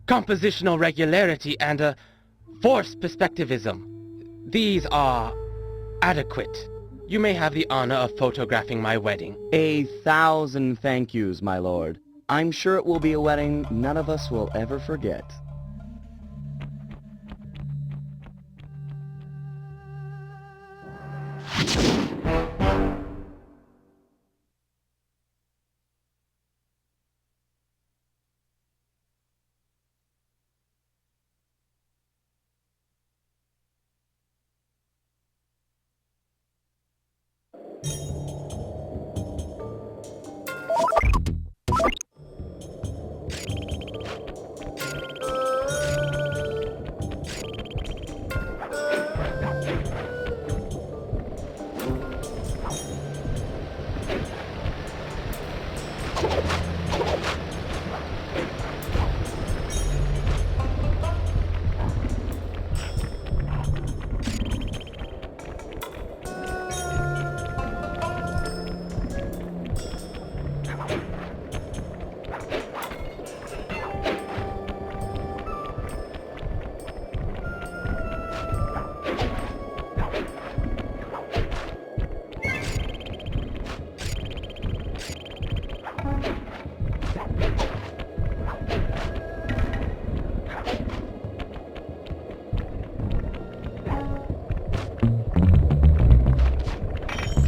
compositional regularity and, force perspectivism. These are adequate. You may have the honor of photographing my wedding. 1,000 thank yous, my lord. I'm sure it will be a wedding none of us will ever forget.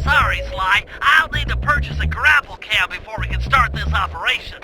Sorry, Sly. I'll need to purchase a grapple cam before we can start this operation.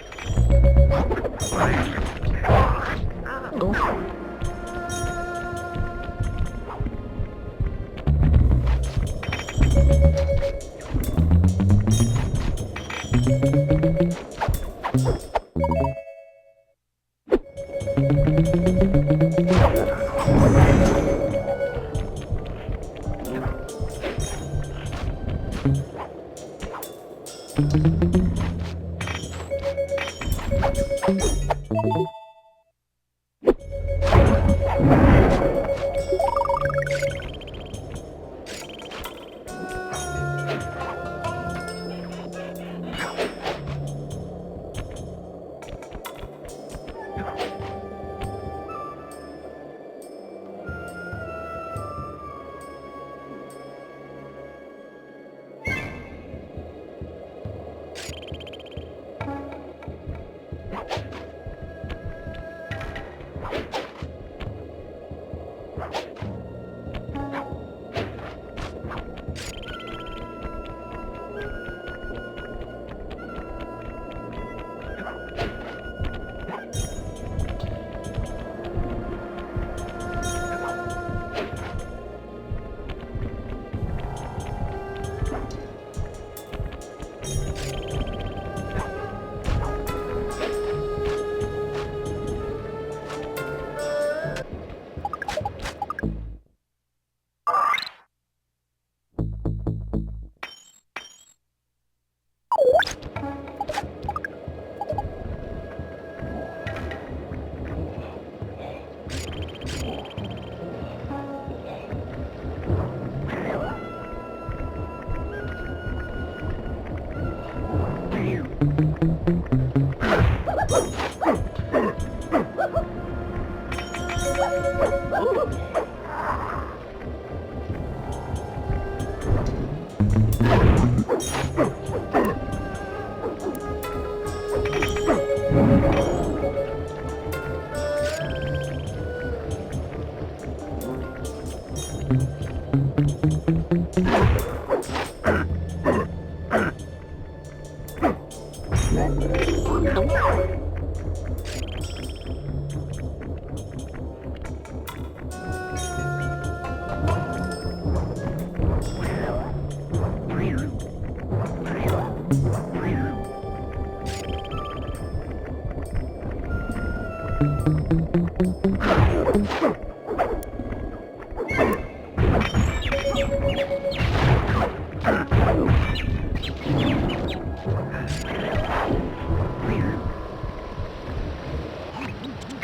The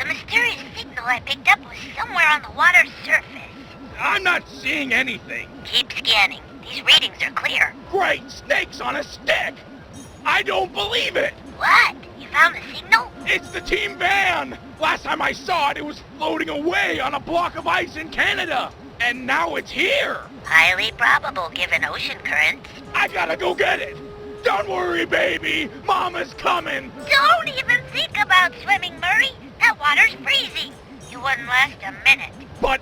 mysterious signal I picked up was somewhere on the water's surface. I'm not seeing anything. Keep scanning. These readings are clear. Great snakes on a stick! I don't believe it! What? You found the signal? It's the team van! Last time I saw it, it was floating away on a block of ice in Canada. And now it's here! Highly probable given ocean currents. I gotta go get it! Don't worry, baby! Mama's coming! Don't even think about swimming, Murray! That water's freezing! You wouldn't last a minute. But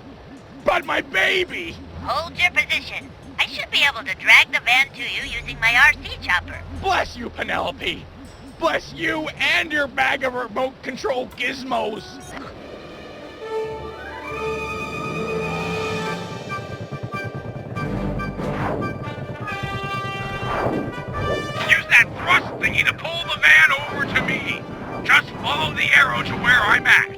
my baby! Hold your position. I should be able to drag the van to you using my RC chopper. Bless you, Penelope! Bless you and your bag of remote control gizmos! Use that thrust thingy to pull the van over to me. Just follow the arrow to where I'm at.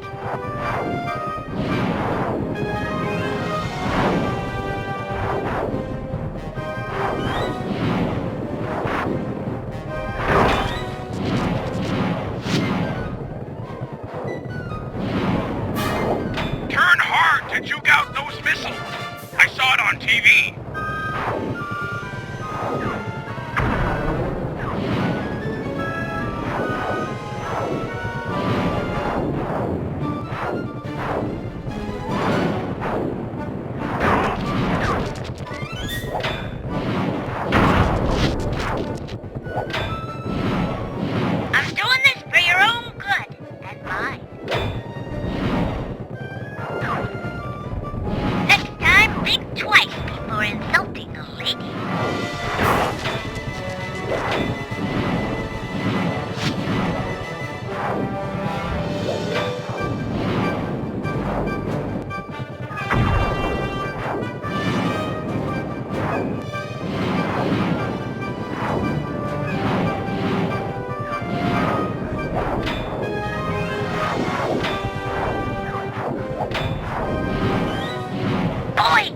Turn hard to juke out those missiles. I saw it on TV. I'm doing this for your own good and mine. Next time, think twice before insulting a lady. Boy!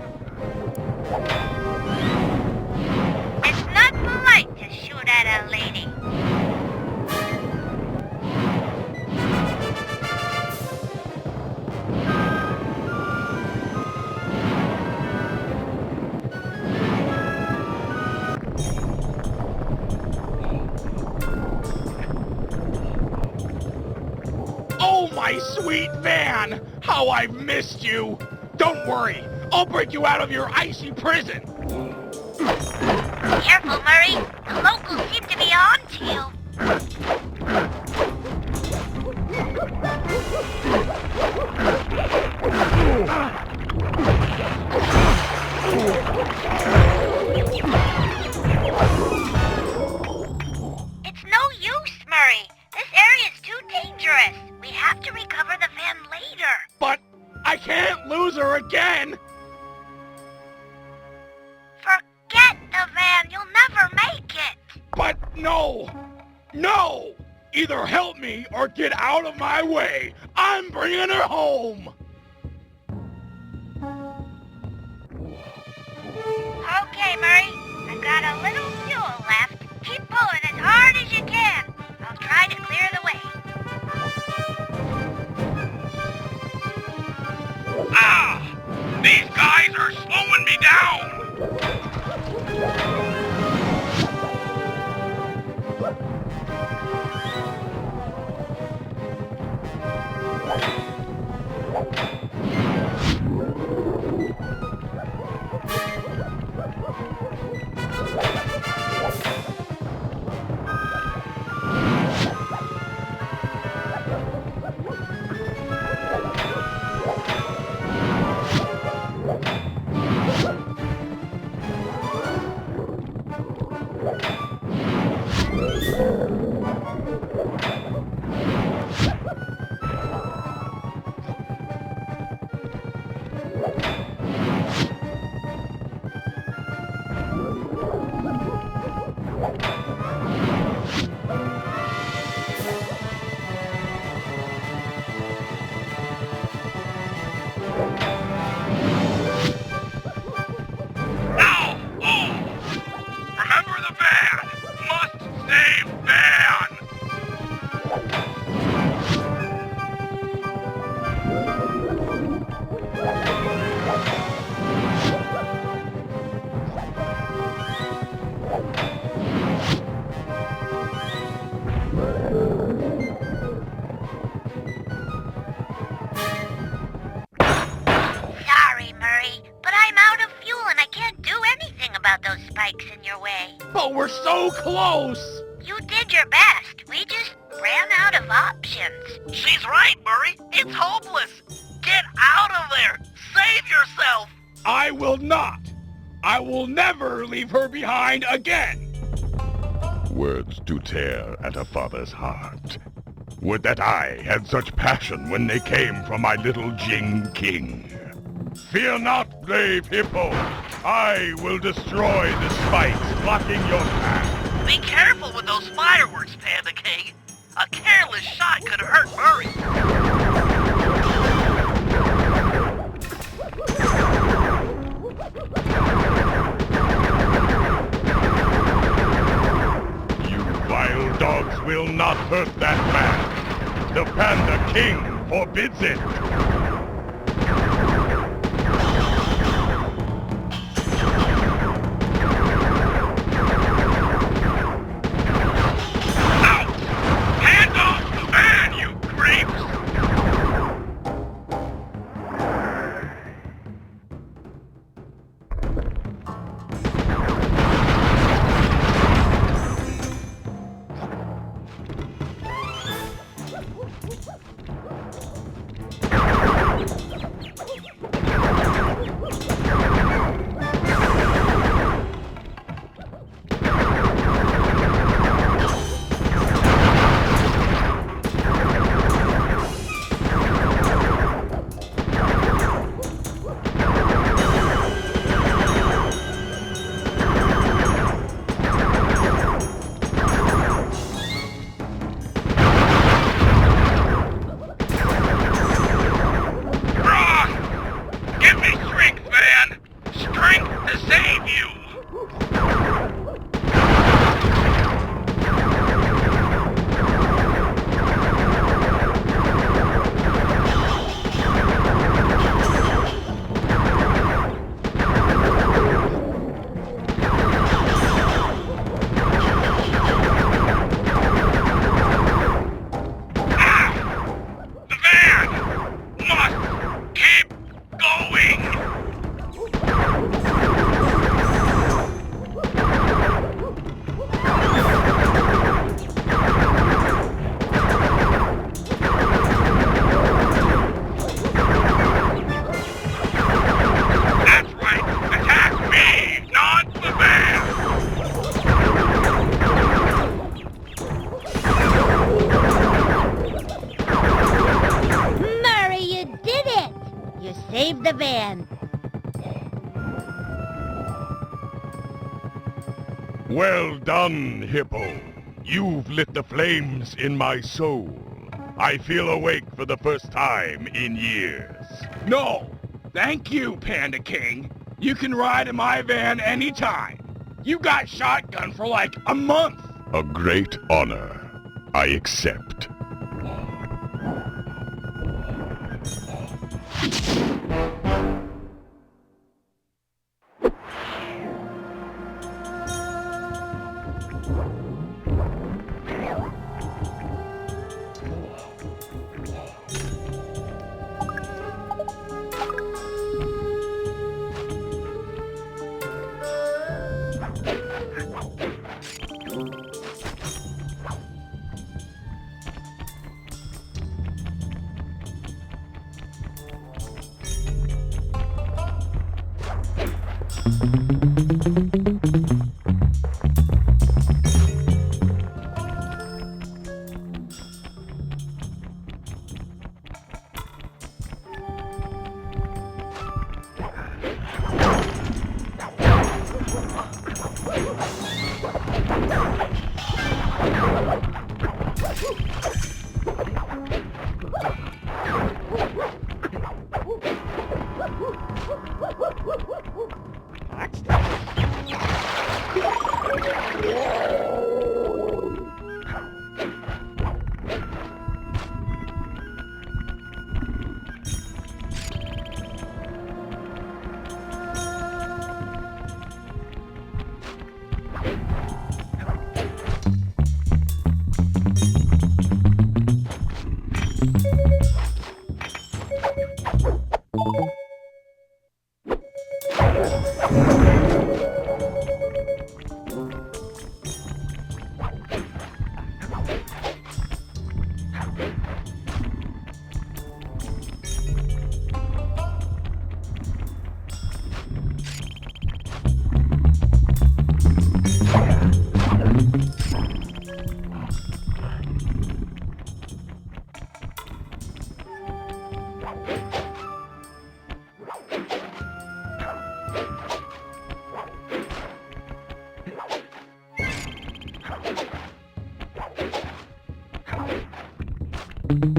It's not polite to shoot at a lady. Oh, my sweet van! How I've missed you! Don't worry, I'll break you out of your icy prison! Careful, Murray. The locals seem to be on to you. It's no use, Murray. This area's too dangerous. We have to recover the van later. But I can't lose her again! Forget the van. You'll never make it. But no! No! Either help me or get out of my way! I'm bringing her home! Okay, Murray. I've got a little fuel left. Keep pulling as hard as you can. I'll try to clear the way. Ah! These guys are slowing me down! close! You did your best. We just ran out of options. She's right, Murray. It's hopeless. Get out of there. Save yourself. I will not. I will never leave her behind again. Words do tear at a father's heart. Would that I had such passion when they came from my little Jing King. Fear not, brave hippo. I will destroy the spikes blocking your path. Be careful with those fireworks, Panda King. A careless shot could hurt Murray. You vile dogs will not hurt that man. The Panda King forbids it. Save the van. Well done, Hippo. You've lit the flames in my soul. I feel awake for the first time in years. No! Thank you, Panda King. You can ride in my van anytime. You got shotgun for like a month. A great honor. I accept. Okay,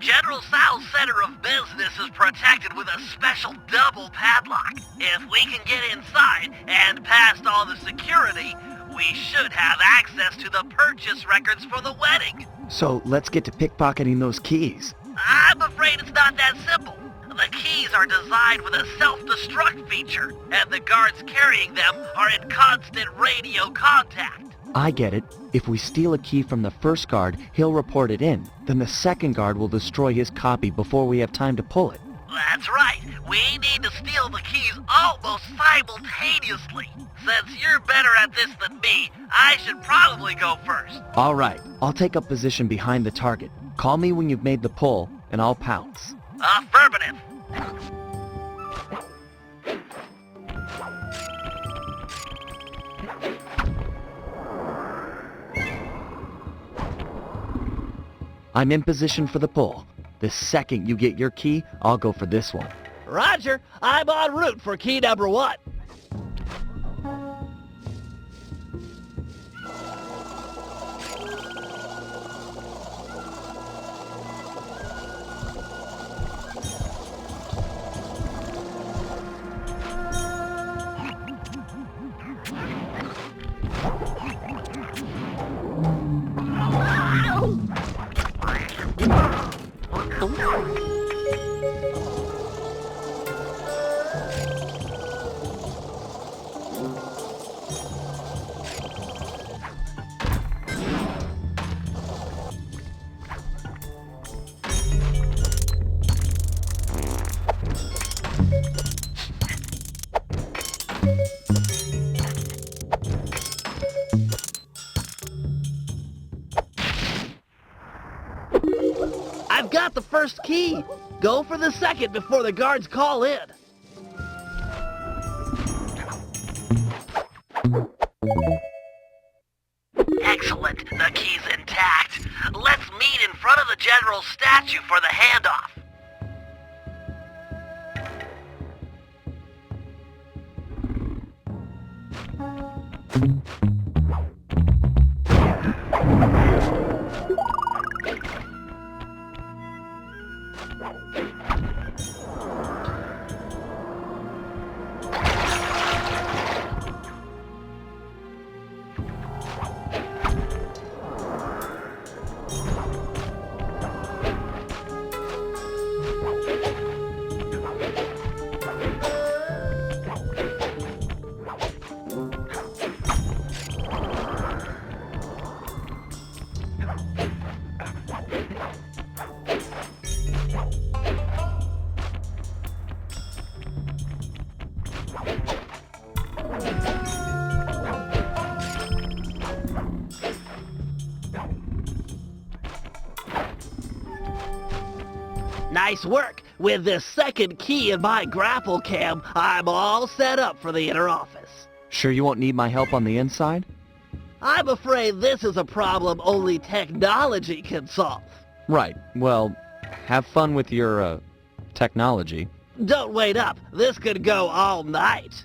General Sal's center of business is protected with a special double padlock. If we can get inside and past all the security, we should have access to the purchase records for the wedding. So let's get to pickpocketing those keys. I'm afraid it's not that simple. The keys are designed with a self-destruct feature, and the guards carrying them are in constant radio contact. I get it. If we steal a key from the first guard, he'll report it in. Then the second guard will destroy his copy before we have time to pull it. That's right. We need to steal the keys almost simultaneously. Since you're better at this than me, I should probably go first. All right, I'll take up position behind the target. Call me when you've made the pull, and I'll pounce. Affirmative. I'm in position for the pull. The second you get your key, I'll go for this one. Roger, I'm en route for key number 1. I've got the first key. Go for the second before the guards call in. Excellent. The key's intact. Let's meet in front of the general's statue for the handoff. Nice work. With this second key in my grapple cam, I'm all set up for the inner office. Sure you won't need my help on the inside? I'm afraid this is a problem only technology can solve. Right. Well, have fun with your, technology. Don't wait up. This could go all night.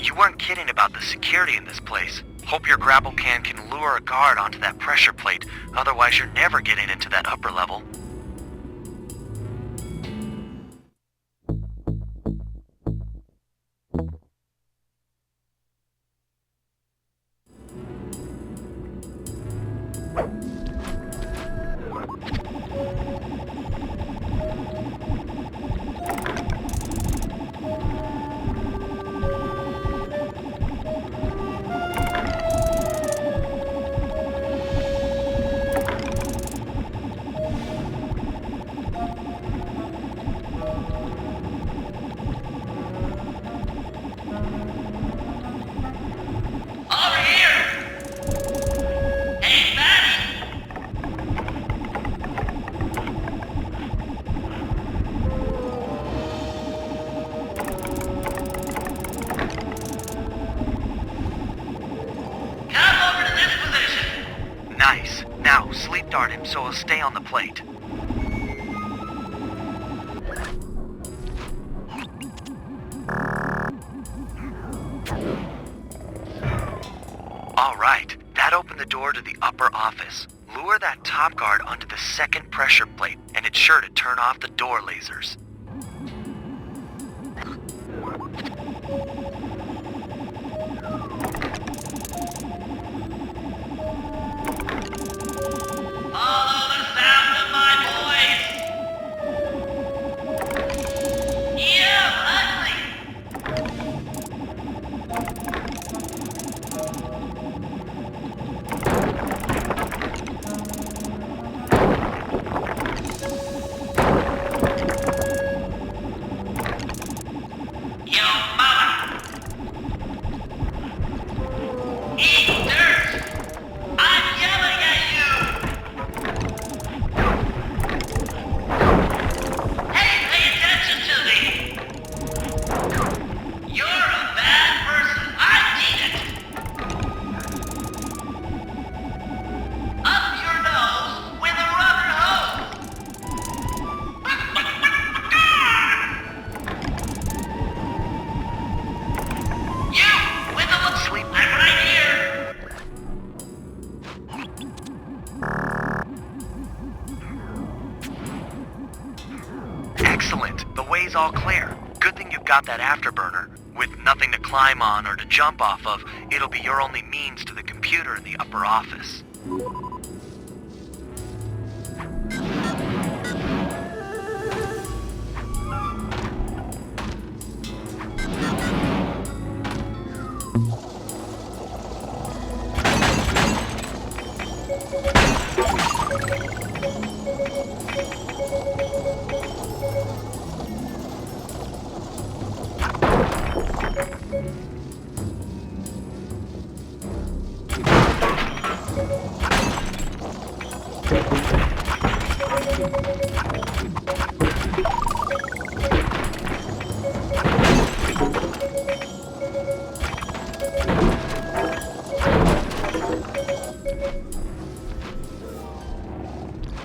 You weren't kidding about the security in this place. Hope your grapple can lure a guard onto that pressure plate, otherwise you're never getting into that upper level. Nice. Now, sleep dart him so he'll stay on the plate. Alright, that opened the door to the upper office. Lure that top guard onto the second pressure plate, and it's sure to turn off the door lasers. All clear. Good thing you've got that afterburner. With nothing to climb on or to jump off of, it'll be your only means to the computer in the upper office.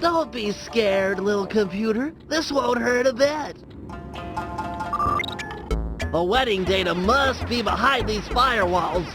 Don't be scared, little computer. This won't hurt a bit. The wedding data must be behind these firewalls.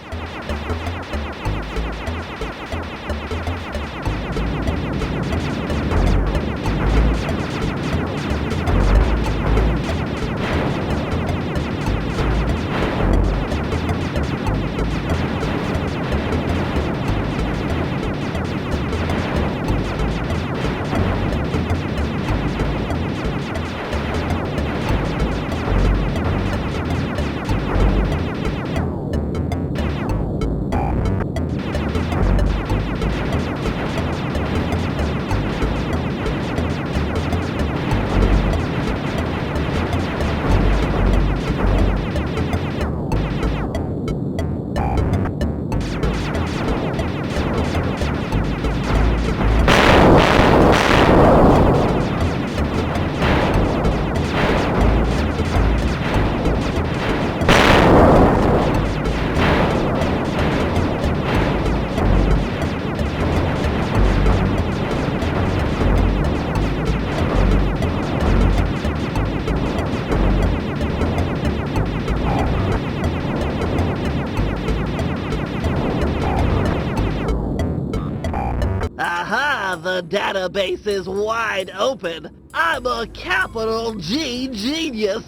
The database is wide open. I'm a capital G genius.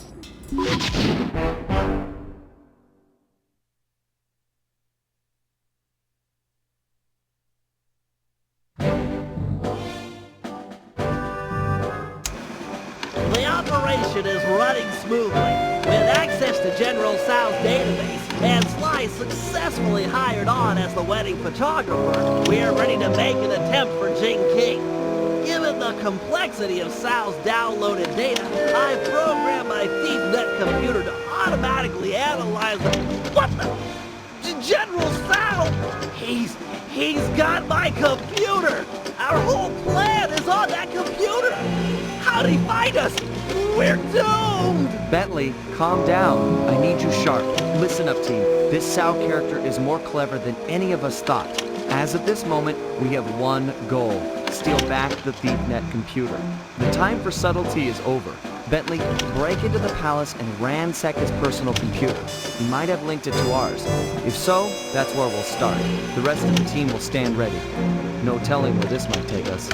The operation is running smoothly. With access to General Sal's database and Sly successfully hired on as the wedding photographer, we are ready to make an attempt for Jing King. Given the complexity of Sal's downloaded data, I programmed my ThiefNet computer to automatically analyze the... What the... General Sal! He's got my computer! Our whole plan is on that computer! How'd he find us? We're doomed! Bentley, calm down. I need you sharp. Listen up, team. This Sal character is more clever than any of us thought. As of this moment, we have one goal. Steal back the ThiefNet computer. The time for subtlety is over. Bentley, break into the palace and ransack his personal computer. He might have linked it to ours. If so, that's where we'll start. The rest of the team will stand ready. No telling where this might take us.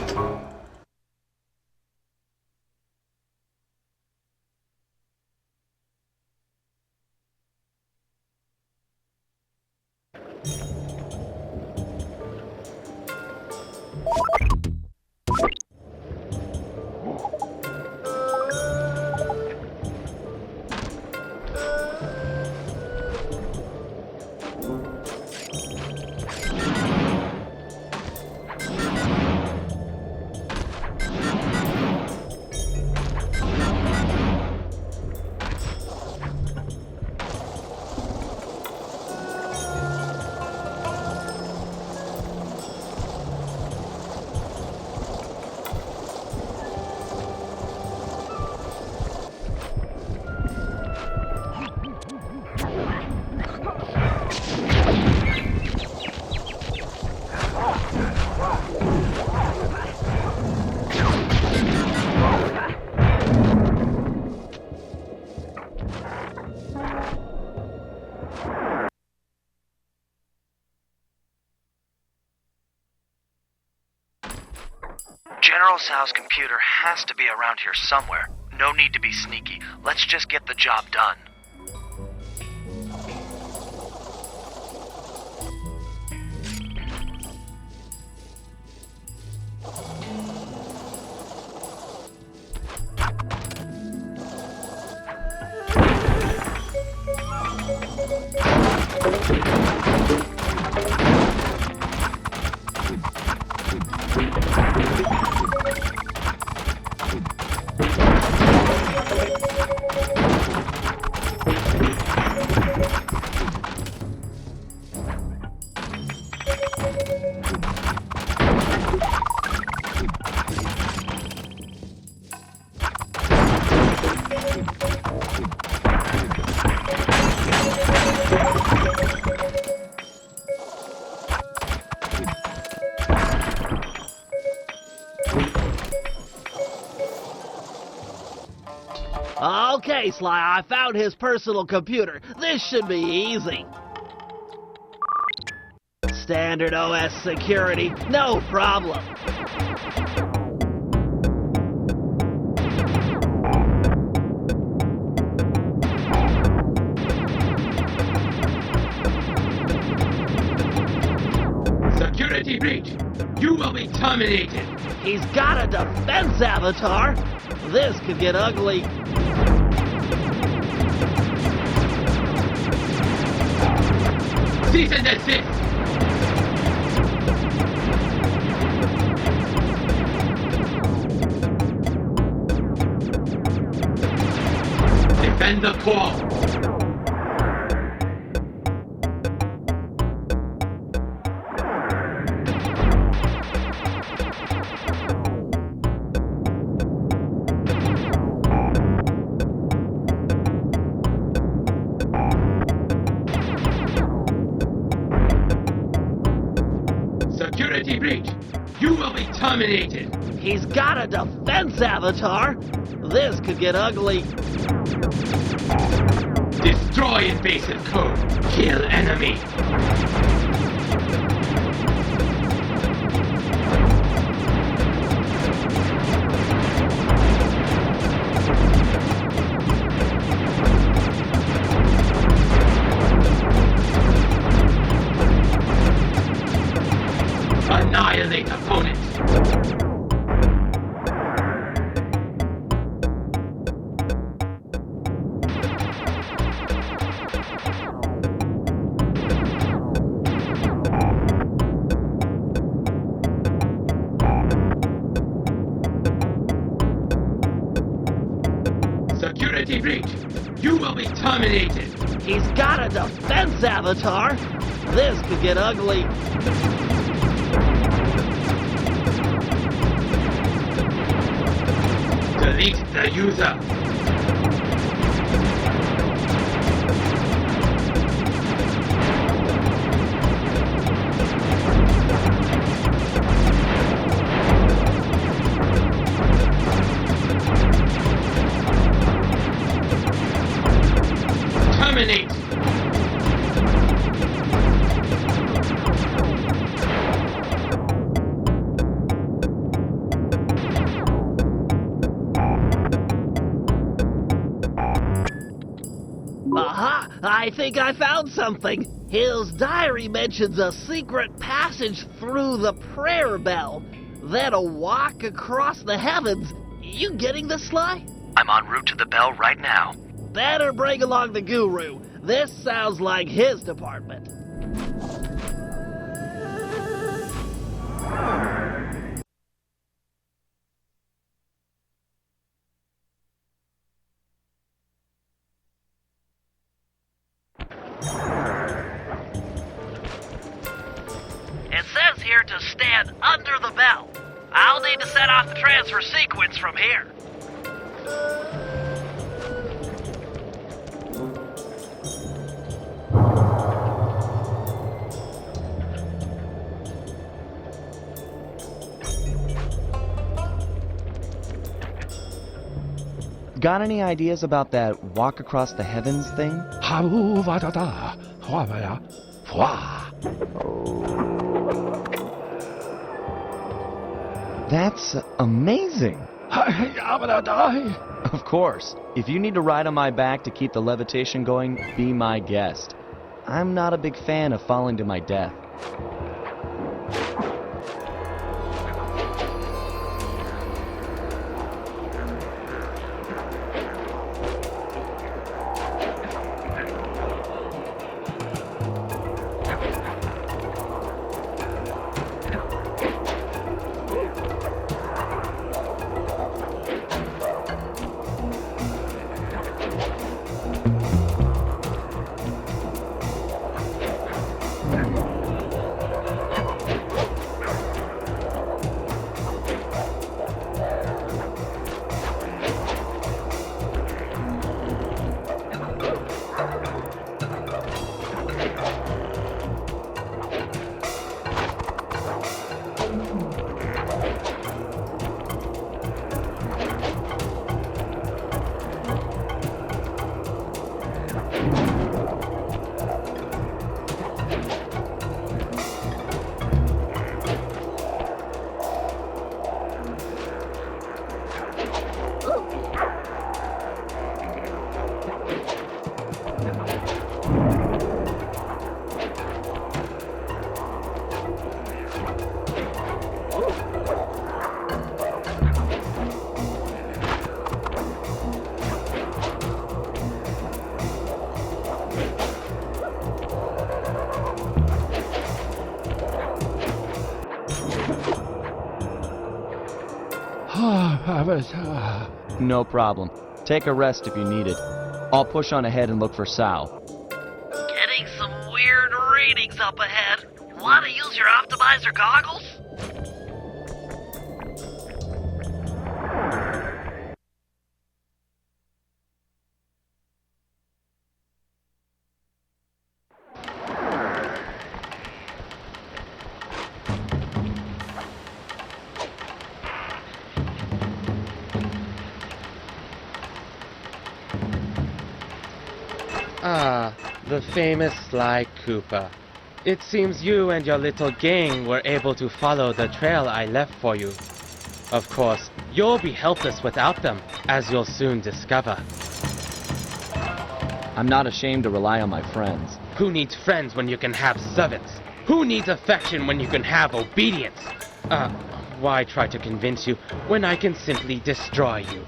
General Sal's computer has to be around here somewhere. No need to be sneaky. Let's just get the job done. Okay, Sly, I found his personal computer. This should be easy. Standard OS security, no problem. Security breach! You will be terminated! He's got a defense avatar! This could get ugly. Cease and desist! Defend the core! Security breach! You will be terminated! He's got a defense avatar! This could get ugly. Destroy invasive code! Kill enemy! opponent. Security breach! You will be terminated! He's got a defense avatar! This could get ugly. Delete the user. Terminate. Aha! I think I found something. His diary mentions a secret passage through the prayer bell, then a walk across the heavens. You getting this, Sly? I'm en route to the bell right now. Better bring along the Guru. This sounds like his department. It says here to stand under the bell. I'll need to set off the transfer sequence from here. Got any ideas about that walk across the heavens thing? That's amazing! Of course. If you need to ride on my back to keep the levitation going, be my guest. I'm not a big fan of falling to my death. No problem. Take a rest if you need it. I'll push on ahead and look for Sal. Getting some weird readings up ahead. Want to use your optimizer goggles? Ah, the famous Sly Cooper. It seems you and your little gang were able to follow the trail I left for you. Of course, you'll be helpless without them, as you'll soon discover. I'm not ashamed to rely on my friends. Who needs friends when you can have servants? Who needs affection when you can have obedience? Why try to convince you when I can simply destroy you?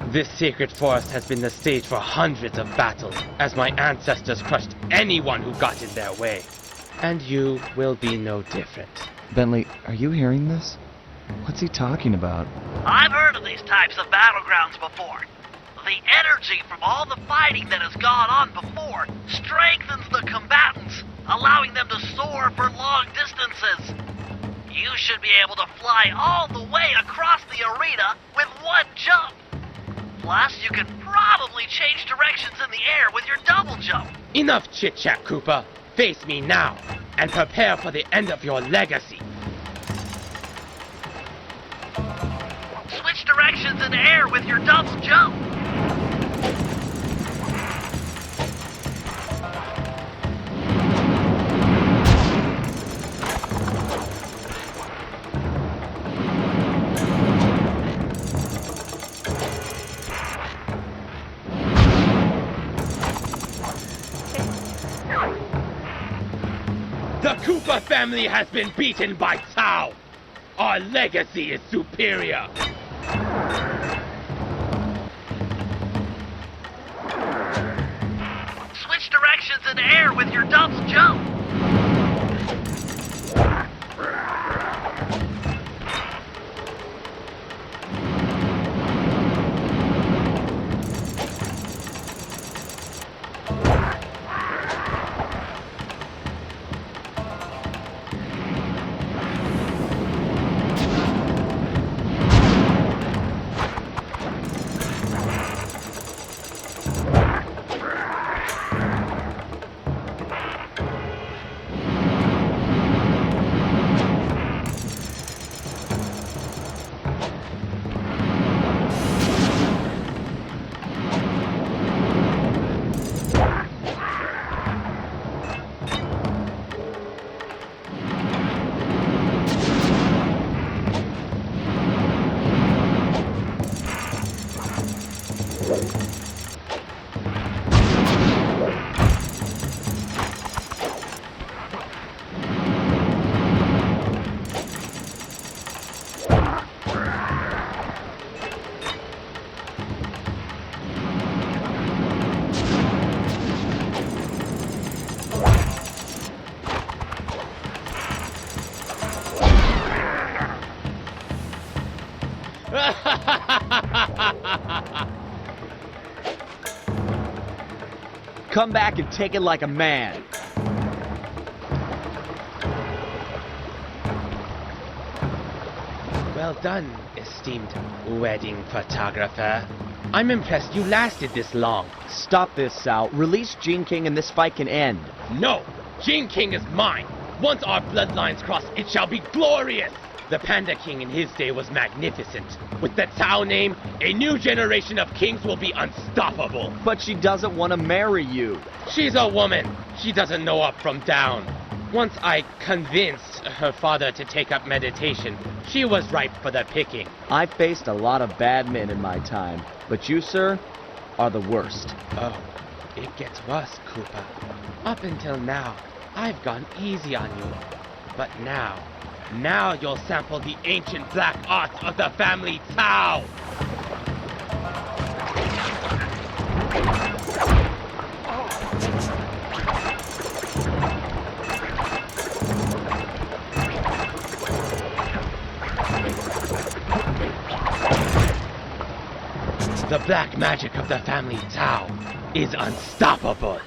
This sacred forest has been the stage for hundreds of battles, as my ancestors crushed anyone who got in their way. And you will be no different. Bentley, are you hearing this? What's he talking about? I've heard of these types of battlegrounds before. The energy from all the fighting that has gone on before strengthens the combatants, allowing them to soar for long distances. You should be able to fly all the way across the arena with one jump. Plus, you can probably change directions in the air with your double jump. Enough chit-chat, Cooper. Face me now, and prepare for the end of your legacy. Switch directions in the air with your double jump. The Cooper family has been beaten by Tau. Our legacy is superior. Switch directions in the air with your double jump. Come back and take it like a man. Well done, esteemed wedding photographer. I'm impressed you lasted this long. Stop this, Sal. Release Gene King and this fight can end. No! Gene King is mine! Once our bloodlines cross, it shall be glorious! The Panda King in his day was magnificent. With the Tao name, a new generation of kings will be unstoppable. But she doesn't want to marry you. She's a woman. She doesn't know up from down. Once I convinced her father to take up meditation, she was ripe for the picking. I've faced a lot of bad men in my time, but you, sir, are the worst. Oh, it gets worse, Cooper. Up until now, I've gone easy on you. But now you'll sample the ancient black art of the family Tao! The black magic of the family Tao is unstoppable!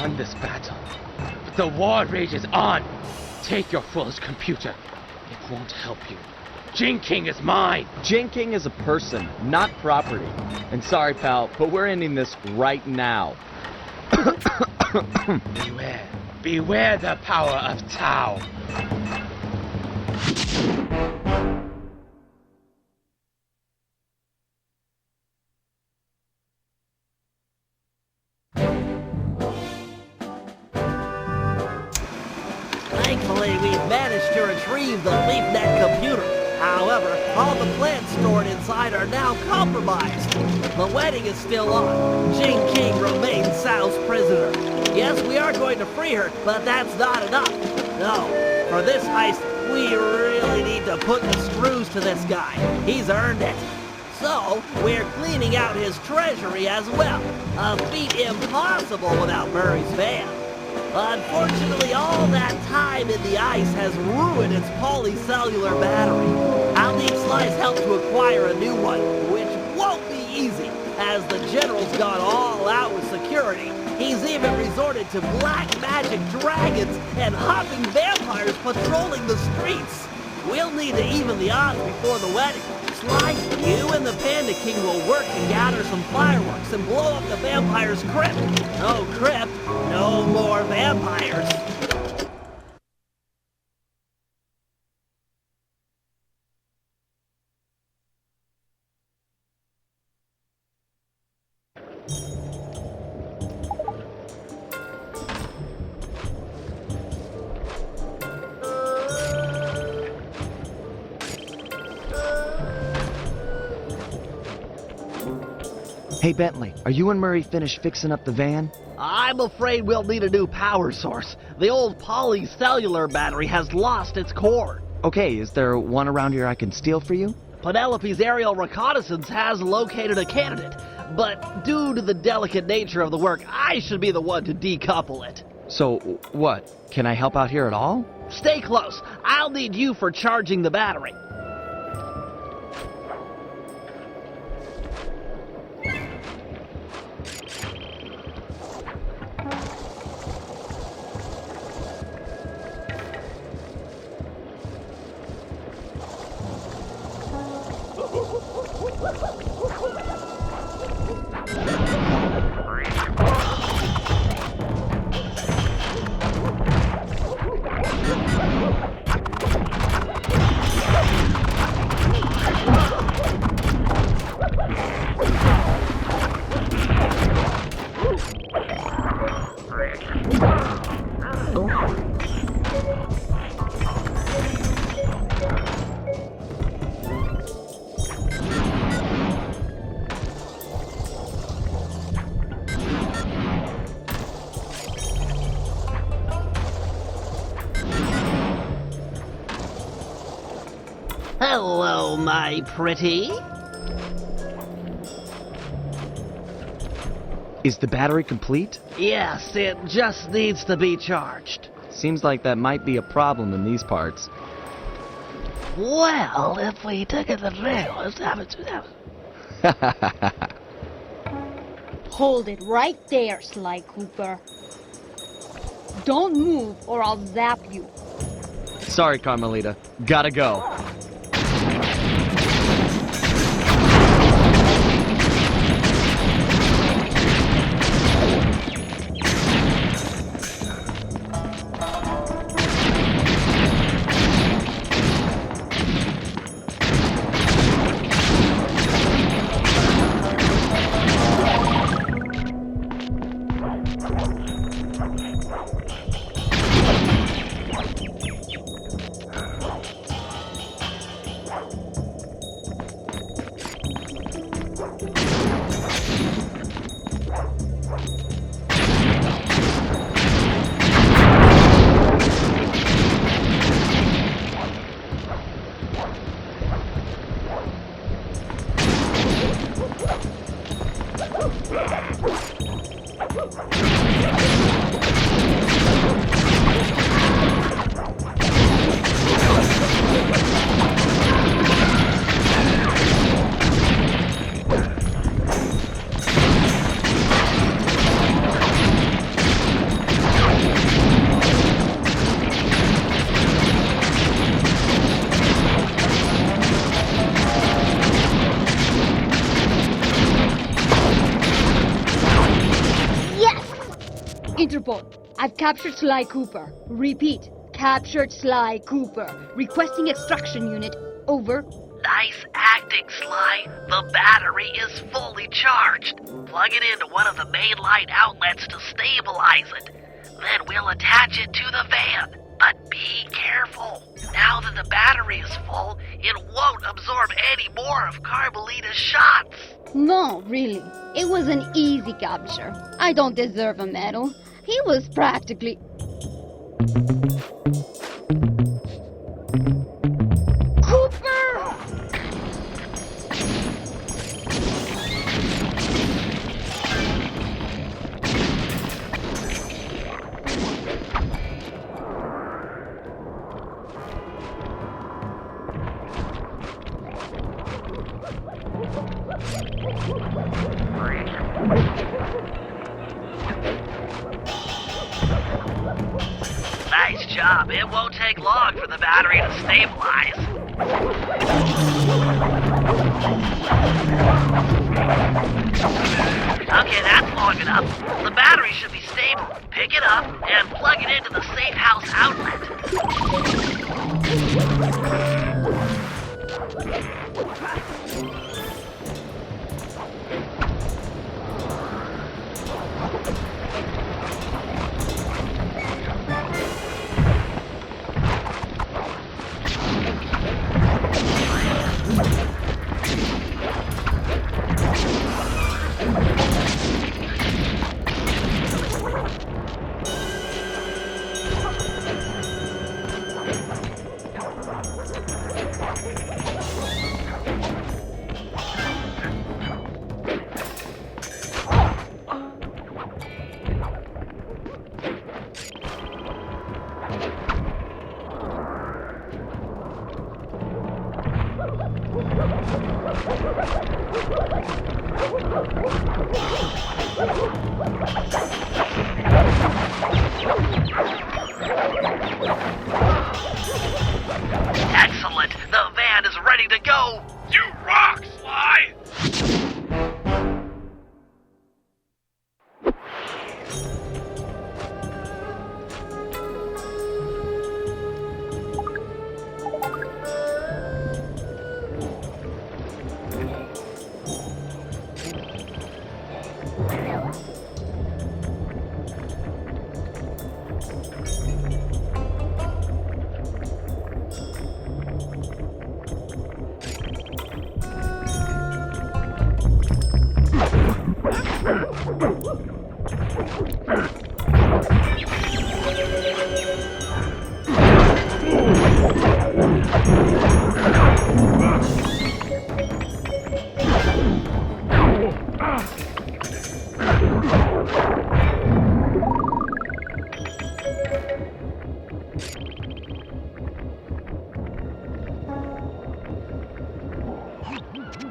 won this battle, but the war rages on. Take your fool's computer. It won't help you. Jin King is mine. Jin King is a person, not property. And sorry, pal, but we're ending this right now. Beware. Beware the power of Tao. Thankfully, we've managed to retrieve the LeafNet computer. However, all the plans stored inside are now compromised. The wedding is still on. Jin King remains Sao's prisoner. Yes, we are going to free her, but that's not enough. No, for this heist, we really need to put the screws to this guy. He's earned it. So, we're cleaning out his treasury as well. A feat impossible without Murray's van. Unfortunately, all that time in the ice has ruined its polycellular battery. I'll need Sly's help to acquire a new one, which won't be easy, as the General's gone all out with security. He's even resorted to black magic dragons and hopping vampires patrolling the streets. We'll need to even the odds before the wedding. Sly, you and the Panda King will work to gather some fireworks and blow up the vampire's crypt. No crypt, no more vampires. Hey, Bentley, are you and Murray finished fixing up the van? I'm afraid we'll need a new power source. The old polycellular battery has lost its cord. Okay, is there one around here I can steal for you? Penelope's aerial reconnaissance has located a candidate, but due to the delicate nature of the work, I should be the one to decouple it. So, what? Can I help out here at all? Stay close. I'll need you for charging the battery. Hello, my pretty. Is the battery complete? Yes, it just needs to be charged. Seems like that might be a problem in these parts. Well, if we took it the Hold it right there, Sly Cooper. Don't move or I'll zap you. Sorry, Carmelita. Gotta go. I've captured Sly Cooper. Repeat, captured Sly Cooper. Requesting extraction unit. Over. Nice acting, Sly. The battery is fully charged. Plug it into one of the main line outlets to stabilize it. Then we'll attach it to the van. But be careful. Now that the battery is full, it won't absorb any more of Carmelita's shots. No, really. It was an easy capture. I don't deserve a medal. He was practically... Nice job. It won't take long for the battery to stabilize. Okay, that's long enough. The battery should be stable. Pick it up and plug it into the safe house outlet. Excellent. The van is ready to go. You rock, Sly!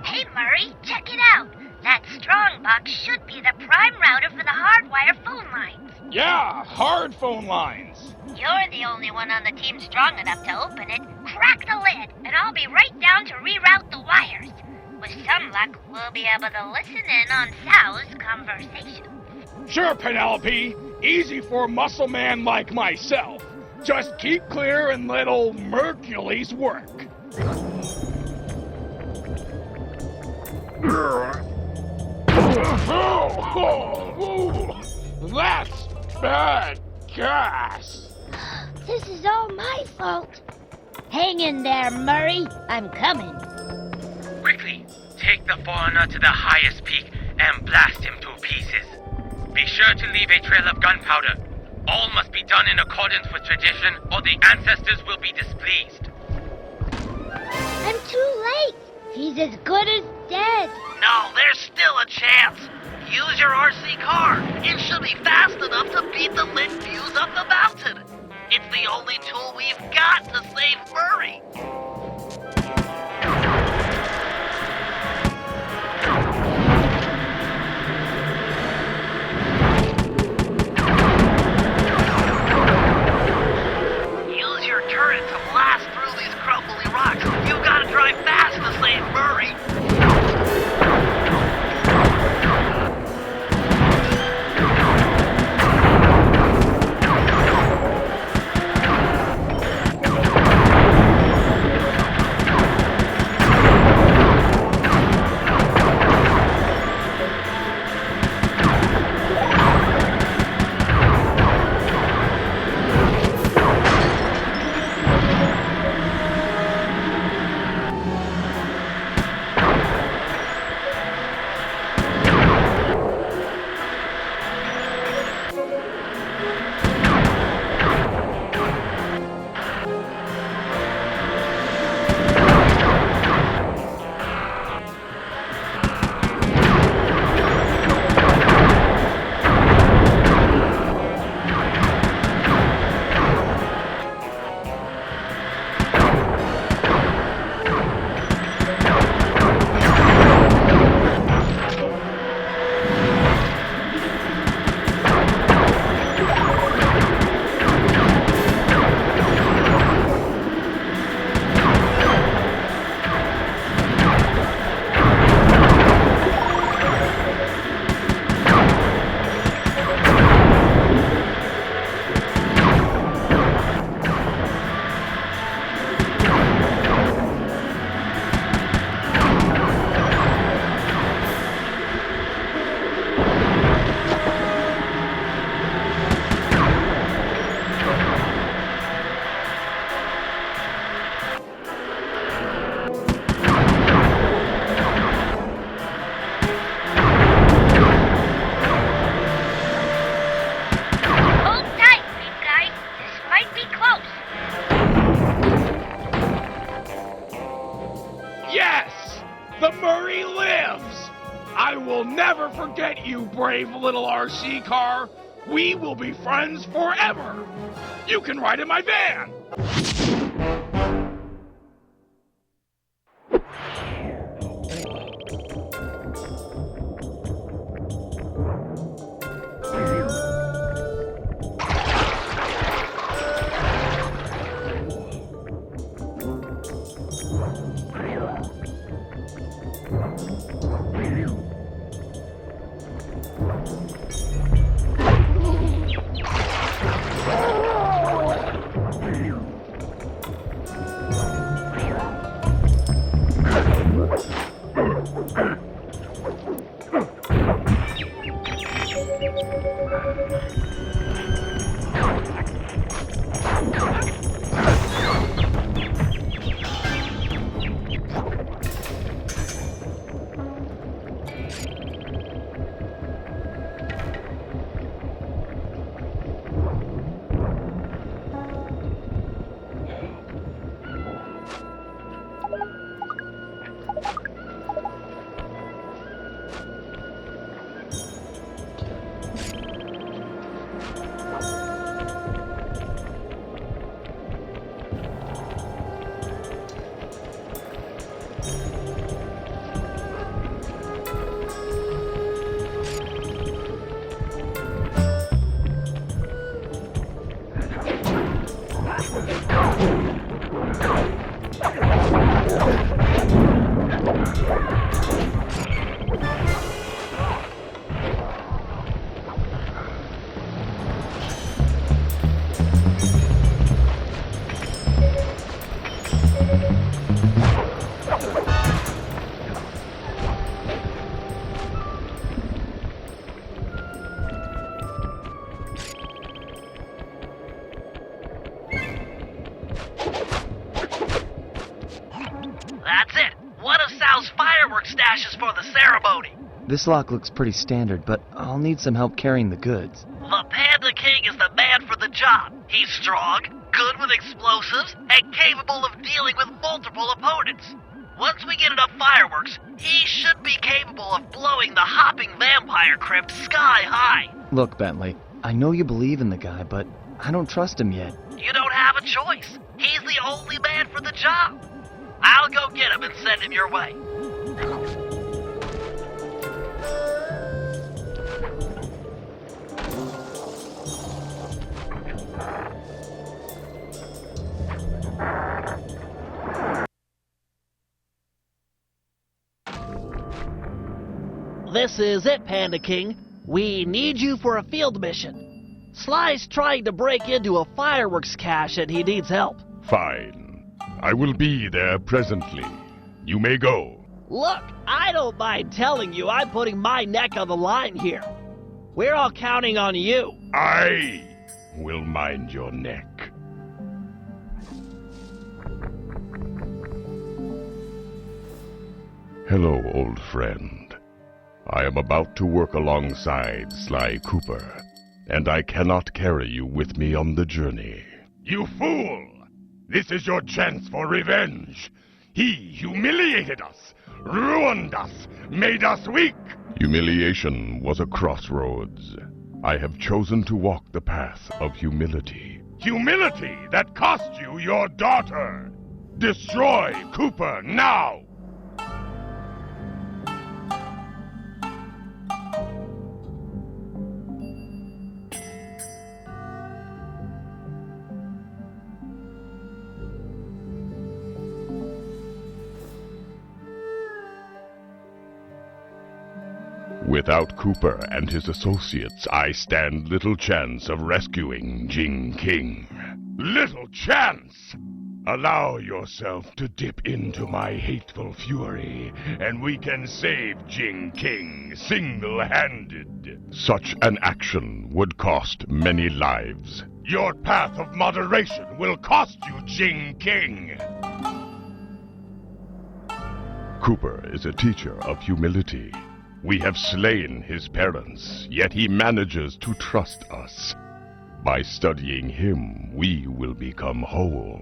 Hey, Murray, check it out. That strong box should be the prime router for the hardwire phone lines. Yeah, hard phone lines. You're the only one on the team strong enough to open it. Crack the lid, and I'll be right down to reroute the wires. With some luck, we'll be able to listen in on Sal's conversation. Sure, Penelope. Easy for a muscle man like myself. Just keep clear and let old Mercules work. That's bad gas. This is all my fault. Hang in there, Murray. I'm coming. Quickly, take the foreigner to the highest peak and blast him to pieces. Be sure to leave a trail of gunpowder. All must be done in accordance with tradition, or the ancestors will be displeased. I'm too late. He's as good as dead. No, there's still a chance. Use your RC car. It should be fast enough to beat the lit fuse up the mountain. It's the only tool we've got to save Murray. Use your turret to blast through these crumbly rocks. You've got to drive fast to save Murray. forget you, brave little RC car. We will be friends forever. You can ride in my van. Stashes for the ceremony. This lock looks pretty standard, but I'll need some help carrying the goods. The Panda King is the man for the job. He's strong, good with explosives, and capable of dealing with multiple opponents. Once we get enough fireworks, he should be capable of blowing the hopping vampire crypt sky high. Look, Bentley, I know you believe in the guy, but I don't trust him yet. You don't have a choice. He's the only man for the job. I'll go get him and send him your way. This is it, Panda King. We need you for a field mission. Sly's trying to break into a fireworks cache and he needs help. Fine. I will be there presently. You may go. Look, I don't mind telling you I'm putting my neck on the line here. We're all counting on you. I will mind your neck. Hello, old friend. I am about to work alongside Sly Cooper, and I cannot carry you with me on the journey. You fool! This is your chance for revenge. He humiliated us, ruined us, made us weak. Humiliation was a crossroads. I have chosen to walk the path of humility. Humility that cost you your daughter! Destroy Cooper now! Without Cooper and his associates, I stand little chance of rescuing Jing King. Little chance! Allow yourself to dip into my hateful fury, and we can save Jing King single-handed. Such an action would cost many lives. Your path of moderation will cost you Jing King. Cooper is a teacher of humility. We have slain his parents, yet he manages to trust us. By studying him, we will become whole.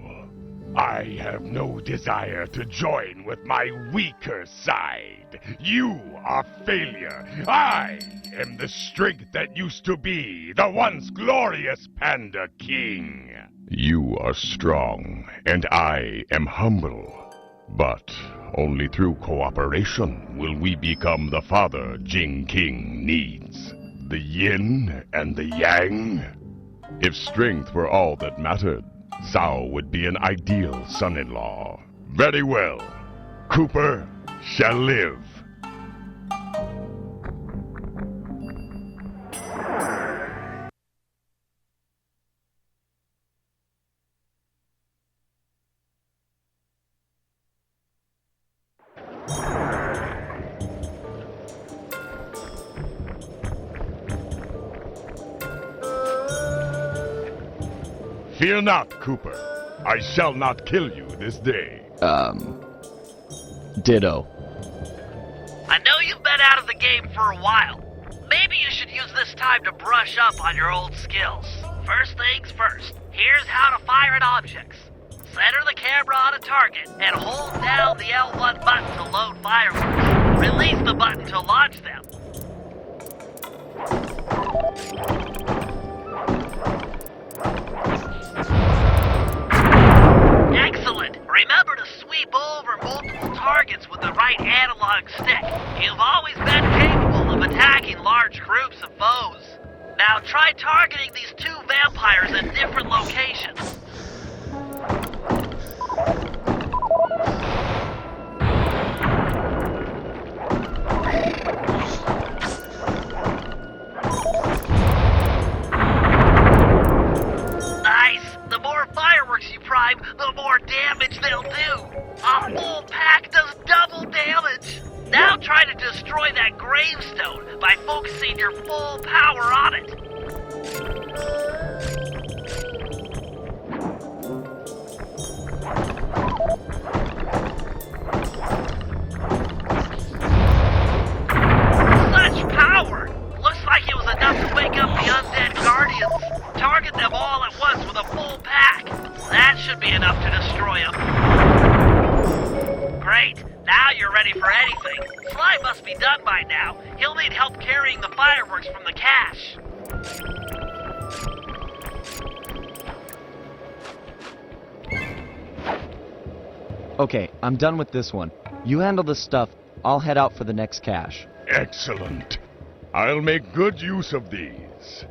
I have no desire to join with my weaker side. You are failure. I am the strength that used to be the once glorious Panda King. You are strong, and I am humble. But only through cooperation will we become the father Jing King needs. The yin and the yang. If strength were all that mattered, Zhao would be an ideal son-in-law. Very well. Cooper shall live. Fear not, Cooper. I shall not kill you this day. Ditto. I know you've been out of the game for a while. Maybe you should use this time to brush up on your old skills. First things first, here's how to fire at objects. Center the camera on a target and hold down the L1 button to load fireworks. Release the button to launch them. Excellent! Remember to sweep over multiple targets with the right analog stick. You've always been capable of attacking large groups of foes. Now try targeting these two vampires at different locations. The more damage they'll do. A full pack does double damage. Now try to destroy that gravestone by focusing your full power on it. Such power! Looks like it was enough to wake up the undead guardians. Target them all at once with a full pack. That should be enough to destroy him. Great. Now you're ready for anything. Sly must be done by now. He'll need help carrying the fireworks from the cache. Okay, I'm done with this one. You handle the stuff. I'll head out for the next cache. Excellent. I'll make good use of these.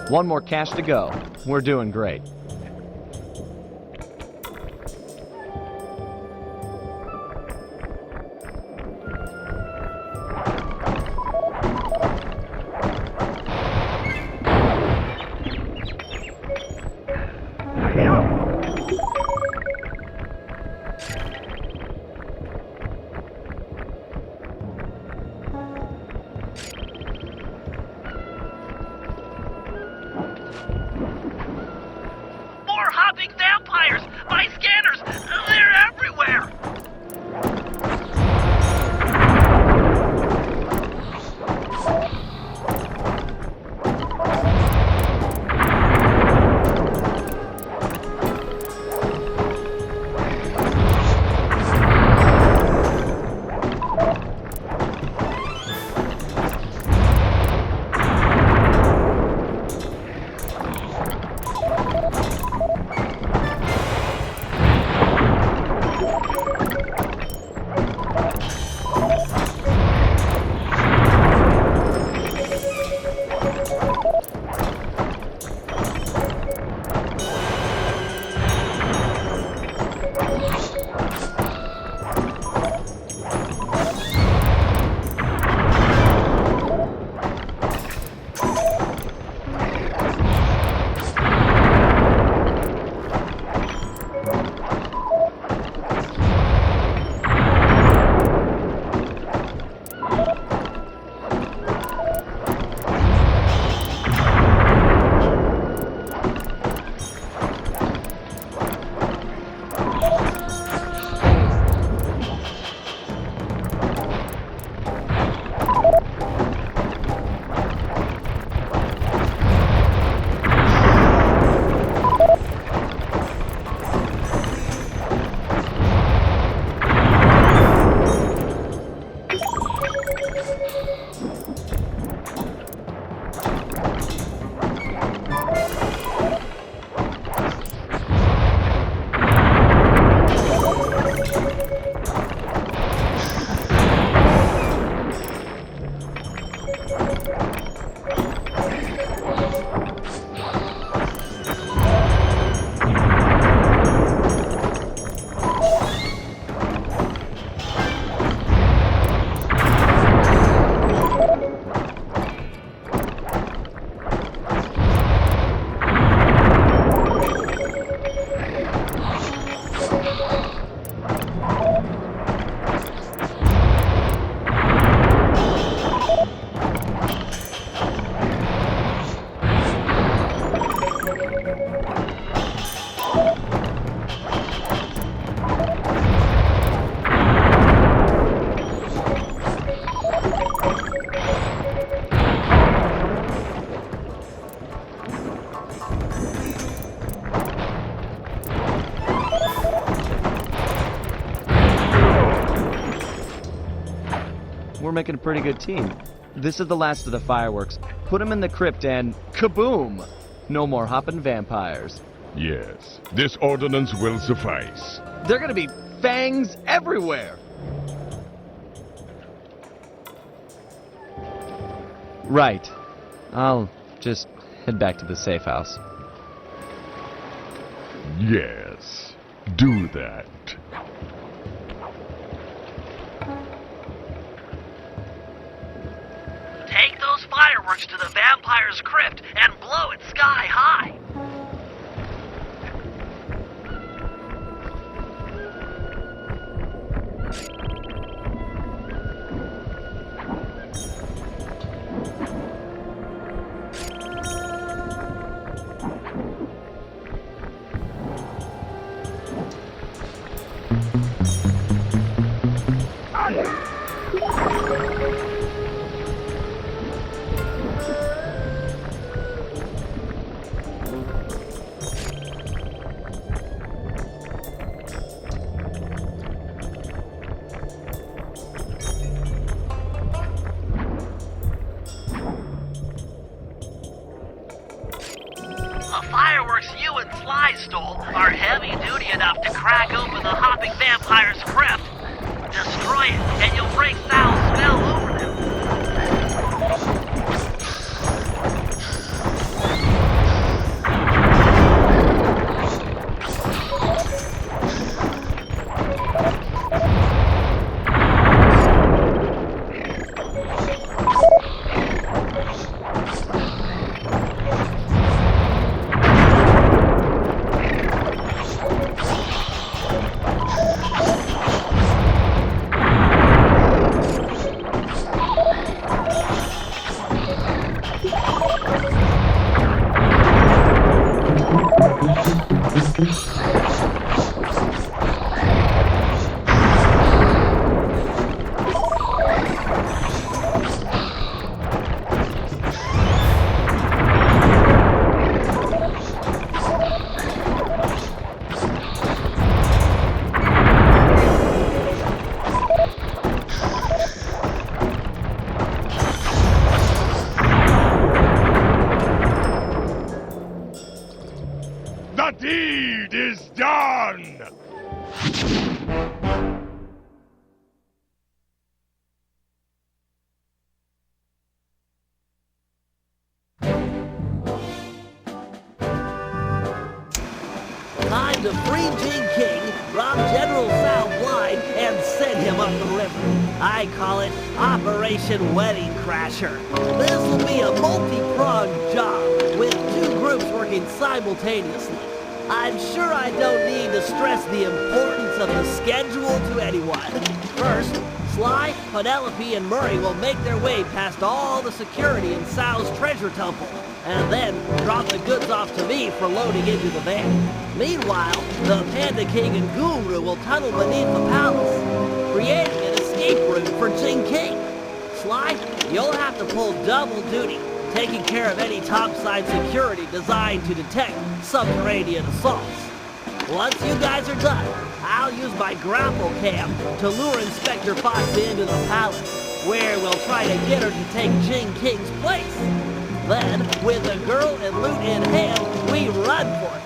One more cache to go. We're doing great. More hopping vampires! My scanners! They're everywhere! We're making a pretty good team. This is the last of the fireworks. Put them in the crypt and kaboom! No more hopping vampires. Yes, this ordinance will suffice. They're gonna be fangs everywhere! Right. I'll just head back to the safe house. Yes, do that. Take those fireworks to the vampire's crypt and blow it sky high. Are heavy duty enough to crack open the hopping vampire's crypt. Destroy it, and you'll break Sal's spell over them. The deed is done! Time to free Gene King, rob General Sal blind, and send him up the river. I call it Operation Wedding Crasher. This will be a multi-pronged job, with 2 groups working simultaneously. I'm sure I don't need to stress the importance of the schedule to anyone. First, Sly, Penelope, and Murray will make their way past all the security in Sal's treasure temple, and then drop the goods off to me for loading into the van. Meanwhile, the Panda King and Guru will tunnel beneath the palace, creating an escape route for Jing King. Sly, you'll have to pull double duty, taking care of any topside security designed to detect subterranean assaults. Once you guys are done, I'll use my grapple cam to lure Inspector Fox into the palace, where we'll try to get her to take Jing King's place. Then, with the girl and loot in hand, we run for it.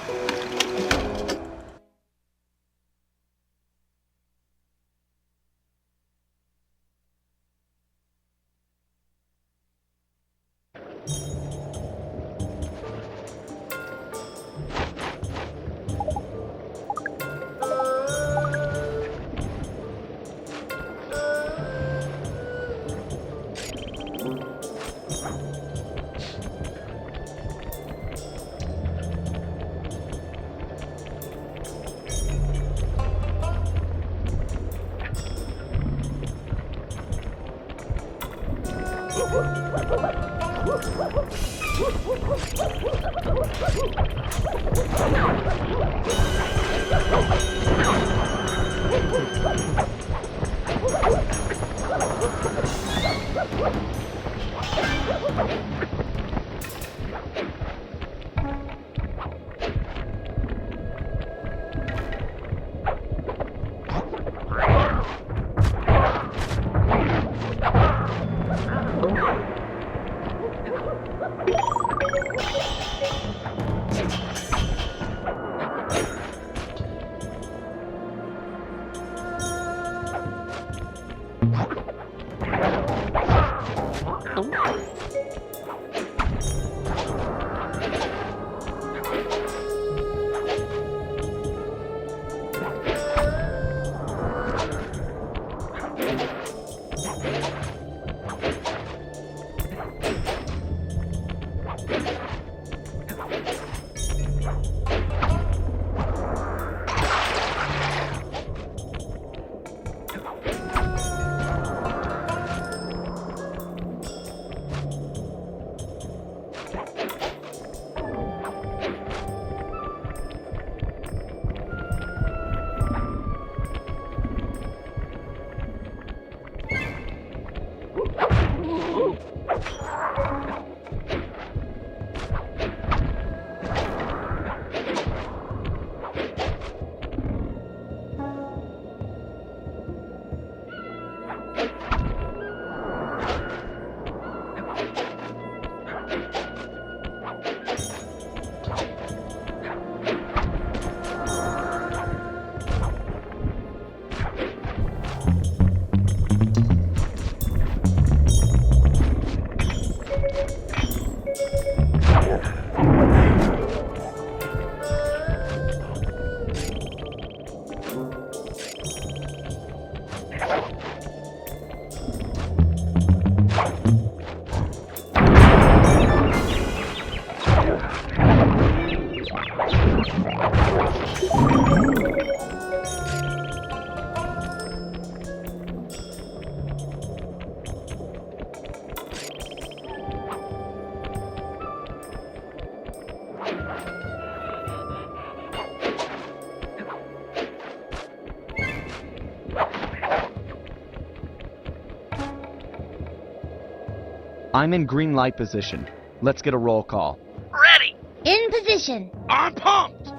I'm in green light position. Let's get a roll call. Ready! In position. I'm pumped!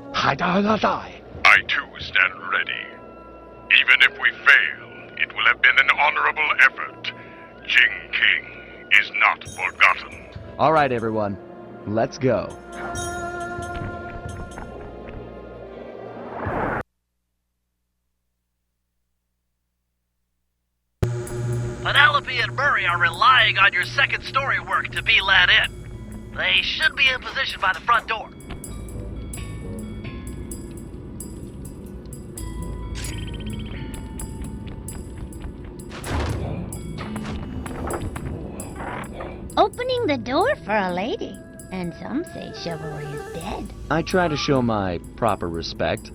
I too stand ready. Even if we fail, it will have been an honorable effort. Jing King is not forgotten. All right, everyone. Let's go. Penelope and Murray are relying on your second story work to be let in. They should be in position by the front door. Opening the door for a lady. And some say chivalry is dead. I try to show my proper respect.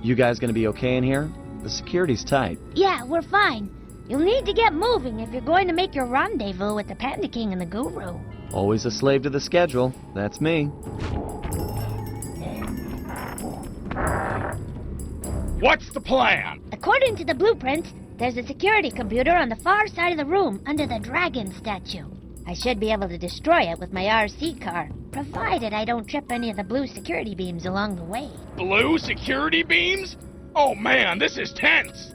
You guys gonna be okay in here? The security's tight. Yeah, we're fine. You'll need to get moving if you're going to make your rendezvous with the Panda King and the Guru. Always a slave to the schedule. That's me. What's the plan? According to the blueprint, there's a security computer on the far side of the room under the dragon statue. I should be able to destroy it with my RC car, provided I don't trip any of the blue security beams along the way. Blue security beams? Oh man, this is tense!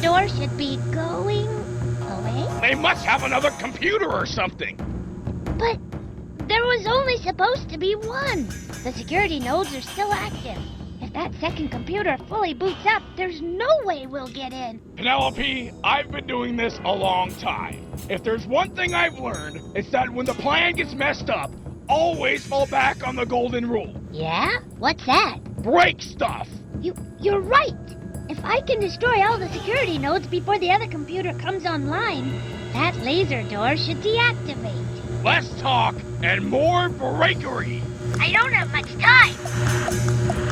door should be going away? They must have another computer or something. But there was only supposed to be one. The security nodes are still active. If that second computer fully boots up, there's no way we'll get in. Penelope, I've been doing this a long time. If there's one thing I've learned, it's that when the plan gets messed up, always fall back on the golden rule. Yeah? What's that? Break stuff! You're right! If I can destroy all the security nodes before the other computer comes online, that laser door should deactivate. Less talk and more breakery! I don't have much time!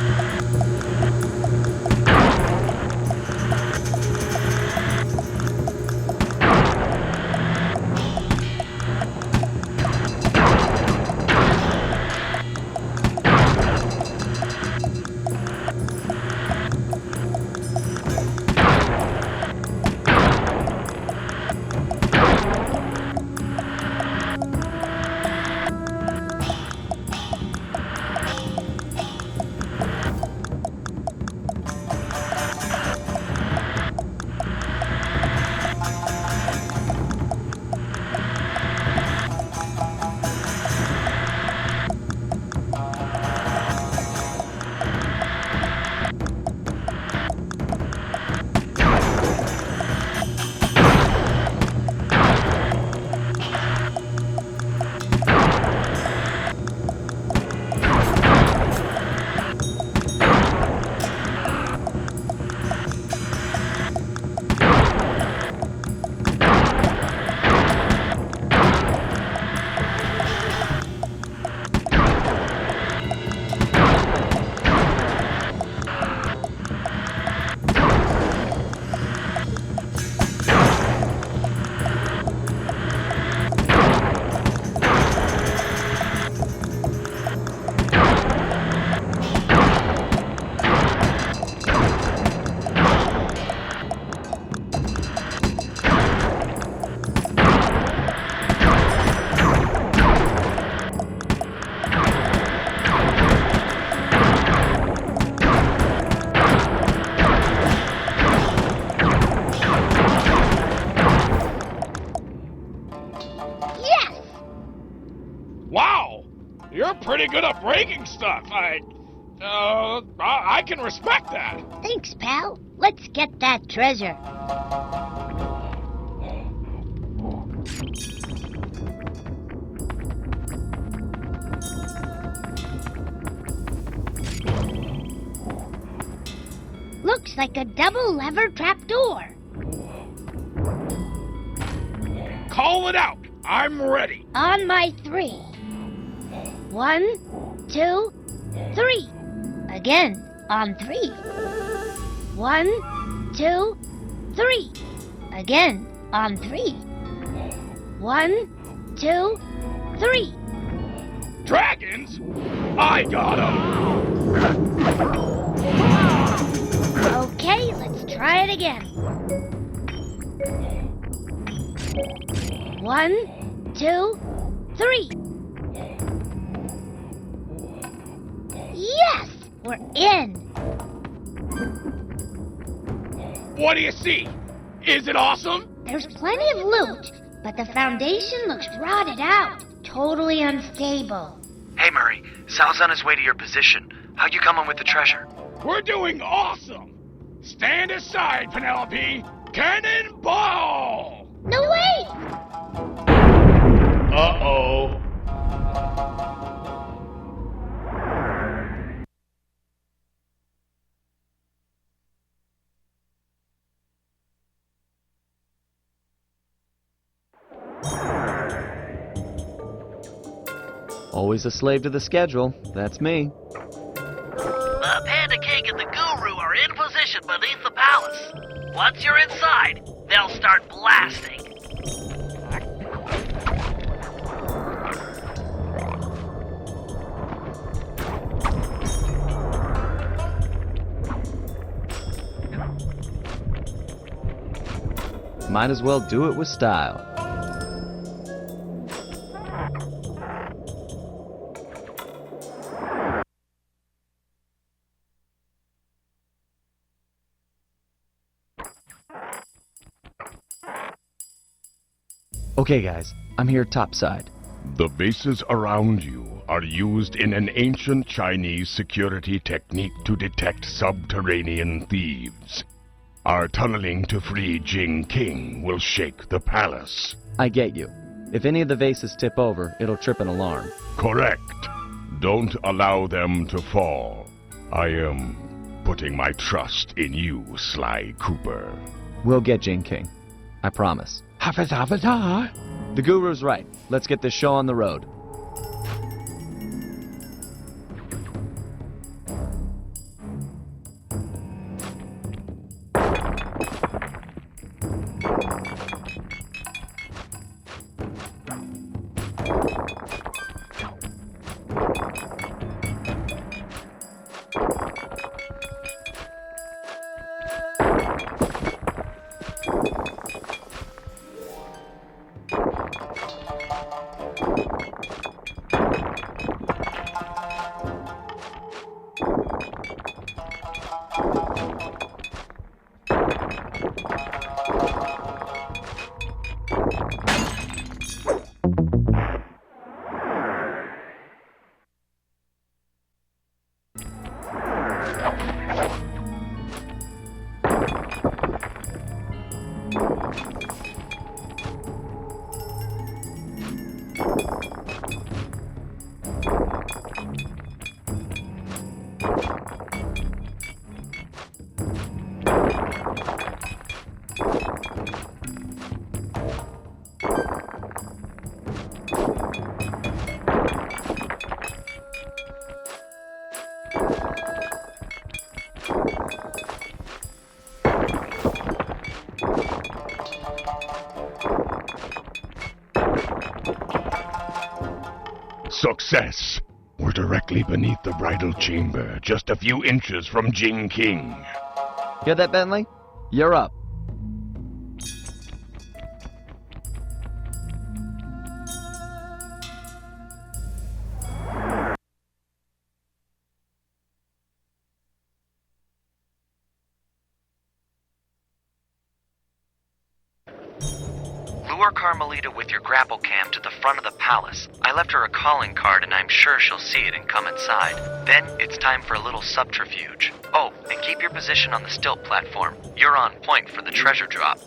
Wow! You're pretty good at breaking stuff. I can respect that. Thanks, pal. Let's get that treasure. Looks like a double lever trapdoor. Call it out. I'm ready. On my 3. 1, 2, 3. Again, on 3. 1, 2, 3. Again, on 3. 1, 2, 3. Dragons? I got 'em. Okay, let's try it again. 1, 2, 3. Yes! We're in! What do you see? Is it awesome? There's plenty of loot, but the foundation looks rotted out. Totally unstable. Hey, Murray. Sal's on his way to your position. How you coming with the treasure? We're doing awesome! Stand aside, Penelope! Cannonball! No, wait! Uh-oh. Always a slave to the schedule. That's me. The Panda King and the Guru are in position beneath the palace. Once you're inside, they'll start blasting. Might as well do it with style. Okay guys, I'm here topside. The bases around you are used in an ancient Chinese security technique to detect subterranean thieves. Our tunneling to free Jing King will shake the palace. I get you. If any of the vases tip over, it'll trip an alarm. Correct. Don't allow them to fall. I am putting my trust in you, Sly Cooper. We'll get Jing King. I promise. The Guru's right. Let's get this show on the road. Success! We're directly beneath the bridal chamber, just a few inches from Jing King. Hear that, Bentley? You're up. Lure Carmelita with your grapple cam to the front of the palace. I left her a calling card and I'm sure she'll see it and come inside. Then it's time for a little subterfuge. Oh, and keep your position on the stilt platform. You're on point for the treasure drop.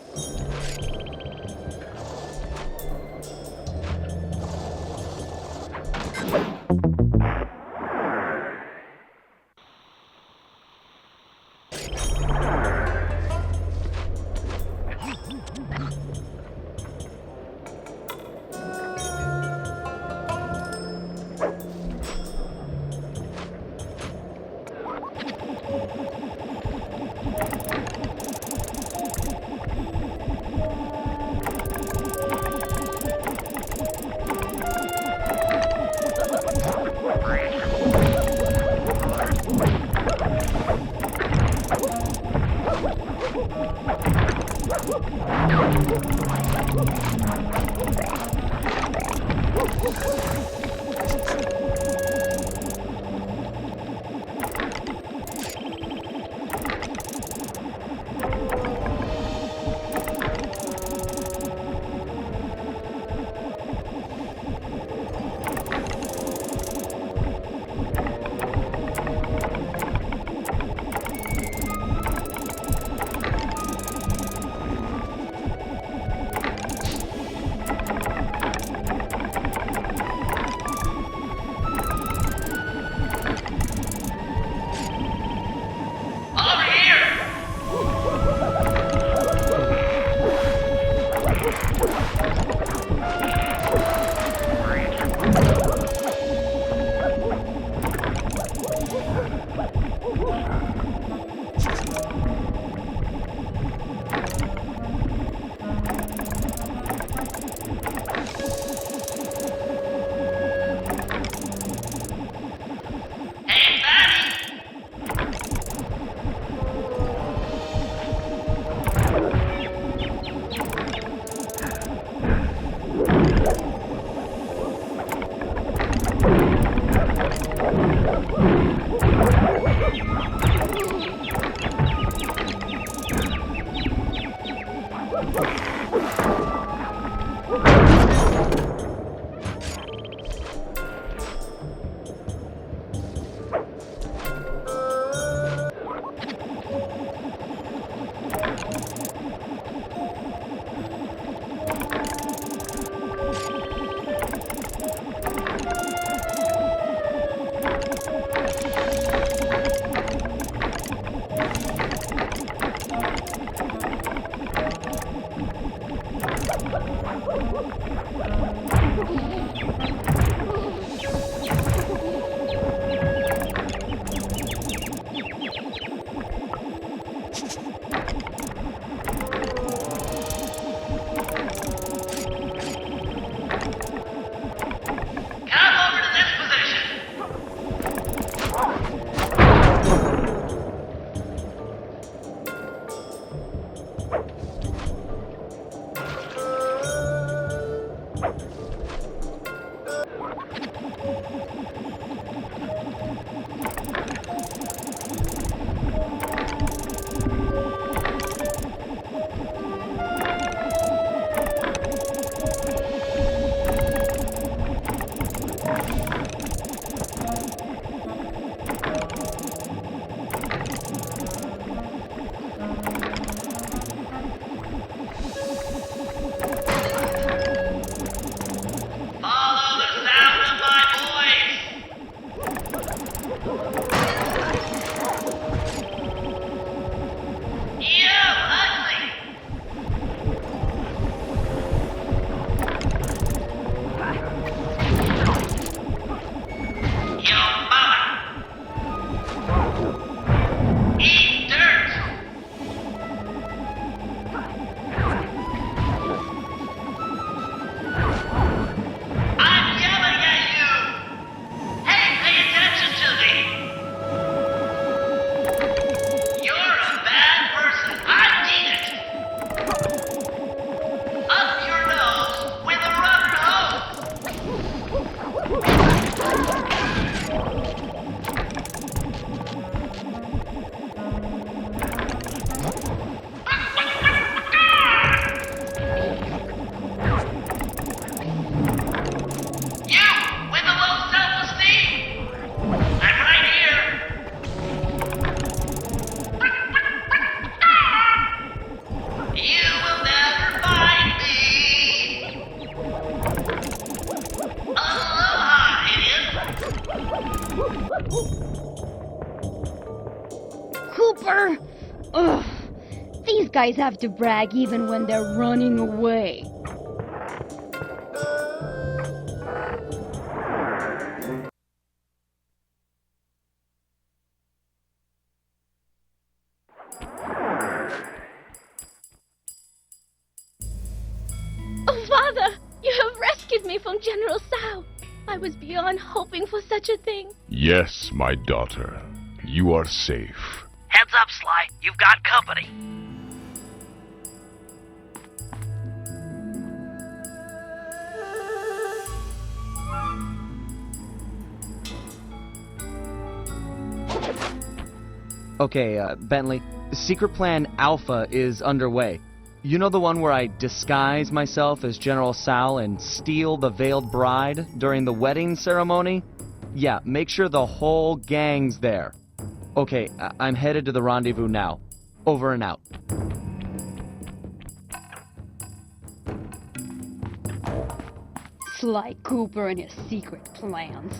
Cooper! Ugh. These guys have to brag even when they're running away. Oh, Father! You have rescued me from General Sao. I was beyond hoping for such a thing. Yes, my daughter. You are safe. Heads up, Sly. You've got company. Okay, Bentley, Secret Plan Alpha is underway. You know the one where I disguise myself as General Sal and steal the veiled bride during the wedding ceremony? Yeah, make sure the whole gang's there. Okay, I'm headed to the rendezvous now. Over and out. Sly Cooper and his secret plans.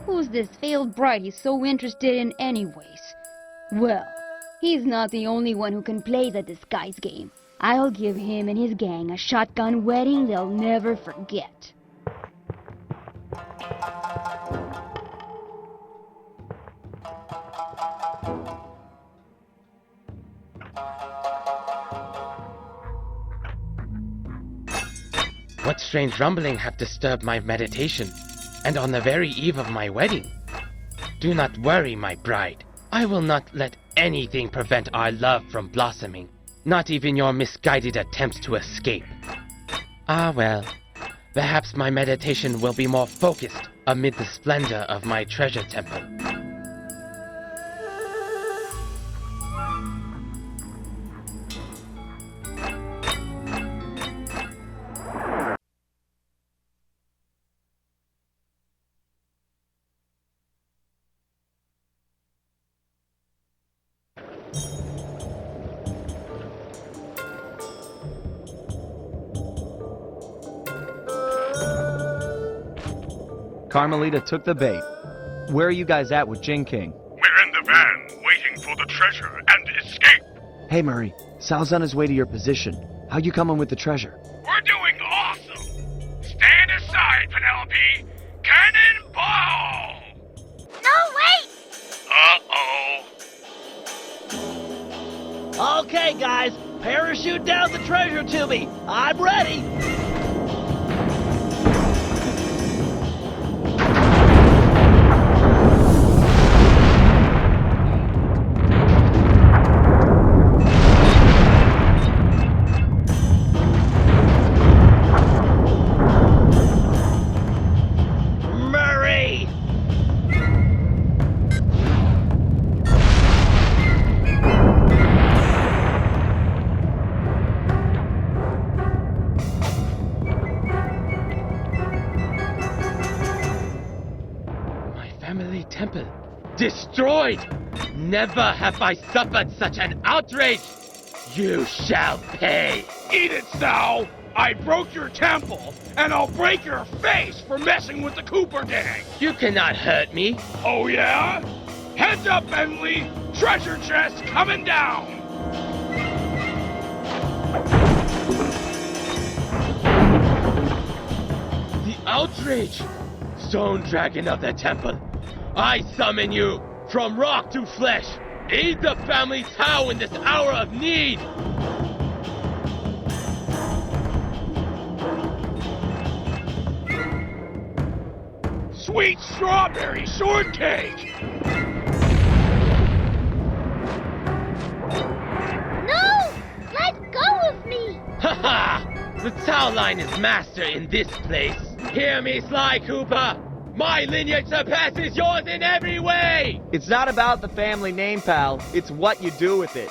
Who's this veiled bride he's so interested in anyways? Well, he's not the only one who can play the disguise game. I'll give him and his gang a shotgun wedding they'll never forget. What strange rumbling have disturbed my meditation, and on the very eve of my wedding? Do not worry, my bride. I will not let anything prevent our love from blossoming, not even your misguided attempts to escape. Ah well, perhaps my meditation will be more focused amid the splendor of my treasure temple. Carmelita took the bait. Where are you guys at with Jing King? We're in the van, waiting for the treasure and escape. Hey Murray, Sal's on his way to your position. How you coming with the treasure? We're doing awesome! Stand aside, Penelope! Cannonball! No, wait! Uh-oh. Okay, guys, parachute down the treasure to me. I'm ready. Temple destroyed! Never have I suffered such an outrage! You shall pay! Eat it, Sal! I broke your temple, and I'll break your face for messing with the Cooper gang! You cannot hurt me! Oh yeah? Heads up, Bentley! Treasure chest coming down! The outrage! Stone Dragon of the Temple! I summon you from rock to flesh! Aid the family Tao in this hour of need! Sweet strawberry shortcake! No! Let go of me! Haha! The Tao line is master in this place! Hear me, Sly Cooper! My lineage surpasses yours in every way! It's not about the family name, pal. It's what you do with it.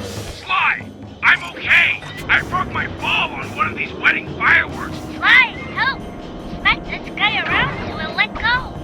Sly! I'm okay! I broke my fall on one of these wedding fireworks! Sly, help! Smack this guy around so he'll let go!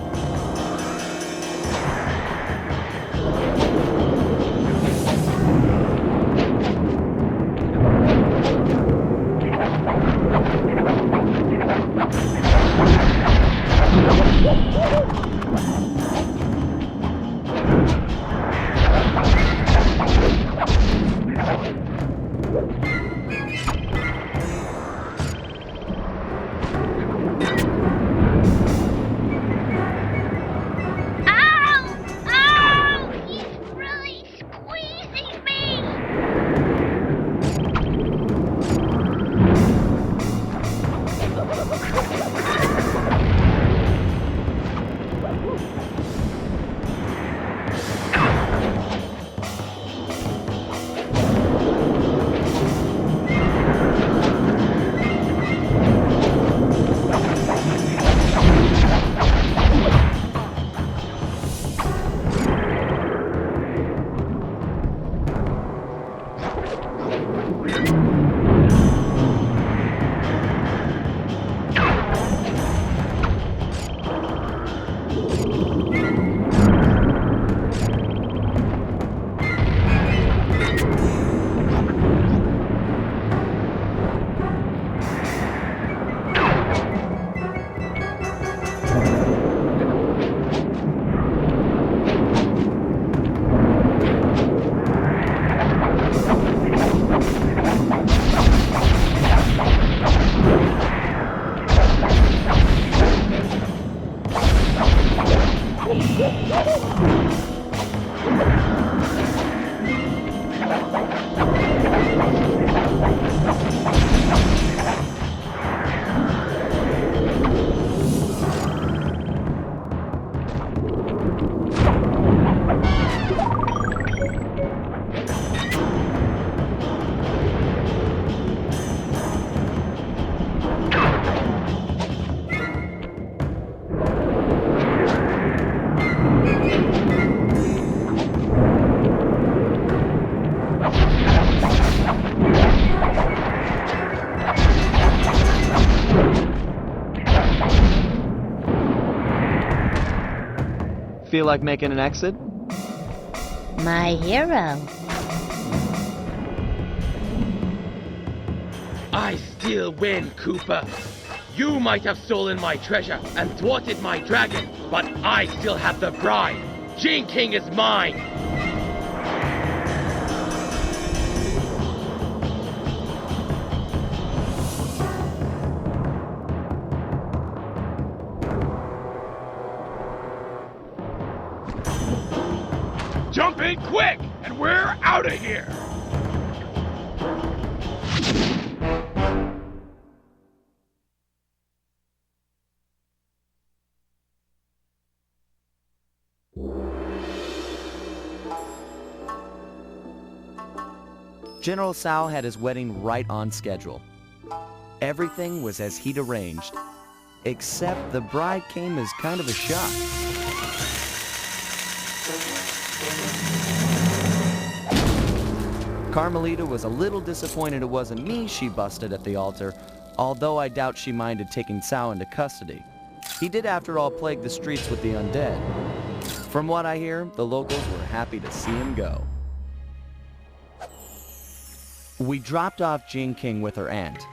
feel like making an exit? My hero. I still win, Cooper. You might have stolen my treasure and thwarted my dragon, but I still have the bride. Jing King is mine. Jump in quick, and we're out of here! General Tsao had his wedding right on schedule. Everything was as he'd arranged, except the bride came as kind of a shock. Carmelita was a little disappointed it wasn't me she busted at the altar, although I doubt she minded taking Tsao into custody. He did, after all, plague the streets with the undead. From what I hear, the locals were happy to see him go. We dropped off Jing King with her aunt.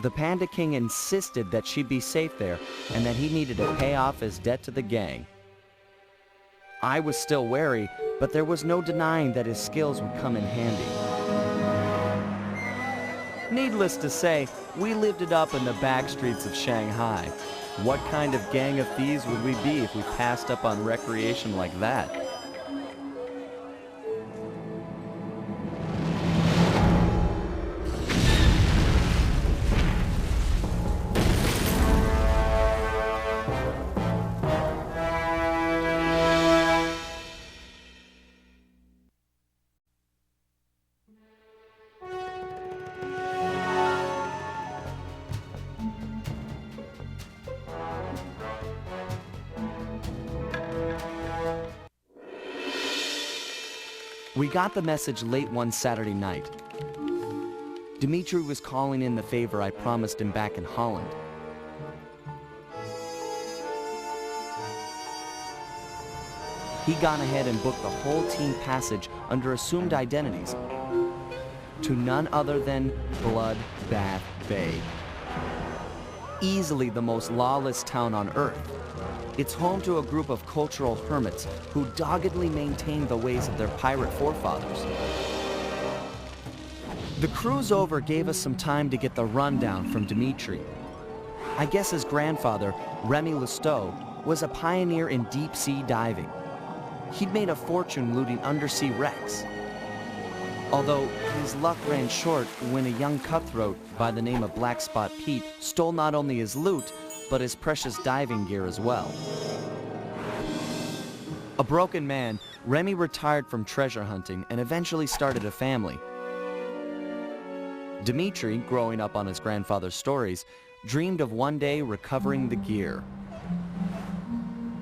The Panda King insisted that she'd be safe there and that he needed to pay off his debt to the gang. I was still wary, but there was no denying that his skills would come in handy. Needless to say, we lived it up in the back streets of Shanghai. What kind of gang of thieves would we be if we passed up on recreation like that? We got the message late one Saturday night. Dimitri was calling in the favor I promised him back in Holland. He'd gone ahead and booked the whole team passage under assumed identities to none other than Bloodbath Bay. Easily the most lawless town on Earth. It's home to a group of cultural hermits who doggedly maintain the ways of their pirate forefathers. The cruise over gave us some time to get the rundown from Dimitri. I guess his grandfather, Remy Lestow, was a pioneer in deep-sea diving. He'd made a fortune looting undersea wrecks. Although his luck ran short when a young cutthroat by the name of Black Spot Pete stole not only his loot, but his precious diving gear as well. A broken man, Remy retired from treasure hunting and eventually started a family. Dimitri, growing up on his grandfather's stories, dreamed of one day recovering the gear.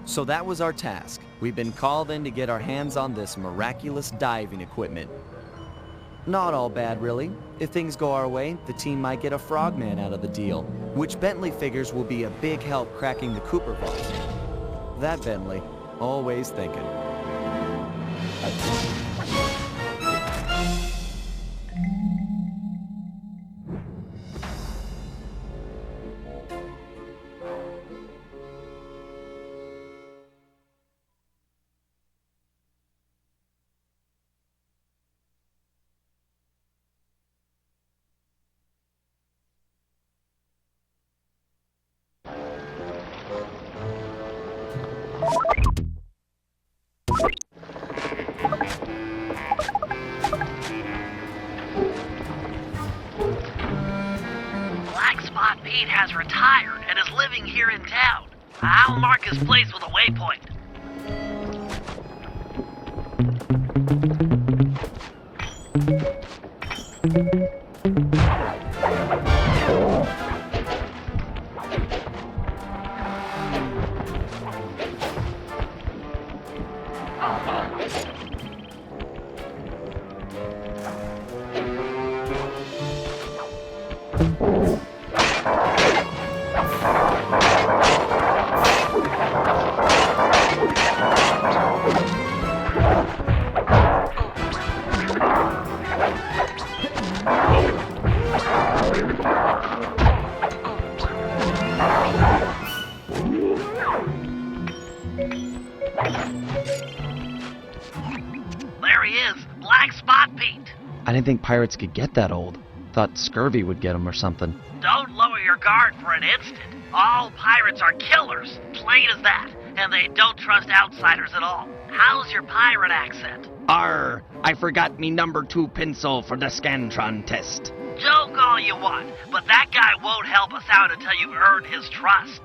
So that was our task. We've been called in to get our hands on this miraculous diving equipment. Not all bad, really. If things go our way, the team might get a frogman out of the deal, which Bentley figures will be a big help cracking the Cooper vault. That Bentley, always thinking. Pete has retired and is living here in town. I'll mark his place with a waypoint. Black Spot Pete. I didn't think pirates could get that old. Thought scurvy would get them or something. Don't lower your guard for an instant. All pirates are killers, plain as that, and they don't trust outsiders at all. How's your pirate accent? Arr, I forgot me number 2 pencil for the Scantron test. Joke all you want, but that guy won't help us out until you've earned his trust.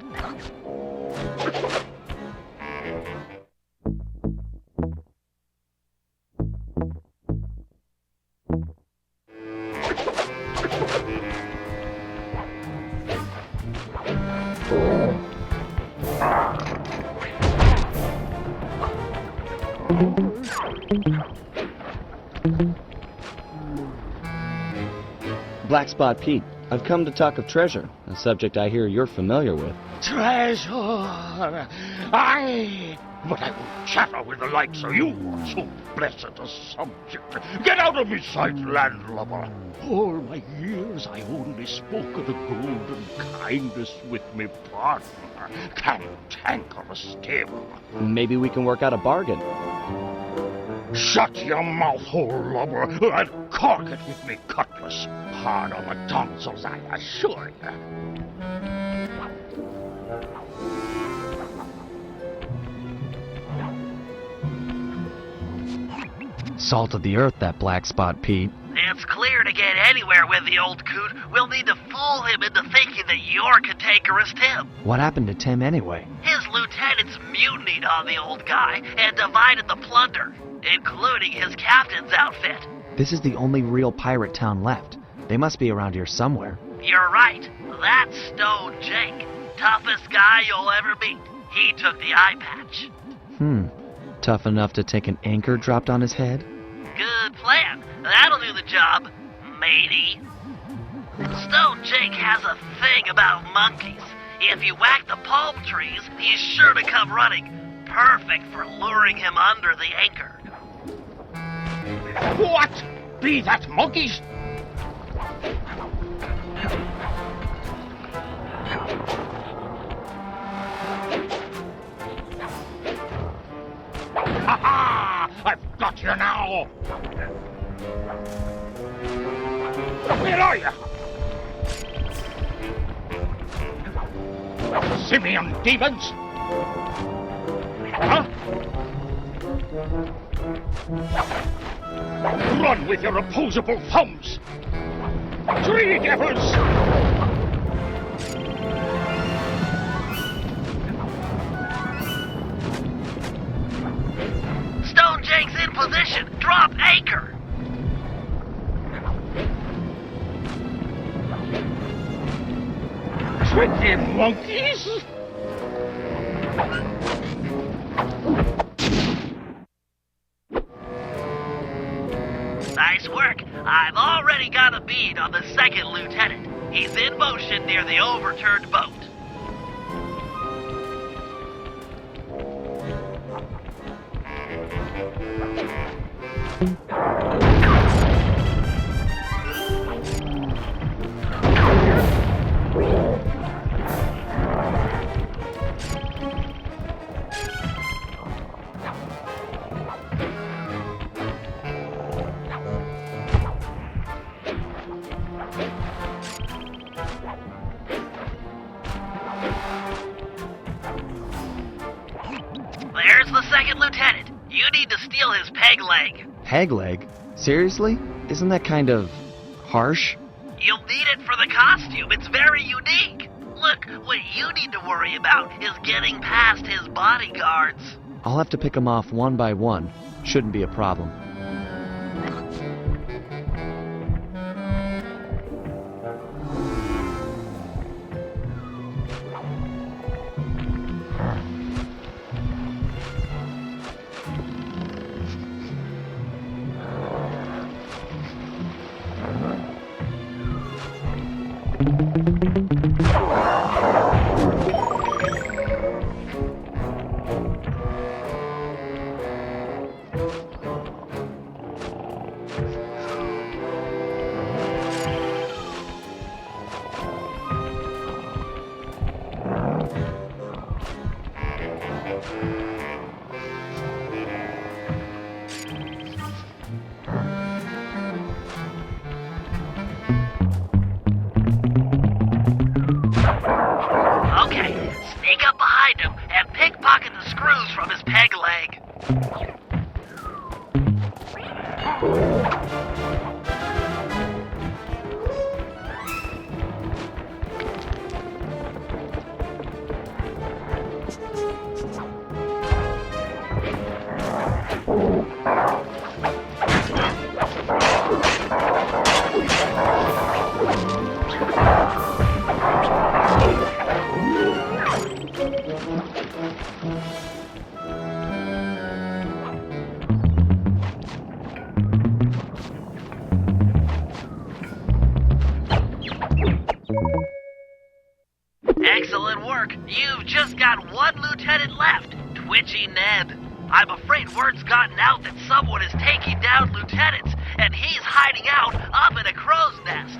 Black Spot Pete, I've come to talk of treasure, a subject I hear you're familiar with. Treasure! Aye! But I won't chatter with the likes of you, so blessed a subject. Get out of my sight, landlubber! All my years I only spoke of the golden kindness with me partner, cantankerous stable. Maybe we can work out a bargain. Shut your mouth hole, lubber, and cork it with me cutlass. Hard on the tonsils, I assure you. Salt of the earth, that Black Spot Pete. It's clear to get anywhere with the old coot, we'll need to fool him into thinking that you're cantankerous Tim. What happened to Tim anyway? His lieutenants mutinied on the old guy and divided the plunder, including his captain's outfit. This is the only real pirate town left. They must be around here somewhere. You're right. That's Stone Jake. Toughest guy you'll ever meet. He took the eye patch. Tough enough to take an anchor dropped on his head? Good plan. That'll do the job, matey. Stone Jake has a thing about monkeys. If you whack the palm trees, he's sure to come running. Perfect for luring him under the anchor. What? Be that monkeys? Ha-ha! I've got you now! Where are you? Simeon demons! Huh? Run with your opposable thumbs! Tree devils! Stone Jake's in position! Drop anchor! Tricky monkeys! Nice work. I've already got a bead on the second lieutenant. He's in motion near the overturned boat. There's the second lieutenant. You need to steal his peg leg. Peg leg? Seriously? Isn't that kind of harsh? You'll need it for the costume. It's very unique. Look, what you need to worry about is getting past his bodyguards. I'll have to pick them off one by one. Shouldn't be a problem. Excellent work. You've just got one lieutenant left, Twitchy Ned. I'm afraid word's gotten out that someone is taking down lieutenants, and he's hiding out up in a crow's nest.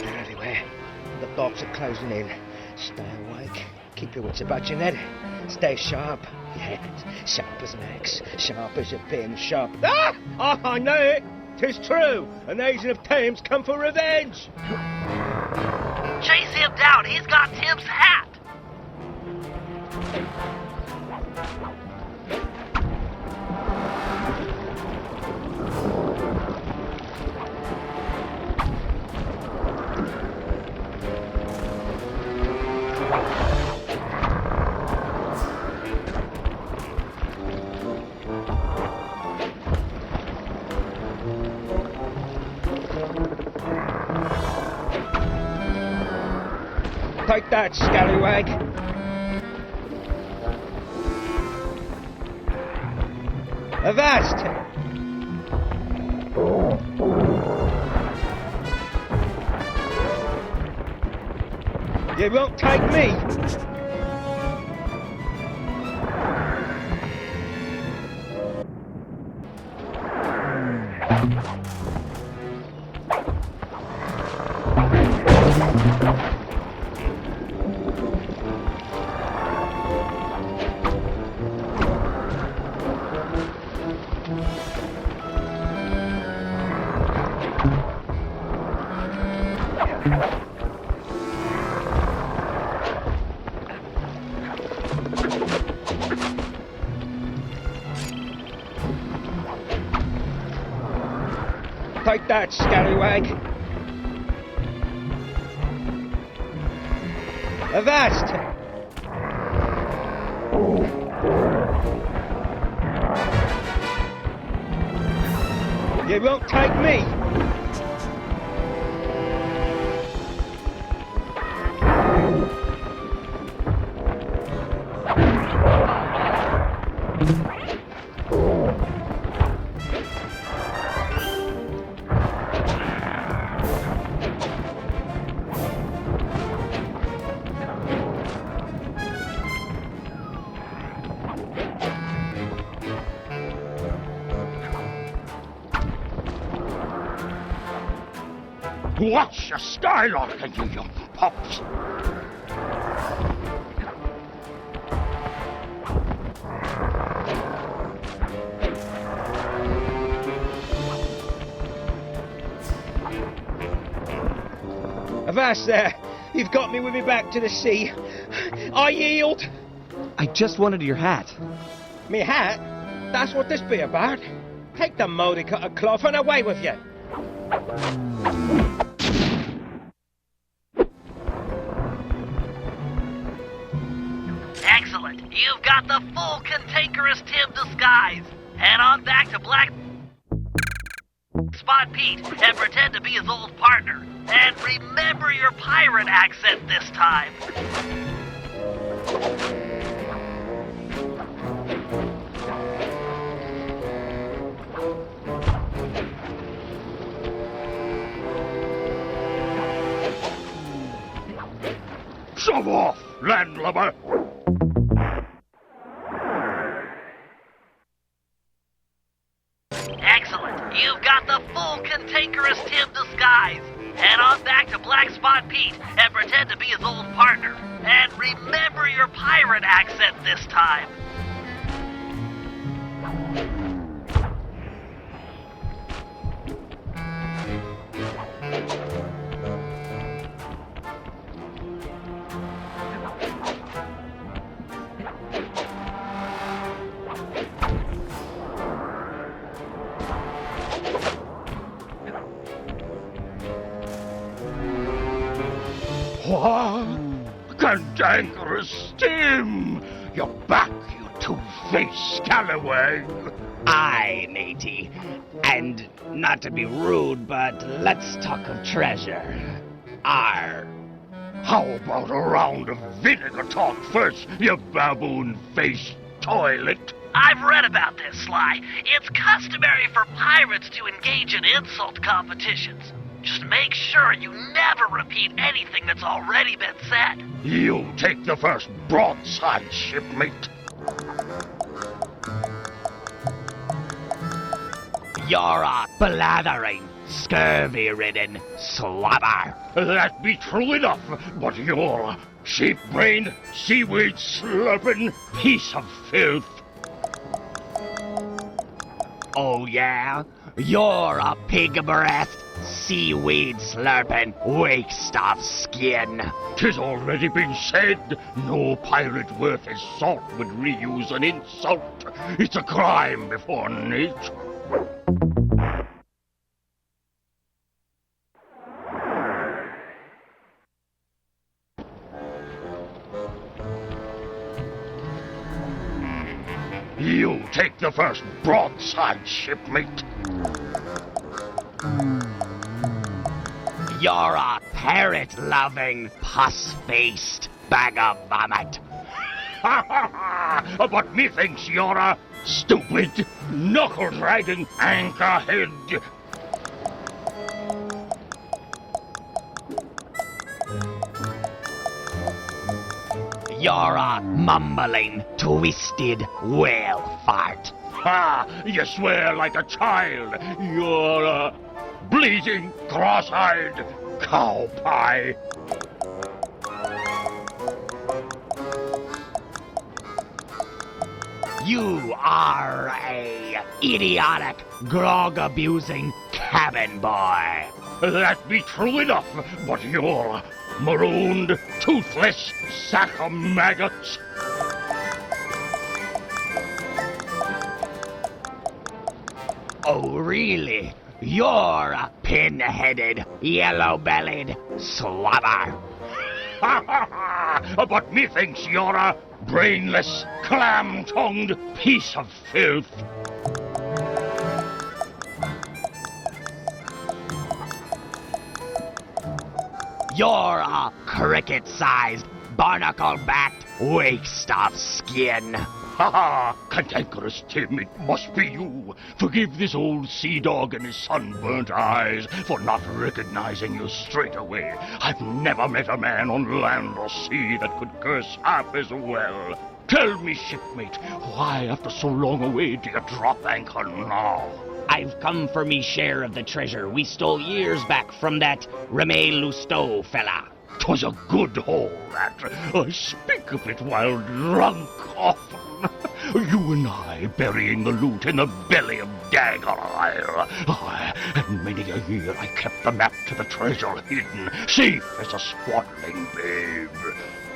They're everywhere. The dogs are closing in. Stay awake. Keep your wits about you, Ned. Stay sharp. Yes, sharp as an axe. Sharp as a pin. Sharp. Ah! I know it. 'Tis true. An agent of Thames come for revenge. Chase him down. He's got Tim's hat. Take that, scallywag. Avast! You won't take me. Take that, scallywag. Avast! You won't take me. What's your skylark, you young pups? Avast there! You've got me with me back to the sea. I yield! I just wanted your hat. Me hat? That's what this be about? Take the mouldy cut of cloth and away with you! Excellent. You've got the full cantankerous Tim disguise. Head on back to Black Spot Pete and pretend to be his old partner. And remember your pirate accent this time. Shove off, landlubber! Excellent. You've got the full cantankerous Tim disguise. head on back to Black Spot Pete and pretend to be his old partner. And remember your pirate accent this time. What? Cantankerous Tim! You're back, you two-faced scallywag! Aye, matey. And not to be rude, but let's talk of treasure. Arr. How about a round of vinegar talk first, you baboon-faced toilet? I've read about this, Sly. It's customary for pirates to engage in insult competitions. Just make sure you never repeat anything that's already been said. You take the first broadside, shipmate. You're a blathering, scurvy-ridden slobber. That be true enough, but you're a sheep-brained, seaweed-slurping piece of filth. Oh, yeah? You're a pig-breathed, seaweed-slurping waste of skin. 'Tis already been said, no pirate worth his salt would reuse an insult. It's a crime before nature. You take the first broadside, shipmate. You're a parrot-loving, pus-faced bag of vomit. But methinks you're a stupid, knuckle-dragging anchorhead. You're a mumbling, twisted whale fart. Ha! You swear like a child. You're a bleeding, cross-eyed cow pie. You are a idiotic, grog-abusing cabin boy. That be true enough, but you're a marooned, toothless sack of maggots. Oh, really? You're a pin-headed, yellow-bellied slobber. But methinks you're a brainless, clam-tongued piece of filth. You're a cricket-sized, barnacle-backed waste of skin. Ha ha! Cantankerous Tim, it must be you. Forgive this old sea dog and his sunburnt eyes for not recognizing you straight away. I've never met a man on land or sea that could curse half as well. Tell me, shipmate, why after so long away do you drop anchor now? I've come for me share of the treasure we stole years back from that Reme Lousteau fella. 'Twas a good haul, that. I speak of it while drunk often. You and I burying the loot in the belly of Dagger Isle. Aye, and many a year I kept the map to the treasure hidden, safe as a swaddling babe.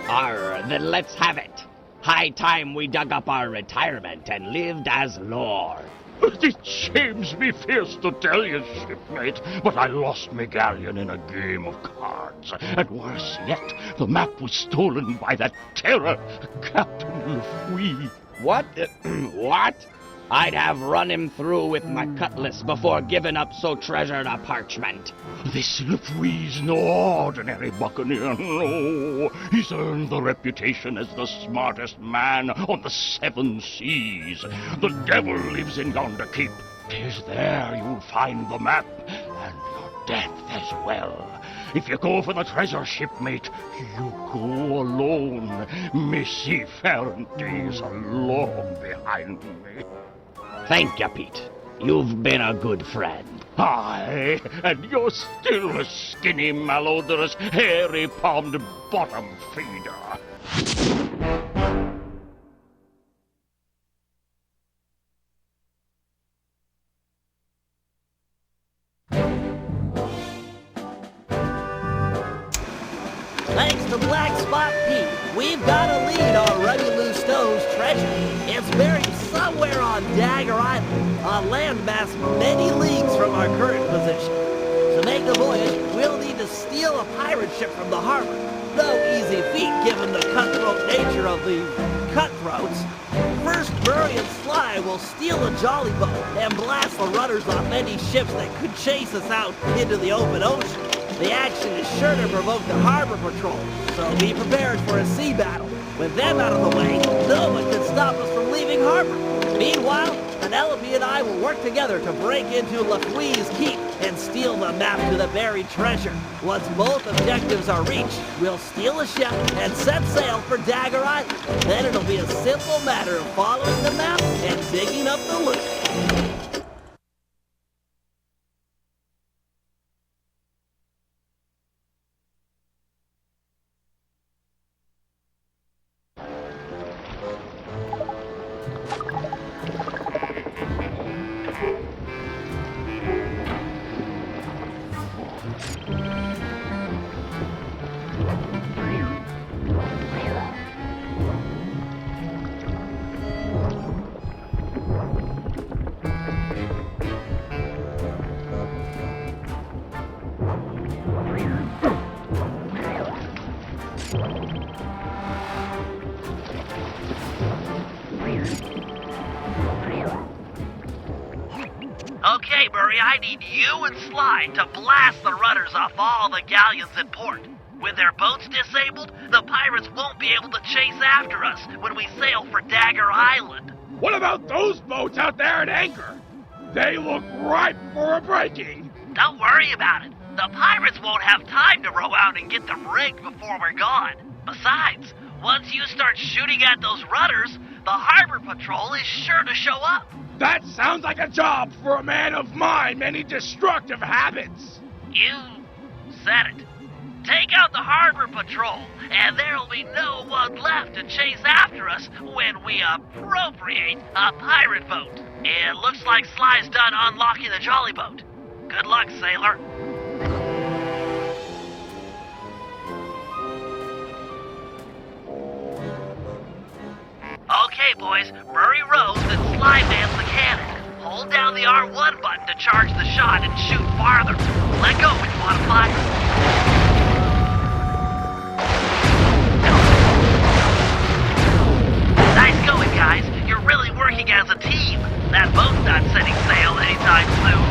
Arr, then let's have it. High time we dug up our retirement and lived as lord. It shames me fierce to tell you, shipmate, but I lost me galleon in a game of cards. And worse yet, the map was stolen by that terror, Captain Lefouille. What? What? I'd have run him through with my cutlass before giving up so treasured a parchment. This Lefouille's no ordinary buccaneer, no. He's earned the reputation as the smartest man on the 7 seas. The devil lives in yonder keep. 'Tis there you'll find the map, and your death as well. If you go for the treasure, shipmate, you go alone. Me seafaring days are long behind me. Thank you, Pete. You've been a good friend. Aye, and you're still a skinny, malodorous, hairy-palmed bottom feeder. Thanks to Black Spot Pete, we've got a lead on Ruggaloo Stowe's treasure. It's buried somewhere on Dagger Island, a landmass many leagues from our current position. To make the voyage, we'll need to steal a pirate ship from the harbor. No easy feat given the cutthroat nature of the cutthroats. First, Murray and Sly will steal a jolly boat and blast the rudders off any ships that could chase us out into the open ocean. The action is sure to provoke the harbor patrol, so be prepared for a sea battle. With them out of the way, no one can stop us from leaving harbor. Meanwhile, Penelope and I will work together to break into Lafouille's keep and steal the map to the buried treasure. Once both objectives are reached, we'll steal a ship and set sail for Dagger Island. Then it'll be a simple matter of following the map and digging up the loot. Okay, Murray, I need you and Sly to blast the rudders off all the galleons in port. With their boats disabled, the pirates won't be able to chase after us when we sail for Dagger Island. What about those boats out there at anchor? They look ripe for a breaking. Don't worry about it. The pirates won't have time to row out and get them rigged before we're gone. Besides, once you start shooting at those rudders, the harbor patrol is sure to show up. That sounds like a job for a man of my many destructive habits. You said it. Take out the harbor patrol, and there'll be no one left to chase after us when we appropriate a pirate boat. It looks like Sly's done unlocking the jolly boat. Good luck, sailor. Okay, boys, Murray rows and Sly mans the cannon. Hold down the R1 button to charge the shot and shoot farther. Let go when you want to fire. Nice going, guys. You're really working as a team. That boat's not setting sail anytime soon.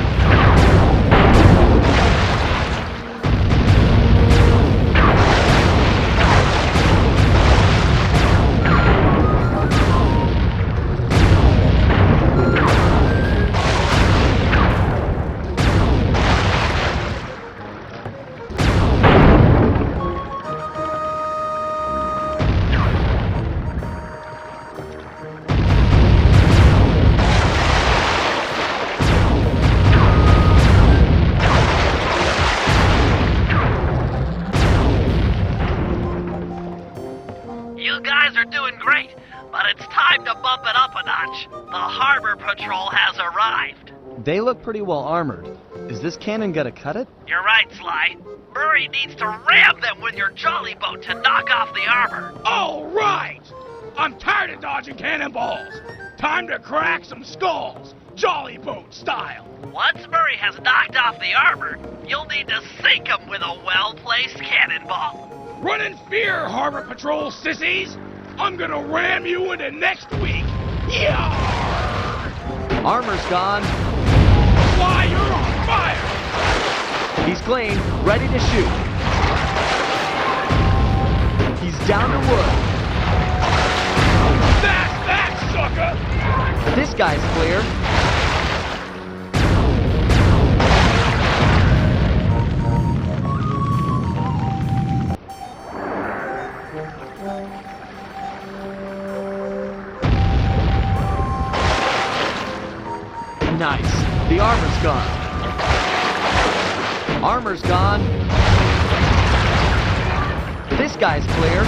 The harbor patrol has arrived. They look pretty well armored. Is this cannon gonna cut it? You're right, Sly. Murray needs to ram them with your jolly boat to knock off the armor. All right! I'm tired of dodging cannonballs. Time to crack some skulls, jolly boat style. Once Murray has knocked off the armor, you'll need to sink him with a well-placed cannonball. Run in fear, harbor patrol sissies! I'm gonna ram you into next week. Yeah! Armor's gone. Why, you're on fire! He's clean, ready to shoot. He's down to wood. That's that, sucker! This guy's clear. Nice. armor's gone. Armor's gone. This guy's clear.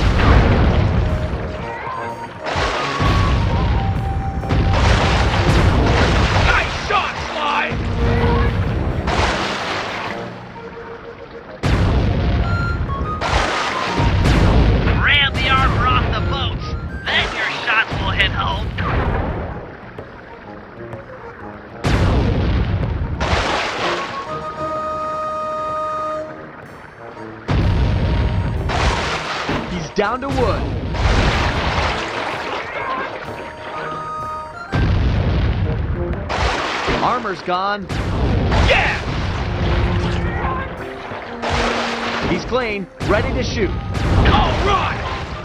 Nice shot, Sly! Ram the armor off the boats. Then your shots will hit home. He's down to wood. Armor's gone. Yeah! He's clean, ready to shoot. All right!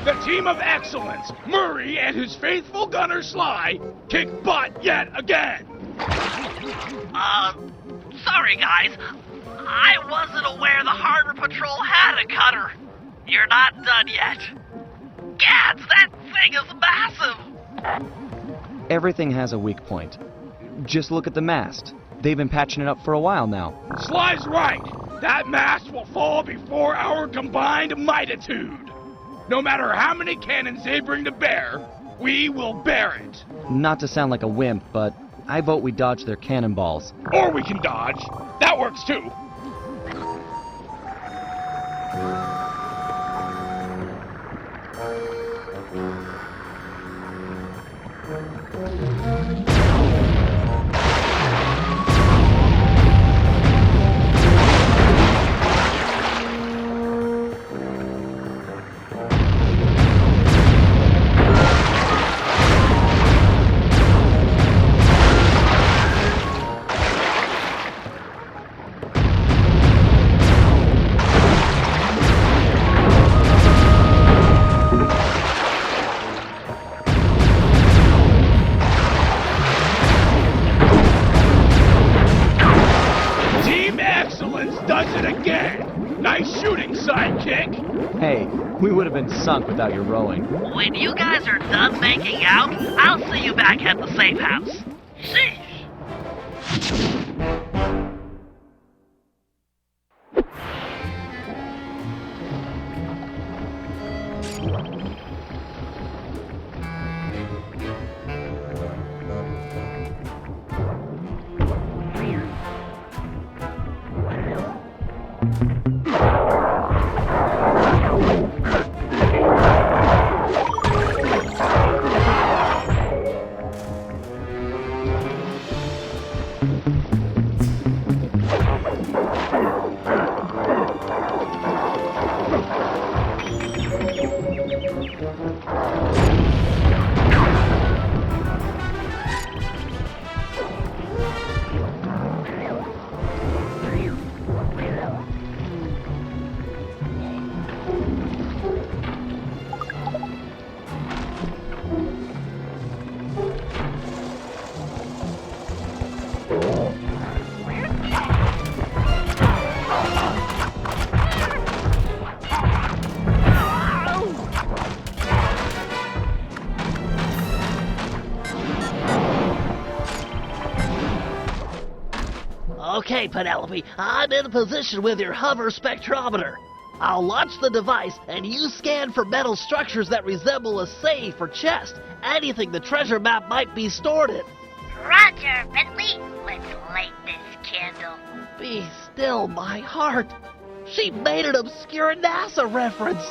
The team of excellence, Murray and his faithful gunner Sly, kick butt yet again! Sorry guys. I wasn't aware the harbor patrol had a cutter. You're not done yet. Gads, that thing is massive! Everything has a weak point. Just look at the mast. They've been patching it up for a while now. Sly's right. That mast will fall before our combined mightitude. No matter how many cannons they bring to bear, we will bear it. Not to sound like a wimp, but I vote we dodge their cannonballs. Or we can dodge. That works too. Hey, we would have been sunk without your rowing. When you guys are done making out, I'll see you back at the safe house. Sheesh. Okay, Penelope, I'm in position with your hover spectrometer. I'll launch the device, and you scan for metal structures that resemble a safe or chest, anything the treasure map might be stored in. Roger, Bentley. Let's light this candle. Be still, my heart. She made an obscure NASA reference.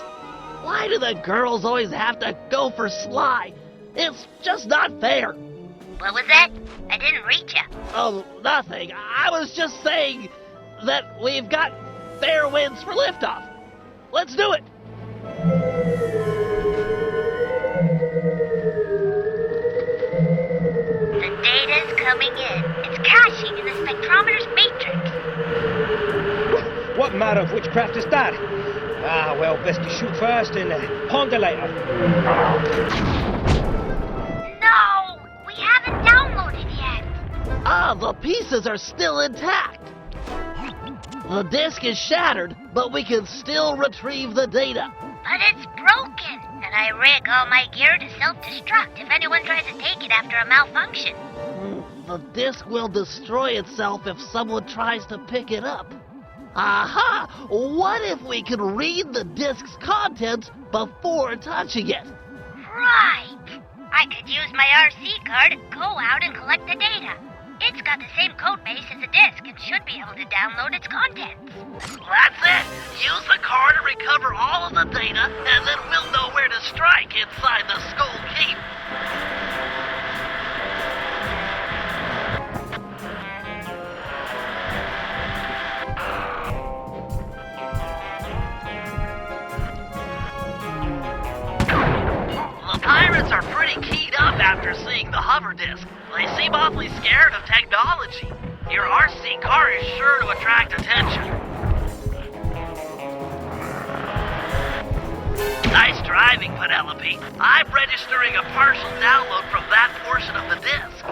Why do the girls always have to go for Sly? It's just not fair. What was that? I didn't reach you. Oh, nothing. I was just saying that we've got fair winds for liftoff. Let's do it. The data's coming in. It's caching in the spectrometer's matrix. What manner of witchcraft is that? Ah, well, best to shoot first and ponder later. No! We haven't downloaded yet. Ah, the pieces are still intact. The disk is shattered, but we can still retrieve the data. But it's broken, and I rig all my gear to self-destruct if anyone tries to take it after a malfunction. The disc will destroy itself if someone tries to pick it up. Aha! What if we could read the disc's contents before touching it? Right! I could use my RC card and go out and collect the data. It's got the same code base as the disc and should be able to download its contents. That's it! Use the card to recover all of the data, and then we'll know where to strike inside the Skull Keep. The pirates are pretty keyed up after seeing the hover disc. They seem awfully scared of technology. Your RC car is sure to attract attention. Nice driving, Penelope. I'm registering a partial download from that portion of the disc.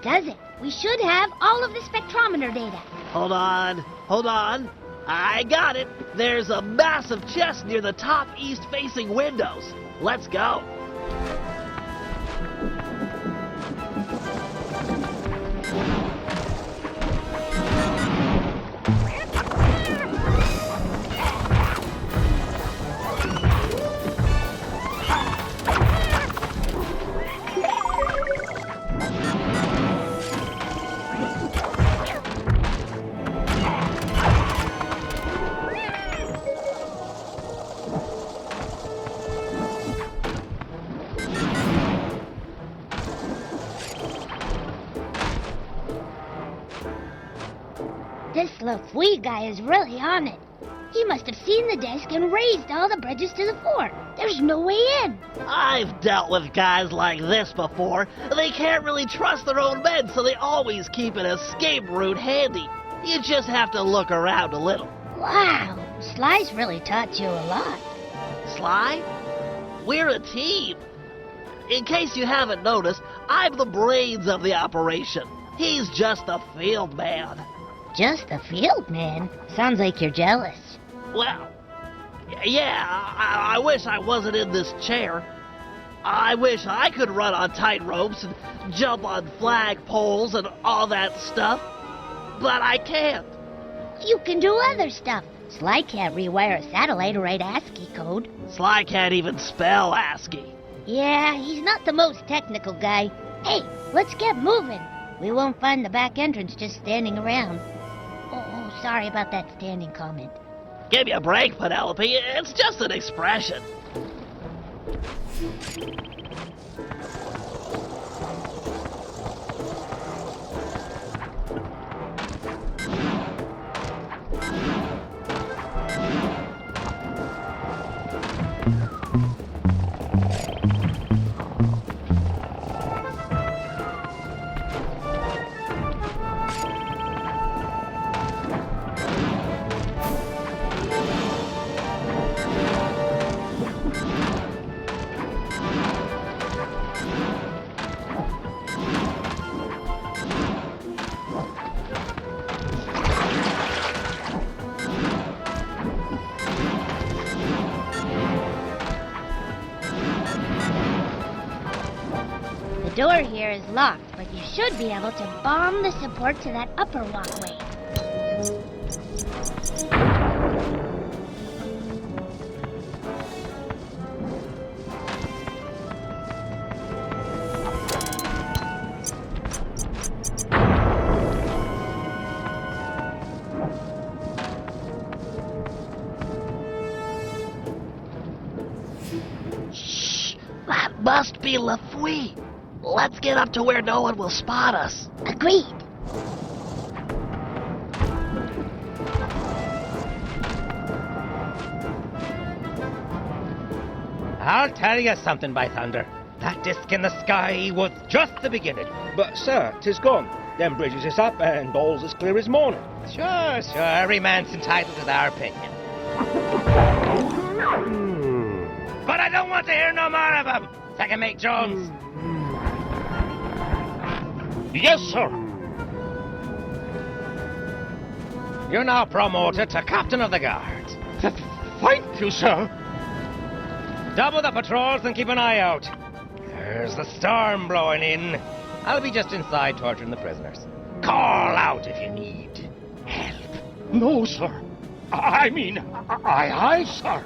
Does it? We should have all of the spectrometer data. Hold on. I got it. There's a massive chest near the top east-facing windows. Let's go. This LaFouille guy is really on it. He must have seen the disc and raised all the bridges to the fort. There's no way in. I've dealt with guys like this before. They can't really trust their own men, so they always keep an escape route handy. You just have to look around a little. Wow, Sly's really taught you a lot. Sly? We're a team. In case you haven't noticed, I'm the brains of the operation. He's just a field man. Just a field man? Sounds like you're jealous. Well, yeah, I wish I wasn't in this chair. I wish I could run on tight ropes and jump on flag poles and all that stuff. But I can't. You can do other stuff. Sly can't rewire a satellite or write ASCII code. Sly can't even spell ASCII. Yeah, he's not the most technical guy. Hey, let's get moving. We won't find the back entrance just standing around. Oh, sorry about that standing comment. Give me a break, Penelope. It's just an expression. door here is locked, but you should be able to bomb the support to that upper walkway. That must be Lafouille. Let's get up to where no one will spot us. Agreed. I'll tell you something, by thunder. That disc in the sky was just the beginning. But, sir, 'tis gone. Them bridges is up and all's as clear as morning. Sure, every man's entitled to their opinion. But I don't want to hear no more of them. Second Mate Jones. Yes, sir. You're now promoted to Captain of the Guard. Thank you, sir. Double the patrols and keep an eye out. There's the storm blowing in. I'll be just inside torturing the prisoners. Call out if you need help. No, sir. I mean, aye, sir.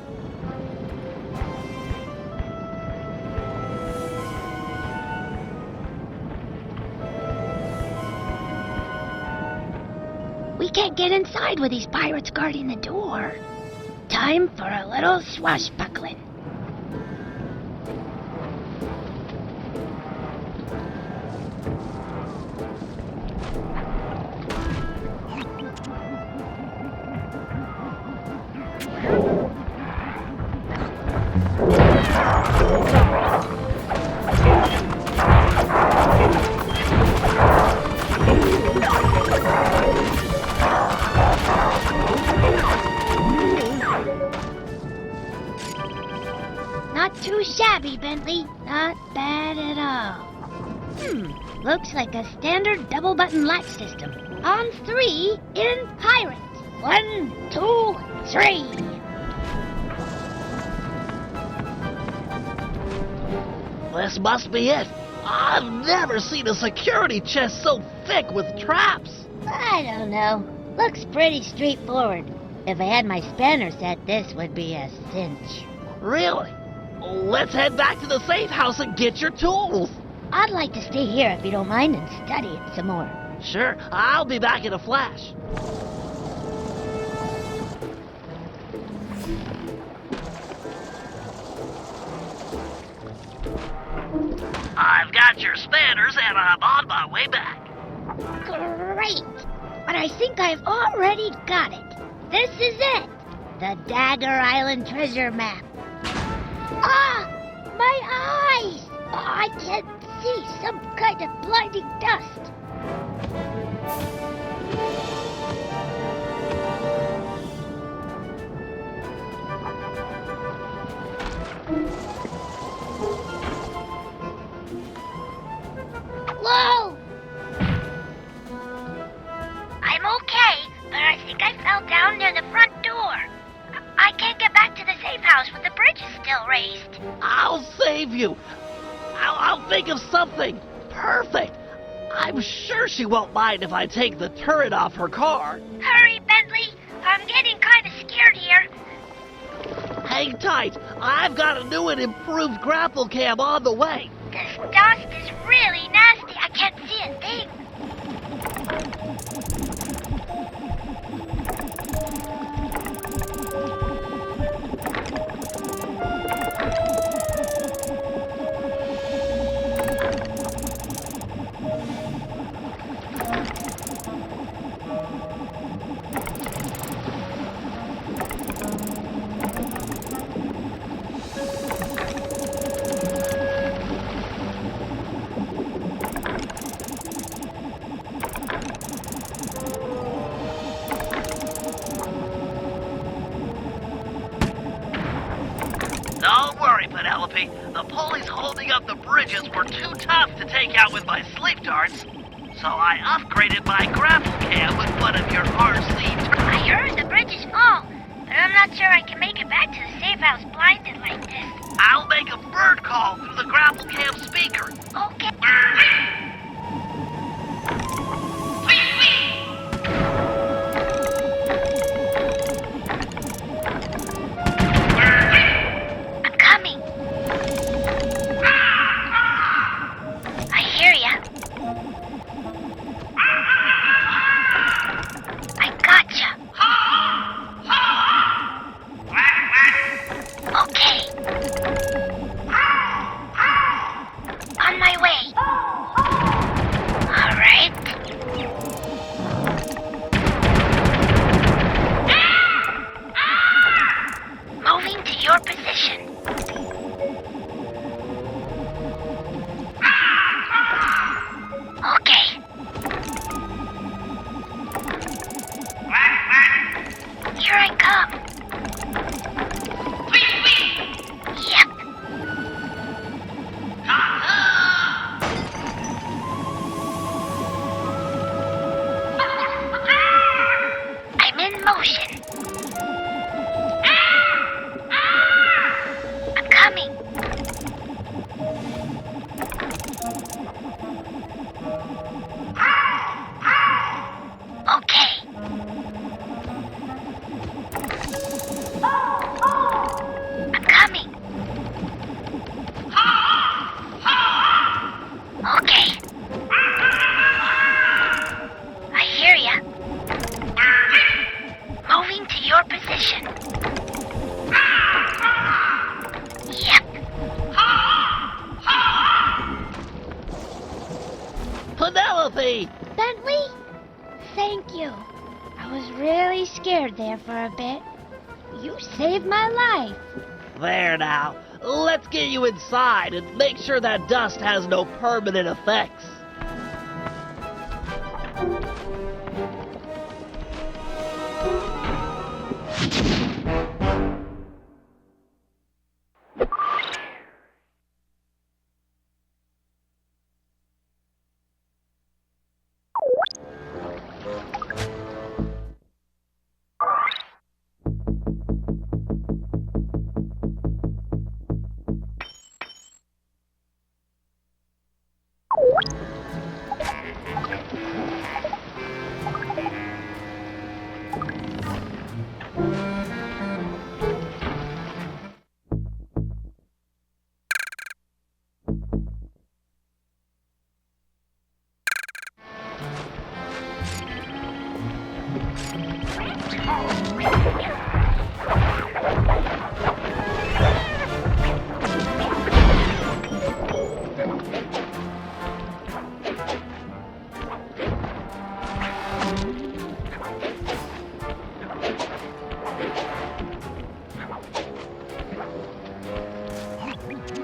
We can't get inside with these pirates guarding the door. Time for a little swashbuckling. Not too shabby, Bentley. Not bad at all. Looks like a standard double-button latch system. On 3 in pirate. 1, 2, 3. This must be it. I've never seen a security chest so thick with traps. I don't know. Looks pretty straightforward. If I had my spanner set, this would be a cinch. Really? Let's head back to the safe house and get your tools. I'd like to stay here if you don't mind and study it some more. Sure, I'll be back in a flash. I've got your spanners and I'm on my way back. Great! But I think I've already got it. This is it. The Dagger Island treasure map. Ah! My eyes! I can't see. Some kind of blinding dust. Whoa! I'm okay, but I think I fell down near the front door. I can't get back to the safe house with the bridge still raised. I'll save you. I'll think of something. Perfect. I'm sure she won't mind if I take the turret off her car. Hurry, Bentley. I'm getting kind of scared here. Hang tight. I've got a new and improved grapple cam on the way. This dust is really nasty. I can't see a thing. Don't worry, Penelope. The pulleys holding up the bridges were too tough to take out with my sleep darts. So I upgraded my grapple cam with one of your RC... I heard the bridges fall, but I'm not sure I can make it back to the safe house blinded like this. I'll make a bird call through the grapple cam speaker. Okay. I'm coming. I hear ya. I gotcha. Okay. On my way. All right. Moving to your position. Okay. Here I come. Yep. I'm in motion. I'm coming. Okay. I'm coming. Okay. I hear ya. Moving to your position. Yep. Penelope! Bentley? Thank you. I was really scared there for a bit. You saved my life. There now. Let's get you inside and make sure that dust has no permanent effects.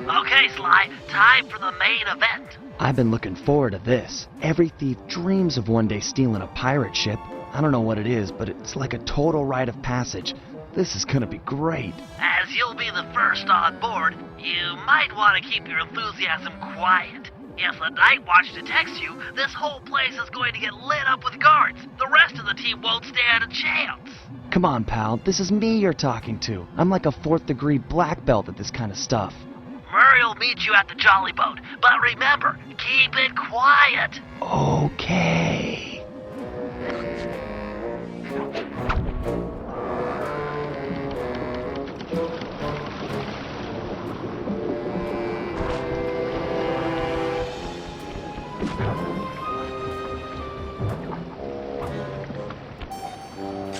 Okay, Sly, time for the main event. I've been looking forward to this. Every thief dreams of one day stealing a pirate ship. I don't know what it is, but it's like a total rite of passage. This is gonna be great. As you'll be the first on board, you might want to keep your enthusiasm quiet. If the Night Watch detects you, this whole place is going to get lit up with guards. The rest of the team won't stand a chance. Come on, pal. This is me you're talking to. I'm like a 4th degree black belt at this kind of stuff. Murray will meet you at the Jolly Boat, but remember, keep it quiet. Okay.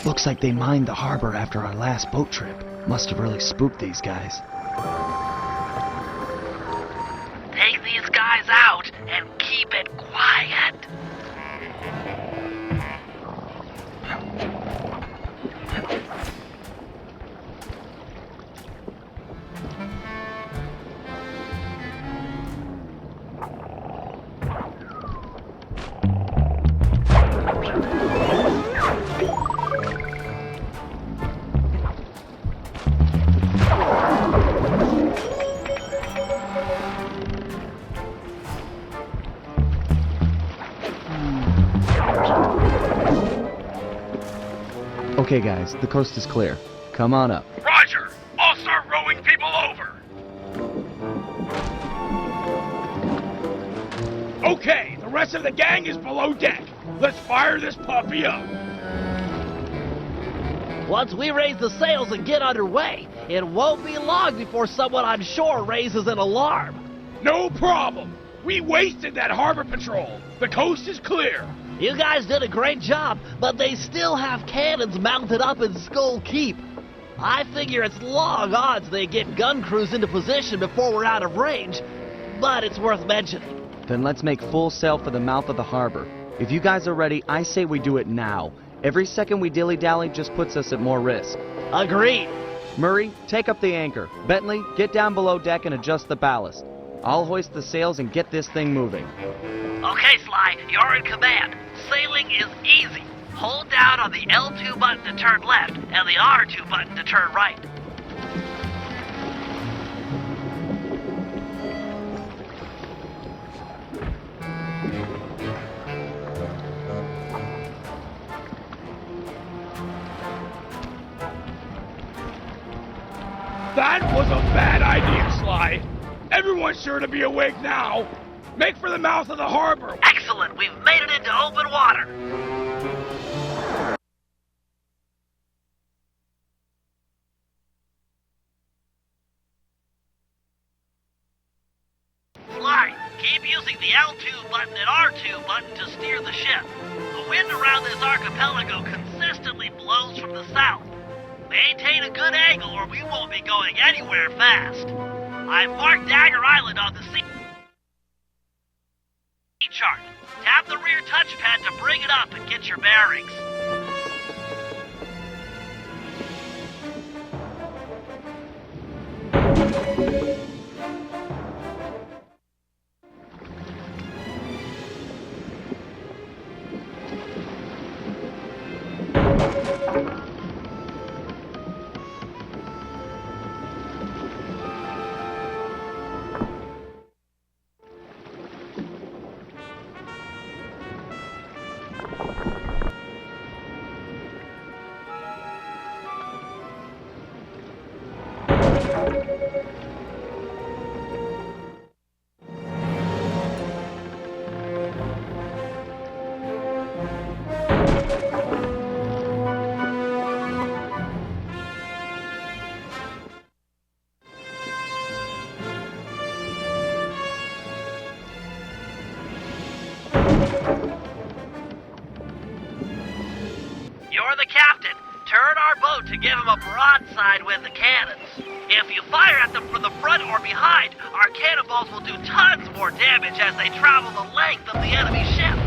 Looks like they mined the harbor after our last boat trip. Must have really spooked these guys. Take these guys out and keep it quiet. Okay, guys, the coast is clear. Come on up. Roger! I'll start rowing people over! Okay, the rest of the gang is below deck. Let's fire this puppy up. Once we raise the sails and get underway, it won't be long before someone on shore raises an alarm. No problem. We wasted that harbor patrol. The coast is clear. You guys did a great job, but they still have cannons mounted up in Skull Keep. I figure it's long odds they get gun crews into position before we're out of range, but it's worth mentioning. Then let's make full sail for the mouth of the harbor. If you guys are ready, I say we do it now. Every second we dilly-dally just puts us at more risk. Agreed. Murray, take up the anchor. Bentley, get down below deck and adjust the ballast. I'll hoist the sails and get this thing moving. Okay, Sly, you're in command. Sailing is easy. Hold down on the L2 button to turn left and the R2 button to turn right. That was a bad idea, Sly. Everyone's sure to be awake now. Make for the mouth of the harbor. Excellent, we've made it into open water. Sly, keep using the L2 button and R2 button to steer the ship. The wind around this archipelago consistently blows from the south. Maintain a good angle or we won't be going anywhere fast. I've marked Dagger Island on the sea chart. Tap the rear touchpad to bring it up and get your bearings. You're the captain. Turn our boat to give him a broadside with the cannons. If you fire at them from the front or behind, our cannonballs will do tons more damage as they travel the length of the enemy ship.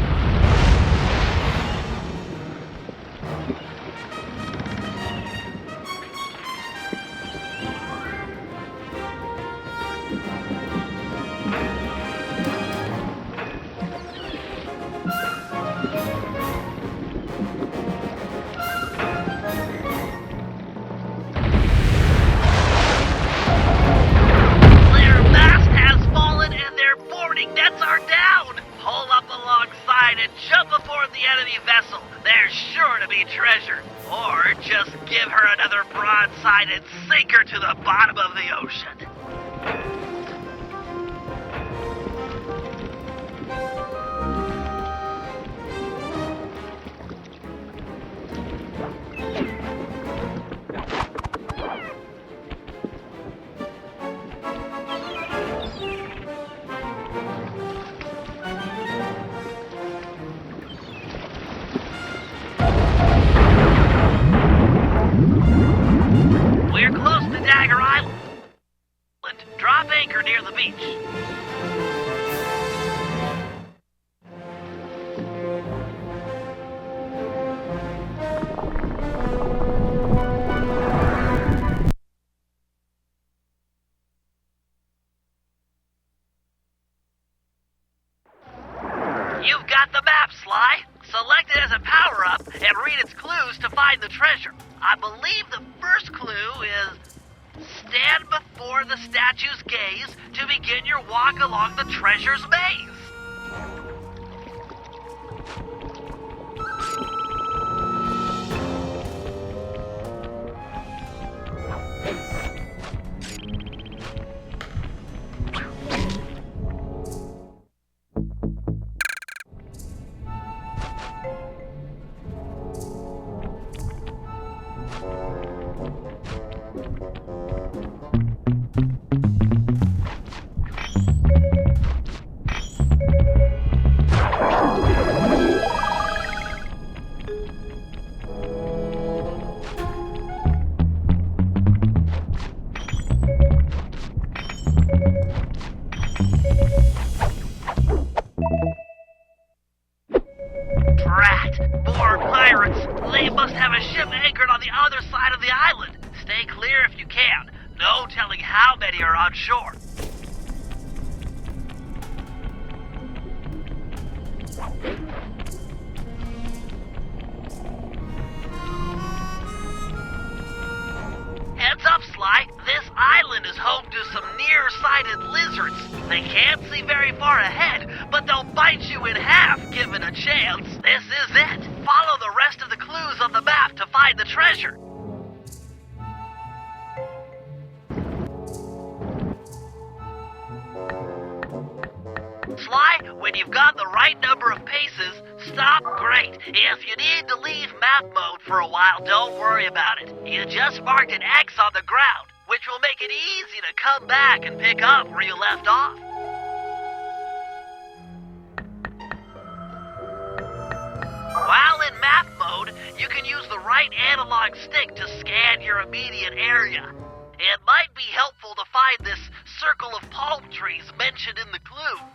And jump aboard the enemy vessel. There's sure to be treasure. Or just give her another broadside and sink her to the bottom of the ocean. We're close to Dagger Island. Drop anchor near the beach. You've got the map, Sly. Select it as a power-up and read its clues to find the treasure. I believe the first clue is stand before the statue's gaze to begin your walk along the treasure's maze. Stay clear if you can. No telling how many are on shore. Heads up, Sly. This island is home to some nearsighted lizards. They can't see very far ahead, but they'll bite you in half given a chance. This is it. Follow the rest of the clues on the map to find the treasure. Sly, when you've got the right number of paces, stop great. If you need to leave map mode for a while, don't worry about it. You just marked an X on the ground, which will make it easy to come back and pick up where you left off. While in map mode, you can use the right analog stick to scan your immediate area. It might be helpful to find this circle of palm trees mentioned in the clue.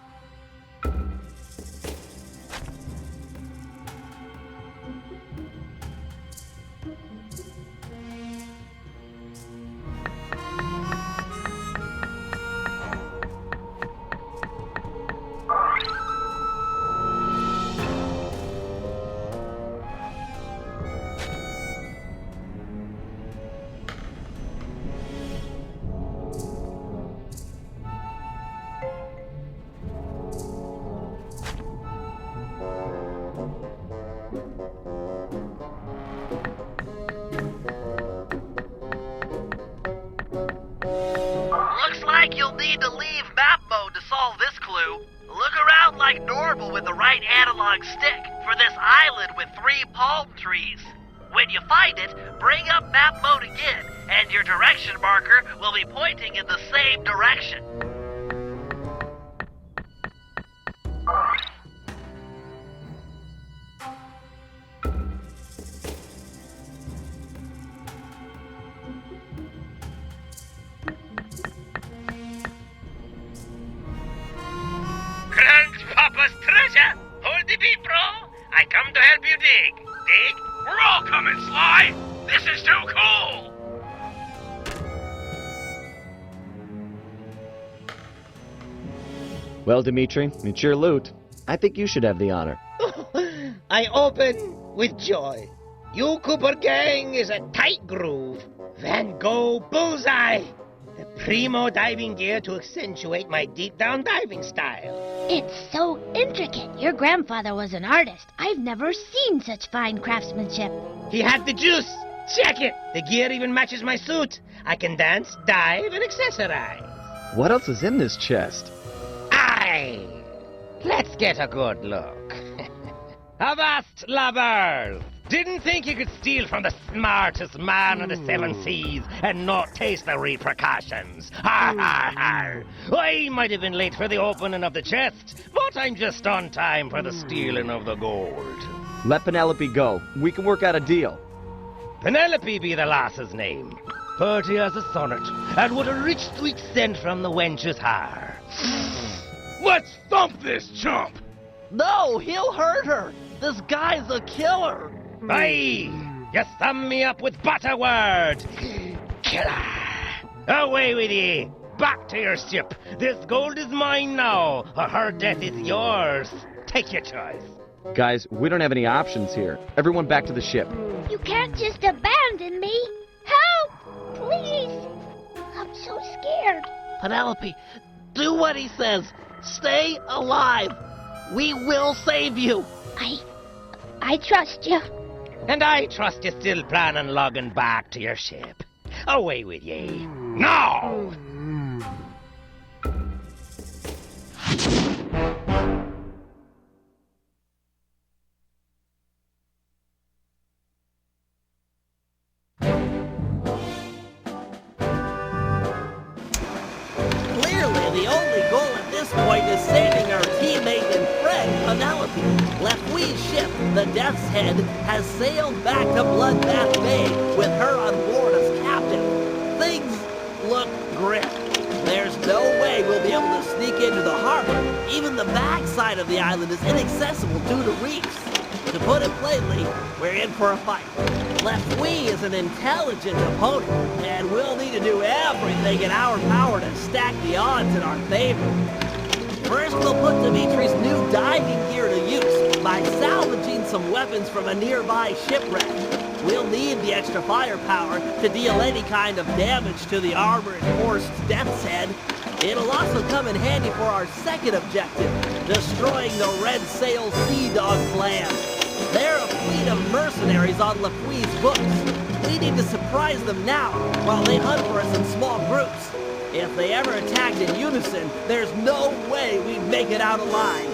You'll need to leave map mode to solve this clue. Look around like normal with the right analog stick for this island with 3 palm trees. When you find it, bring up map mode again, and your direction marker will be pointing in the same direction. Grandpapa's treasure! Hold the beat, bro! I come to help you dig. Dig? We're all coming, Sly! This is too cool! Well, Dimitri, it's your loot. I think you should have the honor. I open with joy. You Cooper gang is a tight groove. Van Gogh bullseye! The primo diving gear to accentuate my deep-down diving style. It's so intricate. Your grandfather was an artist. I've never seen such fine craftsmanship. He had the juice. Check it. The gear even matches my suit. I can dance, dive, and accessorize. What else is in this chest? Aye. Let's get a good look. Avast, lubbers! Didn't think you could steal from the smartest man of the 7 seas and not taste the repercussions. Ha ha ha! I might have been late for the opening of the chest, but I'm just on time for the stealing of the gold. Let Penelope go. We can work out a deal. Penelope be the lass's name. Purty as a sonnet, and what a rich sweet scent from the wench's hair. Let's thump this chump! No, he'll hurt her. This guy's a killer. Aye! You thumb me up with butter word! Killer! Away with ye! Back to your ship! This gold is mine now, or her death is yours! Take your choice! Guys, we don't have any options here. Everyone back to the ship. You can't just abandon me. Help! Please! I'm so scared. Penelope, do what he says. Stay alive. We will save you. I trust you. And I trust you still plan on logging back to your ship. Away with ye. Now! Clearly, the only goal at this point is saving our teammate and friend, Penelope. Lefwee's ship, the Death's Head, has sailed back to Bloodbath Bay with her on board as captain. Things look grim. There's no way we'll be able to sneak into the harbor. Even the backside of the island is inaccessible due to reefs. To put it plainly, we're in for a fight. Lefouis is an intelligent opponent, and we'll need to do everything in our power to stack the odds in our favor. First, we'll put Dimitri's new diving gear to use by salvaging some weapons from a nearby shipwreck. We'll need the extra firepower to deal any kind of damage to the armor-enforced Death's Head. It'll also come in handy for our second objective, destroying the Red Sail Sea Dog plan. They're a fleet of mercenaries on Lefouis' books. We need to surprise them now while they hunt for us in small groups. If they ever attacked in unison, there's no way we'd make it out alive.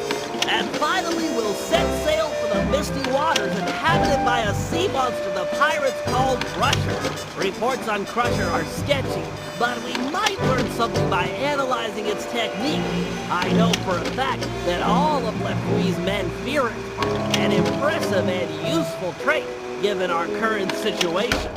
And finally, we'll set sail for the misty waters inhabited by a sea monster the pirates call Crusher. Reports on Crusher are sketchy, but we might learn something by analyzing its technique. I know for a fact that all of Lefouis' men fear it. An impressive and useful trait, given our current situation.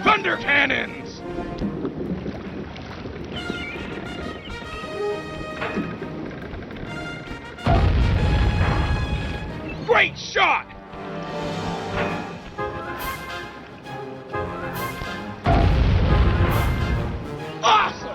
Thunder cannons! Great shot! Awesome!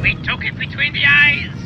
We took it between the eyes.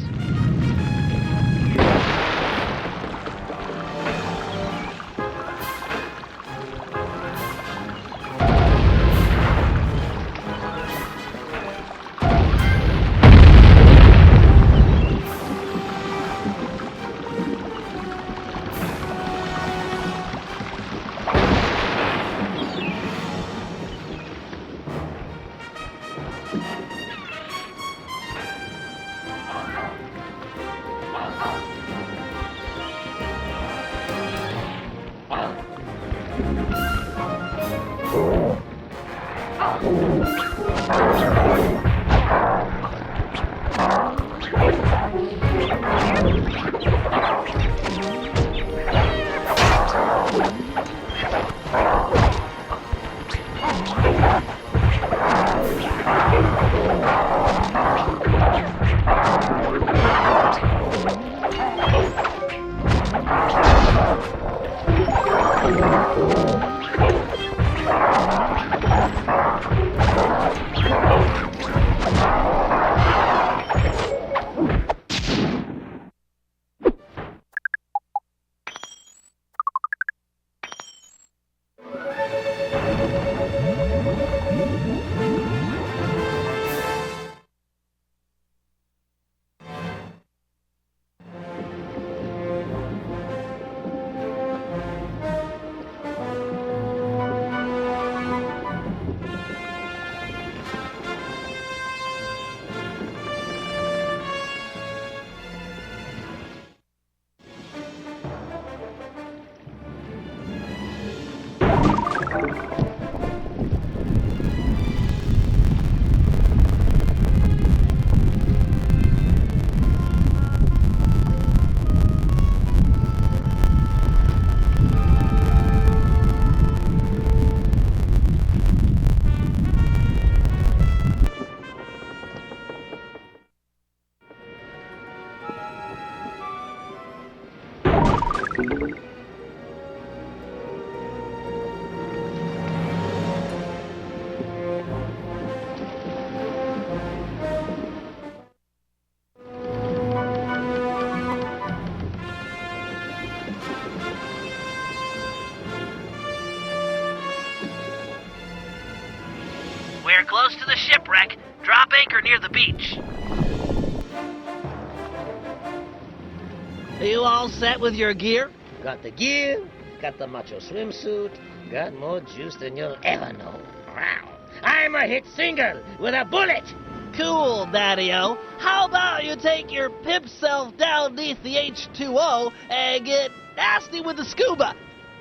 We're close to the shipwreck. Drop anchor near the beach. Are you all set with your gear? Got the gear, got the macho swimsuit, got more juice than you'll ever know. Wow. I'm a hit single with a bullet. Cool, Daddy-O. How about you take your pimp self down beneath the H2O and get nasty with the scuba?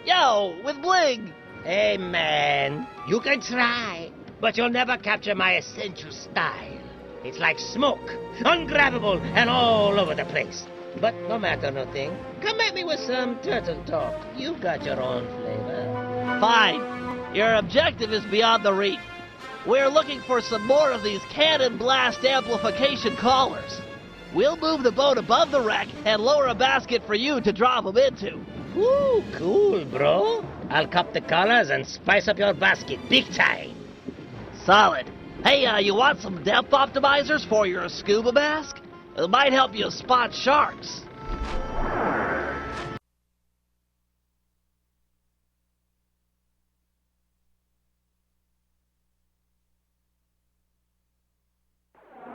Yo, with bling. Hey, man, you can try, but you'll never capture my essential style. It's like smoke, ungrabbable and all over the place. But no matter nothing, come at me with some turtle talk. You got your own flavor. Fine. Your objective is beyond the reef. We're looking for some more of these cannon blast amplification collars. We'll move the boat above the wreck and lower a basket for you to drop them into. Ooh, cool, bro. I'll cop the collars and spice up your basket big time. Solid. Hey, you want some depth optimizers for your scuba mask? It might help you spot sharks.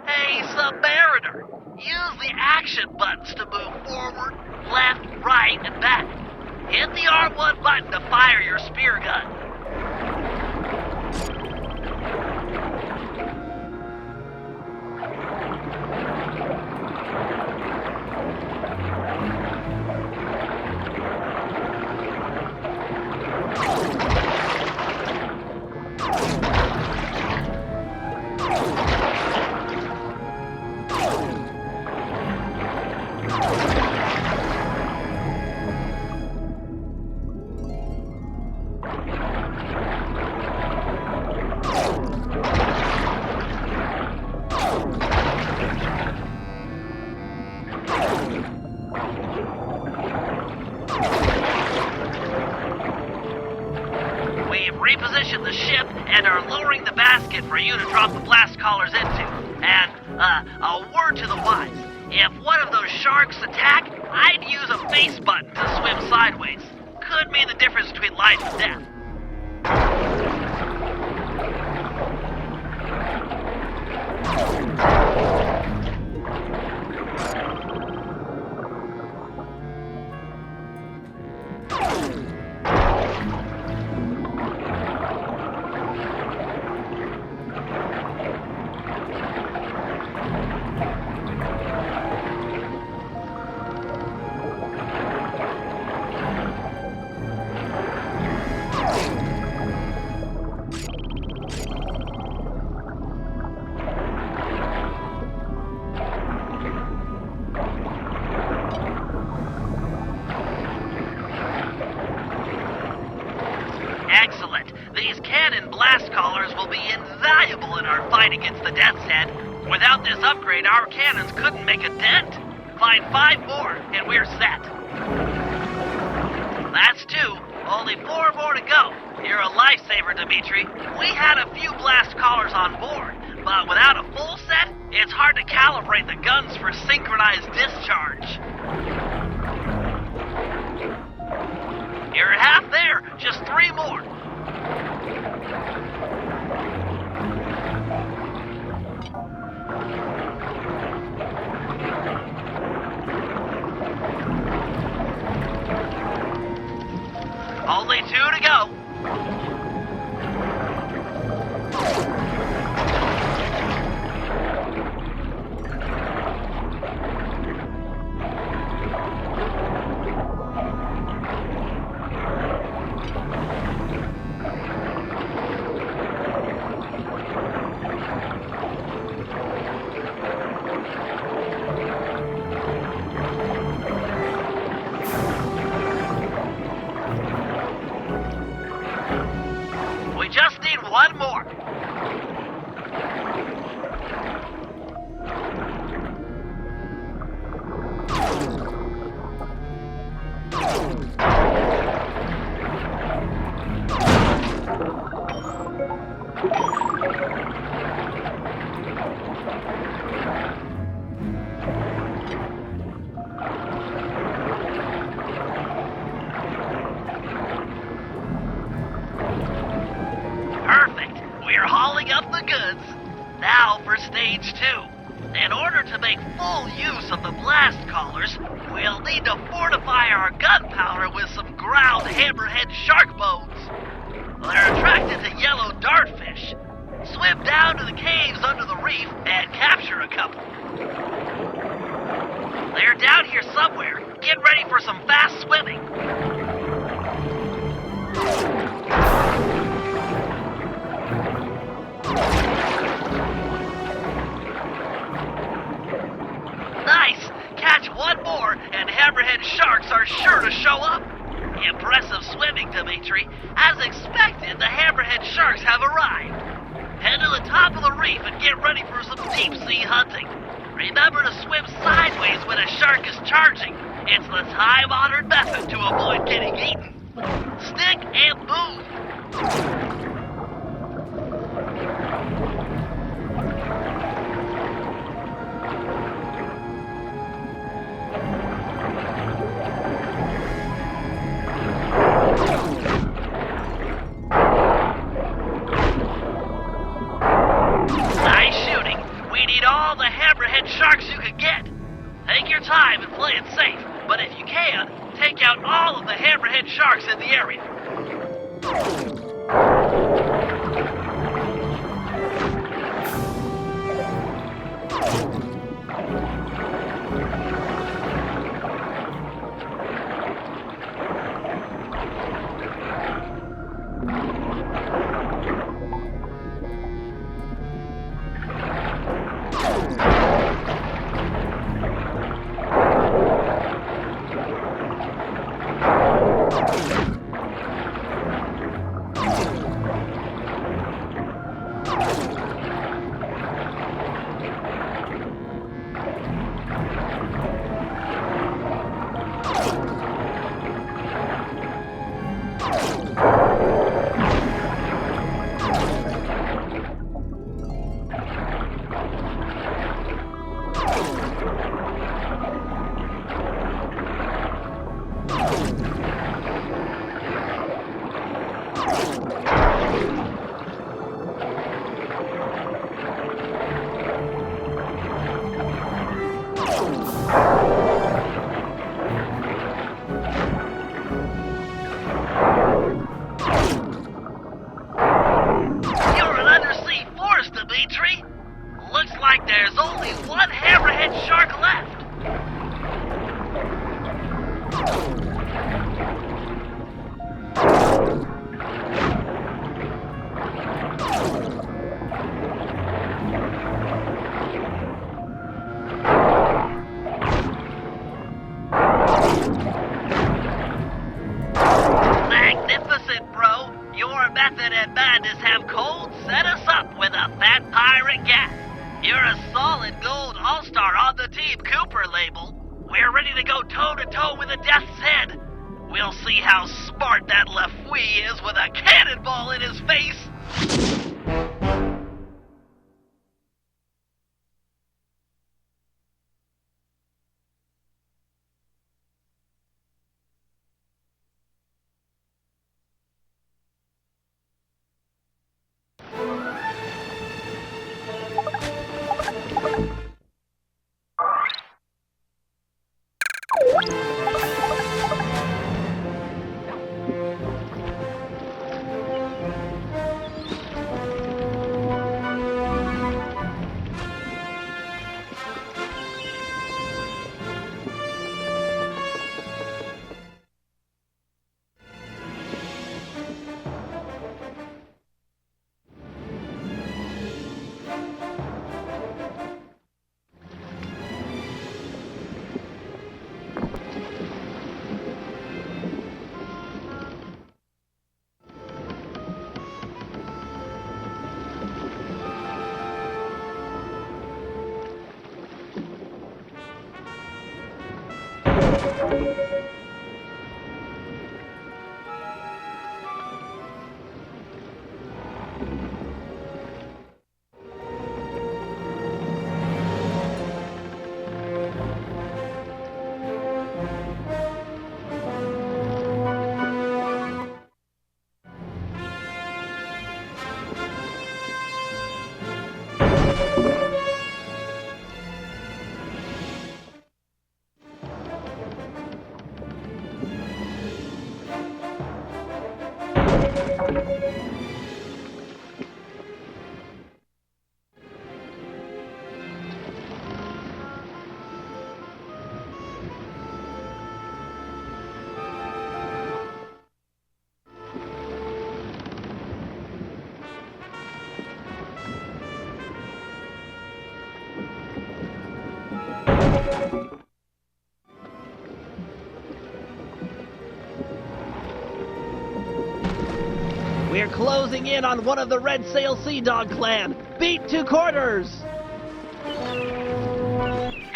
Hey, Submariner! Use the action buttons to move forward, left, right, and back. Hit the R1 button to fire your spear gun. We've repositioned the ship and are lowering the basket for you to drop the blast collars A word to the wise. If one of those sharks attack, I'd use a face button to swim sideways. Could mean the difference between life and death. Excellent. These cannon blast collars will be invaluable in our fight against the Death's Head. Without this upgrade, our cannons couldn't make a dent. Find 5 more, and we're set. That's 2. Only 4 more to go. You're a lifesaver, Dimitri. We had a few blast collars on board, but without a full set, it's hard to calibrate the guns for synchronized discharge. You're half there. Just 3 more. Only 2 to go. Just need 1 more. We're hauling up the goods. Now for stage 2. In order to make full use of the blast collars, we'll need to fortify our gunpowder with some ground hammerhead shark bones. They're attracted to yellow dartfish. Swim down to the caves under the reef and capture a couple. They're down here somewhere. Get ready for some fast swimming. Nice! Catch 1 more, and hammerhead sharks are sure to show up. Impressive swimming, Dimitri. As expected, the hammerhead sharks have arrived. Head to the top of the reef and get ready for some deep-sea hunting. Remember to swim sideways when a shark is charging. It's the time-honored method to avoid getting eaten. Stick and move. All the hammerhead sharks you can get. Take your time and play it safe, but if you can, take out all of the hammerhead sharks in the area. Looks like there's only one hammerhead shark left. Magnificent, bro. Your method and madness have cold set us up with a fat pirate gat. You're a solid gold all-star on the Team Cooper label. We're ready to go toe-to-toe with a Death's Head. We'll see how smart that Lafouille is with a cannonball in his face. We're closing in on one of the Red Sail Sea Dog clan. Beat 2 quarters!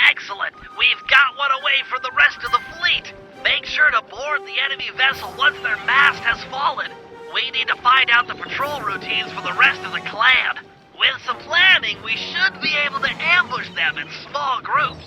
Excellent. We've got one away for the rest of the fleet. Make sure to board the enemy vessel once their mast has fallen. We need to find out the patrol routines for the rest of the clan. With some planning, we should be able to ambush them in small groups.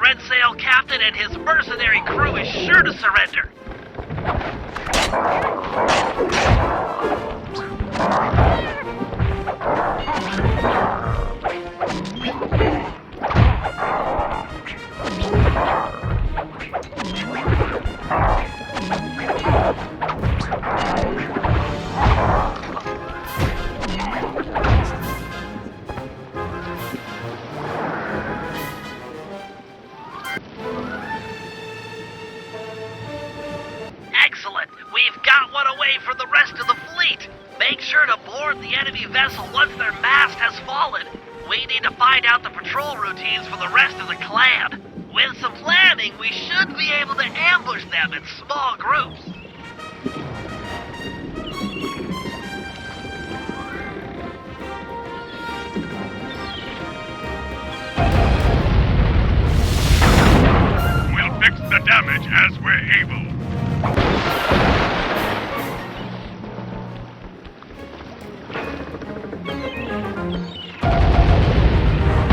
Red Sail captain and his mercenary crew is sure to surrender. Excellent. We've got one away for the rest of the fleet. Make sure to board the enemy vessel once their mast has fallen. We need to find out the patrol routines for the rest of the clan. With some planning, we should be able to ambush them in small groups. damage as we're able.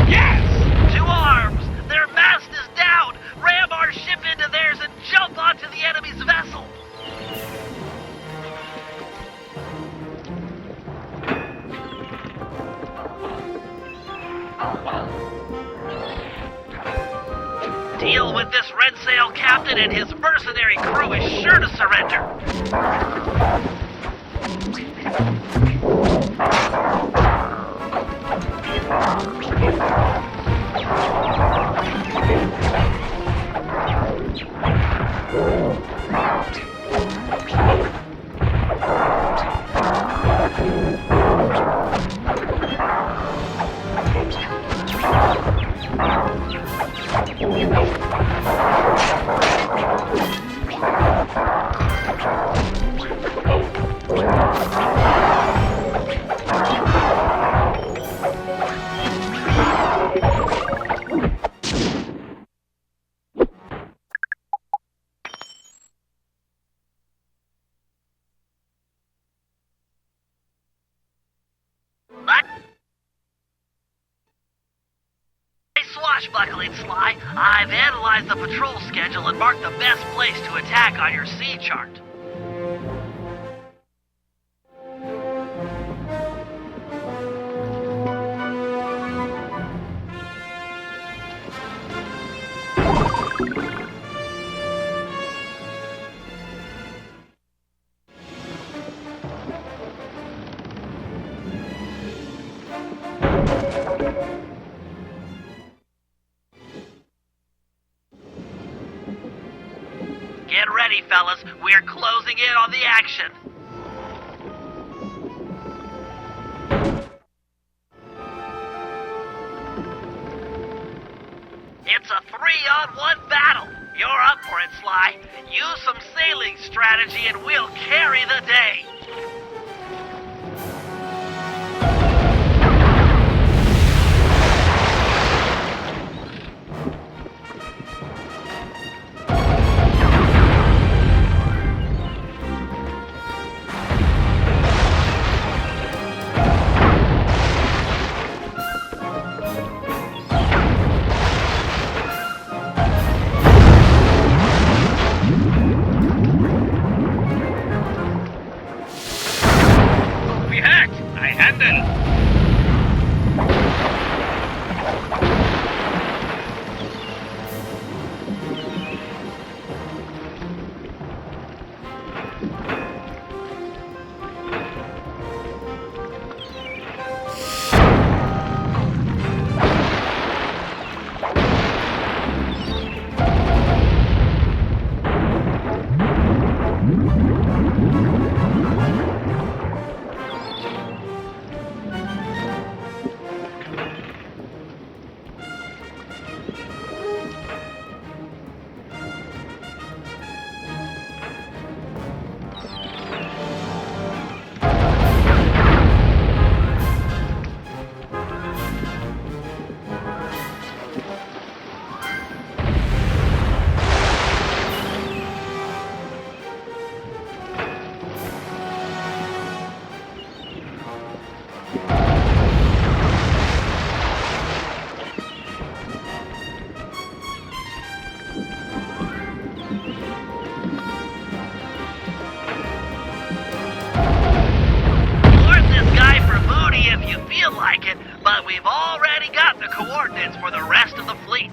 Yes! 2 arms! Their mast is down! Ram our ship into theirs and jump onto the enemy's vessel! Deal with this red sail captain and his mercenary crew is sure to surrender. Swashbuckling, Sly. I've analyzed the patrol schedule and marked the best place to attack on your sea chart. Get ready, fellas. We're closing in on the action. It's a 3-on-1 battle. You're up for it, Sly. Use some sailing strategy and we'll carry the day. If you feel like it, but we've already got the coordinates for the rest of the fleet.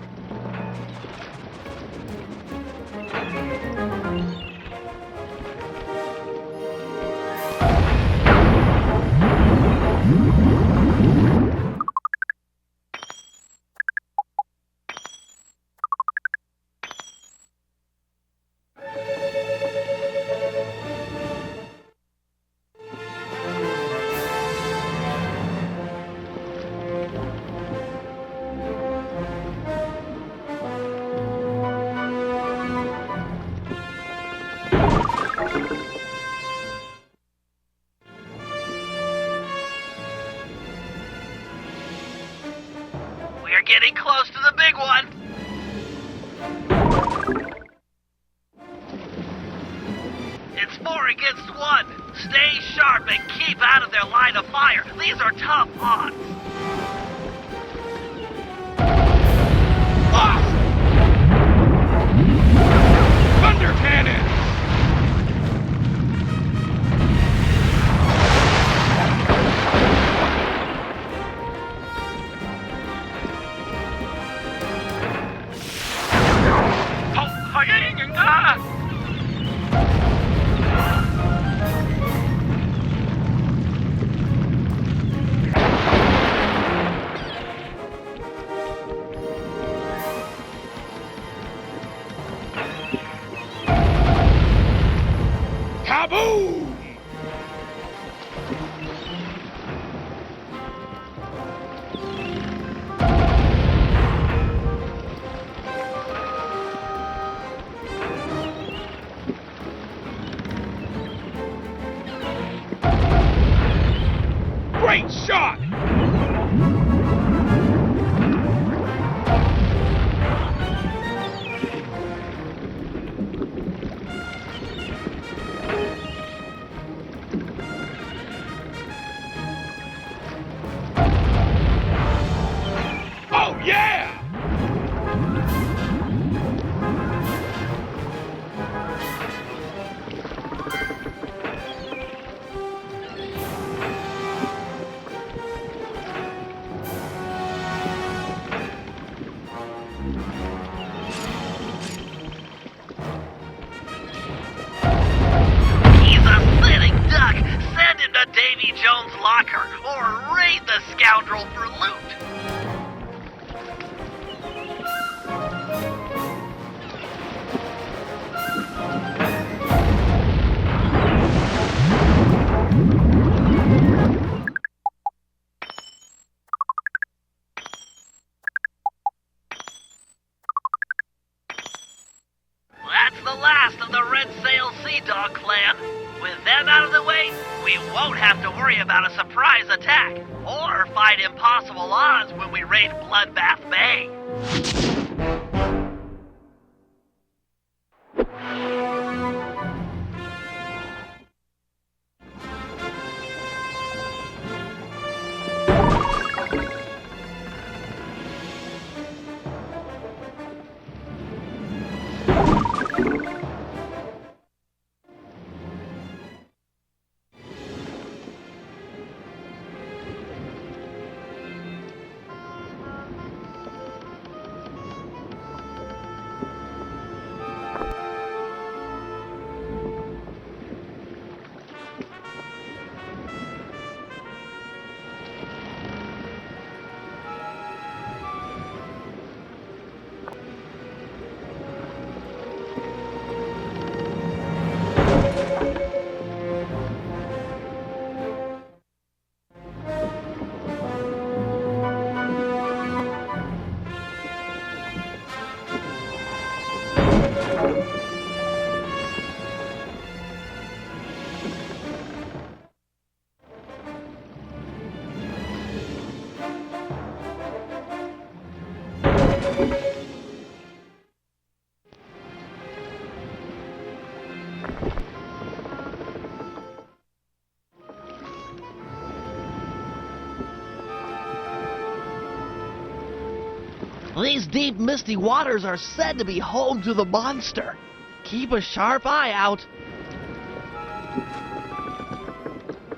We're getting close to the big one. against one. Stay sharp and keep out of their line of fire. These are tough odds. Thunder cannon! Kaboom! Great shot! Oh, yeah! He's a sitting duck. Send him to Davy Jones' locker or raid the scoundrel for loot. That's the last of the Red Sail Sea Dog clan. With them out of the way, we won't have to worry about a surprise attack or fight impossible odds when we raid Bloodbath Bay. These deep, misty waters are said to be home to the monster. Keep a sharp eye out.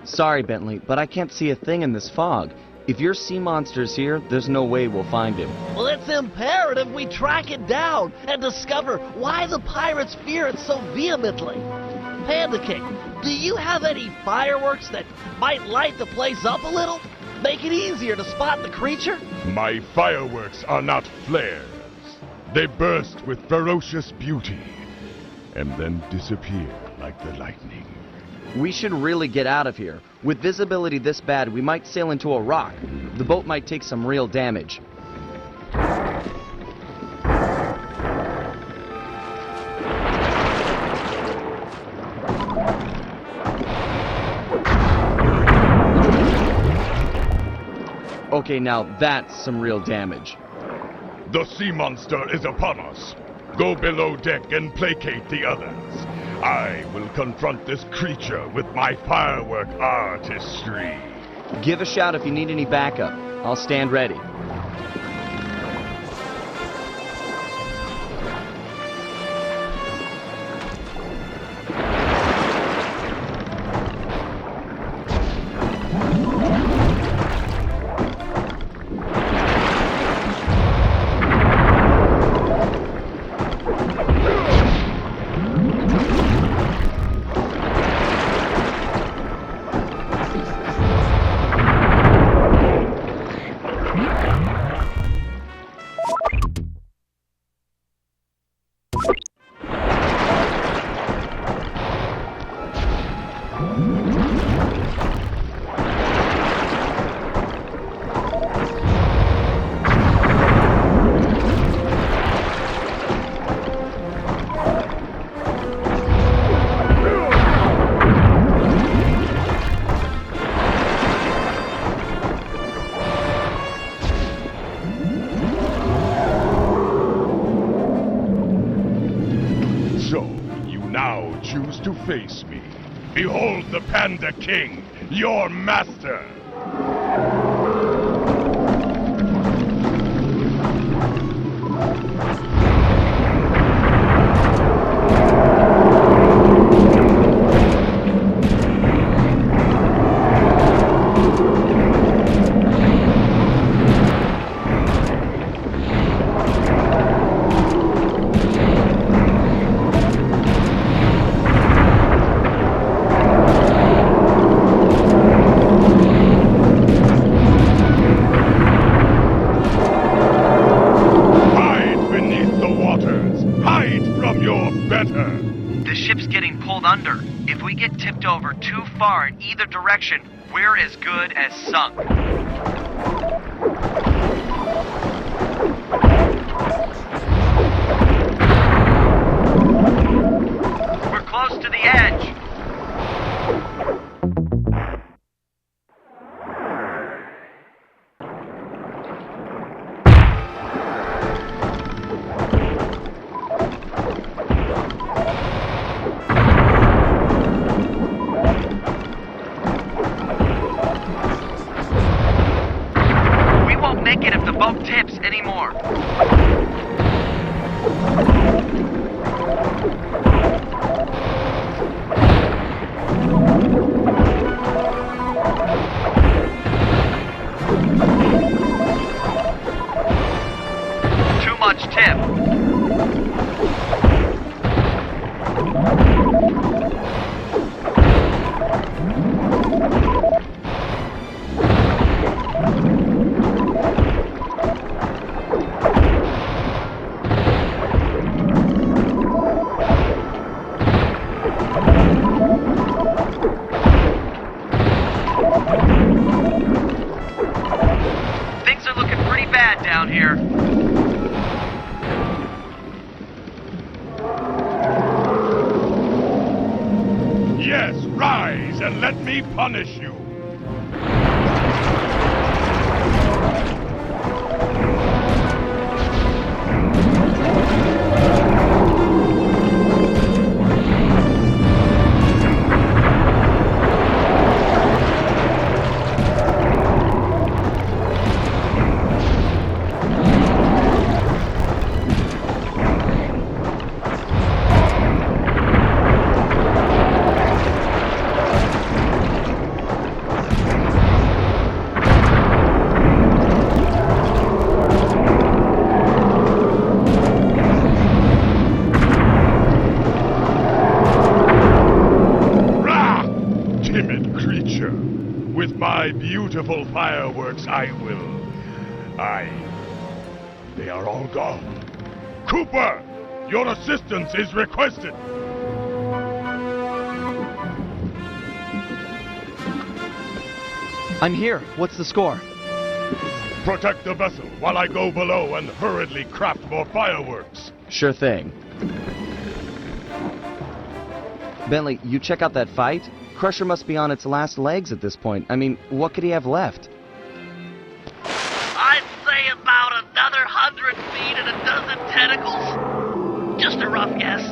Sorry, Bentley, but I can't see a thing in this fog. If your sea monster's here, there's no way we'll find him. Well, it's imperative we track it down and discover why the pirates fear it so vehemently. Panda King, do you have any fireworks that might light the place up a little? Make it easier to spot the creature? My fireworks are not flares. They burst with ferocious beauty and then disappear like the lightning. We should really get out of here. With visibility this bad, we might sail into a rock. The boat might take some real damage. Okay, now that's some real damage. The sea monster is upon us. Go below deck and placate the others. I will confront this creature with my firework artistry. Give a shout if you need any backup. I'll stand ready. Choose to face me. Behold the Panda King, your master! Under. If we get tipped over too far in either direction, we're as good as sunk. We're close to the edge. Tips anymore. Too much tip. Down here. Yes, rise and let me punish you. Beautiful fireworks, they are all gone. Cooper, your assistance is requested. I'm here. What's the score? Protect the vessel while I go below and hurriedly craft more fireworks. Sure thing. Bentley, you check out that fight? Crusher must be on its last legs at this point. I mean, what could he have left? I'd say about another 100 feet and a dozen tentacles. Just a rough guess.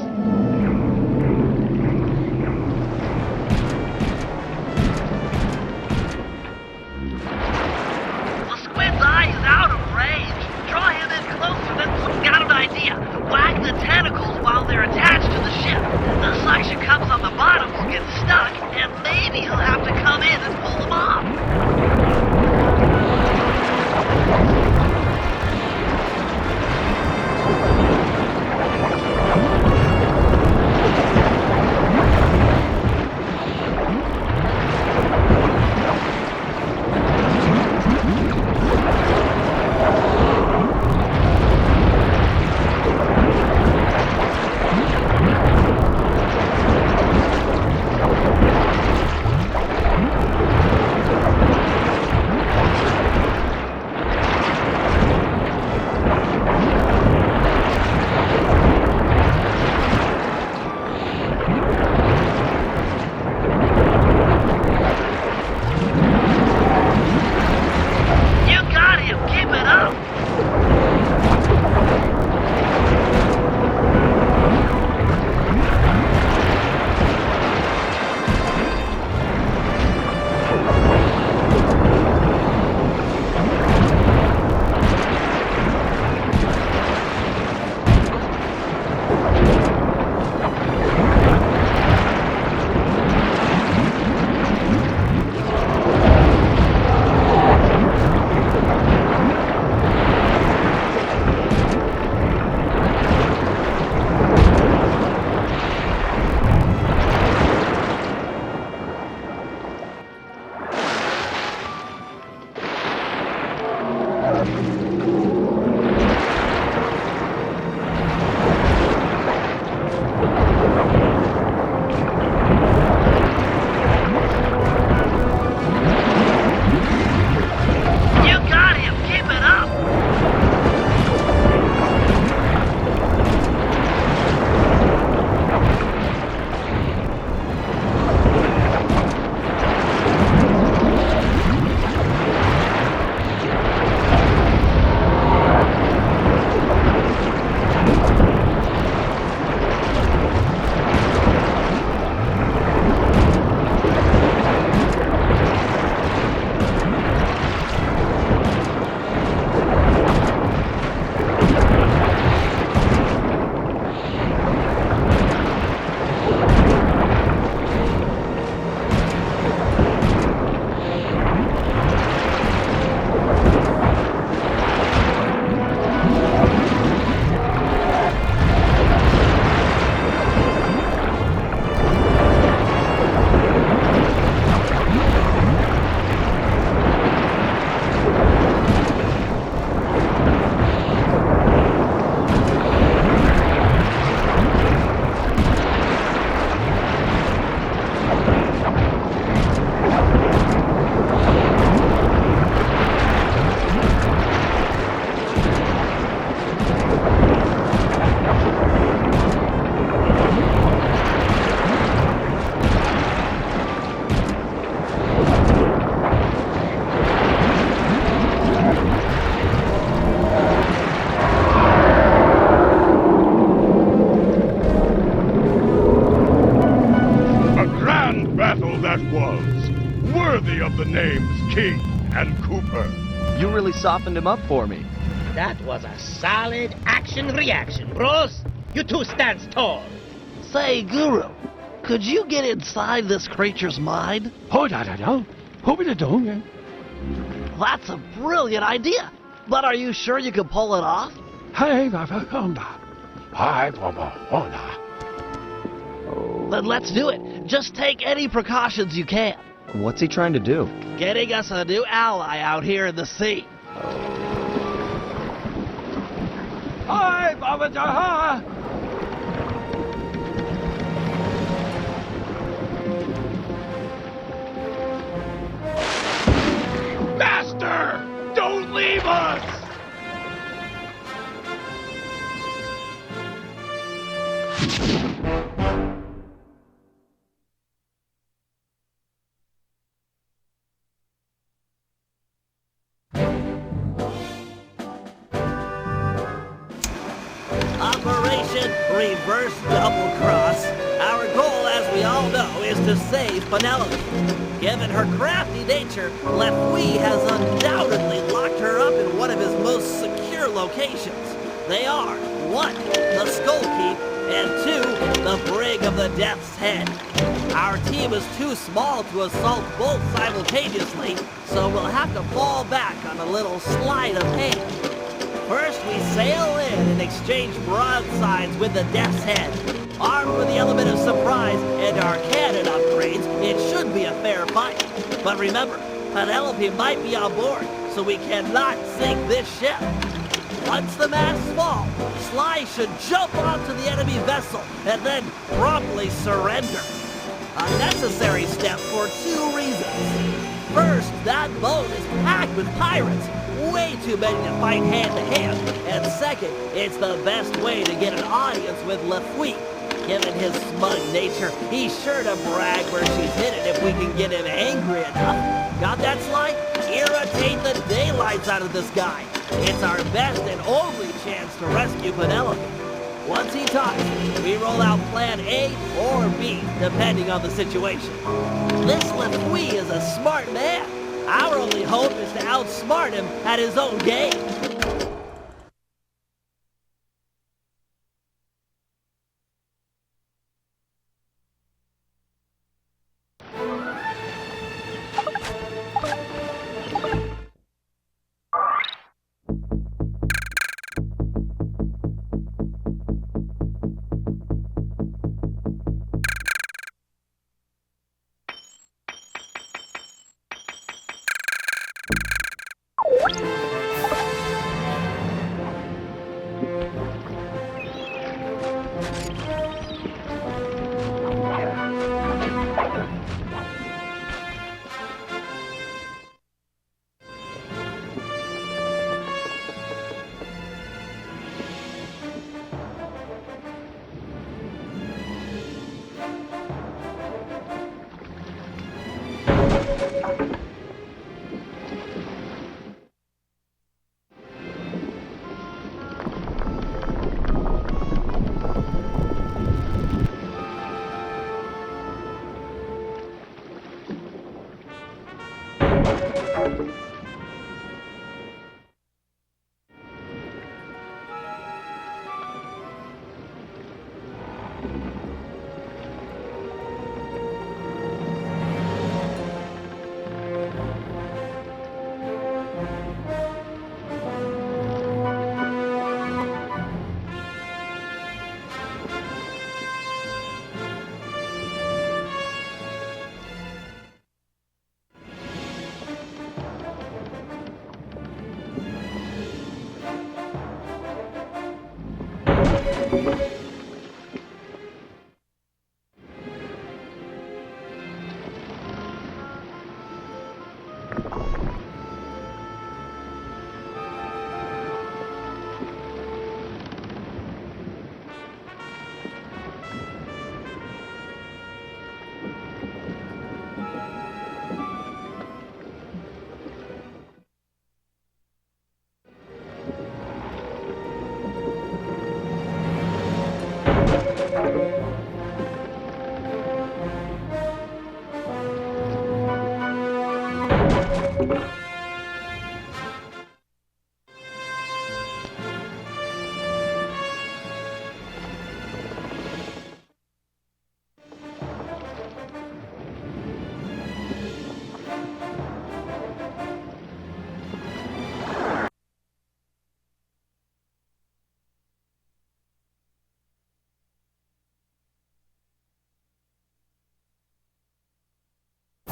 softened him up for me. That was a solid action-reaction, bros. You two stand tall. Say, Guru, could you get inside this creature's mind? That's a brilliant idea. But are you sure you can pull it off? Then let's do it. Just take any precautions you can. What's he trying to do? Getting us a new ally out here in the sea. Master! Don't leave us! Operation Reverse Double Cross. Our goal, as we all know, is to save Penelope. Given her crafty nature, Lefouille has undoubtedly locked her up in one of his most secure locations. They are 1. The Skull Keep, and 2. The Brig of the Death's Head. Our team is too small to assault both simultaneously, so we'll have to fall back on a little sleight of hand. First, we sail in and exchange broadsides with the Death's Head. Armed with the element of surprise and our cannon upgrades, it should be a fair fight. But remember, Penelope might be on board, so we cannot sink this ship. Once the masts fall, Sly should jump onto the enemy vessel and then promptly surrender. A necessary step for 2 reasons. First, that boat is packed with pirates. Way too many to fight hand-to-hand. And second, it's the best way to get an audience with Lefouille. Given his smug nature, he's sure to brag where she's hidden if we can get him angry enough. Got that, Sly? Irritate the daylights out of this guy. It's our best and only chance to rescue Penelope. Once he talks, we roll out plan A or B, depending on the situation. This Lefouille is a smart man. Our only hope is to outsmart him at his own game.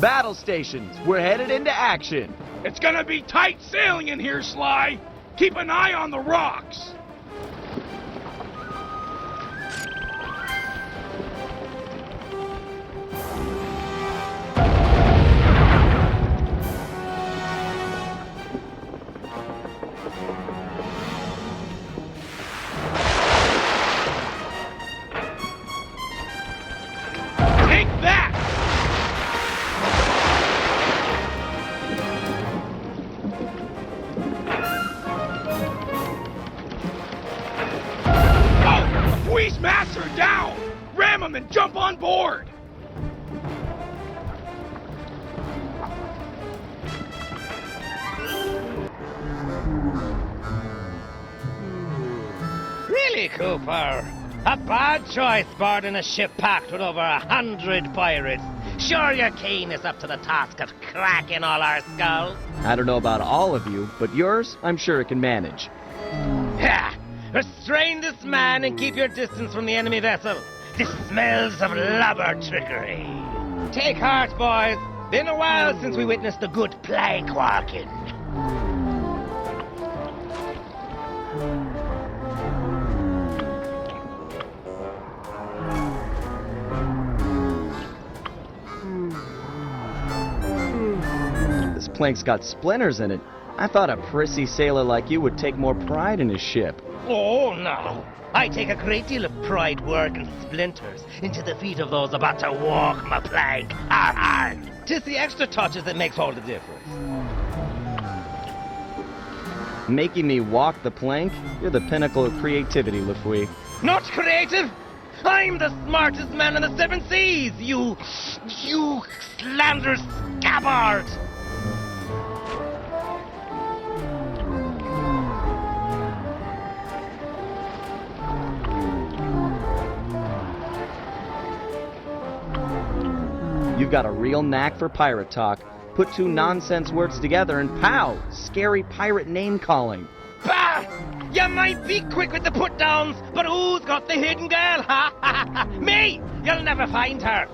Battle stations, we're headed into action. It's gonna be tight sailing in here, Sly. Keep an eye on the rocks. Master down! Ram him and jump on board! Really, Cooper? A bad choice boarding a ship packed with over 100 pirates. Sure your keen is up to the task of cracking all our skulls? I don't know about all of you, but yours, I'm sure it can manage. Ha! Restrain this man and keep your distance from the enemy vessel. This smells of lubber trickery. Take heart, boys. Been a while since we witnessed a good plank walking. This plank's got splinters in it. I thought a prissy sailor like you would take more pride in his ship. Oh, no. I take a great deal of pride working splinters into the feet of those about to walk my plank. Tis the extra touches that makes all the difference. Making me walk the plank? You're the pinnacle of creativity, Lafouille. Not creative! I'm the smartest man in the 7 seas, you slanderous scabbard! You've got a real knack for pirate talk. Put 2 nonsense words together and pow! Scary pirate name-calling. Bah! You might be quick with the put-downs, but who's got the hidden girl? Ha ha ha! Me! You'll never find her!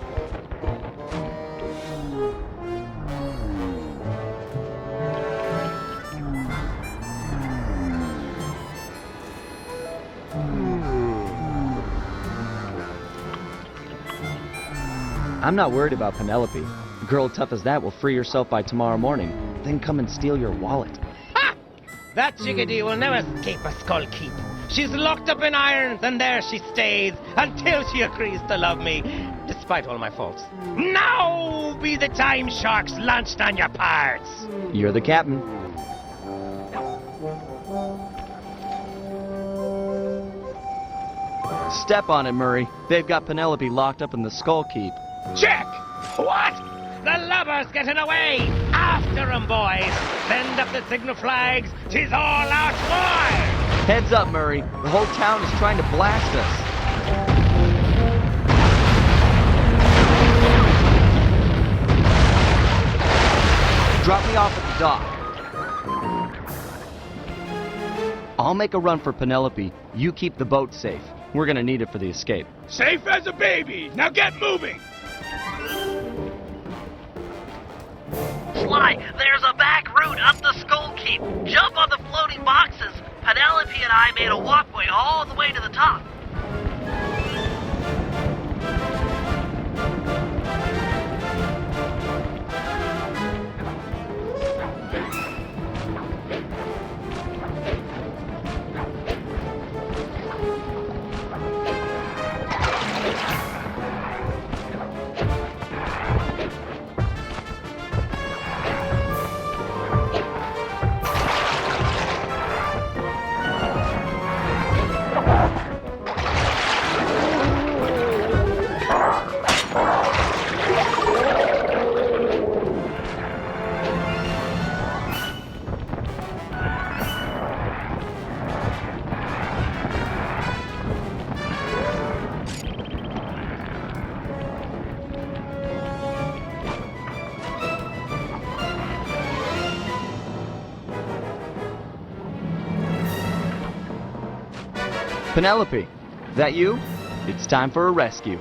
I'm not worried about Penelope. A girl tough as that will free herself by tomorrow morning, then come and steal your wallet. Ha! That chickadee will never escape a skull keep. She's locked up in irons, and there she stays until she agrees to love me, despite all my faults. Now be the time sharks launched on your parts. You're the captain. Step on it, Murray. They've got Penelope locked up in the Skull Keep. Check! What? The lubber's getting away! After 'em, boys! Send up the signal flags! 'Tis all out war! Heads up, Murray. The whole town is trying to blast us. Drop me off at the dock. I'll make a run for Penelope. You keep the boat safe. We're gonna need it for the escape. Safe as a baby! Now get moving! Sly, there's a back route up the Skull Keep. Jump on the floating boxes. Penelope and I made a walkway all the way to the top. Penelope, that you? It's time for a rescue.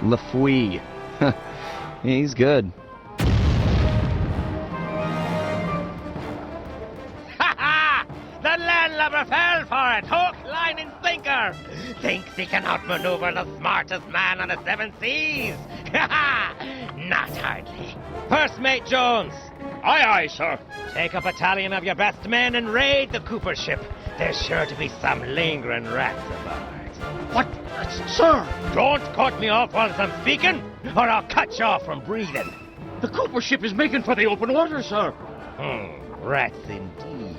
Lafouille. He's good. Ha ha! The landlubber fell for it! Hook, line, and sinker! Thinks he can outmaneuver the smartest man on the seven seas! Ha ha! Not hardly. First Mate Jones. Aye, aye, sir. Take a battalion of your best men and raid the Cooper ship. There's sure to be some lingering rats aboard. What? Sir! Don't cut me off while I'm speaking, or I'll cut you off from breathing. The Cooper ship is making for the open water, sir. Rats indeed.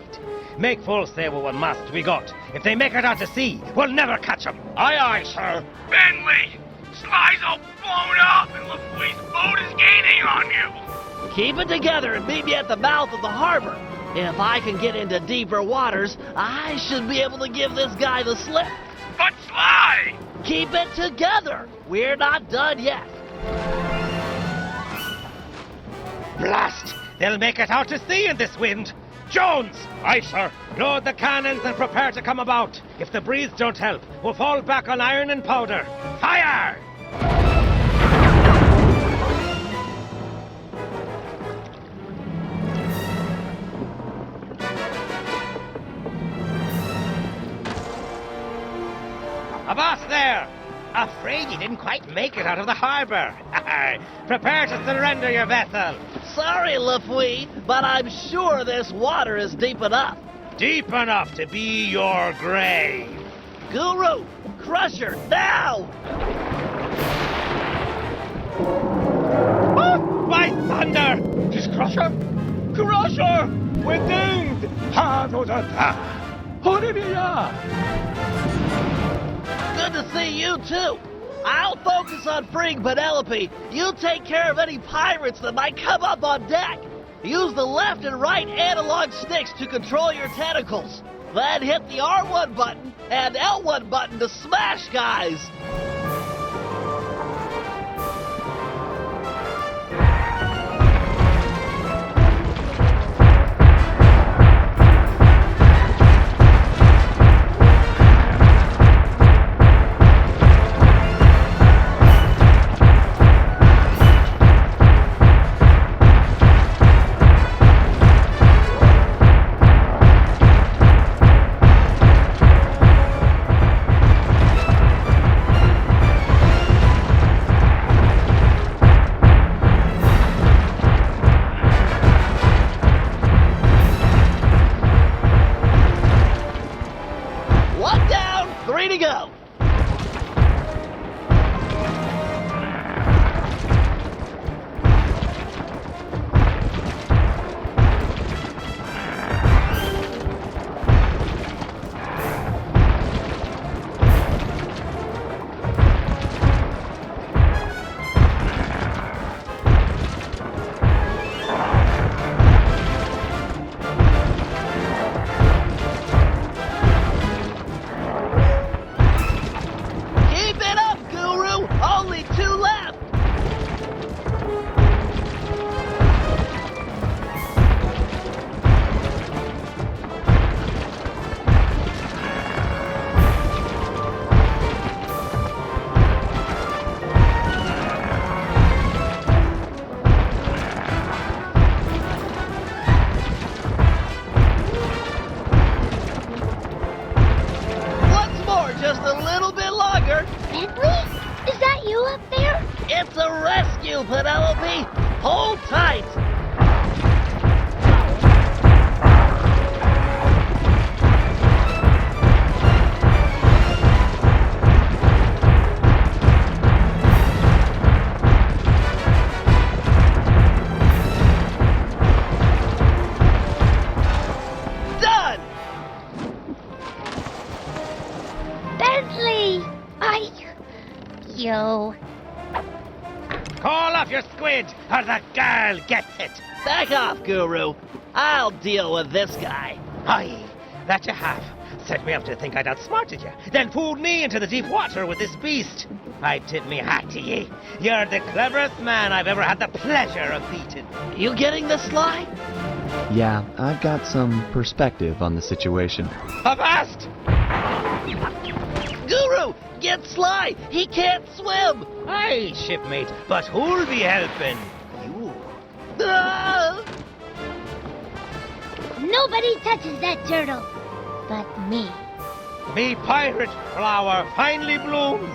Make full sail with what must we got. If they make it out to sea, we'll never catch them. Aye, aye, sir. Bentley! Sly's all blown up and LaFouille's boat is gaining on you! Keep it together and meet me at the mouth of the harbor. If I can get into deeper waters, I should be able to give this guy the slip. But Sly! Keep it together. We're not done yet. Blast! They'll make it out to sea in this wind. Jones! Aye, sir. Load the cannons and prepare to come about. If the breeze don't help, we'll fall back on iron and powder. Fire! Avast there! Afraid you didn't quite make it out of the harbor. Prepare to surrender your vessel. Sorry, LaFouille, but I'm sure this water is deep enough. Deep enough to be your grave. Guru, Crusher, now! Oh, by thunder! Tis Crusher! Crusher! We're doomed! Good to see you, too. I'll focus on freeing Penelope. You take care of any pirates that might come up on deck. Use the left and right analog sticks to control your tentacles. Then hit the R1 button and L1 button to smash guys. Penelope! Hold tight! Done! Bentley! You... Call off your squid, or the girl gets it. Back off, Guru. I'll deal with this guy. Aye, that you have. Set me up to think I'd outsmarted you, then fooled me into the deep water with this beast. I tip me hat to ye. You're the cleverest man I've ever had the pleasure of beating. You getting this, Sly? Yeah, I've got some perspective on the situation. Avast! Guru, get Sly! He can't swim! Aye, shipmate, but who'll be helping? You. Ah! Nobody touches that turtle but me. Me pirate flower finally blooms,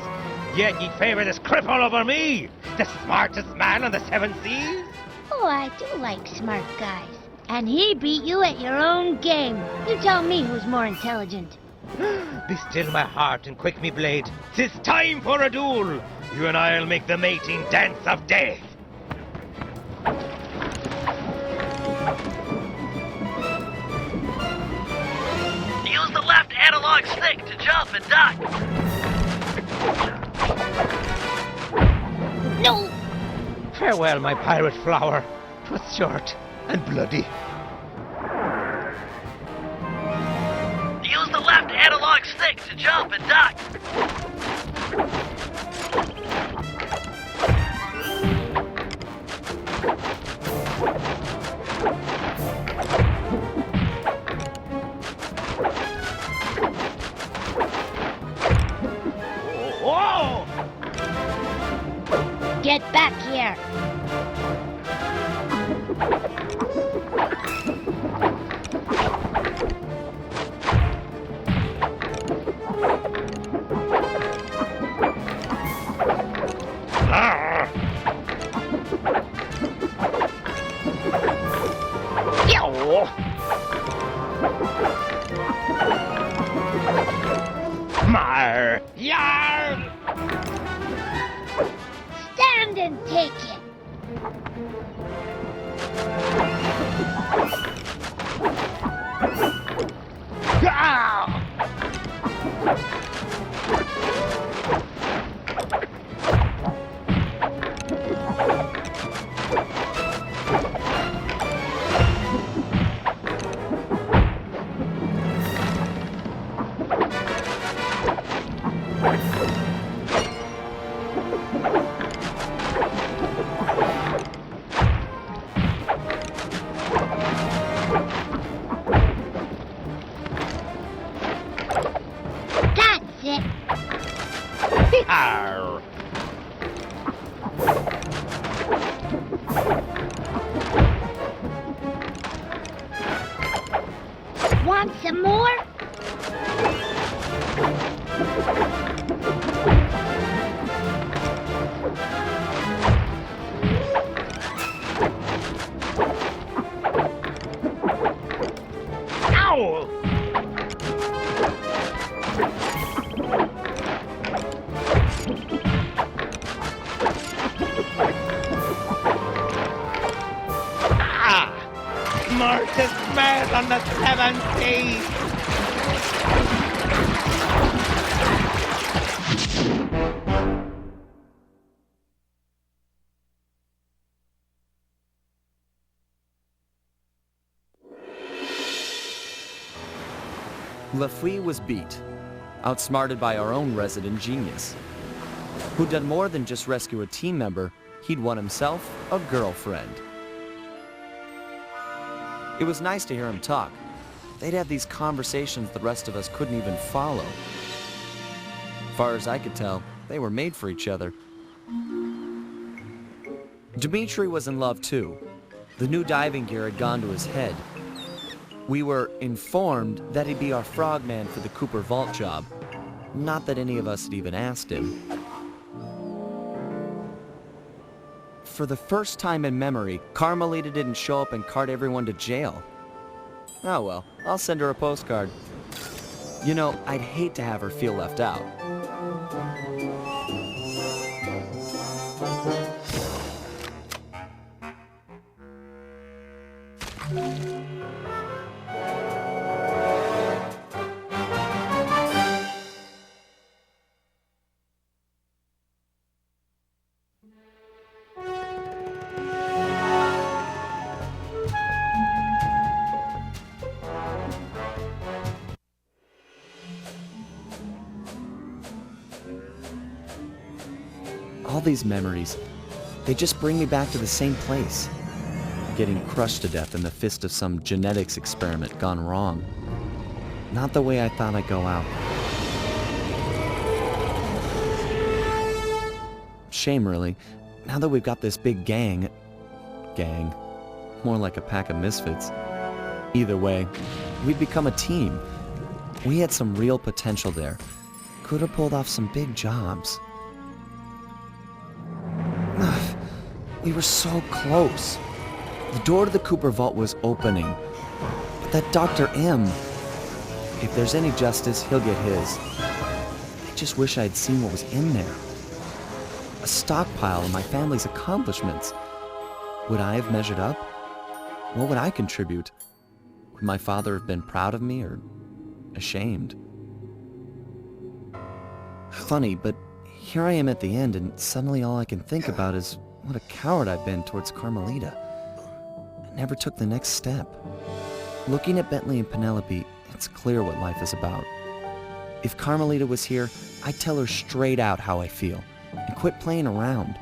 yet ye favor this cripple over me, the smartest man on the seven seas? Oh, I do like smart guys. And he beat you at your own game. You tell me who's more intelligent. Be still my heart and quick me blade. 'Tis time for a duel. You and I'll make the mating dance of death. Use the left analog stick to jump and duck. No! Farewell, my pirate flower. 'Twas short and bloody. Use the left analog stick to jump and duck. Whoa! Get back here! Mar! Yarn! Stand and take it! That's it! Arr! Want some more? Ow! Ah! Smartest man on the seven seas! Lafouille was beat, outsmarted by our own resident genius, who'd done more than just rescue a team member, he'd won himself a girlfriend. It was nice to hear him talk. They'd have these conversations the rest of us couldn't even follow. Far as I could tell, they were made for each other. Dimitri was in love too. The new diving gear had gone to his head. We were informed that he'd be our frogman for the Cooper Vault job. Not that any of us had even asked him. For the first time in memory, Carmelita didn't show up and cart everyone to jail. Oh well, I'll send her a postcard. You know, I'd hate to have her feel left out. All these memories, they just bring me back to the same place. Getting crushed to death in the fist of some genetics experiment gone wrong. Not the way I thought I'd go out. shame, really. Now that we've got this big gang, more like a pack of misfits. Either way, we'd become a team. We had some real potential there. Could have pulled off some big jobs. We were so close. The door to the Cooper vault was opening. But that Dr. M, if there's any justice, he'll get his. I just wish I'd seen what was in there. A stockpile of my family's accomplishments. Would I have measured up? What would I contribute? Would my father have been proud of me or ashamed? Funny, but here I am at the end, and suddenly all I can think about is what a coward I've been towards Carmelita. I never took the next step. Looking at Bentley and Penelope, it's clear what life is about. If Carmelita was here, I'd tell her straight out how I feel, and quit playing around.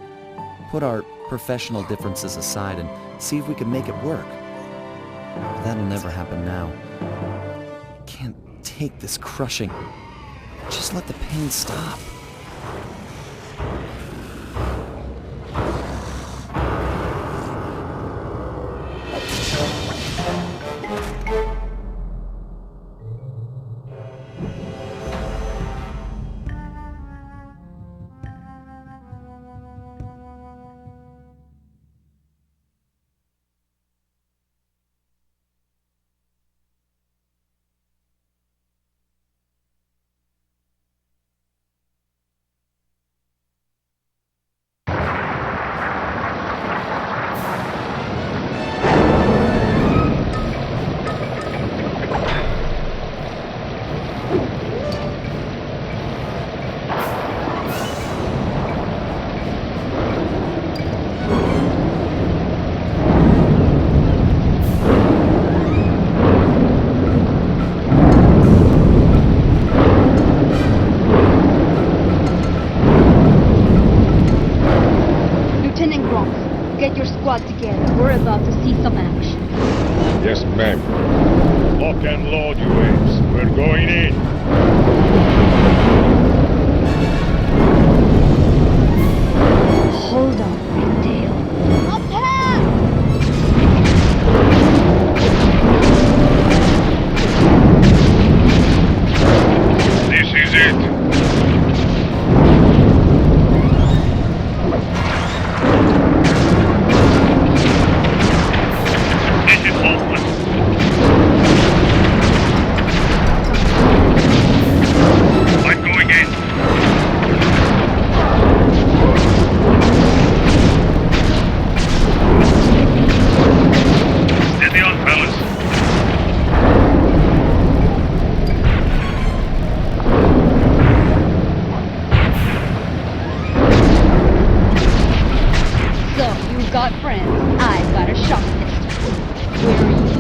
Put our professional differences aside and see if we can make it work. But that'll never happen now. I can't take this crushing. Just let the pain stop. Together. We're about to see some action. Yes, ma'am. Lock and load, you apes. We're going in. Hold on, Bigtail. Attack! This is it. Got friends. I've got a shot pistol. Where are you?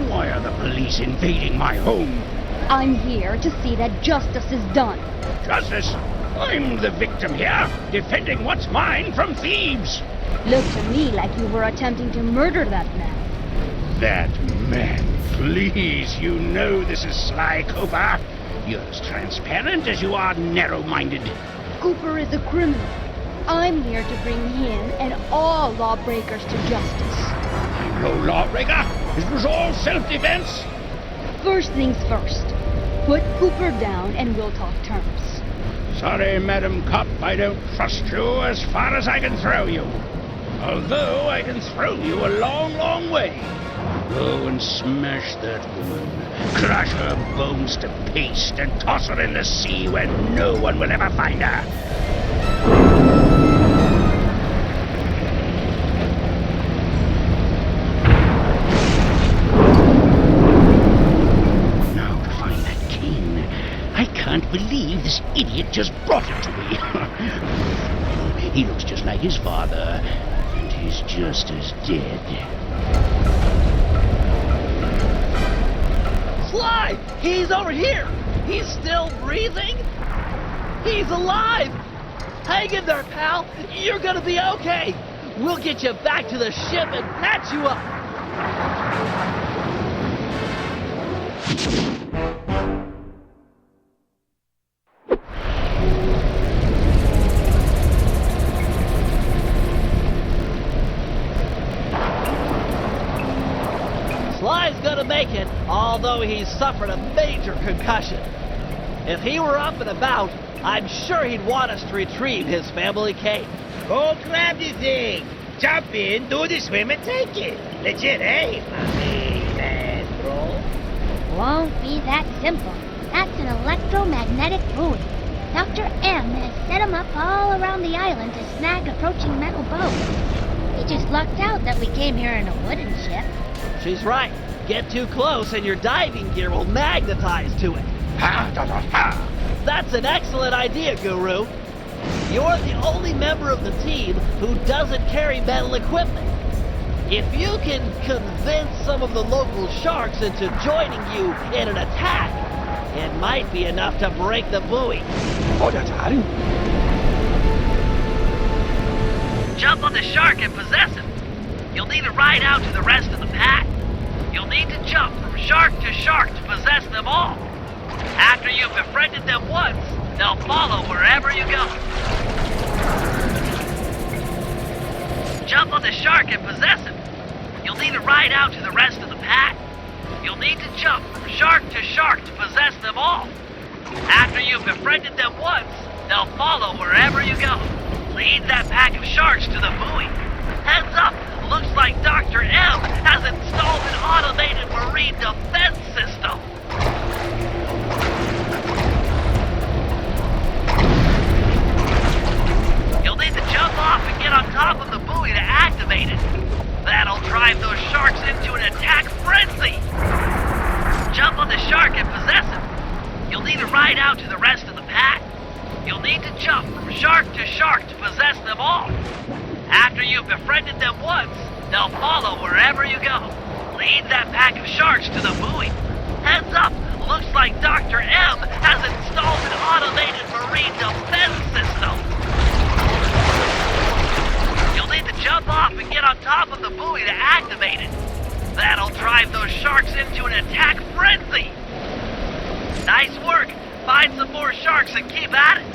Why are the police invading my home? I'm here to see that justice is done. Justice? I'm the victim here, defending what's mine from thieves. Looked to me like you were attempting to murder that man. That man? Please, you know this is sly, Cooper. You're as transparent as you are narrow-minded. Cooper is a criminal. I'm here to bring him and all lawbreakers to justice. I'm no lawbreaker. It was all self-defense. First things first. Put Cooper down and we'll talk terms. Sorry, Madam Cop, I don't trust you as far as I can throw you. Although I can throw you a long, long way. Go and smash that woman. Crush her bones to paste and toss her in the sea where no one will ever find her. Now to find that cane. I can't believe this idiot just brought it to me. He looks just like his father, and he's just as dead. Sly! He's over here! He's still breathing? He's alive! Hang in there, pal! You're gonna be okay! We'll get you back to the ship and patch you up! Sly's gonna make it, although he's suffered a major concussion. If he were up and about, I'm sure he'd want us to retrieve his family cape. Go grab the thing. Jump in, do the swim, and take it. Legit, eh? Amazing, bro. Won't be that simple. That's an electromagnetic buoy. Dr. M has set him up all around the island to snag approaching metal boats. He just lucked out that we came here in a wooden ship. She's right. Get too close and your diving gear will magnetize to it. That's an excellent idea, Guru. You're the only member of the team who doesn't carry metal equipment. If you can convince some of the local sharks into joining you in an attack, it might be enough to break the buoy. Jump on the shark and possess him. You'll need to ride out to the rest of the pack. You'll need to jump from shark to possess them all. After you've befriended them once, they'll follow wherever you go. Jump on the shark and possess him. You'll need to ride out to the rest of the pack. You'll need to jump from shark to possess them all. After you've befriended them once, they'll follow wherever you go. Lead that pack of sharks to the buoy. Heads up! Looks like Dr. M has installed an automated marine defense system. You'll need to jump off and get on top of the buoy to activate it. That'll drive those sharks into an attack frenzy. Jump on the shark and possess him. You'll need to ride out to the rest of the pack. You'll need to jump from shark to possess them all. After you've befriended them once, they'll follow wherever you go. Lead that pack of sharks to the buoy. Heads up! Looks like Dr. M has installed an automated marine defense system. You'll need to jump off and get on top of the buoy to activate it. That'll drive those sharks into an attack frenzy. Nice work! Find some more sharks and keep at it.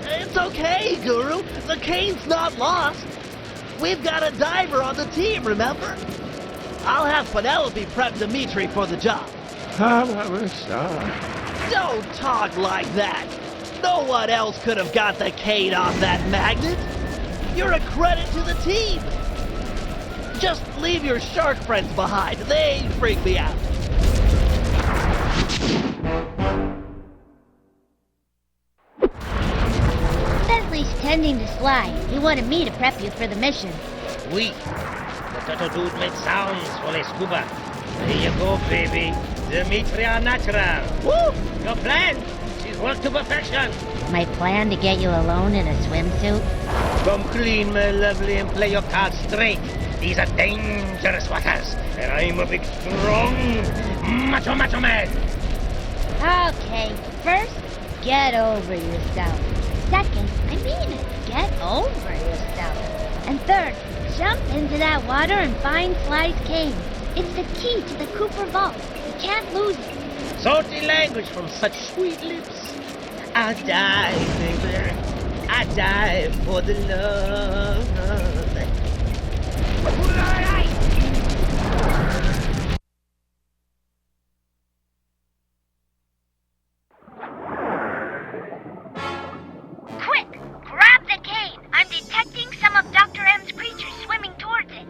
It's okay, Guru. The cane's not lost. We've got a diver on the team, remember? I'll have Penelope prep Dimitri for the job. Don't talk like that. No one else could have got the cane off that magnet. You're a credit to the team. Just leave your shark friends behind. They freak me out. Bentley's tending to slide. He wanted me to prep you for the mission. Oui. The turtle dude made sounds for a scuba. There you go, baby. Dimitri are natural. Woo! Your plan? She's worked to perfection. My plan to get you alone in a swimsuit? Come clean, my lovely, and play your cards straight. These are dangerous waters, and I'm a big, strong, macho man. Okay, first, get over yourself. Second, I mean it, get over yourself. And third, jump into that water and find Sly's cane. It's the key to the Cooper Vault. You can't lose it. Salty language from such sweet lips. I'll die, baby. I die for the love. Quick, grab the cane. I'm detecting some of Dr. M's creatures swimming towards it.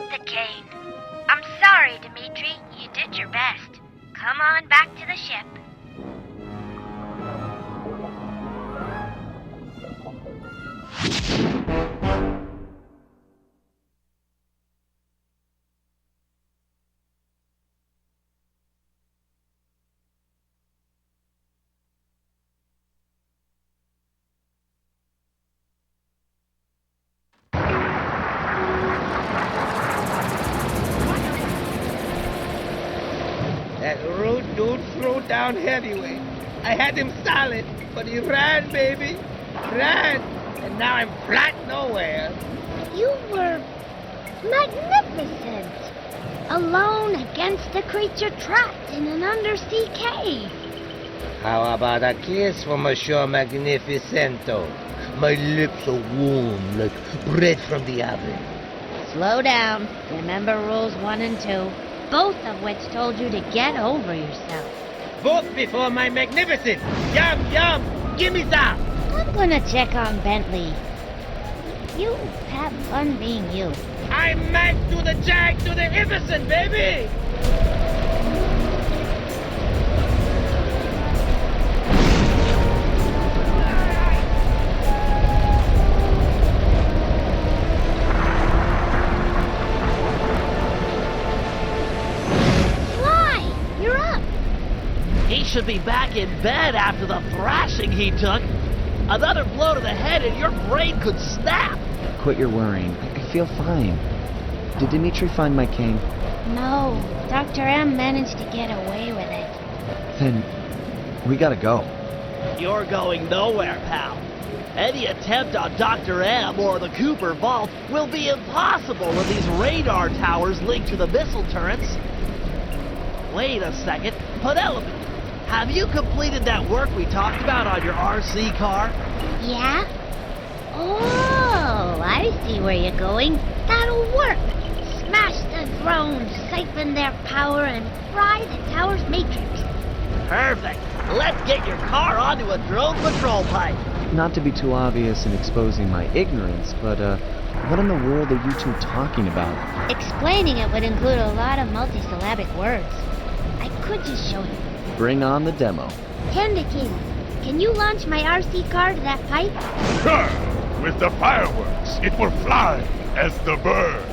took the cane. I'm sorry, Dimitri. You did your best. Come on back to the ship. That rude dude threw down heavyweight. I had him solid, but he ran, baby. Ran. And now I'm flat nowhere. You were magnificent. Alone against a creature trapped in an undersea cave. How about a kiss for Monsieur Magnificento? My lips are warm like bread from the oven. Slow down. Remember rules 1 and 2, both of which told you to get over yourself. Both before my magnificent. Yum, yum. Give me some. I'm gonna check on Bentley. You have fun being you. I'm Mac to the Jag to the Iverson, baby! Fly! You're up! He should be back in bed after the thrashing he took. Another blow to the head and your brain could snap. Quit your worrying. I feel fine. Did Dimitri find my cane? No, Dr. M managed to get away with it. Then we gotta go. You're going nowhere, pal. Any attempt on Dr. M or the Cooper Vault will be impossible with these radar towers linked to the missile turrets. Wait a second. Penelope, have you completed that work we talked about on your RC car? Yeah? Oh, I see where you're going. That'll work. Smash the drones, siphon their power, and fry the tower's matrix. Perfect. Let's get your car onto a drone patrol pipe. Not to be too obvious in exposing my ignorance, but what in the world are you two talking about? Explaining it would include a lot of multisyllabic words. I could just show you. Bring on the demo. Candy, can you launch my RC car to that pipe? Sure! With the fireworks, it will fly as the bird.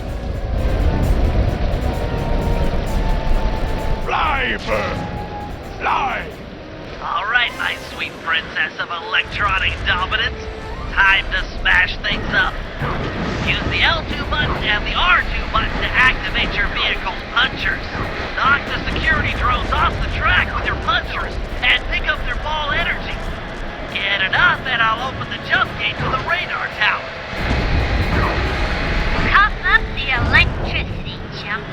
Fly, bird! Fly! All right, my sweet princess of electronic dominance. Time to smash things up. Use the L2 button and the R2 button to activate your vehicle's punchers. Knock the security drones off the track with your punchers and pick up their ball energy. Get enough and I'll open the jump gate to the radar tower. Cough up the electricity, chump.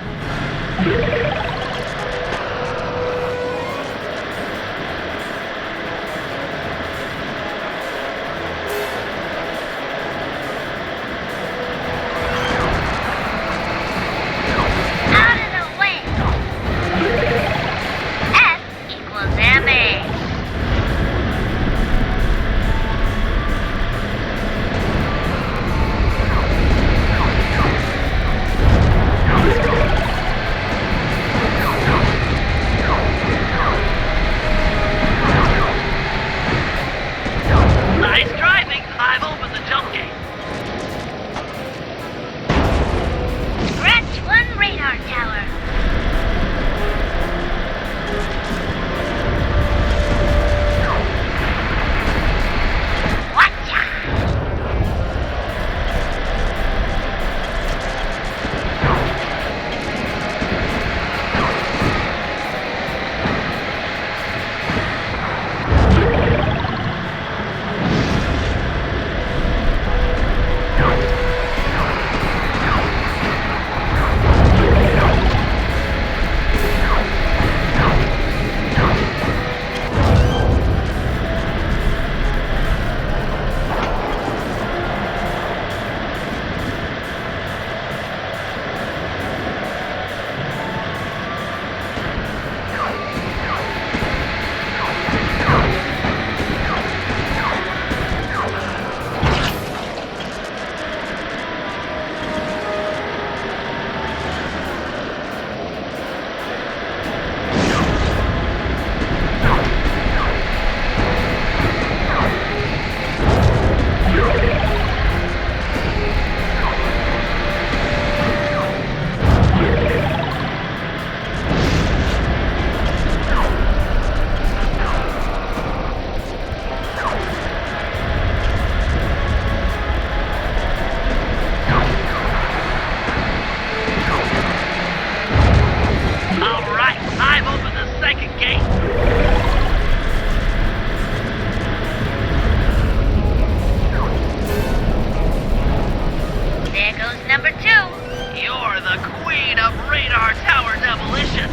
the queen of radar tower demolition.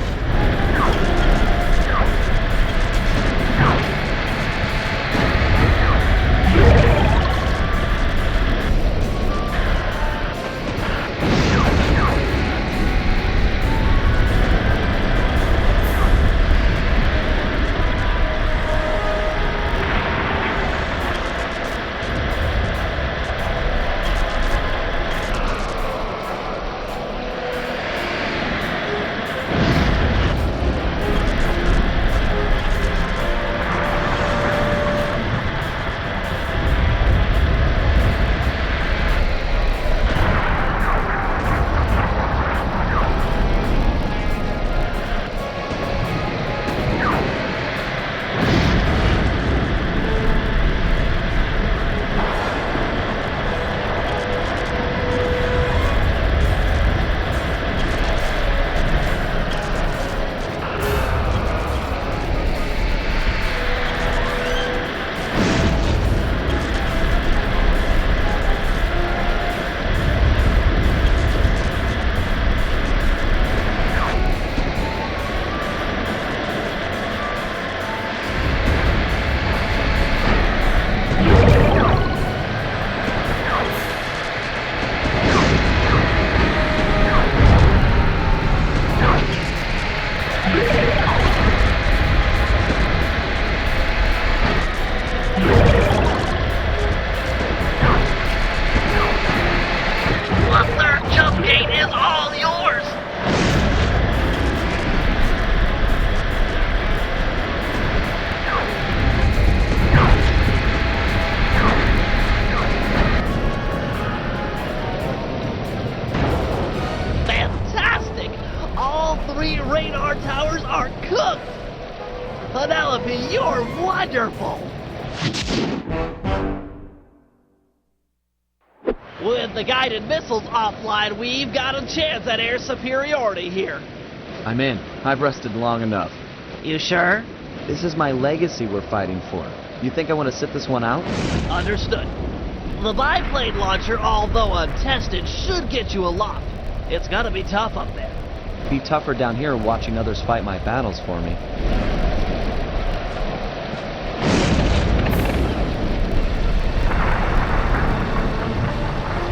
Penelope, you're wonderful! With the guided missiles offline, we've got a chance at air superiority here. I'm in. I've rested long enough. You sure? This is my legacy we're fighting for. You think I want to sit this one out? Understood. The biplane launcher, although untested, should get you aloft. It's gonna be tough up there. Be tougher down here watching others fight my battles for me.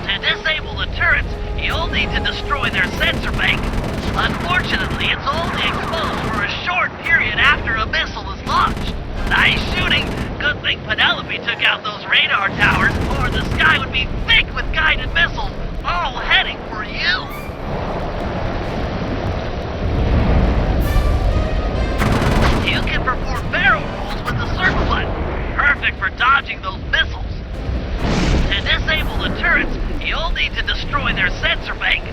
To disable the turrets, you'll need to destroy their sensor bank. Unfortunately, it's only exposed for a short period after a missile is launched. Nice shooting. Good thing Penelope took out those radar towers, or the sky would be thick with guided missiles, all heading for you. You can perform barrel rolls with the circle button, perfect for dodging those missiles. To disable the turrets, you'll need to destroy their sensor bank.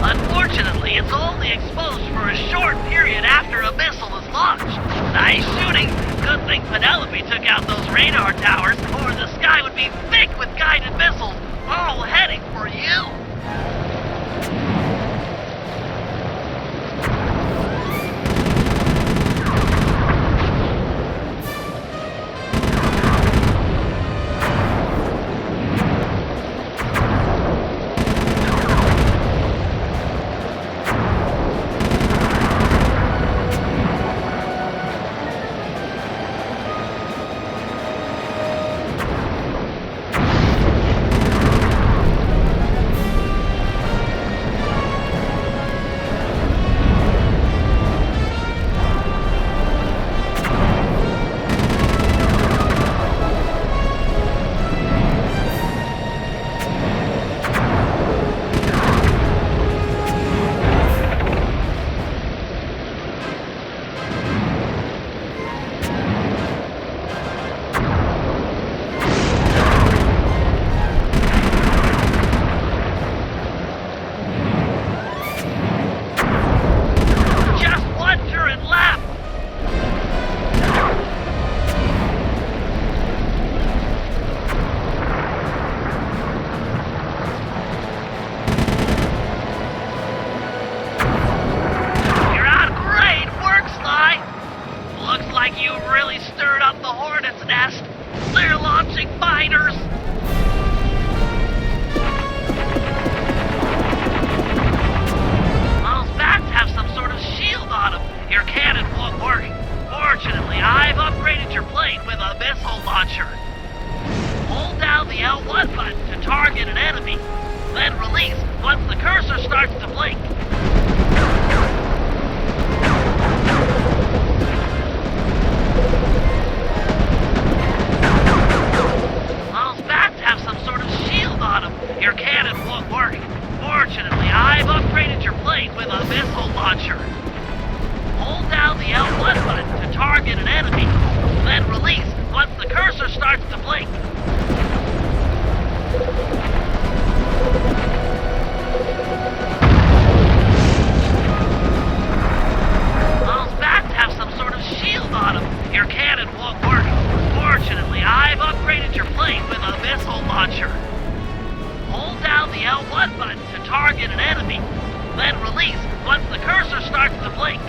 Unfortunately, it's only exposed for a short period after a missile is launched. Nice shooting. Good thing Penelope took out those radar towers, or the sky would be thick with guided missiles, all heading for you. blink. Those bats have some sort of shield on them. Your cannon won't work. Fortunately, I've upgraded your plane with a missile launcher. Hold down the L1 button to target an enemy, then release once the cursor starts to blink.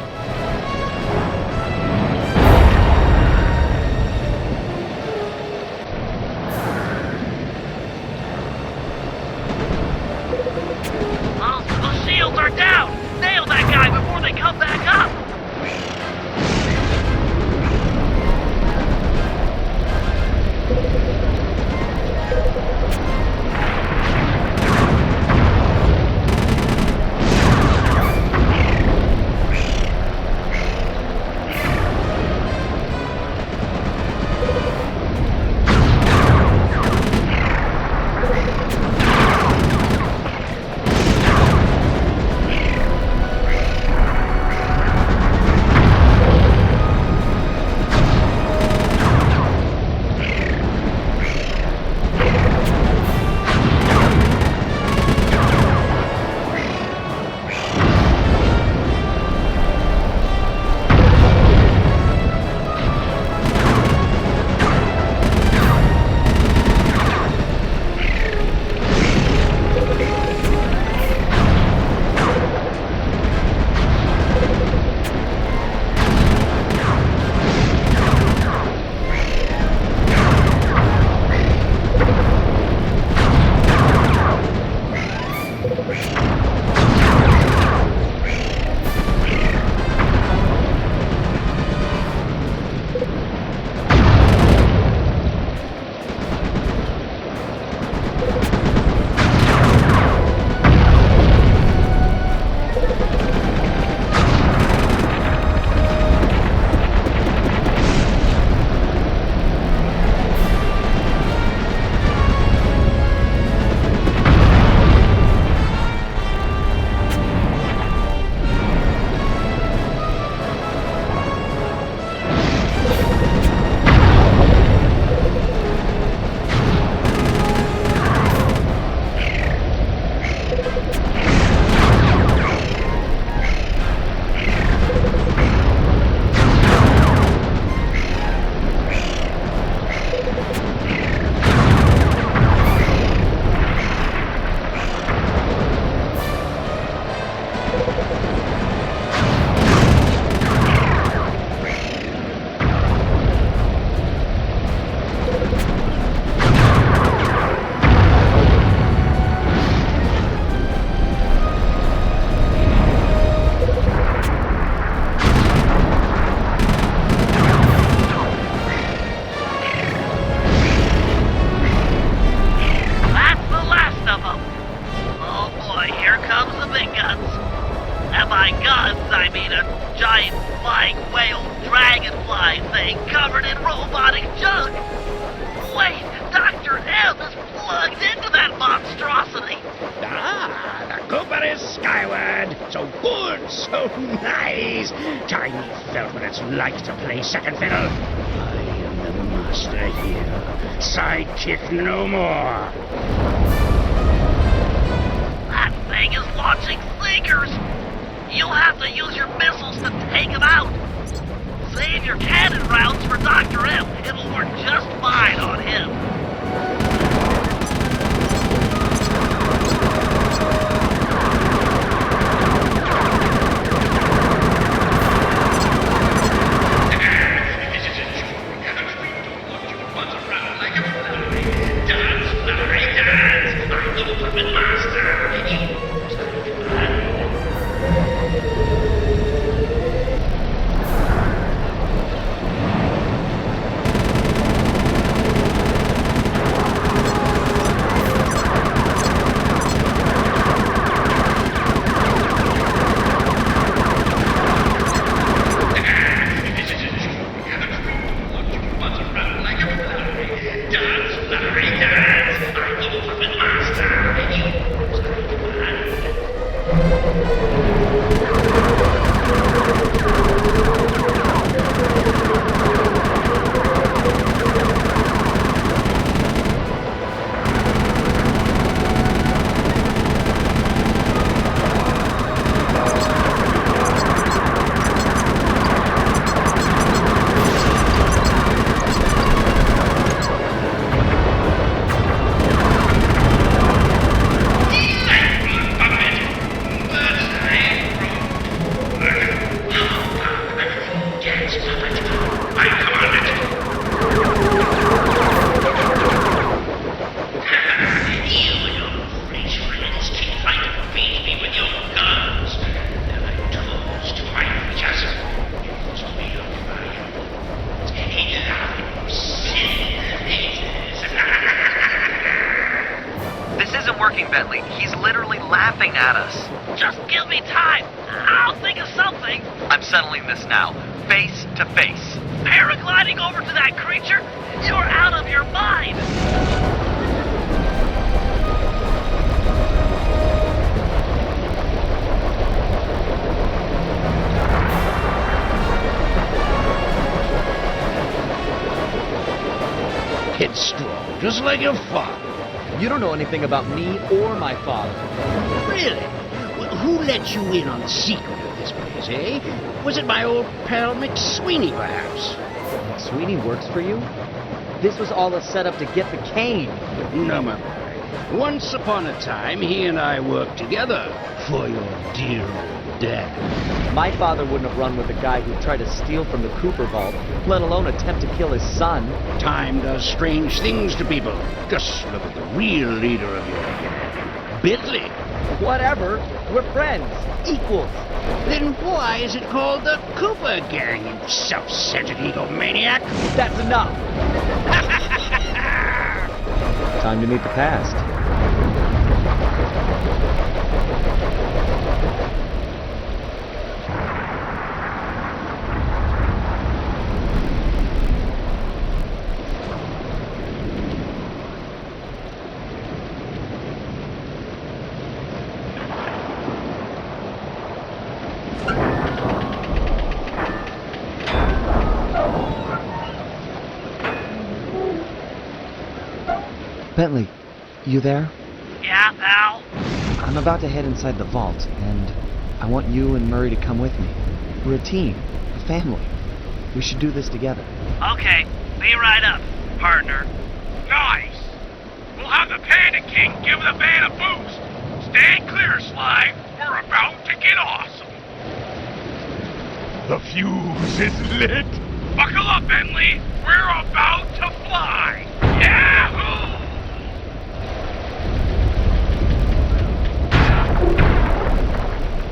Those shields are down! Nail that guy before they come back up! Sidekick no more. That thing is launching sinkers. You'll have to use your missiles to take him out. Save your cannon rounds for Dr. M. It'll work just fine on him. Bentley. He's literally laughing at us. Just give me time. I'll think of something. I'm settling this now. Face to face. Paragliding over to that creature? You're out of your mind. Headstrong, just like your father. You don't know anything about me or my father. Really? Well, who let you in on the secret of this place, eh? Was it my old pal McSweeney, perhaps? Sweeney works for you? This was all a setup to get the cane. No, my boy. Once upon a time, he and I worked together for your dear old dad. My father wouldn't have run with a guy who tried to steal from the Cooper Vault, let alone attempt to kill his son. Time does strange things to people. Just look at the real leader of your gang, Bentley. Whatever. We're friends. Equals. Then why is it called the Cooper Gang, you self-centered egomaniac? That's enough. Time to meet the past. Bentley, you there? Yeah, pal? I'm about to head inside the vault, and I want you and Murray to come with me. We're a team, a family. We should do this together. Okay, be right up, partner. Nice! We'll have the Panda King give the van a boost. Stand clear, Sly. We're about to get awesome. The fuse is lit. Buckle up, Bentley. We're about to fly. Yahoo!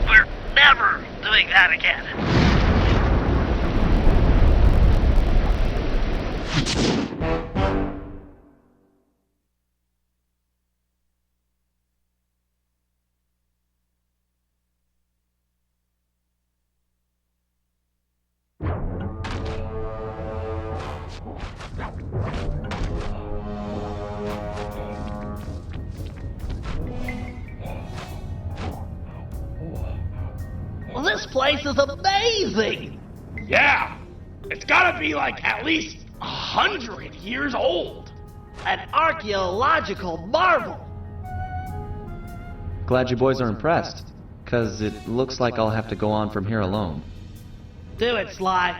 We're never doing that again. Well, this place is amazing! Yeah! It's gotta be like at least 100 years old. An archaeological marvel! Glad you boys are impressed, 'cause it looks like I'll have to go on from here alone. Do it, Sly.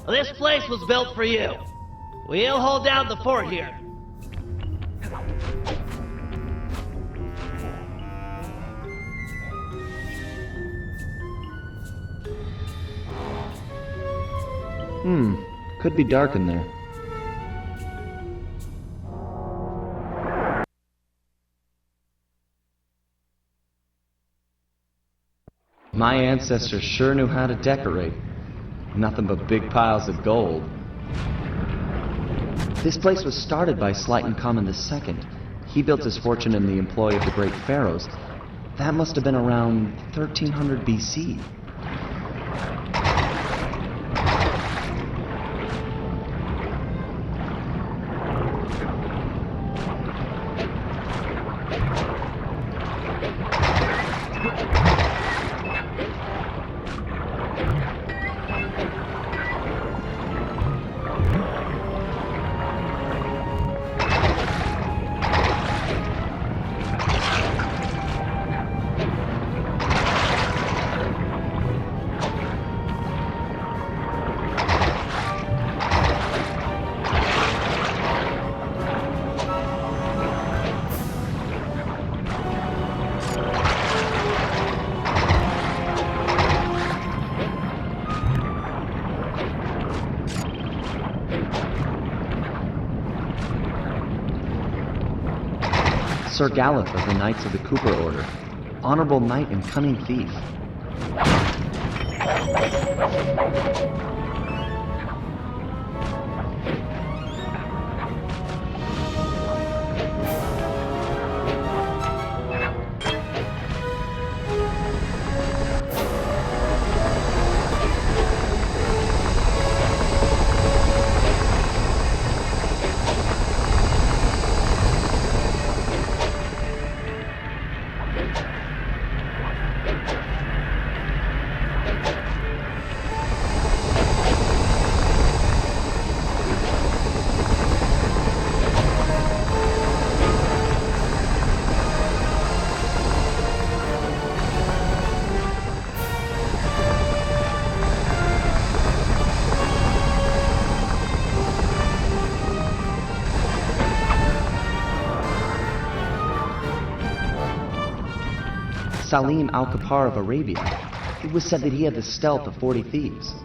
This place was built for you. We'll hold down the fort here. Could be dark in there. My ancestors sure knew how to decorate. Nothing but big piles of gold. This place was started by Slyton Common II. He built his fortune in the employ of the great pharaohs. That must have been around 1300 BC. Sir Gallup of the Knights of the Cooper Order. Honorable knight and cunning thief. Salim Al-Kapar of Arabia. It was said that he had the stealth of 40 thieves.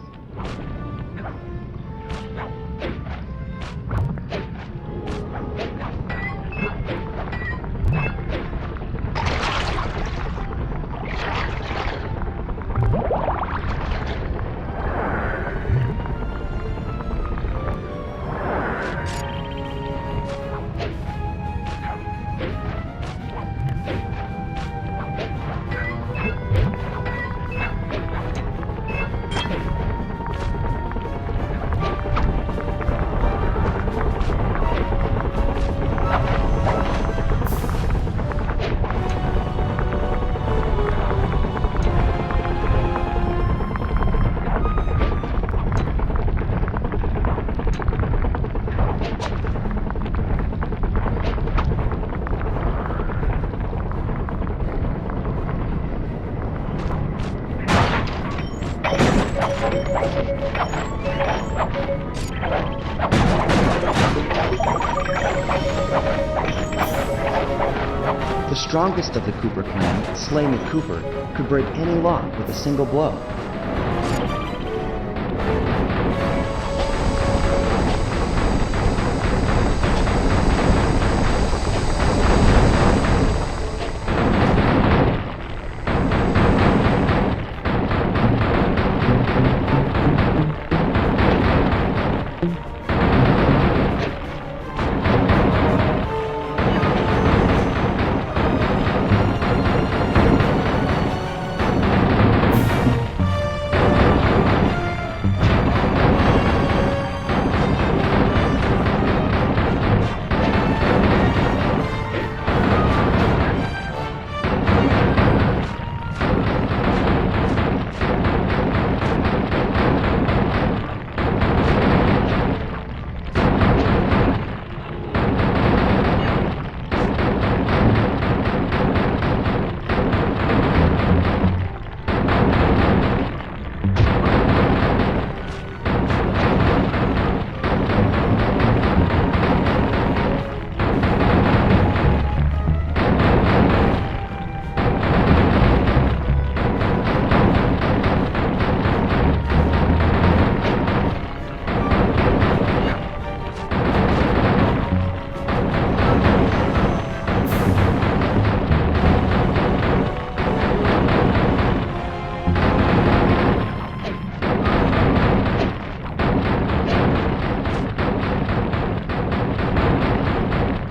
The strongest of the Cooper clan, Slay McCooper, could break any lock with a single blow.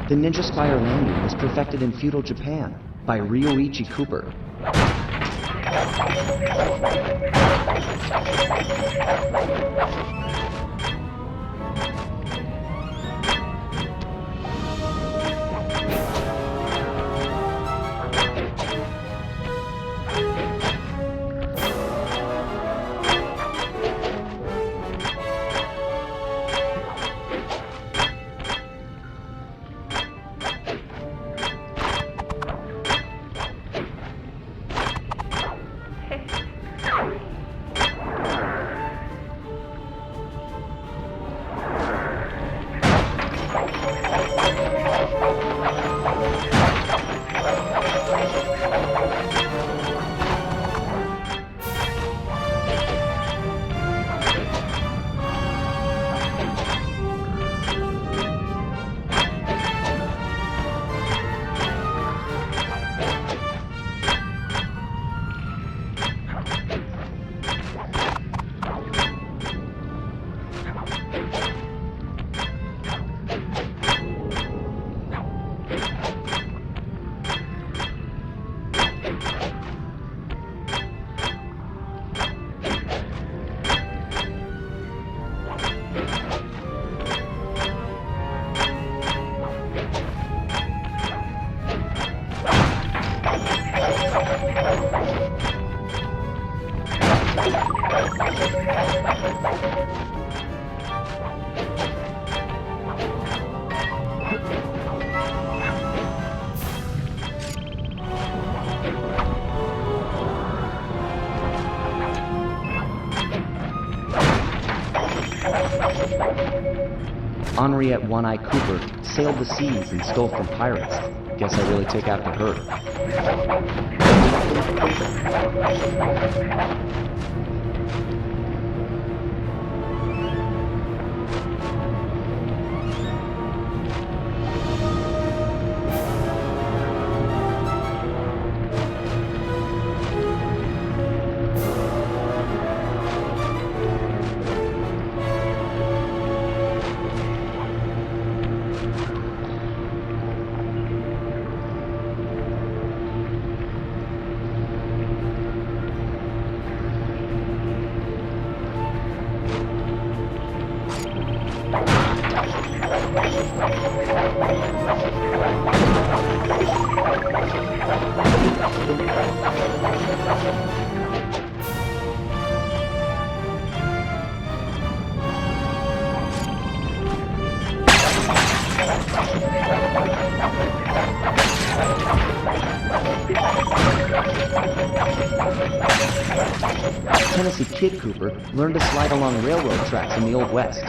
The Ninja Spire landing was perfected in feudal Japan by Ryoichi Cooper. Henriette One-Eye Cooper sailed the seas and stole from pirates. Guess I really take after her. Tennessee Kid Cooper learned to slide along railroad tracks in the Old West.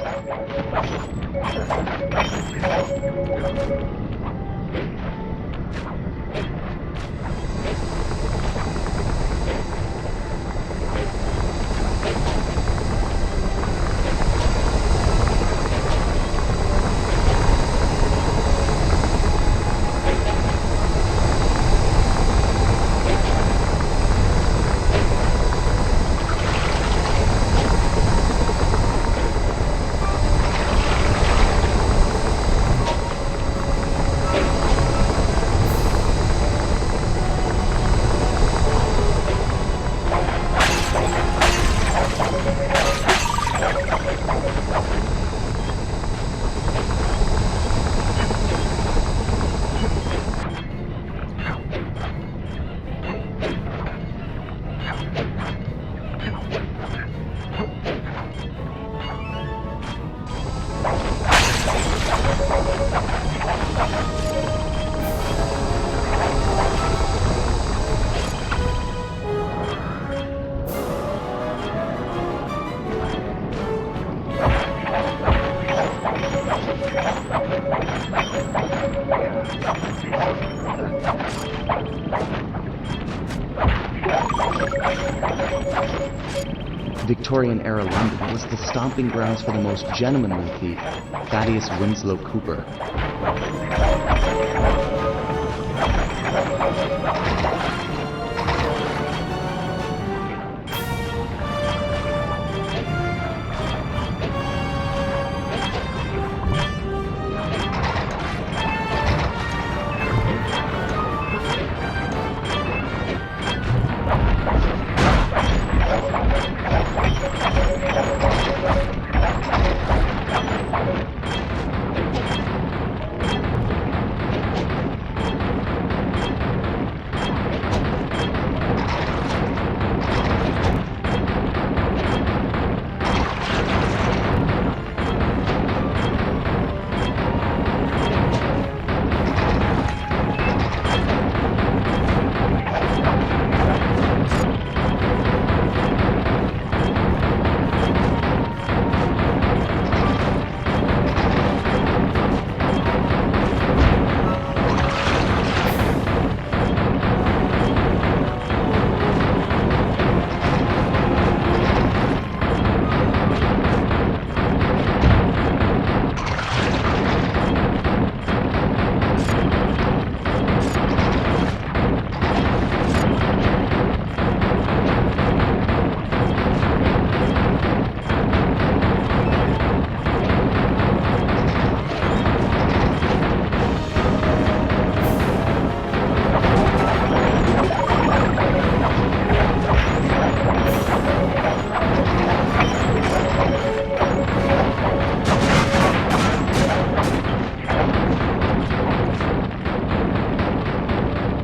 Victorian-era London was the stomping grounds for the most gentlemanly thief, Thaddeus Winslow Cooper.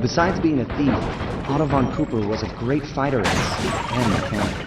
Besides being a thief, Otto von Cooper was a great fighter at sea and mechanic.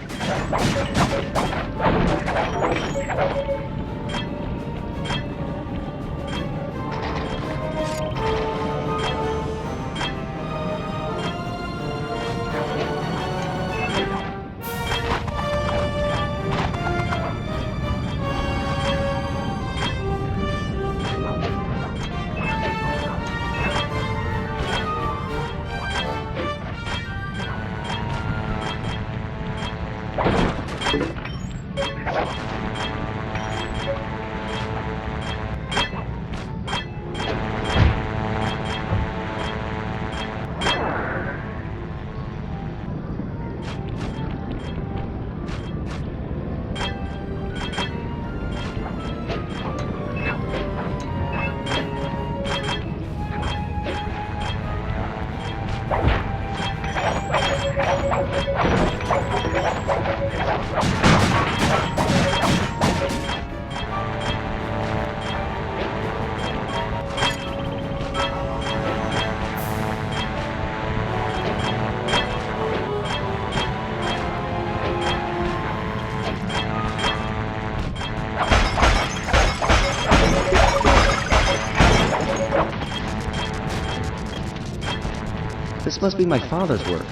This must be my father's work.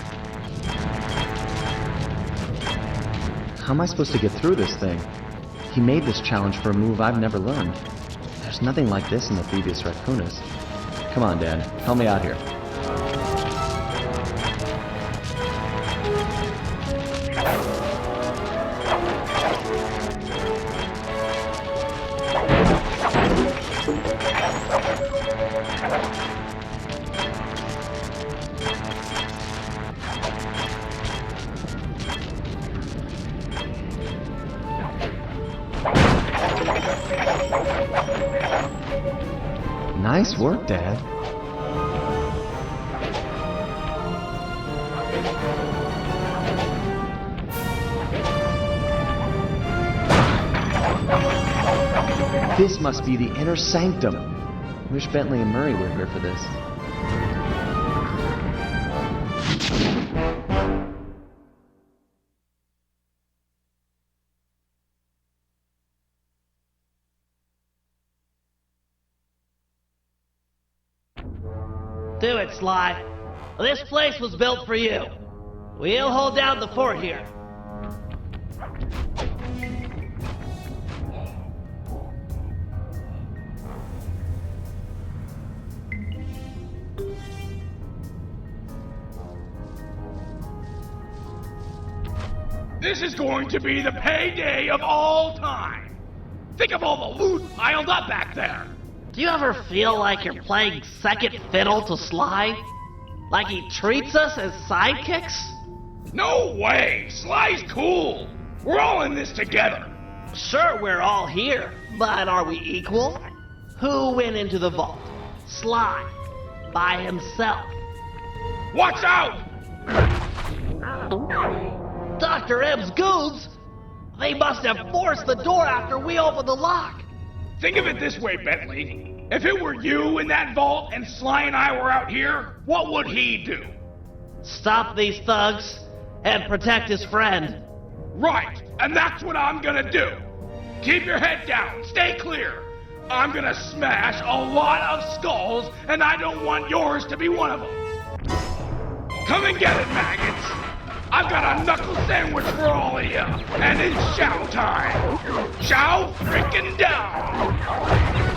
How am I supposed to get through this thing? He made this challenge for a move I've never learned. There's nothing like this in the Thieves Reconnaissance. Come on, Dad. Help me out here. Nice work, Dad. This must be the inner sanctum. Wish Bentley and Murray were here for this. Do it, Sly. This place was built for you. We'll hold down the fort here. This is going to be the payday of all time. Think of all the loot piled up back there. Do you ever feel like you're playing second fiddle to Sly? Like he treats us as sidekicks? No way! Sly's cool! We're all in this together! Sure, we're all here, but are we equal? Who went into the vault? Sly. By himself. Watch out! Dr. M's goons? They must have forced the door after we opened the lock. Think of it this way, Bentley. If it were you in that vault and Sly and I were out here, what would he do? Stop these thugs and protect his friend. Right, and that's what I'm gonna do. Keep your head down, stay clear. I'm gonna smash a lot of skulls, and I don't want yours to be one of them. Come and get it, maggots. I've got a knuckle sandwich for all of you, and it's chow time. Chow freaking down!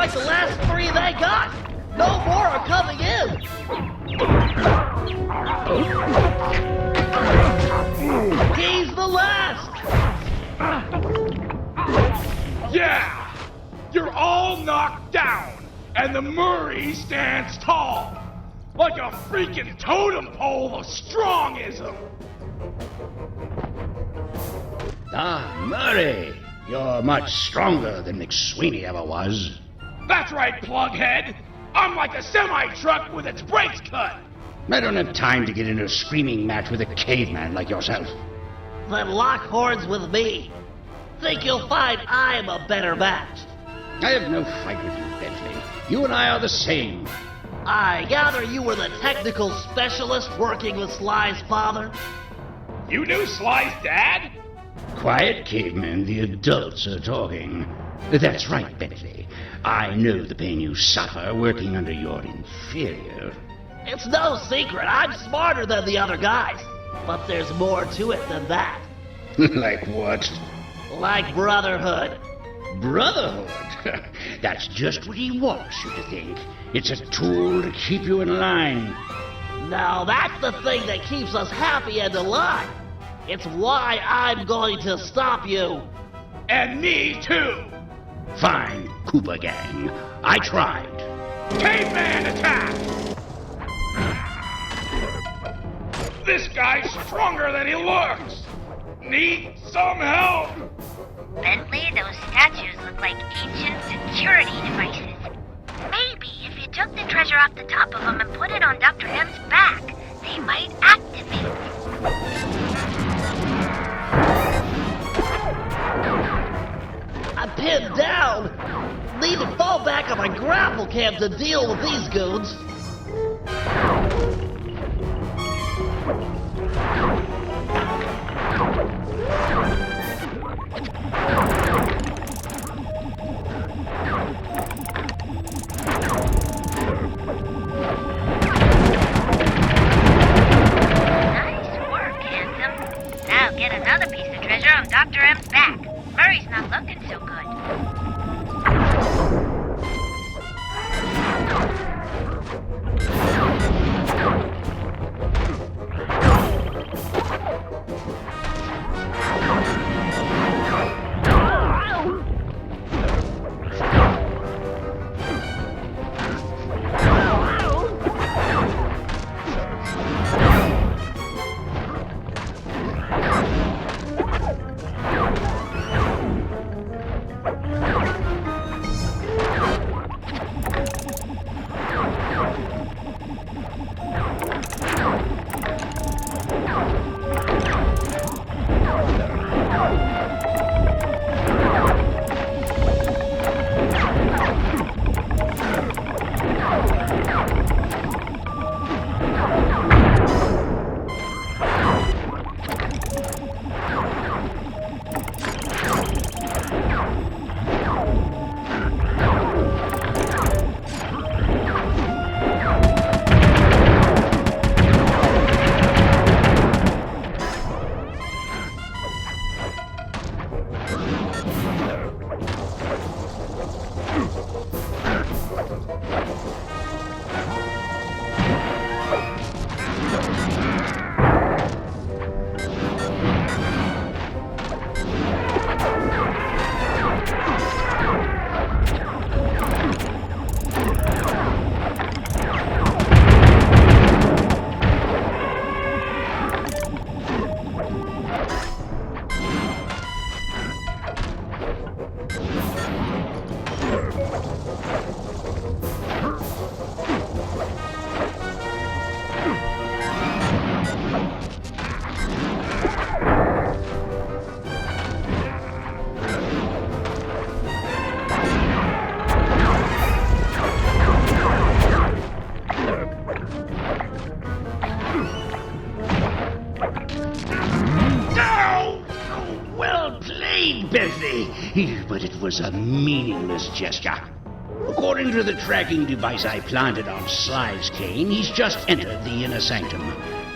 like the last 3 they got. No more are coming in. He's the last. Yeah! You're all knocked down, and the Murray stands tall, like a freaking totem pole of strongism. Ah, Murray, you're much stronger than McSweeney ever was. That's right, plughead. I'm like a semi-truck with its brakes cut. I don't have time to get into a screaming match with a caveman like yourself. Then lock horns with me. Think you'll find I'm a better match. I have no fight with you, Bentley. You and I are the same. I gather you were the technical specialist working with Sly's father? You knew Sly's dad? Quiet, caveman. The adults are talking. That's right, Bentley. I know the pain you suffer working under your inferior. It's no secret. I'm smarter than the other guys. But there's more to it than that. Like what? Like brotherhood. Brotherhood? That's just what he wants you to think. It's a tool to keep you in line. Now that's the thing that keeps us happy and alive. It's why I'm going to stop you. And me too. Fine, Cooper Gang. I tried. Caveman attack! This guy's stronger than he looks. Need some help? Bentley, those statues look like ancient security devices. Maybe if you took the treasure off the top of them and put it on Dr. M's back, they might activate. I'm pinned down. Need to fall back on my grapple cam to deal with these goons. Get another piece of treasure on Dr. M's back. Murray's not looking so good. But it was a meaningless gesture. According to the tracking device I planted on Sly's cane, he's just entered the inner sanctum.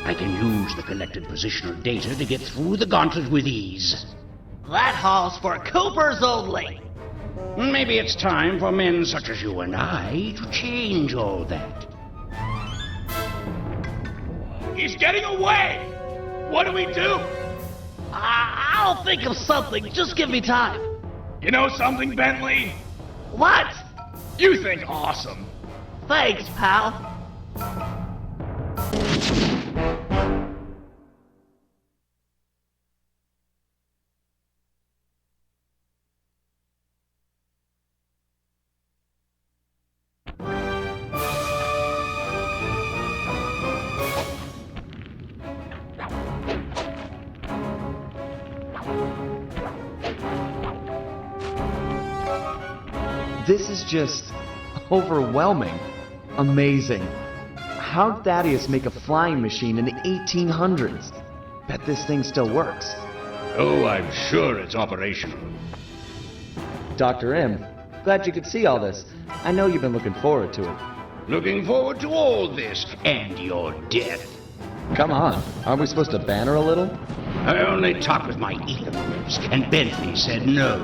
I can use the collected positional data to get through the gauntlet with ease. That hall's for Coopers only. Maybe it's time for men such as you and I to change all that. He's getting away! What do we do? I'll think of something. Just give me time. You know something, Bentley? What? You think awesome. Thanks, pal. This is just overwhelming. Amazing. How'd Thaddeus make a flying machine in the 1800s? Bet this thing still works. Oh, I'm sure it's operational. Dr. M, glad you could see all this. I know you've been looking forward to it. Looking forward to all this and your death. Come on, aren't we supposed to banter a little? I only talked with my ears, and Bentley said no.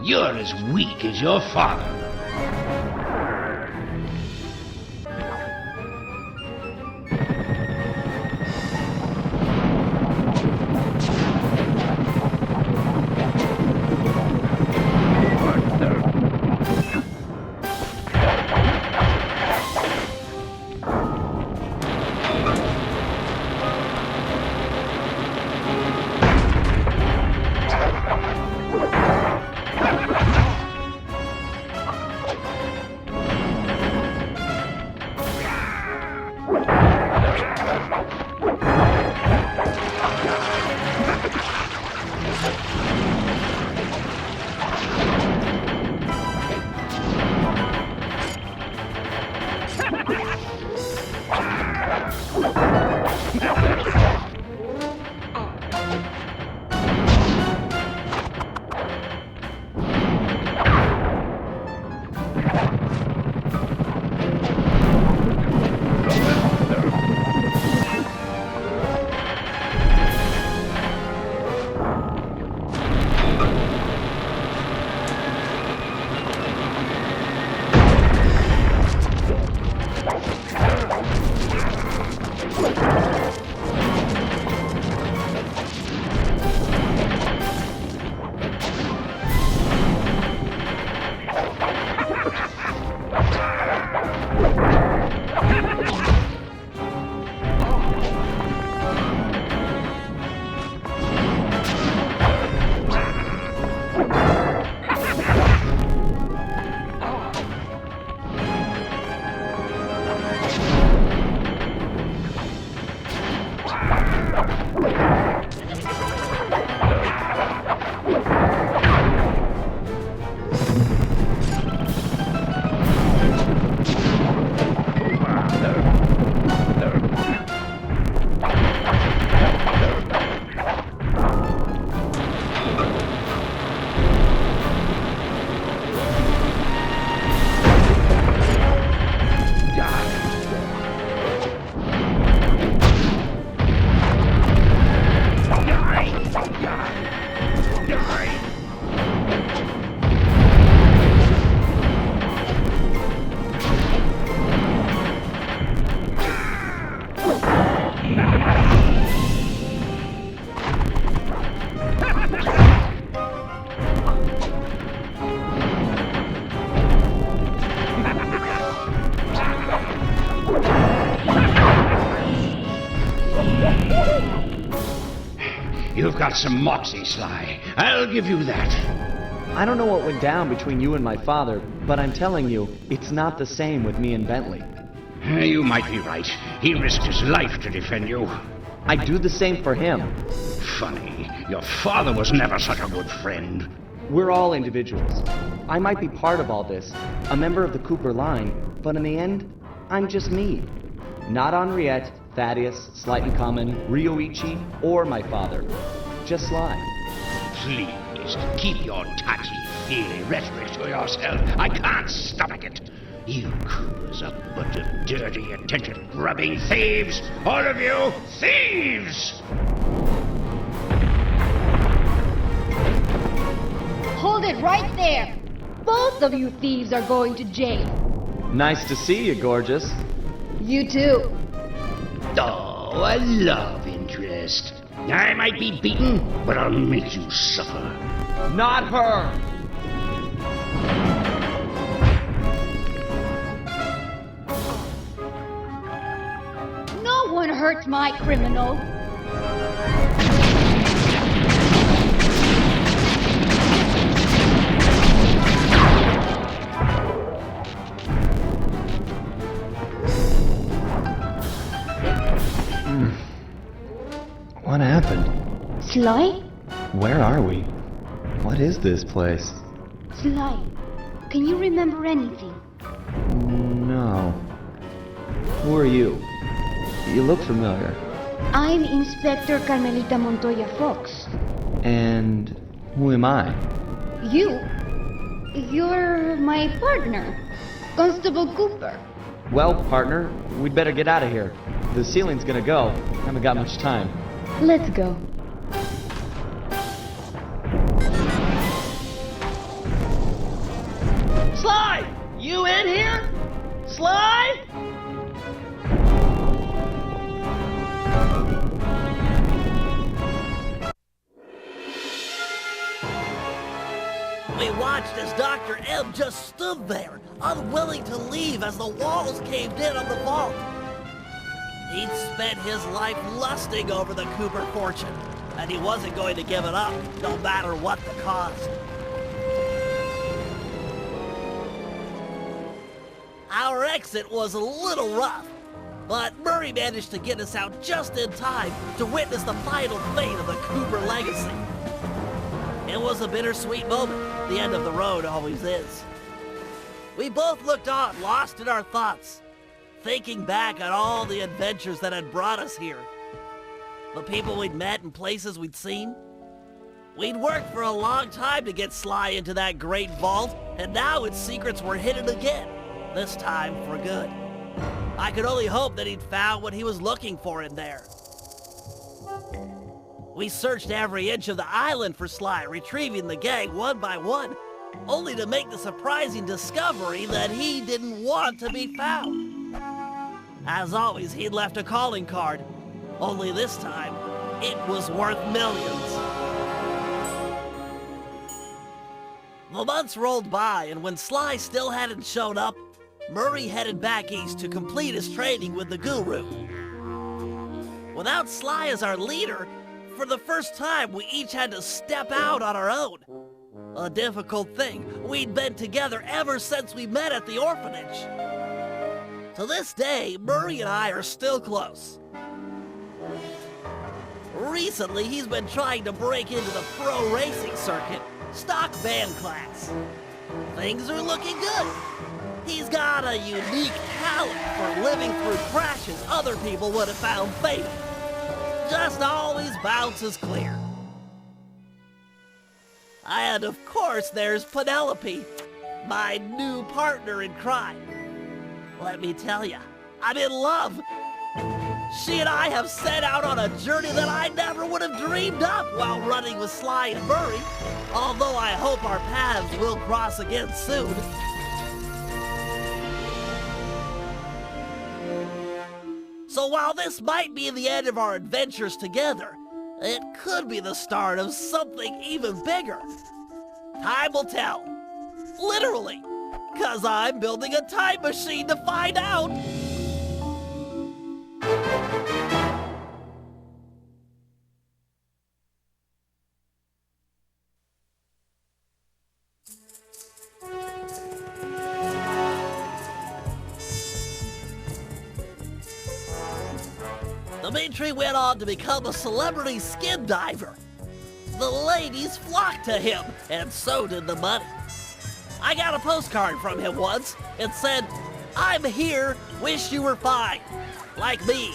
You're as weak as your father. You've got some moxie, Sly. I'll give you that. I don't know what went down between you and my father, but I'm telling you, it's not the same with me and Bentley. You might be right. He risked his life to defend you. I'd do the same for him. Funny. Your father was never such a good friend. We're all individuals. I might be part of all this, a member of the Cooper line, but in the end, I'm just me. Not Henriette, Thaddeus, Slight and Common, Ryoichi, or my father. Just Sly. Please, keep your touchy-feely rhetoric to yourself. I can't stomach it. You Coopers are a bunch of dirty, attention-grubbing thieves. All of you, thieves! Hold it right there! Both of you thieves are going to jail. Nice to see you, gorgeous. You too. Oh, a love interest. I might be beaten, but I'll make you suffer. Not her! No one hurt my criminal. What happened? Sly? Where are we? What is this place? Sly, can you remember anything? No. Who are you? You look familiar. I'm Inspector Carmelita Montoya Fox. And who am I? You're my partner, Constable Cooper. Well, partner, we'd better get out of here. The ceiling's gonna go. Haven't got much time. Let's go. Sly! You in here? Sly? We watched as Dr. M just stood there, unwilling to leave as the walls caved in on the vault. He'd spent his life lusting over the Cooper fortune, and he wasn't going to give it up, no matter what the cost. Our exit was a little rough, but Murray managed to get us out just in time to witness the final fate of the Cooper legacy. It was a bittersweet moment. The end of the road always is. We both looked on, lost in our thoughts, thinking back on all the adventures that had brought us here. The people we'd met and places we'd seen. We'd worked for a long time to get Sly into that great vault, and now its secrets were hidden again, this time for good. I could only hope that he'd found what he was looking for in there. We searched every inch of the island for Sly, retrieving the gang one by one, only to make the surprising discovery that he didn't want to be found. As always, he'd left a calling card, only this time, it was worth millions. The months rolled by, and when Sly still hadn't shown up, Murray headed back east to complete his training with the Guru. Without Sly as our leader, for the first time, we each had to step out on our own. A difficult thing. We'd been together ever since we met at the orphanage. To this day, Murray and I are still close. Recently, he's been trying to break into the pro racing circuit, stock van class. Things are looking good. He's got a unique talent for living through crashes other people would have found fatal. Just always bounces clear. And of course, there's Penelope, my new partner in crime. Let me tell you, I'm in love. She and I have set out on a journey that I never would have dreamed up while running with Sly and Murray, although I hope our paths will cross again soon. So while this might be the end of our adventures together, it could be the start of something even bigger. Time will tell. Literally. 'Cause I'm building a time machine to find out. Dimitri went on to become a celebrity skin diver. The ladies flocked to him, and so did the money. I got a postcard from him once. It said, "I'm here, wish you were fine. Like me."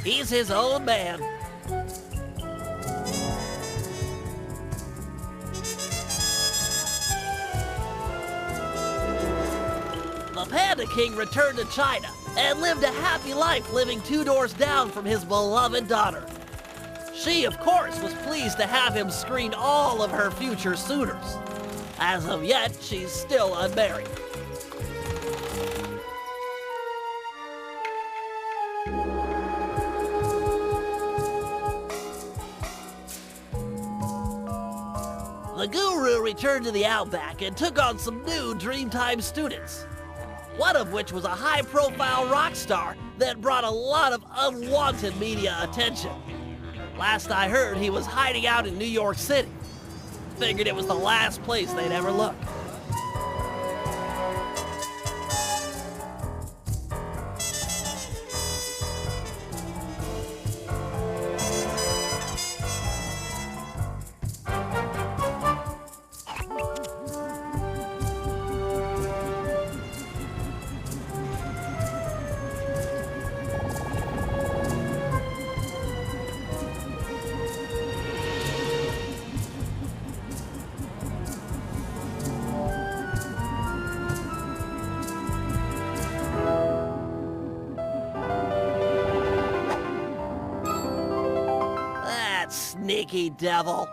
He's his own man. The Panda King returned to China and lived a happy life living 2 doors down from his beloved daughter. She, of course, was pleased to have him screen all of her future suitors. As of yet, she's still unmarried. The Guru returned to the outback and took on some new Dreamtime students. One of which was a high-profile rock star that brought a lot of unwanted media attention. Last I heard, he was hiding out in New York City. Figured it was the last place they'd ever look. Sneaky devil.